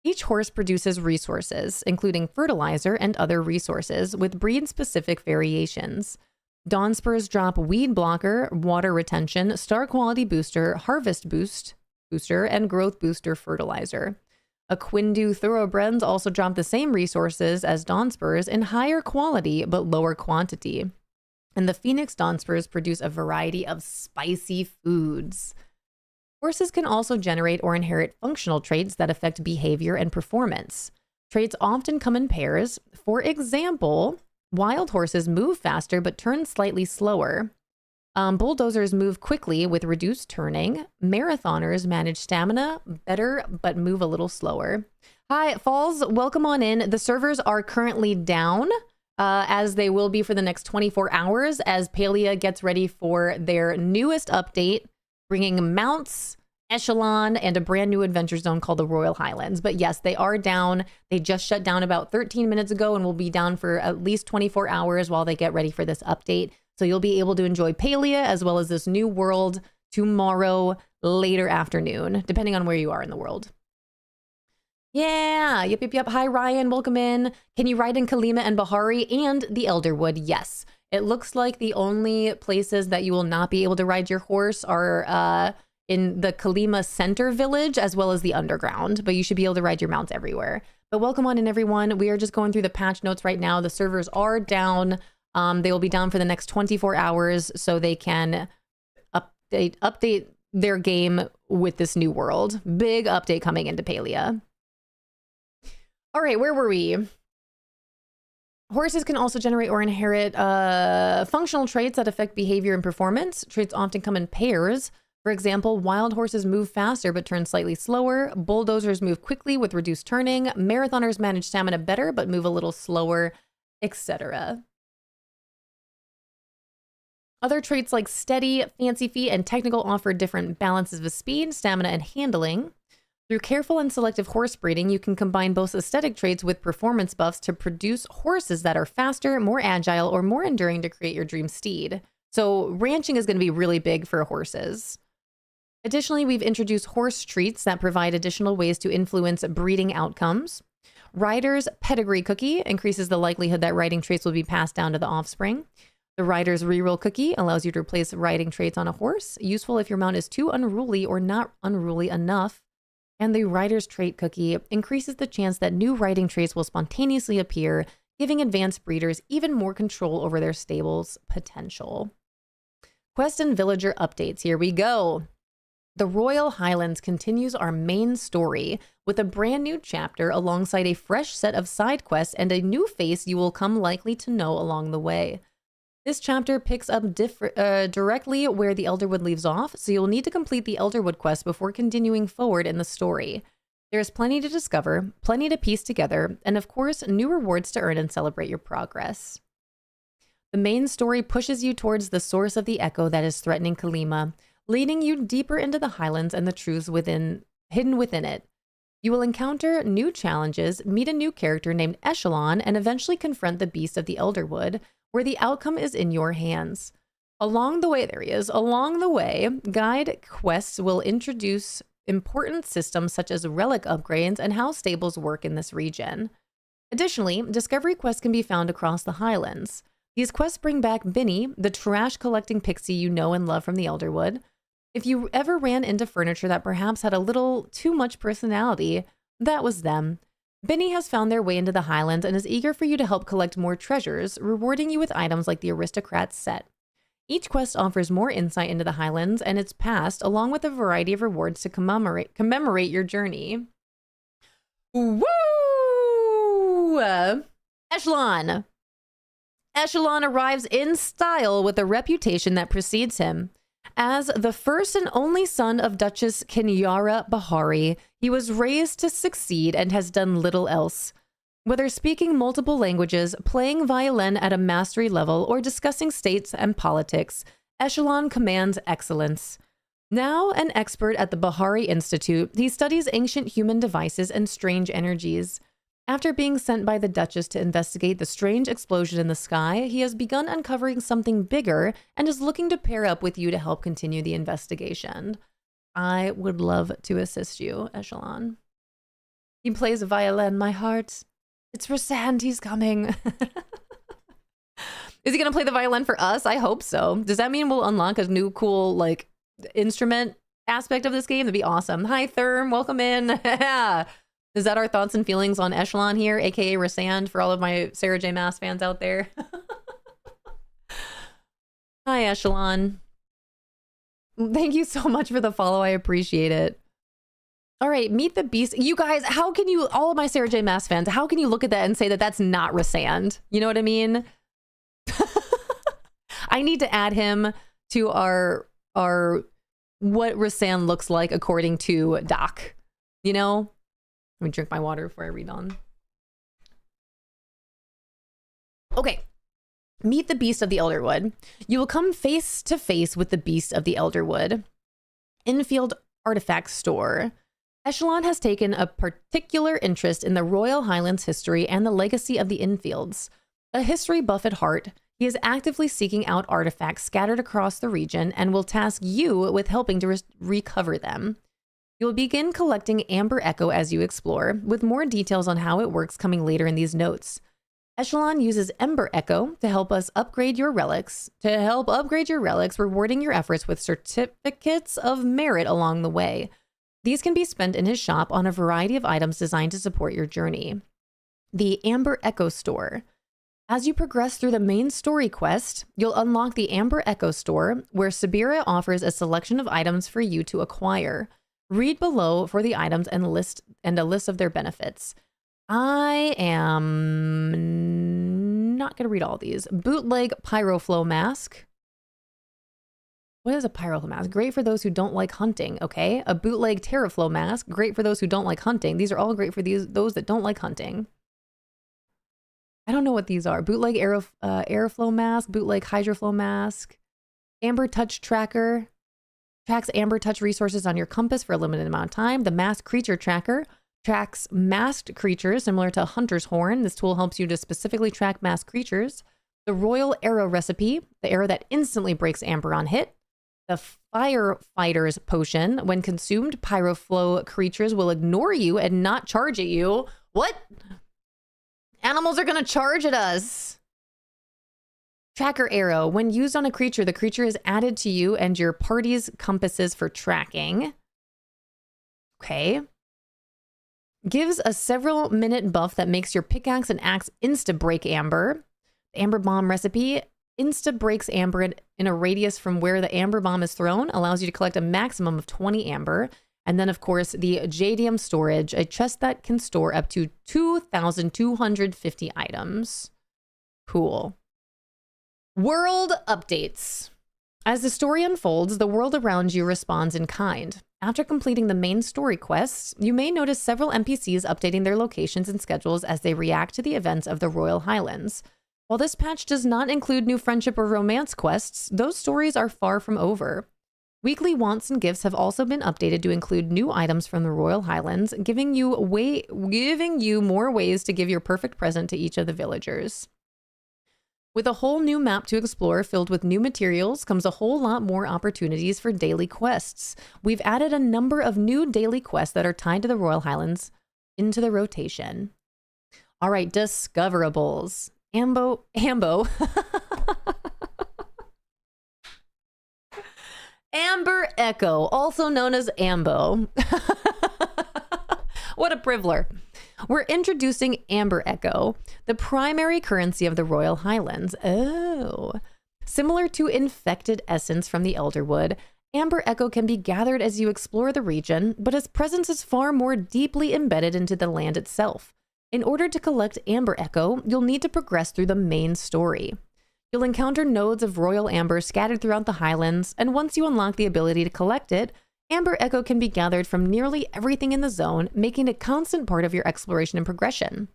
Each horse produces resources, including fertilizer and other resources, with breed-specific variations. Dawnspurs drop Weed Blocker, Water Retention, Star Quality Booster, Harvest Booster, and Growth Booster Fertilizer. Aquindu Thoroughbreds also drop the same resources as Dawnspurs in higher quality but lower quantity. And the Phoenix Dawnspurs produce a variety of spicy foods. Horses can also generate or inherit functional traits that affect behavior and performance. Traits often come in pairs. For example, wild horses move faster but turn slightly slower. Bulldozers move quickly with reduced turning. Marathoners manage stamina better, but move a little slower. Hi, Falls. Welcome on in. The servers are currently down, as they will be for the next 24 hours as Palia gets ready for their newest update, bringing mounts, echelon, and a brand new adventure zone called the Royal Highlands. But yes, they are down. They just shut down about 13 minutes ago and will be down for at least 24 hours while they get ready for this update. So you'll be able to enjoy Palia as well as this new world tomorrow later afternoon, depending on where you are in the world. Yeah, yep. Hi, Ryan, welcome in. Can you ride in Kalima and Bahari and the Elderwood? Yes. It looks like the only places that you will not be able to ride your horse are in the Kalima Center Village as well as the Underground, but you should be able to ride your mounts everywhere. But welcome on in, everyone. We are just going through the patch notes right now. The servers are down. They will be down for the next 24 hours so they can update their game with this new world. Big update coming into Palia. All right, where were we? Horses can also generate or inherit functional traits that affect behavior and performance. Traits often come in pairs. For example, wild horses move faster but turn slightly slower. Bulldozers move quickly with reduced turning. Marathoners manage stamina better but move a little slower, etc. Other traits like steady, fancy feet, and technical offer different balances of speed, stamina, and handling. Through careful and selective horse breeding, you can combine both aesthetic traits with performance buffs to produce horses that are faster, more agile, or more enduring to create your dream steed. So ranching is going to be really big for horses. Additionally, we've introduced horse treats that provide additional ways to influence breeding outcomes. Rider's Pedigree Cookie increases the likelihood that riding traits will be passed down to the offspring. The Rider's Reroll Cookie allows you to replace riding traits on a horse, useful if your mount is too unruly or not unruly enough. And the Rider's Trait Cookie increases the chance that new riding traits will spontaneously appear, giving advanced breeders even more control over their stable's potential. Quest and Villager updates. Here we go. The Royal Highlands continues our main story with a brand new chapter alongside a fresh set of side quests and a new face you will come likely to know along the way. This chapter picks up directly where the Elderwood leaves off, so you'll need to complete the Elderwood quest before continuing forward in the story. There's plenty to discover, plenty to piece together, and of course, new rewards to earn and celebrate your progress. The main story pushes you towards the source of the echo that is threatening Kalima, leading you deeper into the Highlands and the truths hidden within it. You will encounter new challenges, meet a new character named Echelon, and eventually confront the beast of the Elderwood, where the outcome is in your hands. Along the way, guide quests will introduce important systems such as relic upgrades and how stables work in this region. Additionally, discovery quests can be found across the Highlands. These quests bring back Binny, the trash collecting pixie you know and love from the Elderwood. If you ever ran into furniture that perhaps had a little too much personality, that was them. Binny has found their way into the Highlands and is eager for you to help collect more treasures, rewarding you with items like the Aristocrat's set. Each quest offers more insight into the Highlands and its past, along with a variety of rewards to commemorate your journey. Woo! Echelon! Echelon arrives in style with a reputation that precedes him. As the first and only son of Duchess Kinyara Bahari, he was raised to succeed and has done little else. Whether speaking multiple languages, playing violin at a mastery level, or discussing states and politics, Echelon commands excellence. Now an expert at the Bahari Institute, he studies ancient human devices and strange energies. After being sent by the Duchess to investigate the strange explosion in the sky, he has begun uncovering something bigger and is looking to pair up with you to help continue the investigation. I would love to assist you, Echelon. He plays a violin, my heart. It's Rosand, he's coming. Is he going to play the violin for us? I hope so. Does that mean we'll unlock a new cool, like, instrument aspect of this game? That'd be awesome. Hi, Therm. Welcome in. Is that our thoughts and feelings on Echelon here, aka Rosand, for all of my Sarah J. Maas fans out there? Hi, Echelon. Thank you so much for the follow. I appreciate it. All right, meet the beast. You guys, how can you, all of my Sarah J. Maas fans, how can you look at that and say that that's not Rosand? You know what I mean? I need to add him to our what Rasan looks like according to Doc. You know? Let me drink my water before I read on. Okay. Meet the Beast of the Elderwood. You will come face to face with the Beast of the Elderwood. Infield Artifact Store. Echelon has taken a particular interest in the Royal Highlands history and the legacy of the Infields. A history buff at heart, he is actively seeking out artifacts scattered across the region and will task you with helping to recover them. You'll begin collecting Amber Echo as you explore, with more details on how it works coming later in these notes. Echelon uses Ember Echo to help upgrade your relics, rewarding your efforts with certificates of merit along the way. These can be spent in his shop on a variety of items designed to support your journey. The Amber Echo Store. As you progress through the main story quest, you'll unlock the Amber Echo Store, where Sabira offers a selection of items for you to acquire. Read below for the items and a list of their benefits. I am not going to read all these. Bootleg Pyroflow Mask. What is a Pyroflow Mask? Great for those who don't like hunting, okay? A Bootleg Terraflow Mask. Great for those who don't like hunting. These are all great for those that don't like hunting. I don't know what these are. Bootleg Airflow Mask. Bootleg Hydroflow Mask. Amber Touch Tracker. Tracks Amber Touch resources on your compass for a limited amount of time. The Masked Creature Tracker. Tracks masked creatures similar to a hunter's horn. This tool helps you to specifically track masked creatures. The Royal Arrow Recipe, the arrow that instantly breaks amber on hit. The Firefighter's Potion. When consumed, Pyroflow creatures will ignore you and not charge at you. What? Animals are going to charge at us. Tracker Arrow. When used on a creature, the creature is added to you and your party's compasses for tracking. Okay. Gives a several minute buff that makes your pickaxe and axe insta-break amber. Amber Bomb Recipe. Insta-breaks amber in a radius from where the amber bomb is thrown. Allows you to collect a maximum of 20 amber. And then, of course, the Jadium Storage. A chest that can store up to 2,250 items. Cool. World updates. As the story unfolds, the world around you responds in kind. After completing the main story quests, you may notice several NPCs updating their locations and schedules as they react to the events of the Royal Highlands. While this patch does not include new friendship or romance quests, those stories are far from over. Weekly wants and gifts have also been updated to include new items from the Royal Highlands, giving you more ways to give your perfect present to each of the villagers. With a whole new map to explore filled with new materials comes a whole lot more opportunities for daily quests. We've added a number of new daily quests that are tied to the Royal Highlands into the rotation. All right, discoverables. Ambo. Amber Echo, also known as Ambo. What a privileger. We're introducing Amber Echo, the primary currency of the Royal Highlands. Oh. Similar to infected essence from the Elderwood, Amber Echo can be gathered as you explore the region, but its presence is far more deeply embedded into the land itself. In order to collect Amber Echo, you'll need to progress through the main story. You'll encounter nodes of royal amber scattered throughout the Highlands, and once you unlock the ability to collect it, Amber Echo can be gathered from nearly everything in the zone, making it a constant part of your exploration and progression.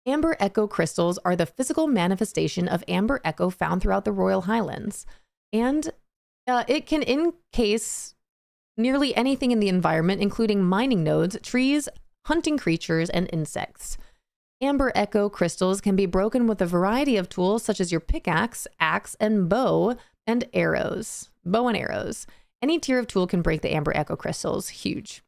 Amber Echo crystals are the physical manifestation of Amber Echo found throughout the Royal Highlands, and it can encase nearly anything in the environment, including mining nodes, trees, hunting creatures, and insects. Amber Echo crystals can be broken with a variety of tools such as your pickaxe, axe, and bow and arrows. Any tier of tool can break the Amber Echo crystals. Huge.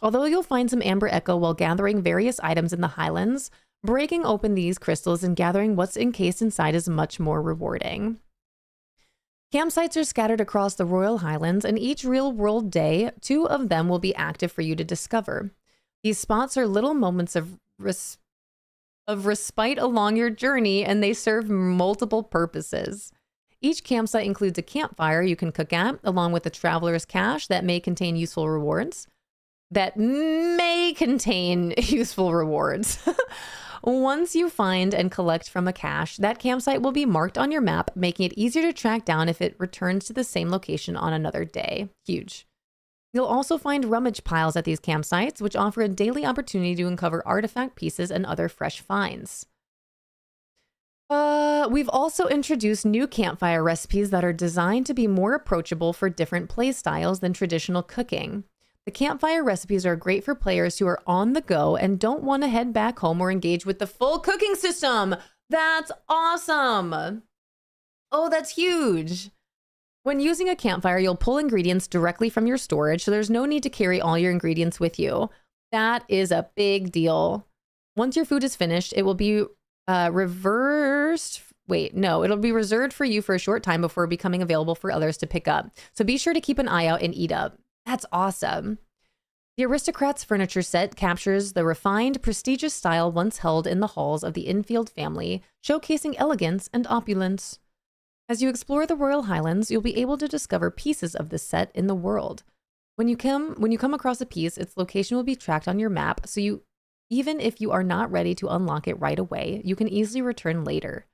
Although you'll find some Amber Echo while gathering various items in the Highlands, breaking open these crystals and gathering what's encased inside is much more rewarding. Campsites are scattered across the Royal Highlands, and each real-world day, 2 of them will be active for you to discover. These spots are little moments of respite along your journey, and they serve multiple purposes. Each campsite includes a campfire you can cook at, along with a traveler's cache that may contain useful rewards. Once you find and collect from a cache, that campsite will be marked on your map, making it easier to track down if it returns to the same location on another day. Huge. You'll also find rummage piles at these campsites, which offer a daily opportunity to uncover artifact pieces and other fresh finds. We've also introduced new campfire recipes that are designed to be more approachable for different play styles than traditional cooking. The campfire recipes are great for players who are on the go and don't want to head back home or engage with the full cooking system. That's awesome. Oh, that's huge. When using a campfire, you'll pull ingredients directly from your storage, so there's no need to carry all your ingredients with you. That is a big deal. Once your food is finished, it will be it'll be reserved for you for a short time before becoming available for others to pick up. So be sure to keep an eye out and eat up. That's awesome. The Aristocrats furniture set captures the refined, prestigious style once held in the halls of the Infield family, showcasing elegance and opulence. As you explore the Royal Highlands, you'll be able to discover pieces of this set in the world. When you come across a piece, its location will be tracked on your map, so even if you are not ready to unlock it right away, you can easily return later.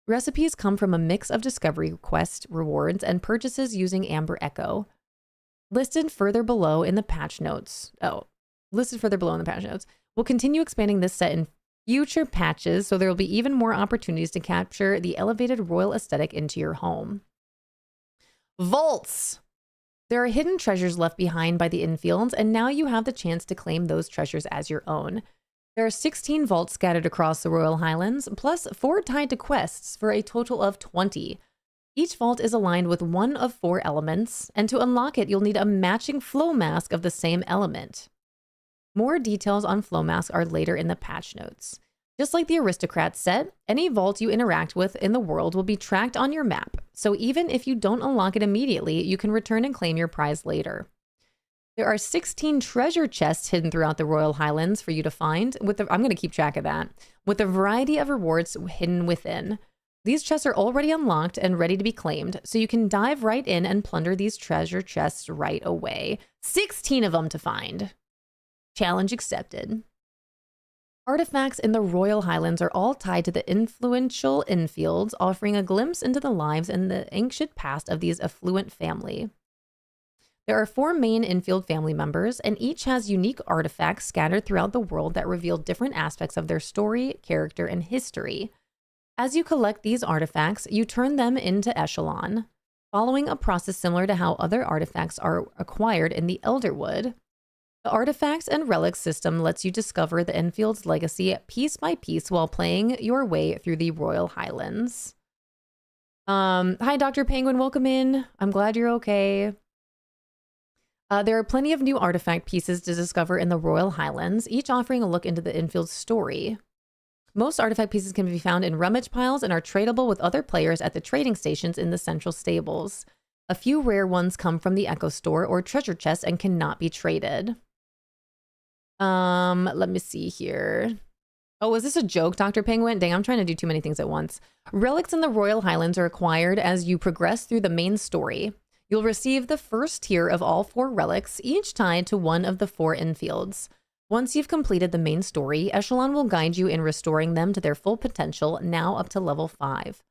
Recipes come from a mix of discovery quest rewards and purchases using Amber Echo. Listed further below in the patch notes. We'll continue expanding this set in future patches, so there will be even more opportunities to capture the elevated royal aesthetic into your home. Vaults! There are hidden treasures left behind by the Infields, and now you have the chance to claim those treasures as your own. There are 16 vaults scattered across the Royal Highlands, plus 4 tied to quests for a total of 20. Each vault is aligned with one of 4 elements, and to unlock it, you'll need a matching flow mask of the same element. More details on flow mask are later in the patch notes. Just like the Aristocrats set, any vault you interact with in the world will be tracked on your map, so even if you don't unlock it immediately, you can return and claim your prize later. There are 16 treasure chests hidden throughout the Royal Highlands for you to find, I'm going to keep track of that, with a variety of rewards hidden within. These chests are already unlocked and ready to be claimed, so you can dive right in and plunder these treasure chests right away. 16 of them to find. Challenge accepted. Artifacts in the Royal Highlands are all tied to the influential Infields, offering a glimpse into the lives and the ancient past of these affluent family. There are 4 main Infield family members, and each has unique artifacts scattered throughout the world that reveal different aspects of their story, character, and history. As you collect these artifacts, you turn them into Echelon, following a process similar to how other artifacts are acquired in the Elderwood. The Artifacts and Relics system lets you discover the Infield's legacy piece by piece while playing your way through the Royal Highlands. Hi, Dr. Penguin. Welcome in. I'm glad you're okay. There are plenty of new artifact pieces to discover in the Royal Highlands, each offering a look into the Infield's story. Most artifact pieces can be found in rummage piles and are tradable with other players at the trading stations in the central stables. A few rare ones come from the Echo Store or treasure chests and cannot be traded. Let me see here. Oh, is this a joke, Dr. Penguin? Dang, I'm trying to do too many things at once. Relics in the Royal Highlands are acquired as you progress through the main story. You'll receive the first tier of all 4 relics, each tied to one of the 4 Infields. Once you've completed the main story, Echelon will guide you in restoring them to their full potential, now up to level 5.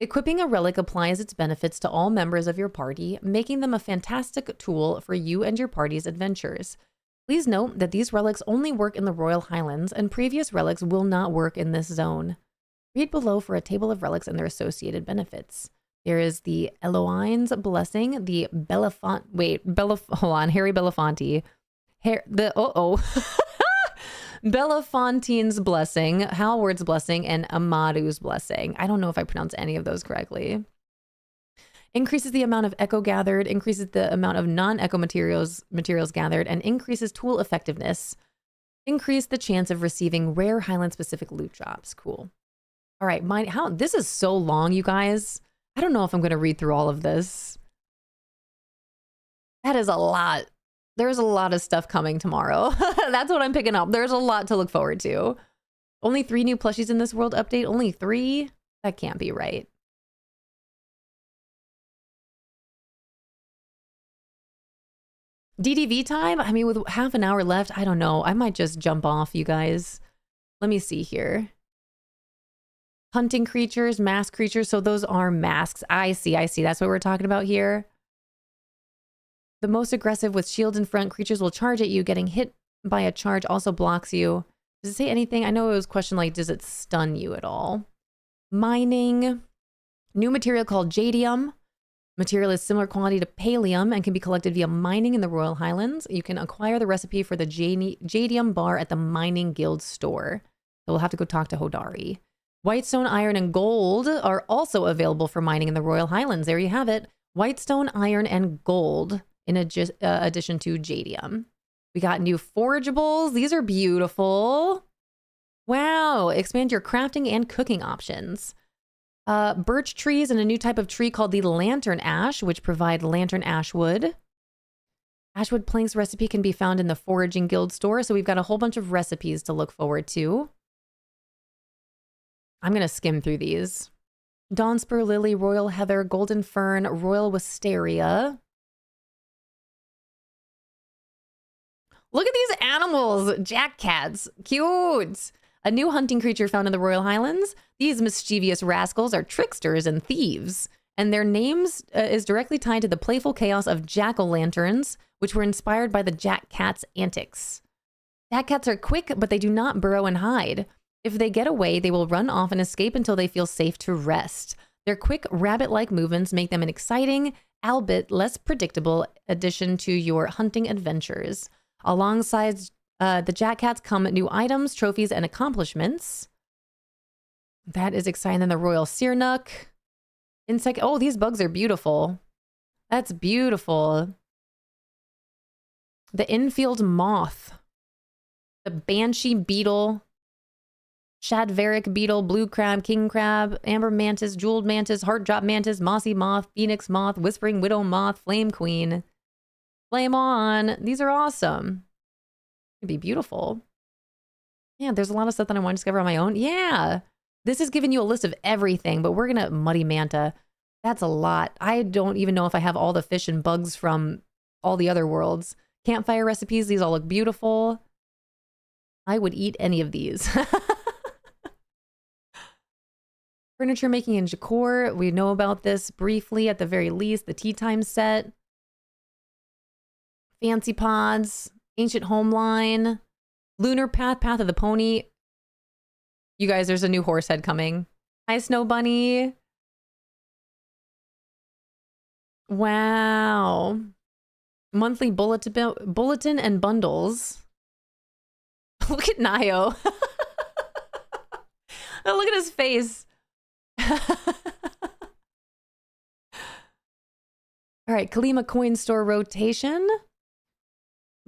Equipping a relic applies its benefits to all members of your party, making them a fantastic tool for you and your party's adventures. Please note that these relics only work in the Royal Highlands, and previous relics will not work in this zone. Read below for a table of relics and their associated benefits. There is the Eloine's Blessing, the Harry Belafonte. Belafontine's Blessing, Halward's Blessing, and Amadu's Blessing. I don't know if I pronounced any of those correctly. Increases the amount of echo gathered, increases the amount of non-echo materials gathered, and increases tool effectiveness. Increase the chance of receiving rare Highland-specific loot drops. Cool. All right, this is so long, you guys. I don't know if I'm going to read through all of this. That is a lot. There's a lot of stuff coming tomorrow. That's what I'm picking up. There's a lot to look forward to. Only 3 new plushies in this world update? Only 3? That can't be right. DDV time? I mean, with half an hour left, I don't know. I might just jump off, you guys. Let me see here. Hunting creatures, mask creatures. So those are masks. I see. That's what we're talking about here. The most aggressive with shields in front creatures will charge at you. Getting hit by a charge also blocks you. Does it say anything? I know it was a question like, does it stun you at all? Mining. New material called jadium. Material is similar quality to Palium and can be collected via mining in the Royal Highlands. You can acquire the recipe for the jadium bar at the Mining Guild store. So we'll have to go talk to Hodari. Whitestone, iron, and gold are also available for mining in the Royal Highlands. There you have it. Whitestone, iron, and gold in addition to jadium. We got new forageables. These are beautiful. Wow. Expand your crafting and cooking options. Birch trees and a new type of tree called the lantern ash, which provide lantern ash wood. Ashwood planks recipe can be found in the Foraging Guild store. So we've got a whole bunch of recipes to look forward to. I'm going to skim through these. Dawnspur, lily, royal heather, golden fern, royal wisteria. Look at these animals. Jack cats. Cute. A new hunting creature found in the Royal Highlands. These mischievous rascals are tricksters and thieves, and their names is directly tied to the playful chaos of jack-o'-lanterns, which were inspired by the jack cat's antics. Jack cats are quick, but they do not burrow and hide. If they get away, they will run off and escape until they feel safe to rest. Their quick rabbit-like movements make them an exciting, albeit less predictable addition to your hunting adventures. Alongside the Jack Cats come new items, trophies, and accomplishments. That is exciting. Then the Royal Searnook. Insect. Oh, these bugs are beautiful. That's beautiful. The infield moth. The banshee beetle. Shadveric beetle, blue crab, king crab, amber mantis, jeweled mantis, heart drop mantis, mossy moth, phoenix moth, whispering widow moth, flame queen. Flame on. These are awesome. It'd be beautiful. Yeah, there's a lot of stuff that I want to discover on my own. Yeah. This is giving you a list of everything, but we're going to muddy manta. That's a lot. I don't even know if I have all the fish and bugs from all the other worlds. Campfire recipes. These all look beautiful. I would eat any of these. Furniture making and decor. We know about this briefly at the very least. The tea time set. Fancy pods. Ancient home line. Lunar path. Path of the pony. You guys, there's a new horse head coming. Hi, Snow Bunny. Wow. Monthly bulletin and bundles. Look at Nio. Oh, look at his face. All right, Kalima coin store rotation.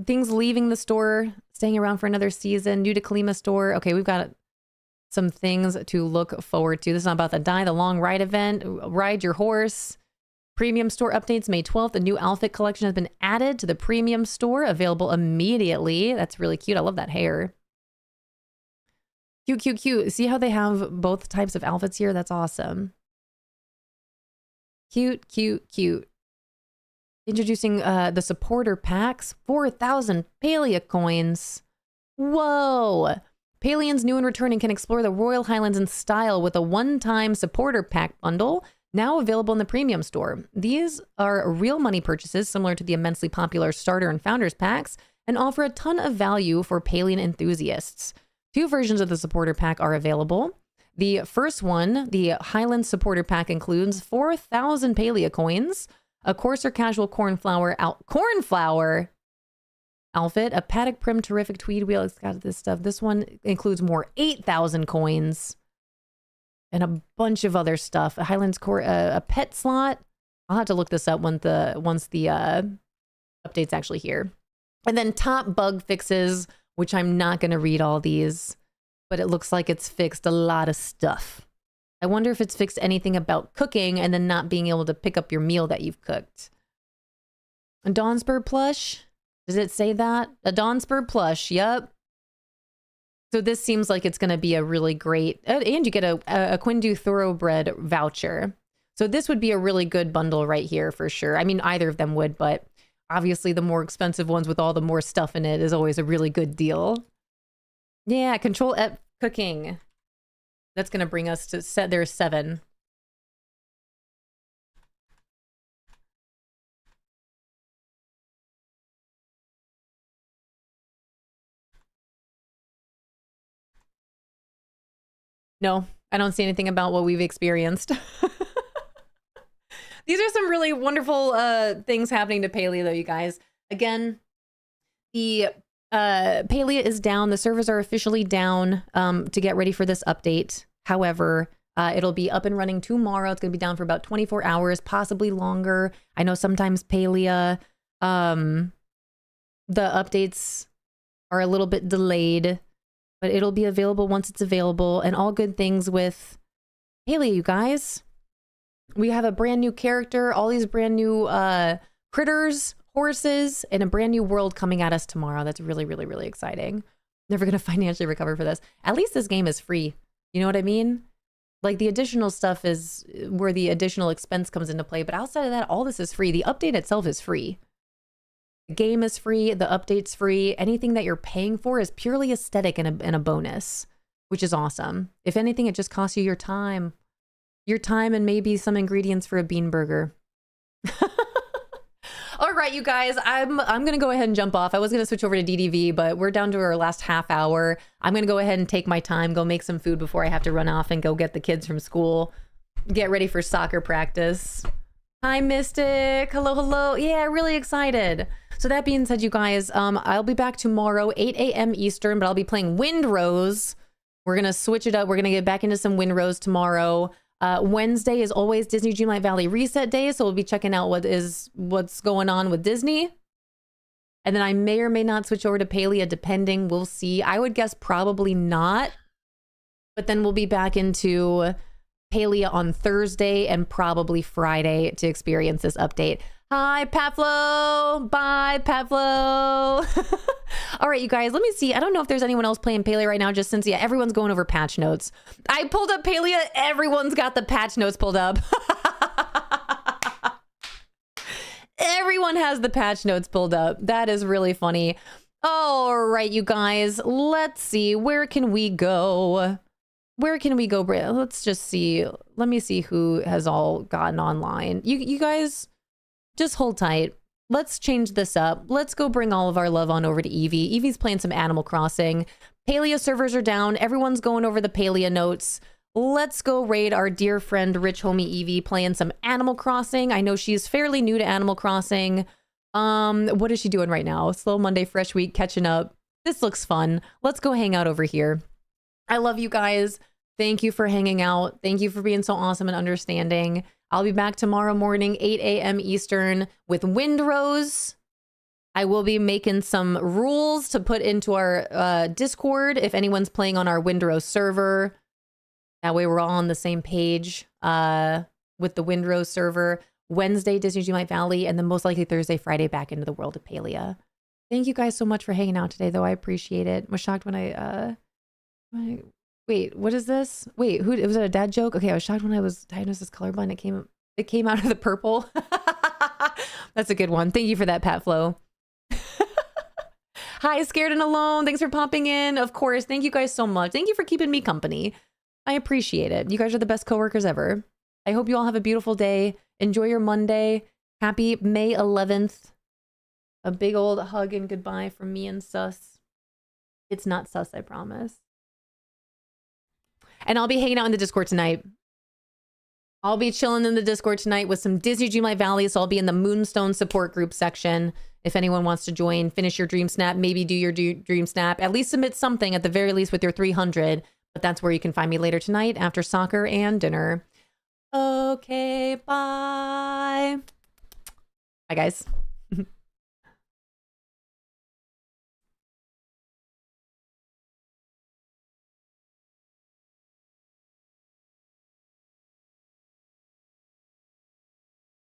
Things leaving the store, staying around for another season. New to Kalima store. Okay, we've got some things to look forward to. This is not about the Die the Long Ride event. Ride your horse. Premium store updates May 12th. A new outfit collection has been added to the premium store, available immediately. That's really cute. I love that hair. Cute, cute, cute. See how they have both types of outfits here? That's awesome. Cute, cute, cute. Introducing the supporter packs. 4,000 Palia coins. Whoa. Palians new and returning can explore the Royal Highlands in style with a one-time supporter pack bundle, now available in the premium store. These are real money purchases similar to the immensely popular starter and founders packs and offer a ton of value for Palian enthusiasts. 2 versions of the supporter pack are available. The first one, the Highland supporter pack, includes 4,000 Palia coins, a coarser casual cornflower outfit, a paddock prim terrific tweed wheel. It's got this stuff. This one includes more 8,000 coins and a bunch of other stuff. A Highlands a pet slot. I'll have to look this up once the update's actually here. And then top bug fixes, which I'm not going to read all these, but it looks like it's fixed a lot of stuff. I wonder if it's fixed anything about cooking and then not being able to pick up your meal that you've cooked. A Dawnspur plush. Does it say that? A Dawnspur plush. Yep. So this seems like it's going to be a really great, and you get a Quindu Thoroughbred voucher. So this would be a really good bundle right here for sure. I mean, either of them would, but obviously the more expensive ones with all the more stuff in it is always a really good deal. Yeah, Control cooking. That's going to bring us to set. There's 7. No, I don't see anything about what we've experienced. These are some really wonderful things happening to Palia, though, you guys. Again, the Palia is down. The servers are officially down to get ready for this update. However, it'll be up and running tomorrow. It's going to be down for about 24 hours, possibly longer. I know sometimes Palia, the updates are a little bit delayed, but it'll be available once it's available. And all good things with Palia, you guys. We have a brand new character, all these brand new critters, horses, and a brand new world coming at us tomorrow. That's really, really, really exciting. Never going to financially recover for this. At least this game is free. You know what I mean? Like, the additional stuff is where the additional expense comes into play. But outside of that, all this is free. The update itself is free. The game is free. The update's free. Anything that you're paying for is purely aesthetic and a bonus, which is awesome. If anything, it just costs you your time. Your time and maybe some ingredients for a bean burger. All right, you guys, I'm going to go ahead and jump off. I was going to switch over to DDV, but we're down to our last half hour. I'm going to go ahead and take my time, go make some food before I have to run off and go get the kids from school, get ready for soccer practice. Hi, Mystic. Hello, hello. Yeah, really excited. So that being said, you guys, I'll be back tomorrow, 8 a.m. Eastern, but I'll be playing Windrose. We're going to switch it up. We're going to get back into some Windrose tomorrow. Wednesday is always Disney Dreamlight Valley reset day, so we'll be checking out what's going on with Disney. And then I may or may not switch over to Palia, depending. We'll see. I would guess probably not. But then we'll be back into Palia on Thursday and probably Friday to experience this update. Hi, Patflo. Bye, Patflo. All right, you guys, let me see. I don't know if there's anyone else playing Palia right now, just since, yeah, everyone's going over patch notes. I pulled up Palia. Everyone's got the patch notes pulled up. Everyone has the patch notes pulled up. That is really funny. All right, you guys, let's see. Where can we go? Where can we go? Let's just see. Let me see who has all gotten online. You guys, just hold tight. Let's change this up. Let's go bring all of our love on over to Evie. Evie's playing some Animal Crossing. Palia servers are down. Everyone's going over the Palia notes. Let's go raid our dear friend, rich homie Evie, playing some Animal Crossing. I know she's fairly new to Animal Crossing. What is she doing right now? Slow Monday, fresh week, catching up. This looks fun. Let's go hang out over here. I love you guys. Thank you for hanging out. Thank you for being so awesome and understanding. I'll be back tomorrow morning, 8 a.m. Eastern with Windrose. I will be making some rules to put into our Discord if anyone's playing on our Windrose server. That way we're all on the same page with the Windrose server. Wednesday, Disney Dreamlight Valley, and then most likely Thursday, Friday, back into the world of Palia. Thank you guys so much for hanging out today, though. I appreciate it. I was shocked when wait, what is this? Wait, was it a dad joke? Okay, I was shocked when I was diagnosed as colorblind. It came out of the purple. That's a good one. Thank you for that, Pat Flo. Hi, Scared and Alone. Thanks for popping in. Of course. Thank you guys so much. Thank you for keeping me company. I appreciate it. You guys are the best coworkers ever. I hope you all have a beautiful day. Enjoy your Monday. Happy May 11th. A big old hug and goodbye from me and Sus. It's not Sus, I promise. And I'll be hanging out in the Discord tonight. I'll be chilling in the Discord tonight with some Disney Dreamlight Valley. So I'll be in the Moonstone support group section. If anyone wants to join, finish your dream snap, maybe do your dream snap, at least submit something at the very least with your 300. But that's where you can find me later tonight after soccer and dinner. Okay, bye. Bye, guys.